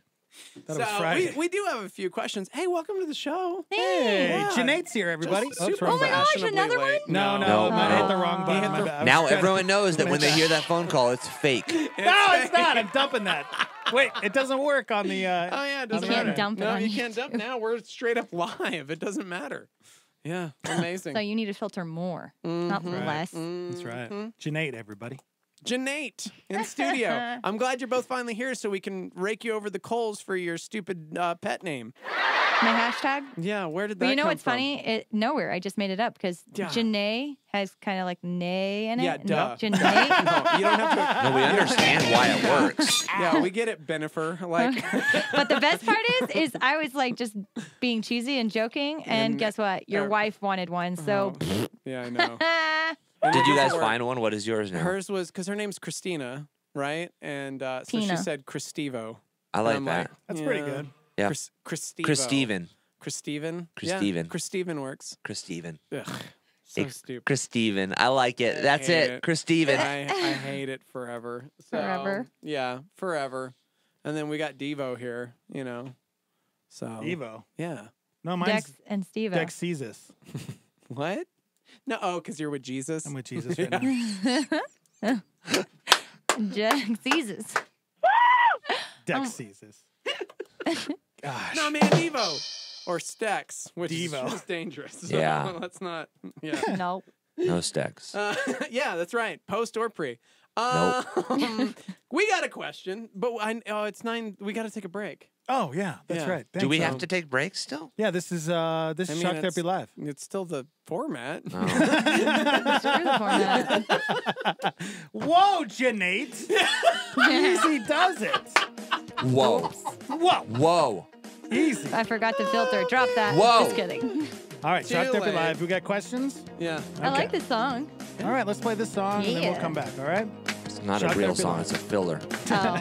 [SPEAKER 5] Thought it was Friday.
[SPEAKER 6] we do have a few questions. Hey, welcome to the show.
[SPEAKER 5] Hey,
[SPEAKER 6] Yeah.
[SPEAKER 5] Janae's here, everybody.
[SPEAKER 6] Just
[SPEAKER 5] Oops,
[SPEAKER 6] super
[SPEAKER 5] wrong button.
[SPEAKER 6] fashionably
[SPEAKER 13] another
[SPEAKER 6] late.
[SPEAKER 5] No,
[SPEAKER 2] No.
[SPEAKER 5] I hit the wrong button. My bad. I was
[SPEAKER 2] Now
[SPEAKER 5] trying to-
[SPEAKER 2] everyone knows that when they hear that phone call, it's fake.
[SPEAKER 5] No, it's not. I'm dumping that. Wait, it doesn't work on the.
[SPEAKER 6] Oh yeah, it doesn't
[SPEAKER 13] can't
[SPEAKER 6] matter.
[SPEAKER 13] dump it
[SPEAKER 6] no,
[SPEAKER 13] on
[SPEAKER 6] you can't dump now. We're straight up live. It doesn't matter. Yeah, amazing.
[SPEAKER 13] So you need to filter more, not less.
[SPEAKER 5] That's right. Janae, everybody.
[SPEAKER 6] Janate in studio. I'm glad you're both finally here so we can rake you over the coals for your stupid pet name.
[SPEAKER 13] My hashtag?
[SPEAKER 6] Yeah, where did that
[SPEAKER 13] But you know
[SPEAKER 6] come
[SPEAKER 13] what's
[SPEAKER 6] from?
[SPEAKER 13] funny? Nowhere. I just made it up because Janae has kind of like nay in it.
[SPEAKER 6] Yeah, duh.
[SPEAKER 13] Janae.
[SPEAKER 6] No, you don't have to.
[SPEAKER 2] No, we understand why it works.
[SPEAKER 6] Yeah, we get it, Benifer. Like,
[SPEAKER 13] But the best part is I was like just being cheesy and joking, and guess what? Your wife wanted one, so.
[SPEAKER 6] yeah, I know.
[SPEAKER 2] Did you guys find one? What is yours now?
[SPEAKER 6] Hers was because her name's Christina, right? And so she
[SPEAKER 13] Tina.
[SPEAKER 6] said Christivo.
[SPEAKER 2] I
[SPEAKER 6] And
[SPEAKER 2] like
[SPEAKER 6] I'm
[SPEAKER 2] that.
[SPEAKER 6] like,
[SPEAKER 5] That's pretty good.
[SPEAKER 2] Yeah.
[SPEAKER 6] Christivo.
[SPEAKER 2] Christeven.
[SPEAKER 6] Christeven.
[SPEAKER 2] Christeven.
[SPEAKER 6] Yeah, Christeven works.
[SPEAKER 2] Christeven.
[SPEAKER 6] Ugh, so stupid.
[SPEAKER 2] Christeven. I like it. That's
[SPEAKER 6] hate
[SPEAKER 2] it. Christeven.
[SPEAKER 6] I hate it forever. So,
[SPEAKER 13] Forever.
[SPEAKER 6] Yeah, forever. And then we got Devo here, So
[SPEAKER 5] Evo.
[SPEAKER 6] Yeah.
[SPEAKER 5] No, mine's
[SPEAKER 13] Dex and Steve.
[SPEAKER 5] Dex Cezus.
[SPEAKER 6] What? No, because you're with Jesus.
[SPEAKER 5] I'm with Jesus right now.
[SPEAKER 13] Dex Jesus.
[SPEAKER 5] Dex Cezus. Gosh.
[SPEAKER 6] No, man, Devo. Or Stex, which
[SPEAKER 5] Devo.
[SPEAKER 6] is just dangerous. So
[SPEAKER 2] Yeah.
[SPEAKER 6] let's not. Yeah.
[SPEAKER 13] No.
[SPEAKER 2] No stacks.
[SPEAKER 6] Yeah, that's right. Post or pre.
[SPEAKER 2] Nope.
[SPEAKER 6] We got a question, but it's 9. We got to take a break.
[SPEAKER 5] Oh, yeah, that's
[SPEAKER 6] Yeah.
[SPEAKER 5] right.
[SPEAKER 2] Do we
[SPEAKER 5] Thanks.
[SPEAKER 2] have to take breaks still?
[SPEAKER 5] Yeah, this is Shock Therapy Live.
[SPEAKER 6] It's still the format.
[SPEAKER 13] Screw the format.
[SPEAKER 5] Whoa, Janate. Easy does it.
[SPEAKER 2] Whoa.
[SPEAKER 5] Whoa.
[SPEAKER 2] Whoa.
[SPEAKER 5] Easy.
[SPEAKER 13] I forgot to filter. Drop that.
[SPEAKER 2] Whoa.
[SPEAKER 13] Just kidding.
[SPEAKER 5] All right, Shock
[SPEAKER 6] Too
[SPEAKER 5] Therapy
[SPEAKER 6] late.
[SPEAKER 5] Live. We got questions?
[SPEAKER 6] Yeah.
[SPEAKER 13] I like this song.
[SPEAKER 5] All right, let's play this song and then we'll
[SPEAKER 13] Yeah.
[SPEAKER 5] come back, all right?
[SPEAKER 2] It's not
[SPEAKER 5] Shock
[SPEAKER 2] a real
[SPEAKER 5] Therapy
[SPEAKER 2] song.
[SPEAKER 5] Live.
[SPEAKER 2] It's a filler.
[SPEAKER 13] Oh,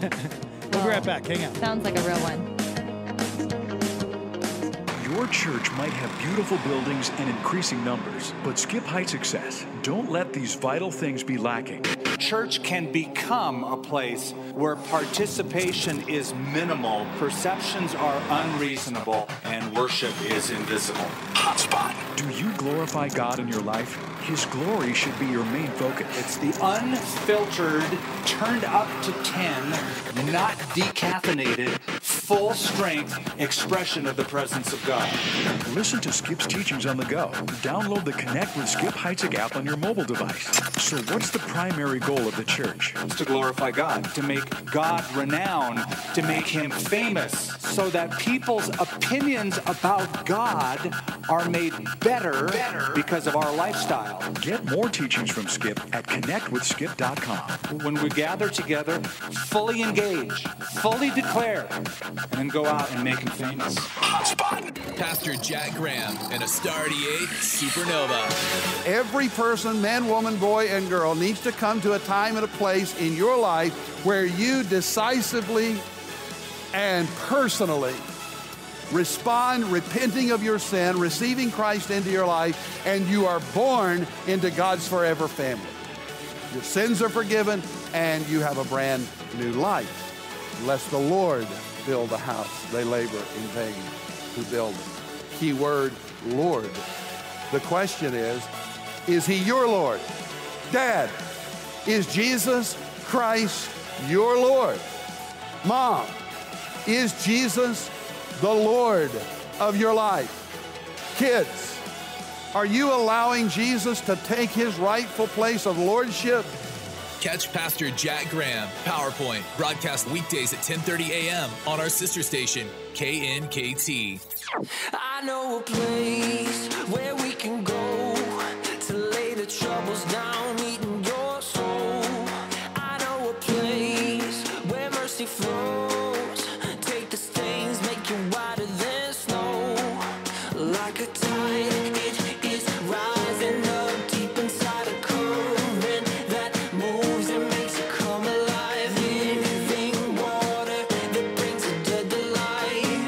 [SPEAKER 5] We'll be right back. Hang out.
[SPEAKER 13] sounds like a real one.
[SPEAKER 8] Your church might have beautiful buildings and increasing numbers, but skip height success. Don't let these vital things be lacking.
[SPEAKER 9] Church can become a place where participation is minimal, perceptions are unreasonable, and worship is invisible.
[SPEAKER 8] Hotspot. Do you glorify God in your life? His glory should be your main focus.
[SPEAKER 9] It's the unfiltered, turned up to 10, not decaffeinated, full strength expression of the presence of God.
[SPEAKER 8] Listen to Skip's teachings on the go. Download the Connect with Skip Heitzig app on your mobile device. So what's the primary goal of the church?
[SPEAKER 9] It's to glorify God, to make God renowned, to make him famous, so that people's opinions about God are made better because of our lifestyle.
[SPEAKER 8] Get more teachings from Skip at connectwithskip.com.
[SPEAKER 9] When we gather together, fully engage, fully declare, and then go out and make him famous.
[SPEAKER 10] Pastor Jack Graham and a Star 88 Supernova.
[SPEAKER 14] Every person, man, woman, boy, and girl, needs to come to a time and a place in your life where you decisively and personally respond, repenting of your sin, receiving Christ into your life, and you are born into God's forever family. Your sins are forgiven, and you have a brand new life. Lest the Lord build a house, they labor in vain who build it. Key word, Lord. The question is He your Lord? Dad, is Jesus Christ your Lord? Mom, is Jesus the Lord of your life? Kids, are you allowing Jesus to take his rightful place of lordship?
[SPEAKER 10] Catch Pastor Jack Graham, PowerPoint, broadcast weekdays at 10:30 a.m. on our sister station, KNKT.
[SPEAKER 4] I know a place where we can go to lay the troubles down, eating your soul. I know a place where mercy flows. Take the stains, make you whiter than snow. Like a tide, it is rising up deep inside a current that moves and makes it come alive. Living water that brings the dead to life.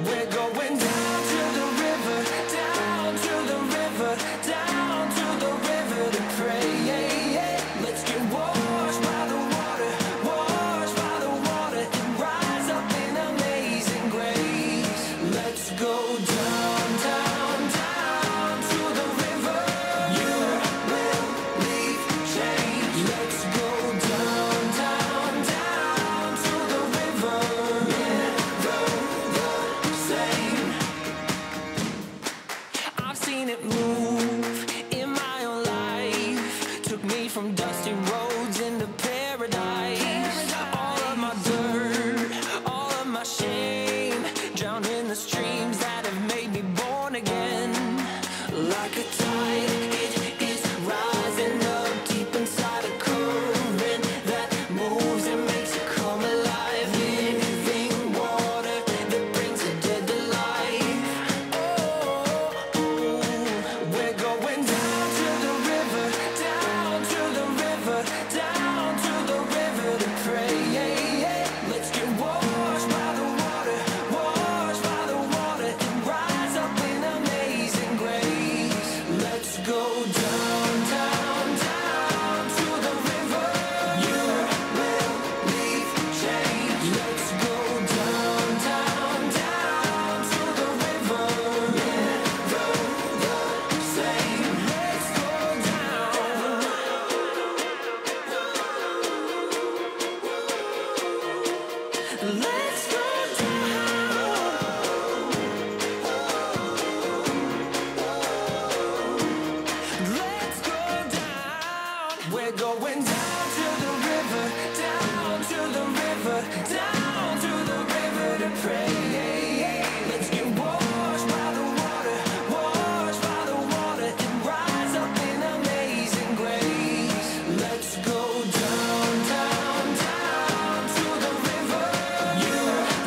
[SPEAKER 4] We're going down to the river, down to the river, down to the river to pray. Let's get washed by the water, washed by the water, and rise up in amazing grace. Let's go down, down, down to the river. You will leave change. Let's go down, down, down to the river. Never the same. I've seen it move in my own life. Took me from dusty roads into paradise. All of my dirt, all of my shame, drowned in the streams that have made me born again. Like a tide, it is rising up deep inside a current that moves and makes it come alive. Living water that brings the dead to life. We're going down to the river, down to the river, down to the river to pray. Let's get washed by the water, washed by the water, and rise up in amazing grace. Let's go down, down, down to the river. You will leave change. Let's go down, down, down to the river. Never the same. Let's go down. Let's go down. Let's go down. We're going down to the river, down to the river, down to the river to pray. Let's get washed by the water, washed by the water, and rise up in amazing grace. Let's go down, down, down to the river. You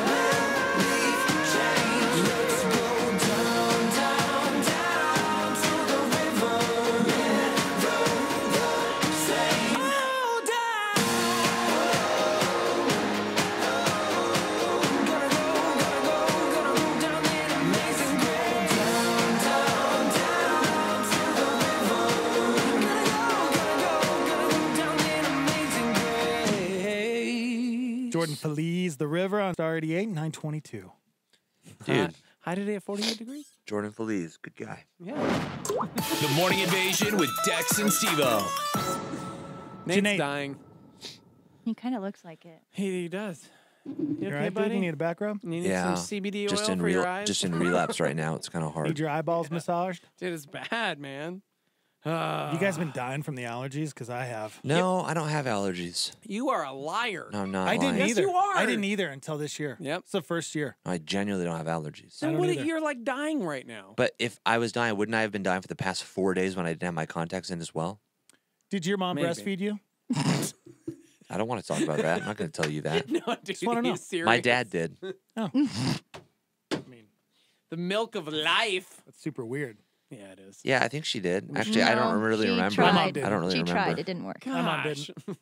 [SPEAKER 4] will leave change. Let's go down, down, down to the river. Never the same. Oh, down. Gonna go down in amazing grace. Down, down, down to the river. Gonna go down in amazing grace.
[SPEAKER 5] Jordan Feliz, The River on Star 88, 922.
[SPEAKER 2] Dude,
[SPEAKER 6] High today at 48 degrees.
[SPEAKER 2] Jordan Feliz, good guy.
[SPEAKER 6] Yeah.
[SPEAKER 10] The Morning Invasion with Dex and Steve-O.
[SPEAKER 6] Nate's
[SPEAKER 5] Janae.
[SPEAKER 6] dying.
[SPEAKER 13] He kind of looks like it.
[SPEAKER 6] He does. You
[SPEAKER 5] You
[SPEAKER 6] okay,
[SPEAKER 5] all right, dude?
[SPEAKER 6] buddy?
[SPEAKER 5] You need a back rub?
[SPEAKER 6] You need
[SPEAKER 2] Yeah,
[SPEAKER 6] some CBD
[SPEAKER 2] just
[SPEAKER 6] oil
[SPEAKER 2] in
[SPEAKER 6] for your eyes?
[SPEAKER 2] just in relapse right now. It's kind of
[SPEAKER 5] Need
[SPEAKER 2] hard.
[SPEAKER 5] your eyeballs massaged?
[SPEAKER 6] Dude, it's bad, man.
[SPEAKER 5] You guys been dying from the allergies? Because I have.
[SPEAKER 2] No, I don't have allergies.
[SPEAKER 6] You are a liar.
[SPEAKER 2] No, I'm not.
[SPEAKER 5] I didn't
[SPEAKER 2] lying.
[SPEAKER 5] either.
[SPEAKER 6] you are.
[SPEAKER 5] I didn't either until this year.
[SPEAKER 6] Yep.
[SPEAKER 5] It's the first year.
[SPEAKER 2] I genuinely don't have allergies.
[SPEAKER 6] Then
[SPEAKER 5] don't
[SPEAKER 6] what?
[SPEAKER 5] either.
[SPEAKER 6] You're like dying right now.
[SPEAKER 2] But if I was dying, wouldn't I have been dying for the past 4 days when I didn't have my contacts in as well?
[SPEAKER 5] Did your mom
[SPEAKER 6] Maybe.
[SPEAKER 5] breastfeed you?
[SPEAKER 2] I don't want to talk about that. I'm not going to tell you that.
[SPEAKER 6] No, dude,
[SPEAKER 5] Just wanna know.
[SPEAKER 6] he's serious.
[SPEAKER 2] My dad did.
[SPEAKER 5] Oh. I mean,
[SPEAKER 6] The milk of life.
[SPEAKER 5] that's super weird.
[SPEAKER 6] Yeah, it is.
[SPEAKER 2] Yeah, I think she did. Actually, I don't
[SPEAKER 13] No,
[SPEAKER 2] really
[SPEAKER 13] she
[SPEAKER 2] remember.
[SPEAKER 13] tried.
[SPEAKER 2] I don't really
[SPEAKER 13] She
[SPEAKER 2] remember.
[SPEAKER 13] tried. It didn't work.
[SPEAKER 5] My mom
[SPEAKER 6] Gosh.
[SPEAKER 5] didn't.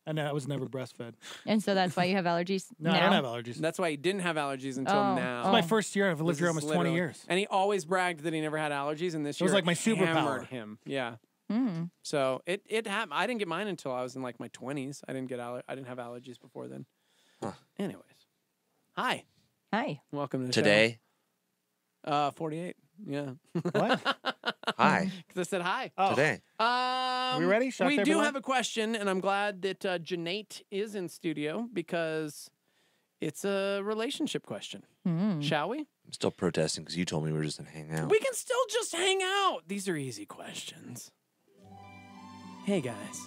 [SPEAKER 5] And I was never breastfed.
[SPEAKER 13] And so that's why you have allergies
[SPEAKER 5] No,
[SPEAKER 13] now?
[SPEAKER 5] I don't have allergies.
[SPEAKER 6] That's why he didn't have allergies until
[SPEAKER 13] Oh.
[SPEAKER 6] now.
[SPEAKER 5] It's my first year. I've lived
[SPEAKER 6] This
[SPEAKER 5] here
[SPEAKER 6] is
[SPEAKER 5] almost 20
[SPEAKER 6] literally-
[SPEAKER 5] years.
[SPEAKER 6] And he always bragged that he never had allergies, and this
[SPEAKER 5] It was
[SPEAKER 6] year
[SPEAKER 5] like my superpower.
[SPEAKER 6] hammered him. Yeah.
[SPEAKER 13] Mm.
[SPEAKER 6] So it happened. I didn't get mine until I was in like my 20s. I didn't have allergies before then.
[SPEAKER 2] Huh.
[SPEAKER 6] Anyways, hi,
[SPEAKER 13] Hi.
[SPEAKER 6] welcome to the
[SPEAKER 2] Today,
[SPEAKER 6] show. 48. Yeah.
[SPEAKER 5] What?
[SPEAKER 2] hi.
[SPEAKER 6] Because I said hi.
[SPEAKER 5] Oh.
[SPEAKER 2] Today.
[SPEAKER 5] We ready? Shock
[SPEAKER 6] We
[SPEAKER 5] Therapy
[SPEAKER 6] do
[SPEAKER 5] Live?
[SPEAKER 6] have a question, and I'm glad that Janate is in studio because it's a relationship question. Shall we?
[SPEAKER 2] I'm still protesting because you told me we were just going to hang out.
[SPEAKER 6] We can still just hang out. These are easy questions. Hey, guys.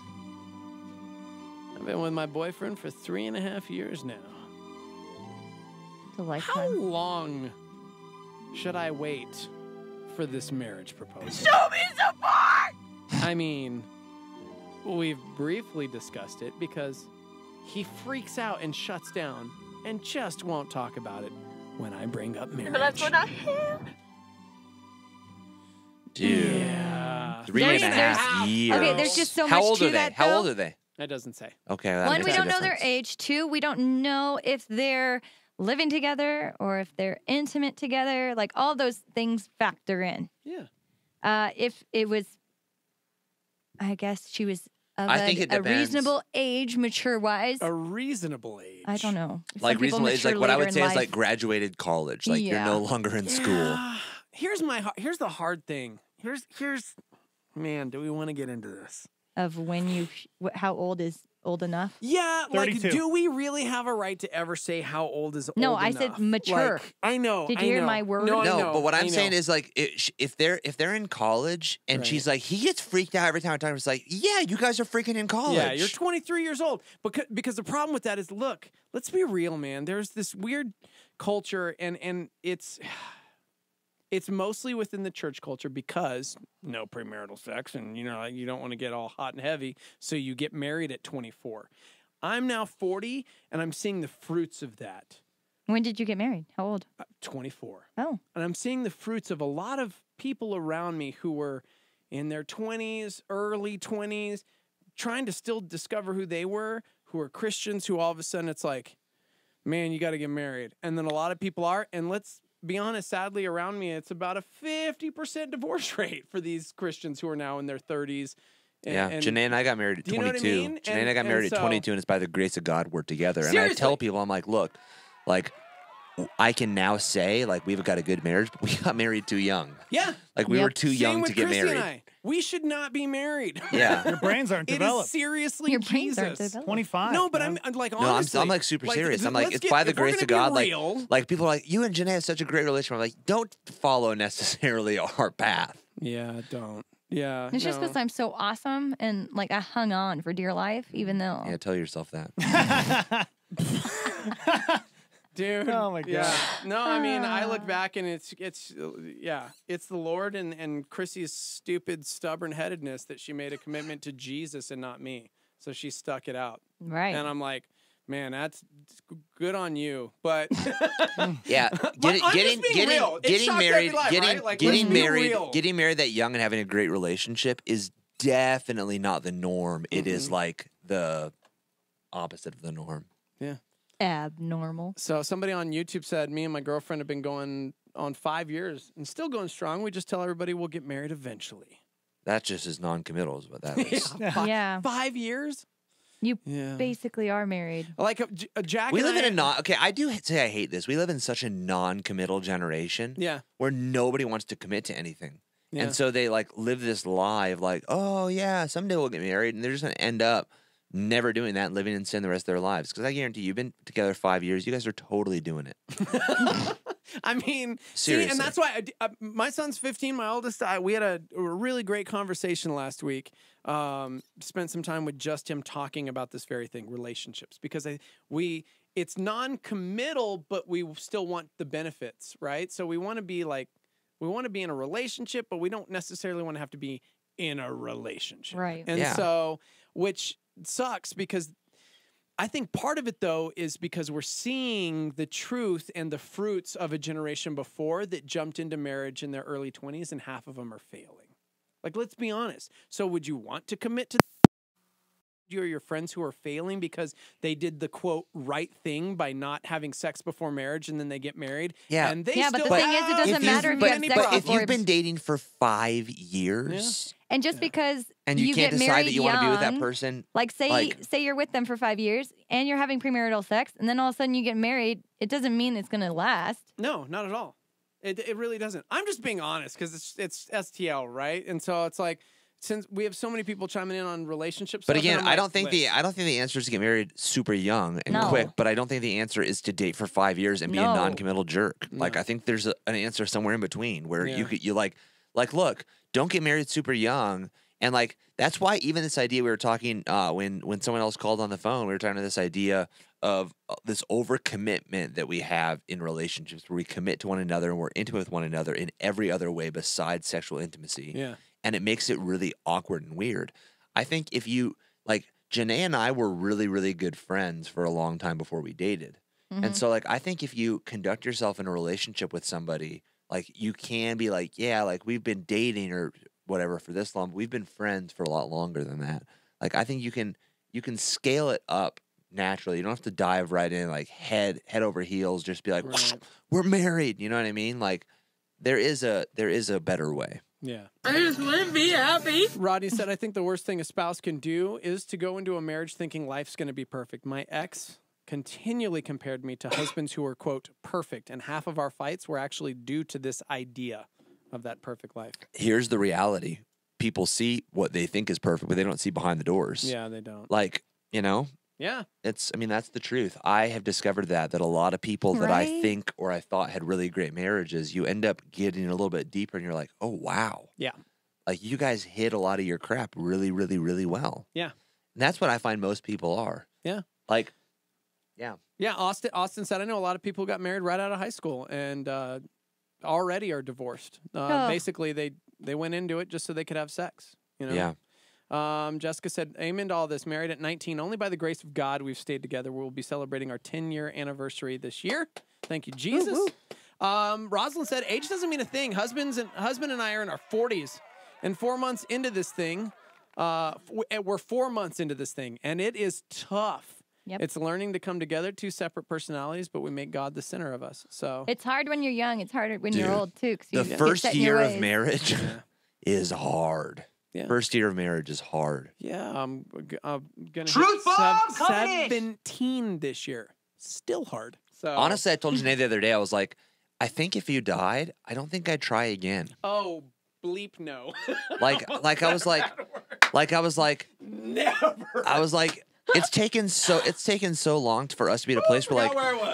[SPEAKER 6] I've been with my boyfriend for 3.5 years now. How long should I wait for this marriage proposal?
[SPEAKER 11] Show me support!
[SPEAKER 6] I mean, we've briefly discussed it because he freaks out and shuts down and just won't talk about it when I bring up marriage.
[SPEAKER 11] But that's what I hear.
[SPEAKER 2] Dude.
[SPEAKER 6] Yeah.
[SPEAKER 2] 3.5 years.
[SPEAKER 13] Okay, there's just so
[SPEAKER 2] How
[SPEAKER 13] much
[SPEAKER 2] old
[SPEAKER 13] to
[SPEAKER 2] are they?
[SPEAKER 13] that,
[SPEAKER 2] How
[SPEAKER 13] though.
[SPEAKER 2] old are they?
[SPEAKER 6] That doesn't say.
[SPEAKER 2] Okay. That
[SPEAKER 13] One,
[SPEAKER 2] makes
[SPEAKER 13] we
[SPEAKER 2] a
[SPEAKER 13] don't know their
[SPEAKER 2] difference.
[SPEAKER 13] age. Two, we don't know if they're living together or if they're intimate together. Like all those things factor in.
[SPEAKER 6] Yeah.
[SPEAKER 13] If it was, I guess she was of
[SPEAKER 2] I think it
[SPEAKER 13] a
[SPEAKER 2] depends.
[SPEAKER 13] reasonable age, mature-wise.
[SPEAKER 6] A reasonable age.
[SPEAKER 13] I don't know.
[SPEAKER 2] Like
[SPEAKER 13] Some people
[SPEAKER 2] reasonable age,
[SPEAKER 13] mature
[SPEAKER 2] like what I
[SPEAKER 13] later
[SPEAKER 2] would
[SPEAKER 13] in
[SPEAKER 2] say is
[SPEAKER 13] life.
[SPEAKER 2] like graduated college. Like you're no longer in school.
[SPEAKER 6] Here's the hard thing. Here's man, do we want to get into this?
[SPEAKER 13] Of when you, how old is old enough?
[SPEAKER 6] Yeah, like
[SPEAKER 5] 32.
[SPEAKER 6] do we really have a right to ever say how old is
[SPEAKER 13] No,
[SPEAKER 6] old
[SPEAKER 13] I
[SPEAKER 6] enough?
[SPEAKER 13] said mature.
[SPEAKER 6] Like, I know.
[SPEAKER 13] Did
[SPEAKER 6] I
[SPEAKER 13] you hear
[SPEAKER 6] know.
[SPEAKER 13] my word?
[SPEAKER 6] No, I
[SPEAKER 2] No,
[SPEAKER 6] know,
[SPEAKER 2] but what
[SPEAKER 6] I
[SPEAKER 2] I'm saying
[SPEAKER 6] know.
[SPEAKER 2] is like if they're in college and
[SPEAKER 6] Right.
[SPEAKER 2] she's like he gets freaked out every time I talk to him. It's like yeah, you guys are freaking in college.
[SPEAKER 6] Yeah, you're 23 years old. Because the problem with that is, look, let's be real, man. There's this weird culture, and it's mostly within the church culture because no premarital sex, and like, you don't want to get all hot and heavy, so you get married at 24. I'm now 40, and I'm seeing the fruits of that.
[SPEAKER 13] When did you get married? How old?
[SPEAKER 6] 24.
[SPEAKER 13] Oh.
[SPEAKER 6] And I'm seeing the fruits of a lot of people around me who were in their 20s, early 20s, trying to still discover who they were, who are Christians, who all of a sudden it's like, man, you got to get married. And then a lot of people are, and let's be honest, sadly around me, it's about a 50% divorce rate for these Christians who are now in their 30s.
[SPEAKER 2] And Janae and I got married at 22.
[SPEAKER 6] You know what I mean?
[SPEAKER 2] Janae and I got married at 22, and it's by the grace of God we're together. And I
[SPEAKER 6] Seriously.
[SPEAKER 2] tell people, I'm like, look, like, I can now say, like, we've got a good marriage, but we got married too young.
[SPEAKER 6] Yeah.
[SPEAKER 2] Like, we were too
[SPEAKER 6] Same
[SPEAKER 2] young
[SPEAKER 6] with
[SPEAKER 2] to get
[SPEAKER 6] Christy
[SPEAKER 2] married.
[SPEAKER 6] And I. We should not be married.
[SPEAKER 2] Yeah.
[SPEAKER 5] Your brains aren't
[SPEAKER 6] It
[SPEAKER 5] developed.
[SPEAKER 6] is seriously
[SPEAKER 13] Your brains
[SPEAKER 6] Jesus.
[SPEAKER 13] aren't developed.
[SPEAKER 5] 25.
[SPEAKER 6] No, but
[SPEAKER 5] man.
[SPEAKER 6] I'm like,
[SPEAKER 2] No,
[SPEAKER 6] honestly.
[SPEAKER 2] I'm like super serious. I'm like,
[SPEAKER 6] let's
[SPEAKER 2] it's
[SPEAKER 6] get-
[SPEAKER 2] by the
[SPEAKER 6] if we're
[SPEAKER 2] grace of
[SPEAKER 6] gonna
[SPEAKER 2] God.
[SPEAKER 6] be real,
[SPEAKER 2] Like people are like, you and Janae have such a great relationship. I'm like, don't follow necessarily our path.
[SPEAKER 6] Yeah, don't. Yeah.
[SPEAKER 13] It's just because I'm so awesome and like I hung on for dear life, even though.
[SPEAKER 2] Yeah, tell yourself that.
[SPEAKER 6] Dude.
[SPEAKER 5] Oh my God.
[SPEAKER 6] Yeah. No, I mean, I look back and it's the Lord and Chrissy's stupid stubborn-headedness that she made a commitment to Jesus and not me. So she stuck it out.
[SPEAKER 13] Right.
[SPEAKER 6] And I'm like, man, that's good on you. But
[SPEAKER 2] Yeah, getting married, getting married that young and having a great relationship is definitely not the norm. It is like the opposite of the norm.
[SPEAKER 6] Yeah.
[SPEAKER 13] Abnormal.
[SPEAKER 6] So somebody on YouTube said, me and my girlfriend have been going on 5 years and still going strong. We just tell everybody we'll get married eventually.
[SPEAKER 2] That just is non-committal is what that is.
[SPEAKER 13] Yeah.
[SPEAKER 6] 5 years?
[SPEAKER 13] You
[SPEAKER 6] Yeah.
[SPEAKER 13] basically are married.
[SPEAKER 6] Like Jack
[SPEAKER 2] We
[SPEAKER 6] and
[SPEAKER 2] live
[SPEAKER 6] I,
[SPEAKER 2] in a non. Okay, I do say I hate this. We live in such a non-committal generation.
[SPEAKER 6] Yeah.
[SPEAKER 2] Where nobody wants to commit to anything,
[SPEAKER 6] Yeah.
[SPEAKER 2] and so they like live this lie of like, oh yeah, someday we'll get married, and they're just gonna end up never doing that, and living in sin the rest of their lives. Because I guarantee you've been together 5 years. You guys are totally doing it.
[SPEAKER 6] I mean,
[SPEAKER 2] Seriously.
[SPEAKER 6] see, and that's why my son's 15, my oldest. We had a really great conversation last week. Spent some time with just him talking about this very thing, relationships, because it's non-committal, but we still want the benefits, right? So we want to be in a relationship, but we don't necessarily want to have to be in a relationship,
[SPEAKER 13] Right?
[SPEAKER 6] And
[SPEAKER 2] Yeah.
[SPEAKER 6] so, which sucks because I think part of it, though, is because we're seeing the truth and the fruits of a generation before that jumped into marriage in their early 20s, and half of them are failing. Like, let's be honest. So would you want to commit to you or your friends who are failing because they did the, quote, right thing by not having sex before marriage and then they get married?
[SPEAKER 2] Yeah.
[SPEAKER 6] And they
[SPEAKER 13] Yeah, but
[SPEAKER 6] still
[SPEAKER 13] the thing is, it doesn't matter if you have sex
[SPEAKER 2] But if
[SPEAKER 13] before.
[SPEAKER 2] you've been dating for 5 years
[SPEAKER 13] And just because
[SPEAKER 2] and you can't
[SPEAKER 13] get
[SPEAKER 2] decide
[SPEAKER 13] married
[SPEAKER 2] that you want to be with that
[SPEAKER 13] young,
[SPEAKER 2] person,
[SPEAKER 13] like say you're with them for 5 years and you're having premarital sex, and then all of a sudden you get married, it doesn't mean it's going to last.
[SPEAKER 6] No, not at all. It really doesn't. I'm just being honest because it's STL, right? And so it's like, since we have so many people chiming in on relationships.
[SPEAKER 2] But again, I don't think the answer is to get married super young and quick. But I don't think the answer is to date for 5 years and be a non-committal jerk. Like I think there's an answer somewhere in between where you like look, don't get married super young. And like that's why even this idea we were talking when someone else called on the phone, we were talking about this idea of this overcommitment that we have in relationships where we commit to one another and we're intimate with one another in every other way besides sexual intimacy.
[SPEAKER 6] Yeah.
[SPEAKER 2] And it makes it really awkward and weird. I think if you like Janae and I were really, really good friends for a long time before we dated. And so like I think if you conduct yourself in a relationship with somebody, like you can be like, yeah, like we've been dating or whatever for this long, but we've been friends for a lot longer than that. Like I think you can scale it up naturally. You don't have to dive right in like head over heels, just be like, we're married. You know what I mean? Like there is a better way.
[SPEAKER 6] Yeah.
[SPEAKER 15] I just want to be happy.
[SPEAKER 6] Rodney said, I think the worst thing a spouse can do is to go into a marriage thinking life's going to be perfect. My ex continually compared me to husbands who were, quote, perfect. And half of our fights were actually due to this idea of that perfect life.
[SPEAKER 2] Here's the reality. People see what they think is perfect, but they don't see behind the doors.
[SPEAKER 6] Yeah, they don't.
[SPEAKER 2] Like, you know?
[SPEAKER 6] Yeah.
[SPEAKER 2] I mean, that's the truth. I have discovered that a lot of people that I think or I thought had really great marriages, you end up getting a little bit deeper and you're like, oh, wow.
[SPEAKER 6] Yeah.
[SPEAKER 2] Like you guys hid a lot of your crap really, really, really well.
[SPEAKER 6] Yeah.
[SPEAKER 2] And that's what I find most people are.
[SPEAKER 6] Yeah.
[SPEAKER 2] Like, yeah.
[SPEAKER 6] Yeah, Austin said, I know a lot of people who got married right out of high school and already are divorced. Basically, they went into it just so they could have sex. You know?
[SPEAKER 2] Yeah.
[SPEAKER 6] Jessica said, amen to all this. Married at 19, only by the grace of God we've stayed together. We'll be celebrating our 10-year anniversary this year. Thank you, Jesus. Rosalind said, age doesn't mean a thing. Husband and I are in our 40s. And 4 months into this thing, we're 4 months into this thing, and it is tough.
[SPEAKER 13] Yep.
[SPEAKER 6] It's learning to come together, two separate personalities, but we make God the center of us. So
[SPEAKER 13] it's hard when you're young. It's harder when you're old, too.
[SPEAKER 2] The first year of marriage is hard.
[SPEAKER 6] Yeah.
[SPEAKER 2] First year of marriage is hard.
[SPEAKER 6] Yeah, I'm going to
[SPEAKER 15] Truth bomb,
[SPEAKER 6] 17 this year. Still hard. So
[SPEAKER 2] honestly, I told Janae the other day, I was like, I think if you died, I don't think I'd try again.
[SPEAKER 6] Oh, bleep no.
[SPEAKER 2] I was like,
[SPEAKER 6] never.
[SPEAKER 2] I was like, it's taken so long for us to be at a place where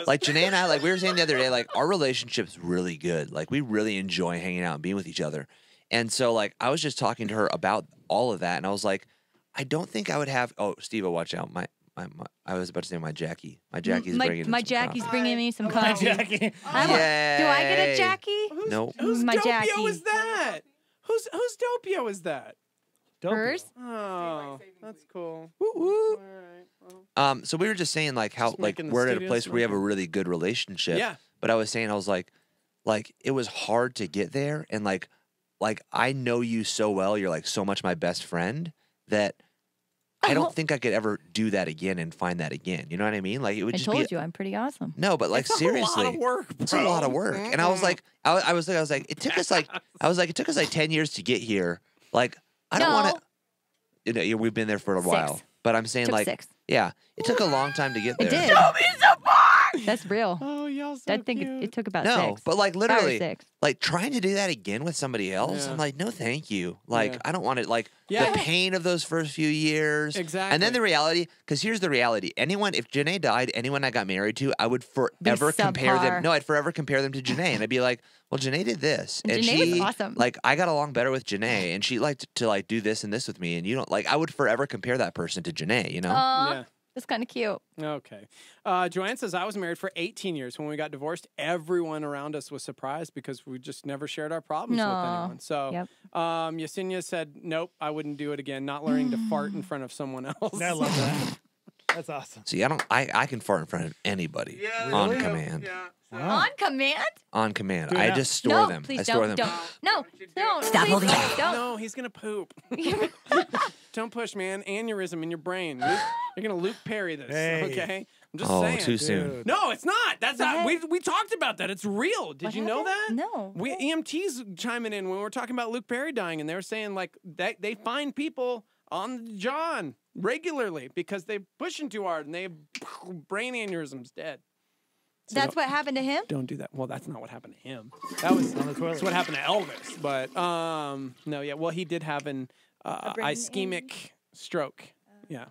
[SPEAKER 2] like Janae and I, like we were saying the other day, like our relationship's really good. Like we really enjoy hanging out and being with each other. And so like I was just talking to her about all of that, and I was like, I don't think I would have. Oh, Steve, watch out! I was about to say my Jackie. My Jackie's bringing.
[SPEAKER 13] My Jackie's bringing me some coffee.
[SPEAKER 5] Jackie.
[SPEAKER 13] Do I get a Jackie?
[SPEAKER 2] No.
[SPEAKER 6] Whose
[SPEAKER 13] my
[SPEAKER 6] Doppio
[SPEAKER 13] Jackie.
[SPEAKER 6] is that? Whose Doppio is that?
[SPEAKER 13] Hers?
[SPEAKER 6] Oh, that's cool.
[SPEAKER 2] Woo-woo.
[SPEAKER 6] All right.
[SPEAKER 2] So we were just saying like how
[SPEAKER 6] Just
[SPEAKER 2] like
[SPEAKER 6] making the
[SPEAKER 2] we're at a
[SPEAKER 6] studio
[SPEAKER 2] place where we have a
[SPEAKER 6] smoke.
[SPEAKER 2] really good relationship.
[SPEAKER 6] Yeah.
[SPEAKER 2] But I was saying I was like it was hard to get there, and like I know you so well. You're like so much my best friend that I don't think I could ever do that again and find that again. You know what I mean? Like it would
[SPEAKER 13] I
[SPEAKER 2] just
[SPEAKER 13] told
[SPEAKER 2] be.
[SPEAKER 13] you I'm pretty awesome.
[SPEAKER 2] No, but like
[SPEAKER 6] It's
[SPEAKER 2] seriously,
[SPEAKER 6] a lot of work,
[SPEAKER 2] it's a lot of work. And I was like, I was like, it took us like 10 years to get here. Like I don't want to. You know, we've been there for a while, but I'm saying
[SPEAKER 13] Took
[SPEAKER 2] like,
[SPEAKER 13] 6.
[SPEAKER 2] yeah, it took a long time to get there.
[SPEAKER 13] It did.
[SPEAKER 15] Show me some more.
[SPEAKER 13] That's real.
[SPEAKER 6] Oh, y'all so
[SPEAKER 13] I think
[SPEAKER 6] cute.
[SPEAKER 13] it took about
[SPEAKER 2] No,
[SPEAKER 13] 6.
[SPEAKER 2] but like
[SPEAKER 13] Sorry,
[SPEAKER 2] literally,
[SPEAKER 13] 6.
[SPEAKER 2] like trying to do that again with somebody else.
[SPEAKER 6] Yeah.
[SPEAKER 2] I'm like, no, thank you. Like,
[SPEAKER 6] Yeah.
[SPEAKER 2] I don't want it. Like
[SPEAKER 6] Yeah.
[SPEAKER 2] the pain of those first few years,
[SPEAKER 6] Exactly.
[SPEAKER 2] and then the reality. Because here's the reality: if Janae died, anyone I got married to, I would forever compare them.
[SPEAKER 13] subpar.
[SPEAKER 2] No, I'd forever compare them to Janae, and I'd be like, well, Janae did this, and
[SPEAKER 13] Janae was
[SPEAKER 2] she
[SPEAKER 13] awesome.
[SPEAKER 2] like I got along better with Janae, and she liked to like do this and this with me, and you don't like. I would forever compare that person to Janae. You know?
[SPEAKER 6] Yeah.
[SPEAKER 13] That's kind of cute.
[SPEAKER 6] Okay. Joanne says, I was married for 18 years. When we got divorced, everyone around us was surprised because we just never shared our problems with anyone. So Yesenia said, nope, I wouldn't do it again. Not learning to fart in front of someone else.
[SPEAKER 5] I love that. That's awesome.
[SPEAKER 2] See, I can fart in front of anybody on command.
[SPEAKER 6] Yeah.
[SPEAKER 13] On command?
[SPEAKER 2] On command.
[SPEAKER 5] Do it
[SPEAKER 2] I
[SPEAKER 5] now.
[SPEAKER 2] just store
[SPEAKER 13] No,
[SPEAKER 2] them.
[SPEAKER 13] please
[SPEAKER 2] I store them.
[SPEAKER 13] don't. No, don't.
[SPEAKER 15] Stop
[SPEAKER 13] please
[SPEAKER 15] holding
[SPEAKER 13] don't. Don't.
[SPEAKER 6] No, he's going to poop. Don't push, man. Aneurysm in your brain. You're going to Luke Perry this,
[SPEAKER 5] Hey.
[SPEAKER 6] okay? I'm just
[SPEAKER 2] Oh,
[SPEAKER 6] saying.
[SPEAKER 2] too soon.
[SPEAKER 5] Dude.
[SPEAKER 6] No, it's not. That's
[SPEAKER 13] The
[SPEAKER 6] not.
[SPEAKER 13] heck?
[SPEAKER 6] We talked about that. It's real. Did
[SPEAKER 13] What
[SPEAKER 6] you know that?
[SPEAKER 13] happened? No.
[SPEAKER 6] We EMTs chiming in when we were talking about Luke Perry dying, and they were saying like they find people on the John regularly because they pushing too hard and they brain aneurysms dead. So
[SPEAKER 13] That's what happened to him?
[SPEAKER 6] don't do that. Well, that's not what happened to him. That was
[SPEAKER 5] On the toilet.
[SPEAKER 6] that's what happened to Elvis. But no, yeah. Well, he did have an ischemic stroke. Yeah.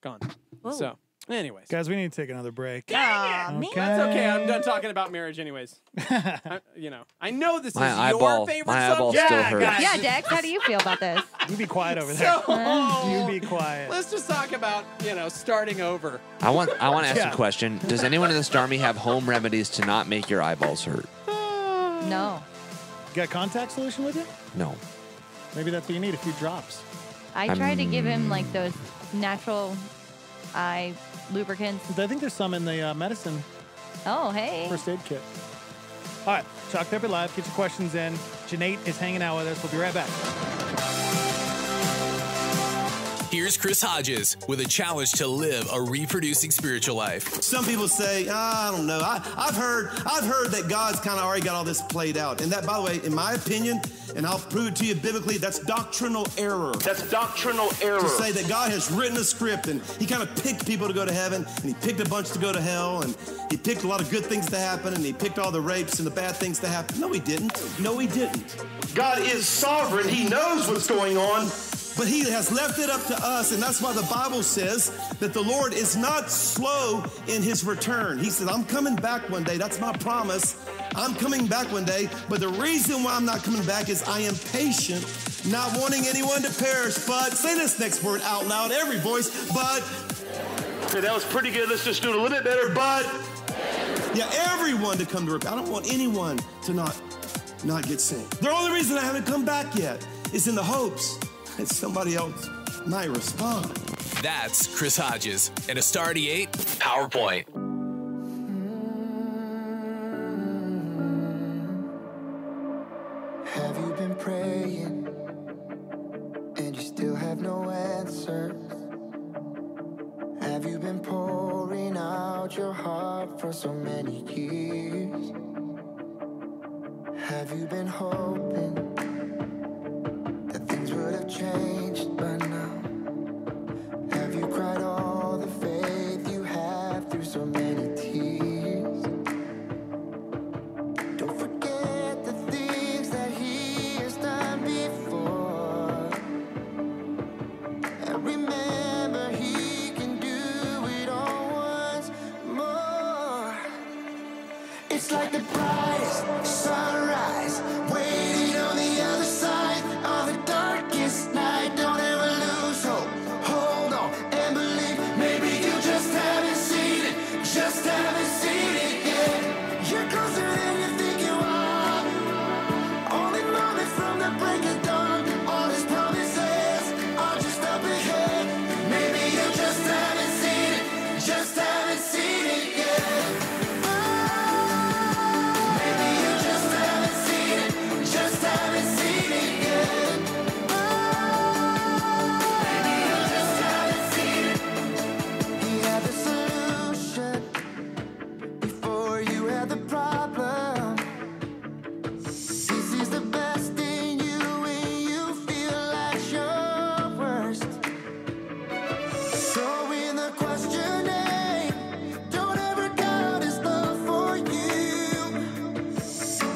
[SPEAKER 6] Gone.
[SPEAKER 13] Whoa.
[SPEAKER 6] So, anyways.
[SPEAKER 5] Guys, we need to take another break.
[SPEAKER 6] Dang it! That's okay. I'm done talking about marriage anyways. I know this is your favorite
[SPEAKER 2] my eyeball
[SPEAKER 6] subject.
[SPEAKER 2] still hurts.
[SPEAKER 6] Guys.
[SPEAKER 13] Yeah, Dex, how do you feel about this?
[SPEAKER 5] You be quiet over there. You be quiet.
[SPEAKER 6] Let's just talk about, starting over.
[SPEAKER 2] I want to ask
[SPEAKER 6] Yeah.
[SPEAKER 2] a question. Does anyone in the Starmy have home remedies to not make your eyeballs hurt?
[SPEAKER 13] No.
[SPEAKER 5] You got contact solution with you?
[SPEAKER 2] No.
[SPEAKER 5] Maybe that's what you need, a few drops.
[SPEAKER 13] I tried to give him like those natural eye lubricants.
[SPEAKER 5] I think there's some in the medicine
[SPEAKER 13] Oh, hey.
[SPEAKER 5] first aid kit. All right, Chalk Therapy Live. Get your questions in. Janate is hanging out with us. We'll be right back.
[SPEAKER 10] Here's Chris Hodges with a challenge to live a reproducing spiritual life.
[SPEAKER 16] Some people say, I don't know. I've heard that God's kind of already got all this played out. And that, by the way, in my opinion, and I'll prove it to you biblically, that's doctrinal error. That's doctrinal error. To say that God has written a script and he kind of picked people to go to heaven and he picked a bunch to go to hell and he picked a lot of good things to happen and he picked all the rapes and the bad things to happen. No, he didn't. No, he didn't. God is sovereign. He knows what's going on. But he has left it up to us, and that's why the Bible says that the Lord is not slow in his return. He said, I'm coming back one day. That's my promise. I'm coming back one day. But the reason why I'm not coming back is I am patient, not wanting anyone to perish. But, say this next word out loud, every voice, but. Okay, that was pretty good. Let's just do it a little bit better. But, yeah, everyone to come to repent. I don't want anyone to not get saved. The only reason I haven't come back yet is in the hopes that somebody else might respond.
[SPEAKER 10] That's Chris Hodges and a Star 88 PowerPoint.
[SPEAKER 17] Have you been praying and you still have no answers? Have you been pouring out your heart for so many years? Have you been hoping that things would have changed by now? Have you cried all the faith you have through so many tears? Don't forget the things that he has done before, and remember he can do it all once more. It's like the brightest sunrise waiting on the other side of the darkest night. Don't ever lose hope. Hold on and believe. Maybe you just haven't seen it. Just haven't seen it yet. You're closer than you think you are. Only moment from the break of dawn. All his promises are just up ahead. Maybe you just haven't seen it. Just haven't seen it yet. Maybe you just haven't seen it. Just haven't seen it yet. Maybe you just haven't seen it. He had the solution before you had the problem. He sees the best in you when you feel like your worst. So in the questioning, don't ever doubt his love for you.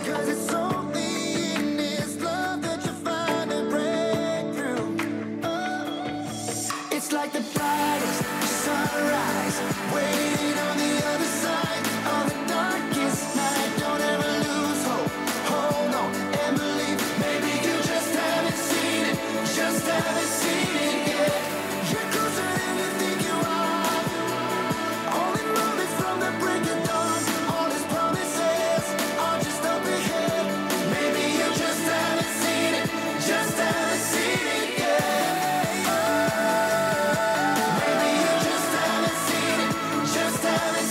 [SPEAKER 17] 'Cause it's only in his love that you find a breakthrough. Oh. It's like the brightest sunrise waiting on the other side of the darkest night. Don't ever lose hope. Hold on and believe. Maybe you just haven't seen it. Just haven't seen it yet. You're closer than you think you are. Only moments from the break of dawn. All his promises are just up ahead. Maybe you just haven't seen it. Just haven't seen it yet. Maybe you just haven't seen it. Just haven't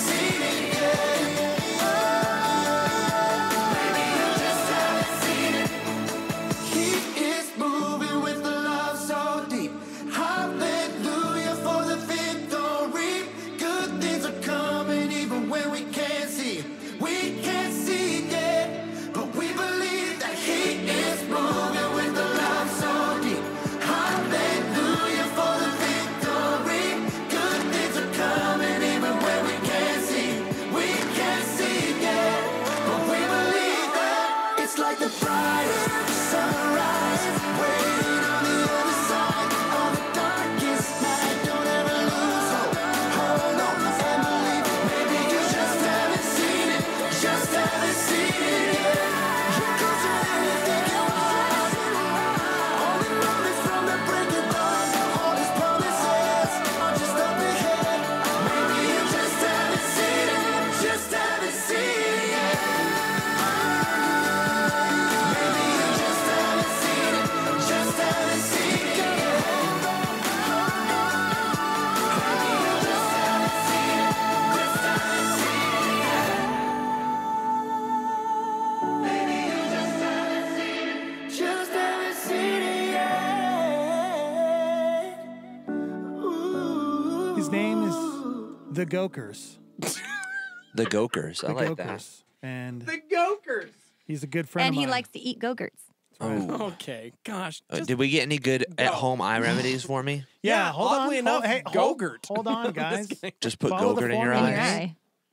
[SPEAKER 5] His name is the Gokers.
[SPEAKER 2] The Gokers. I
[SPEAKER 5] The
[SPEAKER 2] like
[SPEAKER 5] Gokers. And
[SPEAKER 6] The Gokers.
[SPEAKER 5] he's a good friend
[SPEAKER 13] And
[SPEAKER 5] of
[SPEAKER 13] he
[SPEAKER 5] mine.
[SPEAKER 13] likes to eat Go-Gurts.
[SPEAKER 2] Oh.
[SPEAKER 6] Okay, gosh.
[SPEAKER 2] Did we get any good at-home eye remedies for me?
[SPEAKER 5] Yeah, hold on.
[SPEAKER 6] oddly enough,
[SPEAKER 5] Hey,
[SPEAKER 6] Go-Gurt.
[SPEAKER 5] Hold on, guys.
[SPEAKER 2] Just put
[SPEAKER 5] Follow the
[SPEAKER 2] Go-Gurt in your
[SPEAKER 5] formula.
[SPEAKER 2] eyes.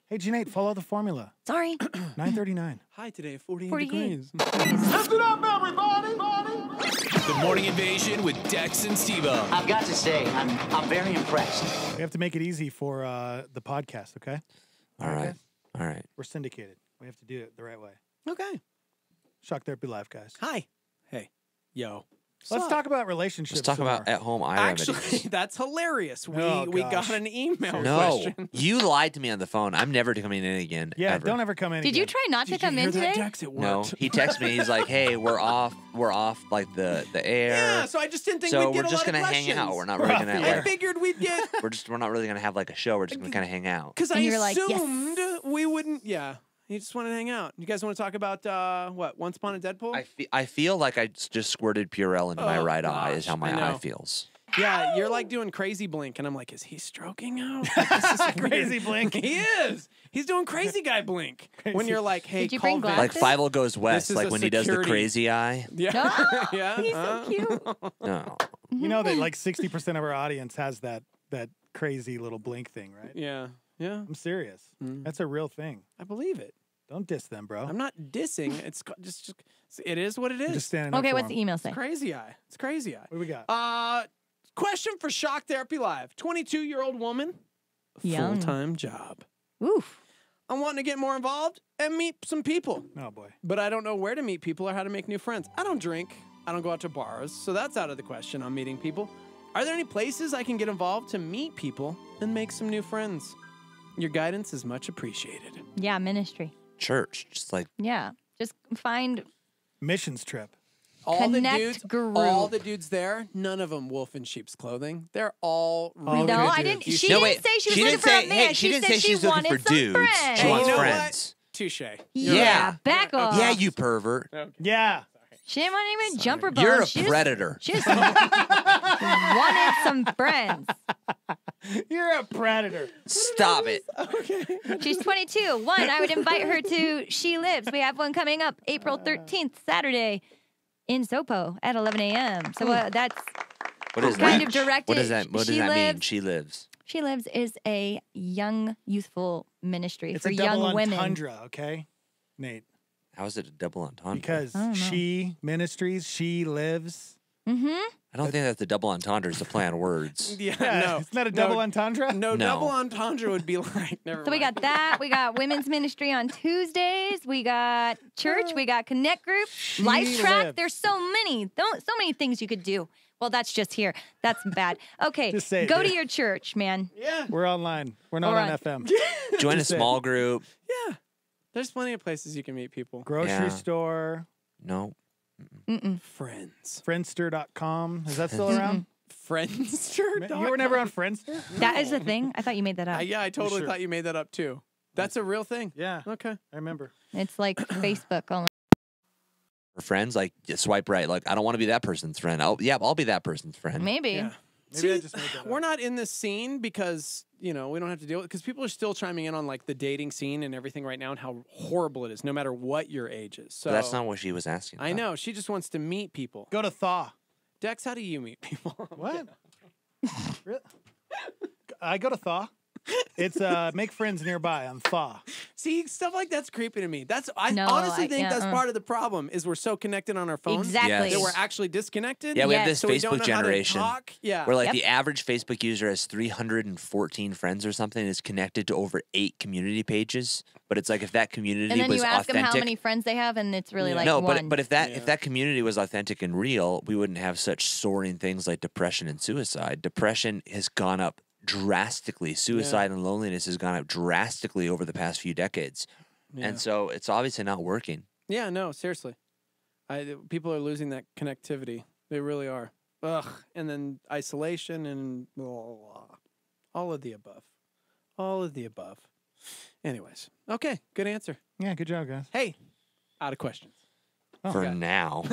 [SPEAKER 5] Hey, Jeanette, follow the formula.
[SPEAKER 13] Sorry.
[SPEAKER 5] 9:39.
[SPEAKER 6] Hi today, 48
[SPEAKER 13] 48.
[SPEAKER 6] degrees.
[SPEAKER 15] Listen up, everybody.
[SPEAKER 10] The Morning Invasion with Dex and Steve-O.
[SPEAKER 18] I've got to say, I'm very impressed.
[SPEAKER 5] We have to make it easy for the podcast, okay?
[SPEAKER 2] All right. All right.
[SPEAKER 5] We're syndicated. We have to do it the right way.
[SPEAKER 6] Okay.
[SPEAKER 5] Shock Therapy Live, guys.
[SPEAKER 6] Hi. Hey. Yo.
[SPEAKER 5] Let's talk about relationships.
[SPEAKER 2] Let's talk
[SPEAKER 5] some
[SPEAKER 2] about
[SPEAKER 5] more.
[SPEAKER 2] at-home eye
[SPEAKER 6] Actually,
[SPEAKER 2] remedies.
[SPEAKER 6] that's hilarious. We
[SPEAKER 5] Oh,
[SPEAKER 6] we
[SPEAKER 5] gosh.
[SPEAKER 6] got an email
[SPEAKER 2] No,
[SPEAKER 6] question.
[SPEAKER 2] you lied to me on the phone. I'm never coming in again.
[SPEAKER 5] Yeah,
[SPEAKER 2] ever.
[SPEAKER 5] don't ever come in.
[SPEAKER 13] Did you try not to come in today?
[SPEAKER 2] No, he texted me. He's like, "Hey, we're off like the air."
[SPEAKER 6] Yeah, so I just didn't think
[SPEAKER 2] so
[SPEAKER 6] we'd get
[SPEAKER 2] we're
[SPEAKER 6] a
[SPEAKER 2] just
[SPEAKER 6] lot of
[SPEAKER 2] gonna hang
[SPEAKER 6] questions.
[SPEAKER 2] out. We're not really gonna.
[SPEAKER 6] I
[SPEAKER 2] Like,
[SPEAKER 6] figured we'd get
[SPEAKER 2] we're not really gonna have like a show. We're just gonna kind of hang out.
[SPEAKER 6] because I
[SPEAKER 13] And you were like, yes.
[SPEAKER 6] assumed we wouldn't. Yeah, he just wanted to hang out. You guys want to talk about what Once Upon a Deadpool?
[SPEAKER 2] I feel like I just squirted Purell into my
[SPEAKER 6] Oh,
[SPEAKER 2] right eye. Is
[SPEAKER 6] gosh,
[SPEAKER 2] how my
[SPEAKER 6] I
[SPEAKER 2] eye
[SPEAKER 6] know.
[SPEAKER 2] feels.
[SPEAKER 6] Yeah, you're like doing crazy blink, and I'm like, is he stroking out? This is weird.
[SPEAKER 5] Crazy blink.
[SPEAKER 6] He is. He's doing crazy guy blink. When you're like, hey,
[SPEAKER 13] Did you
[SPEAKER 6] call
[SPEAKER 13] bring
[SPEAKER 6] Vince.
[SPEAKER 2] Like
[SPEAKER 13] glasses?
[SPEAKER 2] Fievel Goes West,
[SPEAKER 6] is
[SPEAKER 2] like
[SPEAKER 6] a
[SPEAKER 2] when he does the
[SPEAKER 6] security-
[SPEAKER 2] crazy eye.
[SPEAKER 6] Yeah, yeah.
[SPEAKER 13] He's so cute.
[SPEAKER 2] No,
[SPEAKER 5] You know that like 60% of our audience has that crazy little blink thing, right?
[SPEAKER 6] Yeah, yeah.
[SPEAKER 5] I'm serious. That's a real thing.
[SPEAKER 6] I believe it.
[SPEAKER 5] Don't diss them, bro.
[SPEAKER 6] I'm not dissing. It's just it is what it is.
[SPEAKER 5] Just standing up
[SPEAKER 13] Okay,
[SPEAKER 5] for
[SPEAKER 13] what's the
[SPEAKER 5] them.
[SPEAKER 13] email say?
[SPEAKER 6] Crazy eye. It's crazy eye.
[SPEAKER 5] What do we got?
[SPEAKER 6] Question for Shock Therapy Live. 22-year-old woman,
[SPEAKER 13] Young.
[SPEAKER 6] full-time job.
[SPEAKER 13] Oof.
[SPEAKER 6] I'm wanting to get more involved and meet some people,
[SPEAKER 5] Oh boy.
[SPEAKER 6] but I don't know where to meet people or how to make new friends. I don't drink. I don't go out to bars, so that's out of the question on meeting people. Are there any places I can get involved to meet people and make some new friends? Your guidance is much appreciated.
[SPEAKER 13] Yeah, ministry.
[SPEAKER 2] church, just like
[SPEAKER 13] Yeah. Just find
[SPEAKER 5] Missions trip.
[SPEAKER 6] All the
[SPEAKER 13] Connect
[SPEAKER 6] dudes,
[SPEAKER 13] group.
[SPEAKER 6] all the dudes there, none of them wolf in sheep's clothing. They're all really
[SPEAKER 5] Oh,
[SPEAKER 13] No,
[SPEAKER 5] good
[SPEAKER 13] I
[SPEAKER 5] dudes.
[SPEAKER 13] didn't.
[SPEAKER 6] You
[SPEAKER 13] She
[SPEAKER 6] should-
[SPEAKER 13] didn't say she was looking for a man.
[SPEAKER 2] she didn't
[SPEAKER 13] said
[SPEAKER 2] say she's looking
[SPEAKER 13] wanted
[SPEAKER 2] for
[SPEAKER 13] some
[SPEAKER 2] dudes.
[SPEAKER 13] friends.
[SPEAKER 2] She
[SPEAKER 6] Hey,
[SPEAKER 2] wants
[SPEAKER 6] you know
[SPEAKER 2] friends.
[SPEAKER 6] what? Touche.
[SPEAKER 13] Yeah, back off.
[SPEAKER 2] Yeah, you pervert.
[SPEAKER 5] Yeah.
[SPEAKER 13] She didn't want even jumper bones.
[SPEAKER 2] You're a
[SPEAKER 13] She just-
[SPEAKER 2] predator.
[SPEAKER 13] She just wanted some friends.
[SPEAKER 5] You're a predator.
[SPEAKER 2] Stop it.
[SPEAKER 13] She's 22. One, I would invite her to She Lives. We have one coming up April 13th, Saturday, in Sopo at 11 a.m. So that's
[SPEAKER 2] What is
[SPEAKER 13] kind
[SPEAKER 2] that?
[SPEAKER 13] of directed.
[SPEAKER 2] What does that? What does
[SPEAKER 13] She
[SPEAKER 2] that mean?
[SPEAKER 13] Lives.
[SPEAKER 2] She lives.
[SPEAKER 13] She Lives is a young, youthful ministry
[SPEAKER 5] It's
[SPEAKER 13] for
[SPEAKER 5] a double
[SPEAKER 13] young women.
[SPEAKER 5] entendre, okay? Nate.
[SPEAKER 2] How is it a double entendre?
[SPEAKER 5] Because
[SPEAKER 13] I don't know.
[SPEAKER 5] she ministries, she lives.
[SPEAKER 13] Mm-hmm.
[SPEAKER 2] I don't think that the double entendre is to play on words.
[SPEAKER 6] Yeah,
[SPEAKER 5] Yeah,
[SPEAKER 6] no.
[SPEAKER 5] It's not a double entendre.
[SPEAKER 6] No,
[SPEAKER 2] No.
[SPEAKER 6] double entendre would be like, never
[SPEAKER 13] So we
[SPEAKER 6] mind.
[SPEAKER 13] got that. We got women's ministry on Tuesdays. We got church. We got connect group, life track.
[SPEAKER 5] Lives.
[SPEAKER 13] There's so many things you could do. Well, that's just here. That's bad. Okay,
[SPEAKER 5] Just say it,
[SPEAKER 13] go to
[SPEAKER 5] dude.
[SPEAKER 13] your church, man.
[SPEAKER 6] Yeah,
[SPEAKER 5] We're online. We're not
[SPEAKER 13] We're
[SPEAKER 5] on
[SPEAKER 13] on-
[SPEAKER 5] FM.
[SPEAKER 2] Join a
[SPEAKER 5] Just say it.
[SPEAKER 2] small group.
[SPEAKER 6] yeah. There's plenty of places you can meet people.
[SPEAKER 5] Grocery
[SPEAKER 2] Yeah.
[SPEAKER 5] store.
[SPEAKER 2] No.
[SPEAKER 13] Mm-mm.
[SPEAKER 6] Friends.
[SPEAKER 5] Friendster.com. Is that still around?
[SPEAKER 6] Friendster.
[SPEAKER 5] You were never on Friendster?
[SPEAKER 13] That is a thing. I thought you made that up.
[SPEAKER 6] Yeah, I totally
[SPEAKER 5] sure?
[SPEAKER 6] thought you made that up too. That's a real thing.
[SPEAKER 5] Yeah,
[SPEAKER 6] Okay.
[SPEAKER 5] I remember.
[SPEAKER 13] It's like Facebook only.
[SPEAKER 2] For friends, like just swipe right. Like I don't want to be that person's friend. I'll be that person's friend.
[SPEAKER 13] Maybe.
[SPEAKER 6] Yeah.
[SPEAKER 5] Maybe I
[SPEAKER 6] See,
[SPEAKER 5] just made that
[SPEAKER 6] we're
[SPEAKER 5] up.
[SPEAKER 6] not in this scene because, we don't have to deal with it because people are still chiming in on like the dating scene and everything right now and how horrible it is no matter what your age is. So
[SPEAKER 2] But that's not what she was asking.
[SPEAKER 6] I
[SPEAKER 2] about.
[SPEAKER 6] know. She just wants to meet people.
[SPEAKER 5] Go to Thaw.
[SPEAKER 6] Dex, how do you meet people?
[SPEAKER 5] What? Really? I go to Thaw. It's make friends nearby on Thaw.
[SPEAKER 6] See, stuff like that's creepy to me. I
[SPEAKER 13] No,
[SPEAKER 6] honestly
[SPEAKER 13] I-
[SPEAKER 6] think
[SPEAKER 13] yeah,
[SPEAKER 6] that's part of the problem is we're so connected on our phones
[SPEAKER 13] Exactly.
[SPEAKER 6] that we're actually disconnected.
[SPEAKER 2] Yeah, we have
[SPEAKER 13] Yes.
[SPEAKER 2] this
[SPEAKER 6] So we don't
[SPEAKER 2] Facebook
[SPEAKER 6] know how to
[SPEAKER 2] generation
[SPEAKER 6] talk. Yeah.
[SPEAKER 2] where like
[SPEAKER 13] Yep.
[SPEAKER 2] the average Facebook user has 314 friends or something, and is connected to over 8 community pages. But it's like if that community
[SPEAKER 13] And then
[SPEAKER 2] was
[SPEAKER 13] you ask them
[SPEAKER 2] authentic.
[SPEAKER 13] how many friends they have, and it's really
[SPEAKER 6] Yeah.
[SPEAKER 13] like
[SPEAKER 2] no,
[SPEAKER 13] one.
[SPEAKER 2] but if that community was authentic and real, we wouldn't have such soaring things like depression and suicide. Depression has gone up drastically. Suicide and loneliness has gone up drastically over the past few decades.
[SPEAKER 6] Yeah.
[SPEAKER 2] And so it's obviously not working.
[SPEAKER 6] Yeah, no, seriously. People are losing that connectivity. They really are. Ugh. And then isolation and all of the above. All of the above. Anyways. Okay, good answer.
[SPEAKER 5] Yeah, good job, guys.
[SPEAKER 6] Hey, out of questions.
[SPEAKER 2] For now.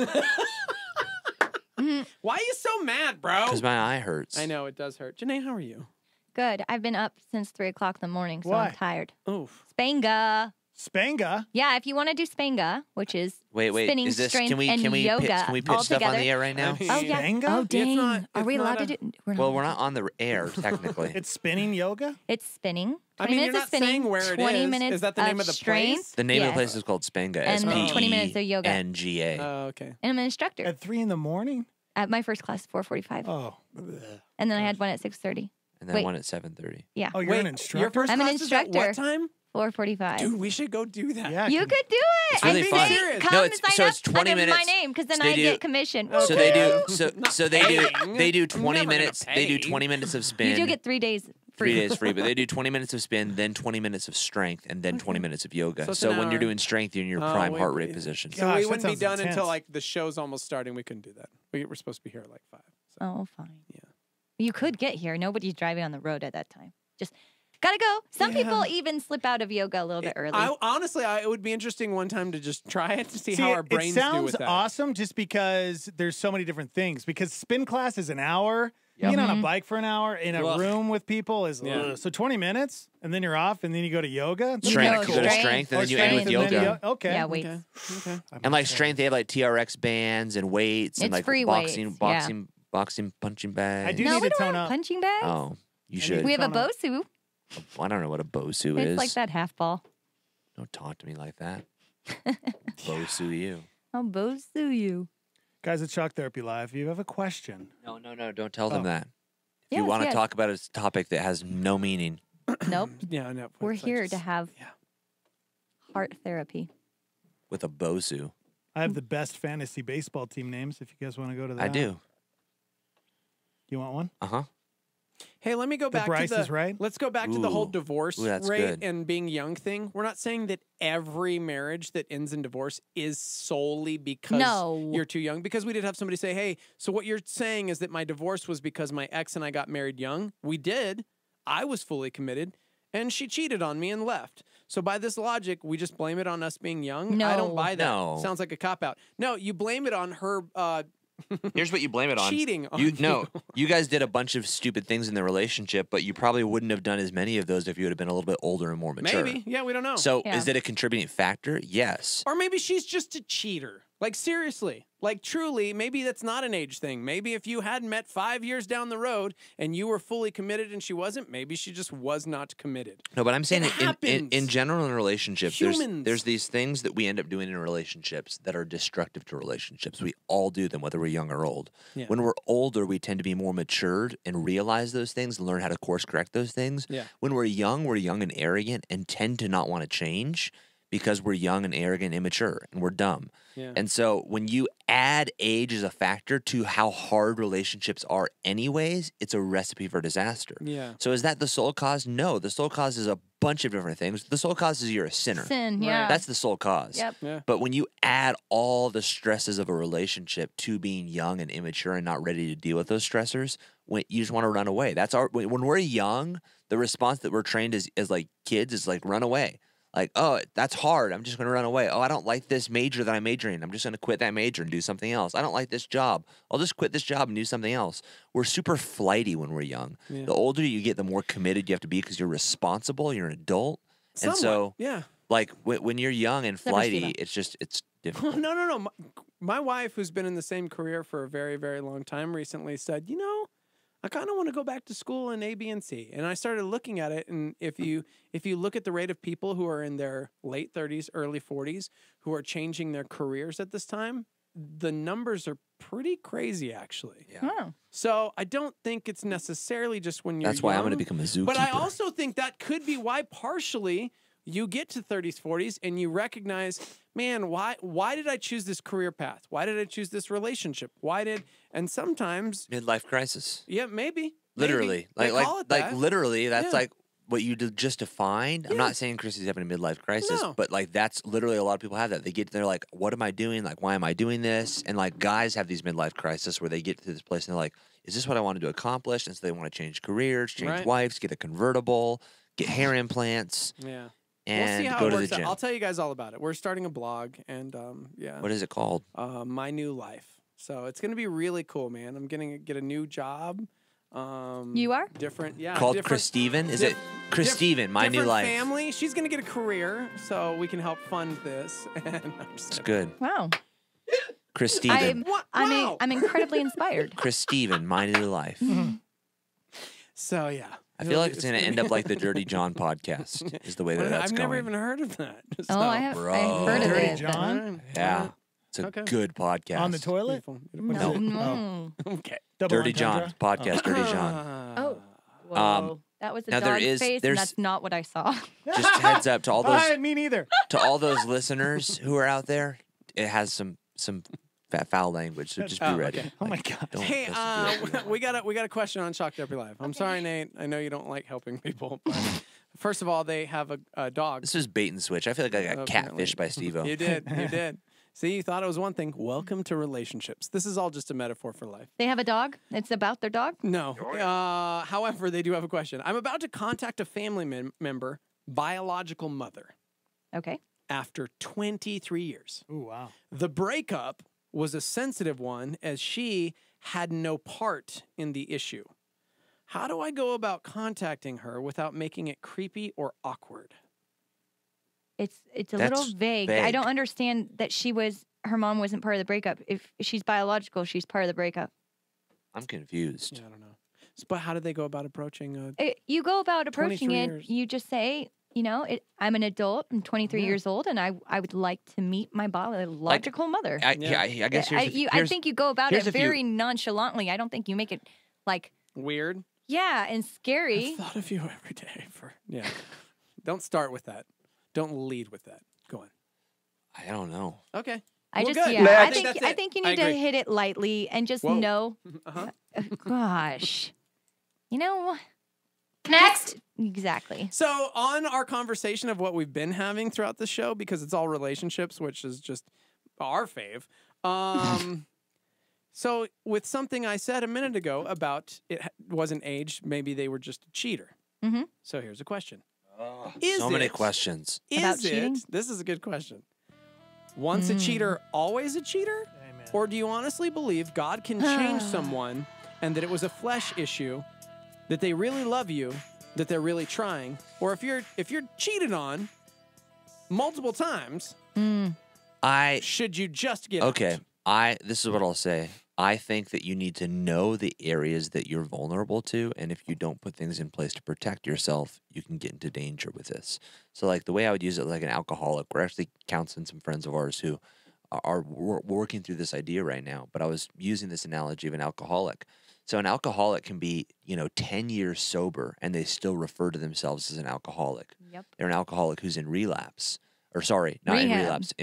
[SPEAKER 6] Why are you so mad, bro?
[SPEAKER 2] Because my eye hurts.
[SPEAKER 6] I know, it does hurt. Janae, how are you?
[SPEAKER 13] Good. I've been up since 3 o'clock in the morning, so
[SPEAKER 5] Why?
[SPEAKER 13] I'm tired.
[SPEAKER 6] Oof.
[SPEAKER 13] Spanga.
[SPEAKER 5] Spanga?
[SPEAKER 13] Yeah, if you want to do Spanga, which is
[SPEAKER 2] Wait.
[SPEAKER 13] spinning,
[SPEAKER 2] Is this?
[SPEAKER 13] strength,
[SPEAKER 2] Can we
[SPEAKER 13] and yoga
[SPEAKER 2] can we pitch
[SPEAKER 13] all
[SPEAKER 2] stuff on
[SPEAKER 13] together.
[SPEAKER 2] the air right now?
[SPEAKER 13] Oh yeah.
[SPEAKER 5] Spanga?
[SPEAKER 13] Oh
[SPEAKER 5] It's
[SPEAKER 13] dang.
[SPEAKER 6] not-
[SPEAKER 13] Are we
[SPEAKER 6] it's
[SPEAKER 13] allowed
[SPEAKER 6] not
[SPEAKER 13] to do?
[SPEAKER 2] Well, we're not on the air technically.
[SPEAKER 5] It's spinning yoga?
[SPEAKER 13] It's spinning. 20
[SPEAKER 6] I mean,
[SPEAKER 13] minutes
[SPEAKER 6] you're
[SPEAKER 13] of
[SPEAKER 6] not
[SPEAKER 13] spinning.
[SPEAKER 6] saying where it
[SPEAKER 13] 20
[SPEAKER 6] is.
[SPEAKER 13] minutes
[SPEAKER 6] Is that the name of the
[SPEAKER 13] strength.
[SPEAKER 6] place?
[SPEAKER 2] The name of the
[SPEAKER 13] Yes.
[SPEAKER 2] place is called Spanga.
[SPEAKER 13] And 20 minutes of yoga.
[SPEAKER 2] SPENGA.
[SPEAKER 6] Oh, okay.
[SPEAKER 13] And I'm an instructor.
[SPEAKER 5] At 3 in the morning?
[SPEAKER 13] At my first class, 4:45.
[SPEAKER 5] Oh.
[SPEAKER 13] And then I had one at 6:30.
[SPEAKER 2] And then
[SPEAKER 13] Wait.
[SPEAKER 2] one at 7:30.
[SPEAKER 13] Yeah.
[SPEAKER 5] Oh, you're
[SPEAKER 6] Wait,
[SPEAKER 5] an instructor?
[SPEAKER 6] Your first
[SPEAKER 13] I'm an
[SPEAKER 6] class is at
[SPEAKER 13] instructor.
[SPEAKER 6] what time?
[SPEAKER 13] 4:45.
[SPEAKER 6] Dude, we should go do that.
[SPEAKER 5] Yeah.
[SPEAKER 13] You could do it.
[SPEAKER 2] It's really
[SPEAKER 13] and
[SPEAKER 2] fun.
[SPEAKER 13] say,
[SPEAKER 6] Serious.
[SPEAKER 13] Come
[SPEAKER 2] No,
[SPEAKER 13] and
[SPEAKER 2] it's-
[SPEAKER 13] sign
[SPEAKER 2] so
[SPEAKER 13] up
[SPEAKER 2] it's 20
[SPEAKER 13] under my
[SPEAKER 2] minutes.
[SPEAKER 13] name because then
[SPEAKER 2] They
[SPEAKER 13] I
[SPEAKER 2] do-
[SPEAKER 13] get commission.
[SPEAKER 2] So they do.
[SPEAKER 6] Not
[SPEAKER 2] So they do.
[SPEAKER 6] paying.
[SPEAKER 2] They do
[SPEAKER 6] I'm
[SPEAKER 2] 20
[SPEAKER 6] never gonna
[SPEAKER 2] minutes. They do
[SPEAKER 6] pay.
[SPEAKER 2] 20 minutes of spin.
[SPEAKER 13] You do get 3 days free.
[SPEAKER 2] 3 days free, but they do 20 minutes of spin, then 20 minutes of strength, and then 20 minutes of yoga.
[SPEAKER 6] So it's
[SPEAKER 2] So
[SPEAKER 6] an
[SPEAKER 2] when you're
[SPEAKER 6] hour.
[SPEAKER 2] doing strength, you're in your
[SPEAKER 6] Oh,
[SPEAKER 2] prime
[SPEAKER 6] wait,
[SPEAKER 2] heart rate
[SPEAKER 6] wait.
[SPEAKER 2] position.
[SPEAKER 6] So
[SPEAKER 5] Gosh,
[SPEAKER 6] we
[SPEAKER 5] that
[SPEAKER 6] wouldn't be
[SPEAKER 5] sounds
[SPEAKER 6] done
[SPEAKER 5] intense.
[SPEAKER 6] until like the show's almost starting. We couldn't do that. We're supposed to be here at like 5. So.
[SPEAKER 13] Oh, fine.
[SPEAKER 6] Yeah.
[SPEAKER 13] You could get here. Nobody's driving on the road at that time. Just gotta go. Some people even slip out of yoga a little bit early.
[SPEAKER 6] Honestly, it would be interesting one time to just try it to see how our brains
[SPEAKER 5] it
[SPEAKER 6] do
[SPEAKER 5] sounds
[SPEAKER 6] with that.
[SPEAKER 5] awesome just because there's so many different things. Because spin class is an hour.
[SPEAKER 2] Yep.
[SPEAKER 5] Being on
[SPEAKER 13] Mm-hmm.
[SPEAKER 5] a bike for an hour in a
[SPEAKER 6] Ugh.
[SPEAKER 5] room with people is
[SPEAKER 6] Yeah.
[SPEAKER 5] so 20 minutes, and then you're off, and then you go to yoga. That's
[SPEAKER 2] Strength.
[SPEAKER 5] kinda
[SPEAKER 2] You go to strength, and then you end with
[SPEAKER 5] and then
[SPEAKER 2] yoga.
[SPEAKER 5] Okay.
[SPEAKER 13] Yeah, weights.
[SPEAKER 6] Okay.
[SPEAKER 2] And like strength, they have like TRX bands and weights and
[SPEAKER 13] It's
[SPEAKER 2] like
[SPEAKER 13] free
[SPEAKER 2] boxing,
[SPEAKER 13] weights,
[SPEAKER 2] boxing, punching bags.
[SPEAKER 5] I do
[SPEAKER 13] No,
[SPEAKER 5] need
[SPEAKER 13] we
[SPEAKER 5] to
[SPEAKER 13] don't
[SPEAKER 5] tone
[SPEAKER 13] have
[SPEAKER 5] up.
[SPEAKER 13] punching bags.
[SPEAKER 2] Oh, you
[SPEAKER 5] I
[SPEAKER 2] should.
[SPEAKER 5] need
[SPEAKER 13] We have a
[SPEAKER 5] tone up.
[SPEAKER 13] Bosu.
[SPEAKER 2] I don't know what a Bosu
[SPEAKER 13] It's
[SPEAKER 2] is.
[SPEAKER 13] like that half ball.
[SPEAKER 2] Don't talk to me like that. Bosu you.
[SPEAKER 13] I'll Bosu you.
[SPEAKER 5] Guys at Shock Therapy Live, if you have a question.
[SPEAKER 2] No. Don't tell them
[SPEAKER 5] Oh.
[SPEAKER 2] that. If you
[SPEAKER 13] Yes,
[SPEAKER 2] want to
[SPEAKER 13] yes.
[SPEAKER 2] talk about a topic that has no meaning,
[SPEAKER 13] Nope.
[SPEAKER 6] Yeah, no.
[SPEAKER 13] We're
[SPEAKER 6] it's like
[SPEAKER 13] here
[SPEAKER 6] just-
[SPEAKER 13] to have heart therapy.
[SPEAKER 2] with a Bosu,
[SPEAKER 5] I have the best fantasy baseball team names if you guys want to go to that.
[SPEAKER 2] I do.
[SPEAKER 5] You want one?
[SPEAKER 2] Uh-huh.
[SPEAKER 6] Hey, let me go
[SPEAKER 5] The
[SPEAKER 6] back
[SPEAKER 5] Bryce
[SPEAKER 6] to the.
[SPEAKER 5] is right?
[SPEAKER 6] Let's go back to the whole
[SPEAKER 2] Ooh.
[SPEAKER 6] divorce
[SPEAKER 2] Ooh, that's
[SPEAKER 6] rate
[SPEAKER 2] good.
[SPEAKER 6] and being young thing. We're not saying that every marriage that ends in divorce is solely because
[SPEAKER 13] No.
[SPEAKER 6] you're too young. Because we did have somebody say, "Hey, so what you're saying is that my divorce was because my ex and I got married young." We did. I was fully committed, and she cheated on me and left. So by this logic, we just blame it on us being young. I don't
[SPEAKER 13] No.
[SPEAKER 6] buy that.
[SPEAKER 2] No.
[SPEAKER 6] Sounds like a cop out. No, you blame it on her.
[SPEAKER 2] Here's what you blame it on.
[SPEAKER 6] Cheating on
[SPEAKER 2] No, you guys did a bunch of stupid things in the relationship, but you probably wouldn't have done as many of those if you would have been a little bit older and more mature.
[SPEAKER 6] Maybe. Yeah, we don't know.
[SPEAKER 2] So
[SPEAKER 13] Yeah.
[SPEAKER 2] is it a contributing factor? Yes.
[SPEAKER 6] Or maybe she's just a cheater. Like, seriously. Like, truly, maybe that's not an age thing. Maybe if you had met 5 years down the road and you were fully committed and she wasn't, maybe she just was not committed.
[SPEAKER 2] No, but I'm saying
[SPEAKER 6] It
[SPEAKER 2] in
[SPEAKER 6] happens.
[SPEAKER 2] general in relationships,
[SPEAKER 6] Humans.
[SPEAKER 2] there's these things that we end up doing in relationships that are destructive to relationships. We all do them, whether we're young or old.
[SPEAKER 6] Yeah.
[SPEAKER 2] When we're older, we tend to be more matured and realize those things and learn how to course correct those things.
[SPEAKER 6] Yeah.
[SPEAKER 2] When we're young and arrogant and tend to not want to change because we're young and arrogant and immature and we're dumb.
[SPEAKER 6] Yeah.
[SPEAKER 2] And so when you add age as a factor to how hard relationships are anyways, it's a recipe for disaster.
[SPEAKER 6] Yeah.
[SPEAKER 2] So is that the sole cause? No, the sole cause is a bunch of different things. The sole cause is you're a sinner.
[SPEAKER 13] Sin, yeah.
[SPEAKER 2] That's the sole cause.
[SPEAKER 13] Yep.
[SPEAKER 6] Yeah.
[SPEAKER 2] But when you add all the stresses of a relationship to being young and immature and not ready to deal with those stressors, when you just want to run away. That's when we're young, the response that we're trained as like kids is like run away. Like, oh, that's hard. I'm just going to run away. Oh, I don't like this major that I'm majoring in. I'm just going to quit that major and do something else. I don't like this job. I'll just quit this job and do something else. We're super flighty when we're young.
[SPEAKER 6] Yeah.
[SPEAKER 2] The older you get, the more committed you have to be because you're responsible. You're an adult.
[SPEAKER 6] Somewhat,
[SPEAKER 2] And so,
[SPEAKER 6] yeah.
[SPEAKER 2] like, when you're young and
[SPEAKER 13] Never
[SPEAKER 2] flighty,
[SPEAKER 13] Steve.
[SPEAKER 2] it's difficult.
[SPEAKER 6] No. My wife, who's been in the same career for a very, very long time, recently said, you know, I kind of want to go back to school in A, B, and C. And I started looking at it, and if you look at the rate of people who are in their late 30s, early 40s, who are changing their careers at this time, the numbers are pretty crazy, actually.
[SPEAKER 2] Yeah.
[SPEAKER 13] Oh.
[SPEAKER 6] So I don't think it's necessarily just when you're
[SPEAKER 2] That's why I'm
[SPEAKER 6] young,
[SPEAKER 2] going to become a zookeeper.
[SPEAKER 6] But I also think that could be why partially you get to 30s, 40s, and you recognize, man, why did I choose this career path? Why did I choose this relationship? And sometimes
[SPEAKER 2] Midlife crisis.
[SPEAKER 6] yeah, maybe.
[SPEAKER 2] Literally.
[SPEAKER 6] Maybe. They call it that.
[SPEAKER 2] Literally, that's
[SPEAKER 6] Yeah.
[SPEAKER 2] like what you just defined. I'm not saying Chrissy's having a midlife crisis,
[SPEAKER 6] No.
[SPEAKER 2] but like that's literally a lot of people have that. They're like, what am I doing? Like, why am I doing this? And like guys have these midlife crises where they get to this place and they're like, is this what I wanted to accomplish? And so they want to change careers, change
[SPEAKER 6] Right.
[SPEAKER 2] wives, get a convertible, get hair implants,
[SPEAKER 6] Yeah.
[SPEAKER 2] and
[SPEAKER 6] we'll see how
[SPEAKER 2] go
[SPEAKER 6] it
[SPEAKER 2] to the
[SPEAKER 6] works out.
[SPEAKER 2] gym.
[SPEAKER 6] I'll tell you guys all about it. We're starting a blog, and yeah.
[SPEAKER 2] What is it called?
[SPEAKER 6] My New Life. So it's going to be really cool, man. I'm going to get a new job.
[SPEAKER 13] You are?
[SPEAKER 6] Different, yeah.
[SPEAKER 2] Called
[SPEAKER 6] different-
[SPEAKER 2] Chris Steven? Is it Chris Steven, My New
[SPEAKER 6] different
[SPEAKER 2] Life?
[SPEAKER 6] family. She's going to get a career, so we can help fund this. And
[SPEAKER 2] It's good.
[SPEAKER 13] Wow.
[SPEAKER 2] Chris Steven.
[SPEAKER 13] I'm incredibly inspired.
[SPEAKER 2] Chris Steven, My New Life.
[SPEAKER 6] So, yeah.
[SPEAKER 2] I feel like it's going to end up like the Dirty John podcast, is the way that that's
[SPEAKER 6] I've
[SPEAKER 2] going.
[SPEAKER 6] never even heard of that.
[SPEAKER 13] Oh, I have I've heard of
[SPEAKER 5] Dirty
[SPEAKER 13] it.
[SPEAKER 5] John?
[SPEAKER 2] Yeah. It's a good podcast.
[SPEAKER 5] On the toilet?
[SPEAKER 13] No.
[SPEAKER 5] No.
[SPEAKER 6] Okay.
[SPEAKER 5] Double
[SPEAKER 2] Dirty John
[SPEAKER 5] entendre?
[SPEAKER 2] podcast, Dirty John.
[SPEAKER 13] Oh. Whoa.
[SPEAKER 2] Um,
[SPEAKER 13] That was a
[SPEAKER 2] now there
[SPEAKER 13] dog
[SPEAKER 2] is-
[SPEAKER 13] face,
[SPEAKER 2] there's-
[SPEAKER 13] and that's not what I saw.
[SPEAKER 2] Just heads up to all those
[SPEAKER 5] Me neither.
[SPEAKER 2] to all those listeners who are out there. It has some foul language, so just be ready.
[SPEAKER 6] okay.
[SPEAKER 5] Oh my God.
[SPEAKER 2] Don't
[SPEAKER 6] Hey,
[SPEAKER 2] listen to it.
[SPEAKER 6] we got a question on Shock Therapy Live. I'm sorry, Nate. I know you don't like helping people. But first of all, they have a dog.
[SPEAKER 2] This is bait and switch. I feel like I got
[SPEAKER 6] Apparently.
[SPEAKER 2] catfished by Steve-O.
[SPEAKER 6] You did. You did. See, you thought it was one thing. Welcome to relationships. This is all just a metaphor for life.
[SPEAKER 13] They have a dog? It's about their dog?
[SPEAKER 6] No. However, they do have a question. I'm about to contact a family member, biological mother,
[SPEAKER 13] Okay.
[SPEAKER 6] after 23 years.
[SPEAKER 5] Ooh, wow.
[SPEAKER 6] The breakup was a sensitive one as she had no part in the issue. How do I go about contacting her without making it creepy or awkward?
[SPEAKER 13] It's a little vague. I don't understand that her mom wasn't part of the breakup. If she's biological, she's part of the breakup.
[SPEAKER 2] I'm confused.
[SPEAKER 6] Yeah, I don't know. But how did they go about approaching
[SPEAKER 13] You go about approaching
[SPEAKER 6] 23
[SPEAKER 13] it,
[SPEAKER 6] years.
[SPEAKER 13] you just say, I'm an adult, I'm 23 years old, and I would like to meet my biological mother.
[SPEAKER 2] I guess
[SPEAKER 13] I think you go about
[SPEAKER 2] here's
[SPEAKER 13] it
[SPEAKER 2] a few-
[SPEAKER 13] very nonchalantly. I don't think you make it like,
[SPEAKER 6] weird?
[SPEAKER 13] yeah, and scary.
[SPEAKER 6] I thought of you every day yeah. Don't start with that. Don't lead with that. Go on.
[SPEAKER 2] I don't know.
[SPEAKER 6] Okay.
[SPEAKER 13] I
[SPEAKER 6] Well,
[SPEAKER 13] just,
[SPEAKER 6] good.
[SPEAKER 13] yeah,
[SPEAKER 6] That's
[SPEAKER 13] I
[SPEAKER 6] it.
[SPEAKER 13] think you
[SPEAKER 6] I
[SPEAKER 13] need to
[SPEAKER 6] agree.
[SPEAKER 13] hit it lightly and just
[SPEAKER 6] Whoa.
[SPEAKER 13] know,
[SPEAKER 6] Uh-huh.
[SPEAKER 13] gosh, next. Exactly.
[SPEAKER 6] So on our conversation of what we've been having throughout the show, because it's all relationships, which is just our fave. So with something I said a minute ago about it wasn't aged, maybe they were just a cheater.
[SPEAKER 13] Mm-hmm.
[SPEAKER 6] So here's a question.
[SPEAKER 2] So many questions.
[SPEAKER 13] About
[SPEAKER 6] Is
[SPEAKER 13] cheating?
[SPEAKER 6] it, this is a good question, once a cheater, always a cheater? Or do you honestly believe God can change someone and that it was a flesh issue, that they really love you, that they're really trying? Or if you're cheated on multiple times, should you just get
[SPEAKER 2] Okay. This is what I'll say. I think that you need to know the areas that you're vulnerable to, and if you don't put things in place to protect yourself, you can get into danger with this. So, like the way I would use it, like an alcoholic, we're actually counseling some friends of ours who are working through this idea right now. But I was using this analogy of an alcoholic. So, an alcoholic can be, 10 years sober, and they still refer to themselves as an alcoholic.
[SPEAKER 13] Yep.
[SPEAKER 2] They're an alcoholic who's in relapse. Or sorry, not in
[SPEAKER 13] Rehab.
[SPEAKER 2] relapse.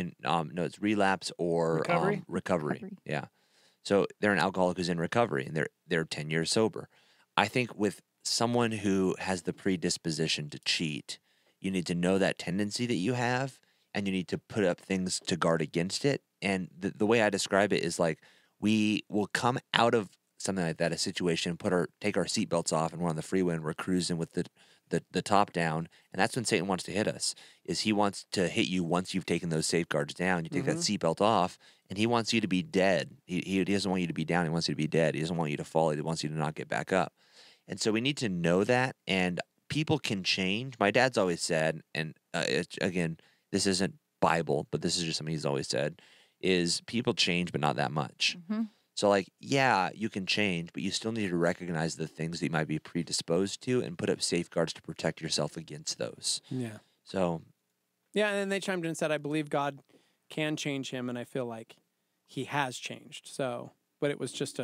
[SPEAKER 2] No, it's relapse or
[SPEAKER 5] Recovery?
[SPEAKER 2] recovery. Yeah. So they're an alcoholic who's in recovery, and they're 10 years sober. I think with someone who has the predisposition to cheat, you need to know that tendency that you have, and you need to put up things to guard against it. And the way I describe it is like we will come out of something like that, a situation, take our seatbelts off, and we're on the freeway and we're cruising with the top down, and that's when Satan wants to hit us. Is he wants to hit you once you've taken those safeguards down. You take that seatbelt off, and he wants you to be dead. He doesn't want you to be down. He wants you to be dead. He doesn't want you to fall. He wants you to not get back up. And so we need to know that. And people can change. My dad's always said, and again, this isn't Bible, but this is just something he's always said: is people change, but not that much.
[SPEAKER 13] Mm-hmm.
[SPEAKER 2] So, like, yeah, you can change, but you still need to recognize the things that you might be predisposed to and put up safeguards to protect yourself against those.
[SPEAKER 6] Yeah.
[SPEAKER 2] So,
[SPEAKER 6] Yeah, and then they chimed in and said, I believe God can change him, and I feel like he has changed. So, but it was just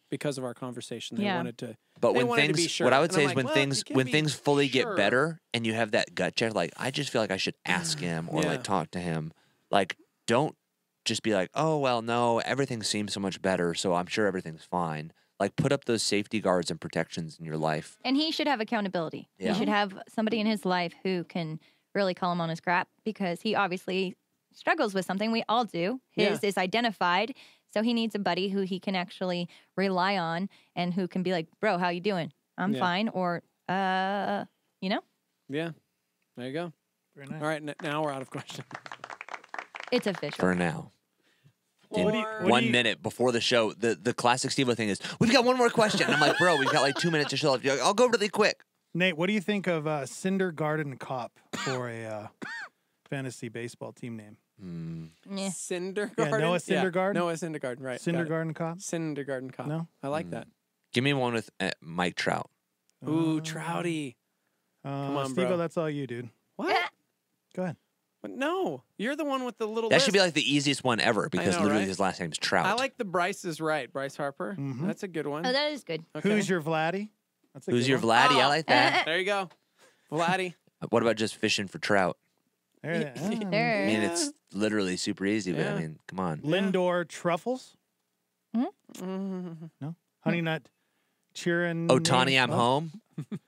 [SPEAKER 6] because of our conversation, they wanted to.
[SPEAKER 2] but
[SPEAKER 6] they
[SPEAKER 2] when
[SPEAKER 6] wanted to
[SPEAKER 2] things,
[SPEAKER 6] be sure.
[SPEAKER 2] what I would
[SPEAKER 6] And
[SPEAKER 2] say
[SPEAKER 6] I'm
[SPEAKER 2] is
[SPEAKER 6] like,
[SPEAKER 2] when
[SPEAKER 6] well, you can
[SPEAKER 2] when
[SPEAKER 6] be
[SPEAKER 2] things fully
[SPEAKER 6] sure.
[SPEAKER 2] get better and you have that gut check, like, I just feel like I should ask him or like talk to him. Like, don't just be like, oh, well, no, everything seems so much better, so I'm sure everything's fine. Like, put up those safety guards and protections in your life.
[SPEAKER 13] And he should have accountability.
[SPEAKER 2] Yeah.
[SPEAKER 13] He should have somebody in his life who can really call him on his crap, because he obviously struggles with something. We all do. His is identified. So he needs a buddy who he can actually rely on and who can be like, bro, how you doing? I'm fine. Or,
[SPEAKER 6] Yeah. There you go.
[SPEAKER 5] Very nice.
[SPEAKER 6] All right, now we're out of questions.
[SPEAKER 13] It's official.
[SPEAKER 2] For now. in 1 minute before the show. The classic Steve-O thing is, we've got one more question. And I'm like, bro, we've got like 2 minutes to show up. You're like, I'll go really quick.
[SPEAKER 5] Nate, what do you think of Cinder Garden Cop for a fantasy baseball team name?
[SPEAKER 6] Cinder
[SPEAKER 5] Yeah,
[SPEAKER 6] Garden?
[SPEAKER 5] Noah Syndergaard?
[SPEAKER 6] Noah Syndergaard, right.
[SPEAKER 5] Cinder
[SPEAKER 6] got it.
[SPEAKER 5] Garden Cop?
[SPEAKER 6] Cinder Garden Cop.
[SPEAKER 5] No?
[SPEAKER 6] I like that.
[SPEAKER 2] Give me one with Mike Trout.
[SPEAKER 6] Ooh, Trouty. Come on,
[SPEAKER 5] Steve-O,
[SPEAKER 6] bro.
[SPEAKER 5] that's all you, dude.
[SPEAKER 6] What?
[SPEAKER 5] Go ahead.
[SPEAKER 6] But no, you're the one with the little
[SPEAKER 2] That
[SPEAKER 6] list.
[SPEAKER 2] should be like the easiest one ever because
[SPEAKER 6] know,
[SPEAKER 2] literally
[SPEAKER 6] right?
[SPEAKER 2] his last name's Trout.
[SPEAKER 6] I like the Bryce is right. Bryce Harper. That's a good one.
[SPEAKER 13] Oh, that is good.
[SPEAKER 6] Okay.
[SPEAKER 5] Who's your Vladdy? That's a
[SPEAKER 2] Who's
[SPEAKER 5] good
[SPEAKER 2] your
[SPEAKER 5] one.
[SPEAKER 2] Vladdy? I like that.
[SPEAKER 6] There you go. Vladdy.
[SPEAKER 2] What about just fishing for trout?
[SPEAKER 5] There.
[SPEAKER 2] I mean, it's literally super easy, but I mean, come on.
[SPEAKER 5] Lindor Truffles?
[SPEAKER 6] Mm-hmm.
[SPEAKER 5] No? Honey Nut Cheerin.
[SPEAKER 2] Otani, I'm home.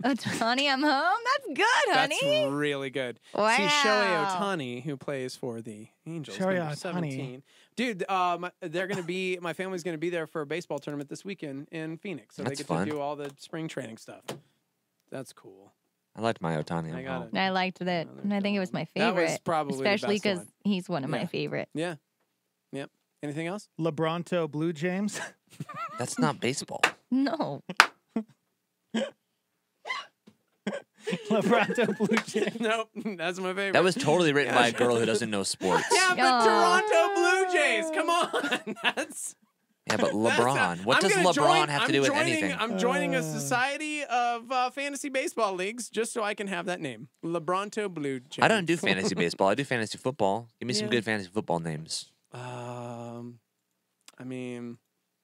[SPEAKER 13] Otani, I'm home. That's good, honey.
[SPEAKER 6] That's really good.
[SPEAKER 13] Wow.
[SPEAKER 6] See, Shohei Otani, who plays for the Angels,
[SPEAKER 5] Shohei
[SPEAKER 6] number
[SPEAKER 5] Ohtani.
[SPEAKER 6] 17. Dude, they're gonna be. My family's gonna be there for a baseball tournament this weekend in Phoenix, so
[SPEAKER 2] That's
[SPEAKER 6] they get
[SPEAKER 2] fun.
[SPEAKER 6] to do all the spring training stuff. That's cool.
[SPEAKER 2] I liked my Otani.
[SPEAKER 6] I got it.
[SPEAKER 13] I liked that. And I think it was my
[SPEAKER 6] That
[SPEAKER 13] favorite.
[SPEAKER 6] was probably the
[SPEAKER 13] especially
[SPEAKER 6] best
[SPEAKER 13] because
[SPEAKER 6] one.
[SPEAKER 13] he's one of my
[SPEAKER 6] Yeah.
[SPEAKER 13] favorite.
[SPEAKER 6] Yeah. Yep. Anything else?
[SPEAKER 5] LeBronto Blue James?
[SPEAKER 2] That's not baseball.
[SPEAKER 13] No.
[SPEAKER 5] LeBronto Blue James.
[SPEAKER 6] Nope. That's my favorite.
[SPEAKER 2] That was totally written by a girl who doesn't know sports.
[SPEAKER 6] Yeah, but Toronto Blue Jays. Come on. That's.
[SPEAKER 2] Yeah, but LeBron. What
[SPEAKER 6] I'm
[SPEAKER 2] does
[SPEAKER 6] gonna
[SPEAKER 2] LeBron have to
[SPEAKER 6] I'm
[SPEAKER 2] do with
[SPEAKER 6] joining-
[SPEAKER 2] anything?
[SPEAKER 6] I'm joining a society of fantasy baseball leagues just so I can have that name. LeBronto Blue Jays.
[SPEAKER 2] I don't do fantasy baseball. I do fantasy football. Give me some
[SPEAKER 6] Yeah.
[SPEAKER 2] good fantasy football names.
[SPEAKER 6] I mean,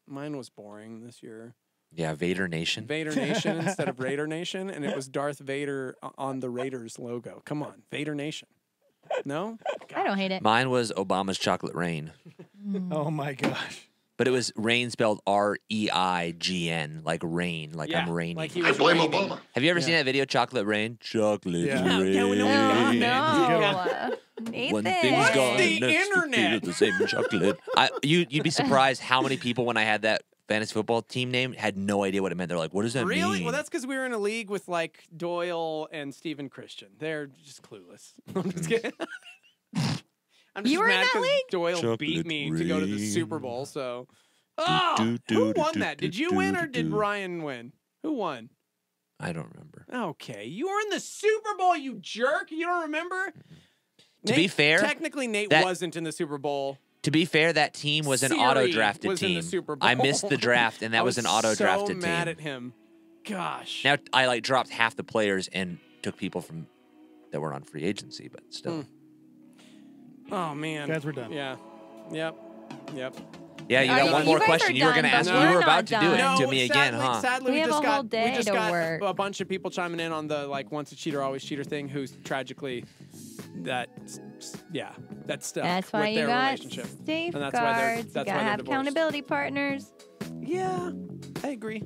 [SPEAKER 6] mine was boring this year.
[SPEAKER 2] Yeah, Vader Nation.
[SPEAKER 6] Vader Nation instead of Raider Nation, and it was Darth Vader on the Raiders logo. Come on, Vader Nation. No?
[SPEAKER 13] I don't hate it.
[SPEAKER 2] Mine was Obama's Chocolate Rain.
[SPEAKER 5] Oh my gosh.
[SPEAKER 2] But it was rain spelled R-E-I-G-N, like rain, like
[SPEAKER 6] Yeah,
[SPEAKER 2] I'm raining.
[SPEAKER 6] like he was I blame raining. Obama.
[SPEAKER 2] Have you ever seen that video, Chocolate Rain? Chocolate
[SPEAKER 6] Yeah.
[SPEAKER 2] Rain.
[SPEAKER 6] Yeah, we know what you
[SPEAKER 13] No.
[SPEAKER 2] When
[SPEAKER 13] Nathan.
[SPEAKER 2] things
[SPEAKER 6] What's
[SPEAKER 2] gone
[SPEAKER 6] the
[SPEAKER 2] next to
[SPEAKER 6] internet?
[SPEAKER 2] feel the same chocolate. You'd be surprised how many people, when I had that fantasy football team name, had no idea what it meant. They're like, what does that
[SPEAKER 6] Really?
[SPEAKER 2] mean?
[SPEAKER 6] Well, that's because we were in a league with like Doyle and Stephen Christian. They're just clueless. I'm just kidding. I'm just
[SPEAKER 13] You were in
[SPEAKER 6] mad
[SPEAKER 13] that
[SPEAKER 6] 'cause
[SPEAKER 13] league?
[SPEAKER 6] Doyle
[SPEAKER 2] Chocolate
[SPEAKER 6] beat me to go to the Super Bowl. So, who won that? Did you win or did Ryan win? Who won?
[SPEAKER 2] I don't remember.
[SPEAKER 6] Okay, you were in the Super Bowl, you jerk. You don't remember?
[SPEAKER 2] To be fair,
[SPEAKER 6] technically Nate
[SPEAKER 2] that-
[SPEAKER 6] wasn't in the Super Bowl.
[SPEAKER 2] To be fair, that team was an
[SPEAKER 6] Siri
[SPEAKER 2] auto-drafted
[SPEAKER 6] was in
[SPEAKER 2] team.
[SPEAKER 6] the Super Bowl.
[SPEAKER 2] I missed the draft, and that was an auto-drafted
[SPEAKER 6] so
[SPEAKER 2] team.
[SPEAKER 6] mad at him. Gosh.
[SPEAKER 2] Now I like dropped half the players and took people from that were on free agency, but still.
[SPEAKER 6] Oh man.
[SPEAKER 5] Guys, we're done.
[SPEAKER 6] Yeah. Yep. Yep.
[SPEAKER 2] Yeah, you got one more question. You were going to ask. You were about to do it to me again, huh?
[SPEAKER 6] Sadly,
[SPEAKER 13] We have
[SPEAKER 6] just
[SPEAKER 13] a
[SPEAKER 6] got
[SPEAKER 13] whole day
[SPEAKER 6] we just
[SPEAKER 13] to
[SPEAKER 6] got
[SPEAKER 13] work.
[SPEAKER 6] a bunch of people chiming in on the like once a cheater always cheater thing. Who's tragically that's stuff
[SPEAKER 13] That's why
[SPEAKER 6] with
[SPEAKER 13] you
[SPEAKER 6] their
[SPEAKER 13] got
[SPEAKER 6] relationship.
[SPEAKER 13] safeguards.
[SPEAKER 6] And that's why they're
[SPEAKER 13] You gotta
[SPEAKER 6] why they're
[SPEAKER 13] have
[SPEAKER 6] divorced.
[SPEAKER 13] accountability partners.
[SPEAKER 6] Yeah, I agree.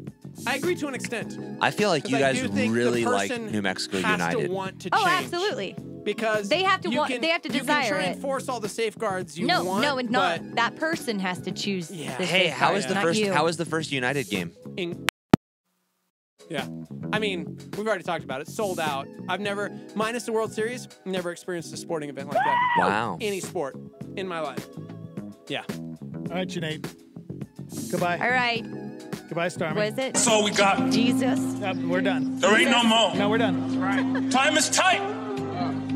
[SPEAKER 6] I agree to an extent.
[SPEAKER 2] I feel like
[SPEAKER 6] 'Cause
[SPEAKER 2] you
[SPEAKER 6] I
[SPEAKER 2] guys
[SPEAKER 6] do think the
[SPEAKER 2] really like
[SPEAKER 6] person
[SPEAKER 2] New Mexico
[SPEAKER 6] has
[SPEAKER 2] United.
[SPEAKER 6] to want to
[SPEAKER 13] Oh,
[SPEAKER 6] change.
[SPEAKER 13] absolutely.
[SPEAKER 6] Because
[SPEAKER 13] They have to
[SPEAKER 6] you
[SPEAKER 13] want.
[SPEAKER 6] can-
[SPEAKER 13] They have to
[SPEAKER 6] you
[SPEAKER 13] desire
[SPEAKER 6] can try
[SPEAKER 13] it.
[SPEAKER 6] and force all the safeguards you
[SPEAKER 13] no,
[SPEAKER 6] want.
[SPEAKER 13] no, it's
[SPEAKER 6] but
[SPEAKER 13] not. That person has to choose.
[SPEAKER 6] Yeah.
[SPEAKER 13] the
[SPEAKER 2] Hey, how was
[SPEAKER 13] safeguards,
[SPEAKER 2] the
[SPEAKER 13] not
[SPEAKER 2] first?
[SPEAKER 13] you.
[SPEAKER 2] How was the first United game?
[SPEAKER 6] Yeah. I mean, we've already talked about it. Sold out. I've never, minus the World Series, never experienced a sporting event like that.
[SPEAKER 2] Wow.
[SPEAKER 6] Any sport in my life. Yeah.
[SPEAKER 5] All right, Sinead. Goodbye.
[SPEAKER 13] All right.
[SPEAKER 5] Goodbye, Starman.
[SPEAKER 13] Was it?
[SPEAKER 15] That's all we got.
[SPEAKER 13] Jesus.
[SPEAKER 5] We're done.
[SPEAKER 15] There ain't no more.
[SPEAKER 5] No, we're done.
[SPEAKER 15] Time is tight.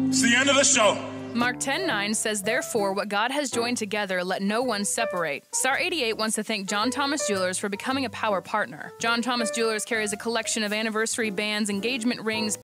[SPEAKER 15] It's the end of the show.
[SPEAKER 19] Mark 10:9 says, "Therefore, what God has joined together, let no one separate." Star 88 wants to thank John Thomas Jewelers for becoming a power partner. John Thomas Jewelers carries a collection of anniversary bands, engagement rings,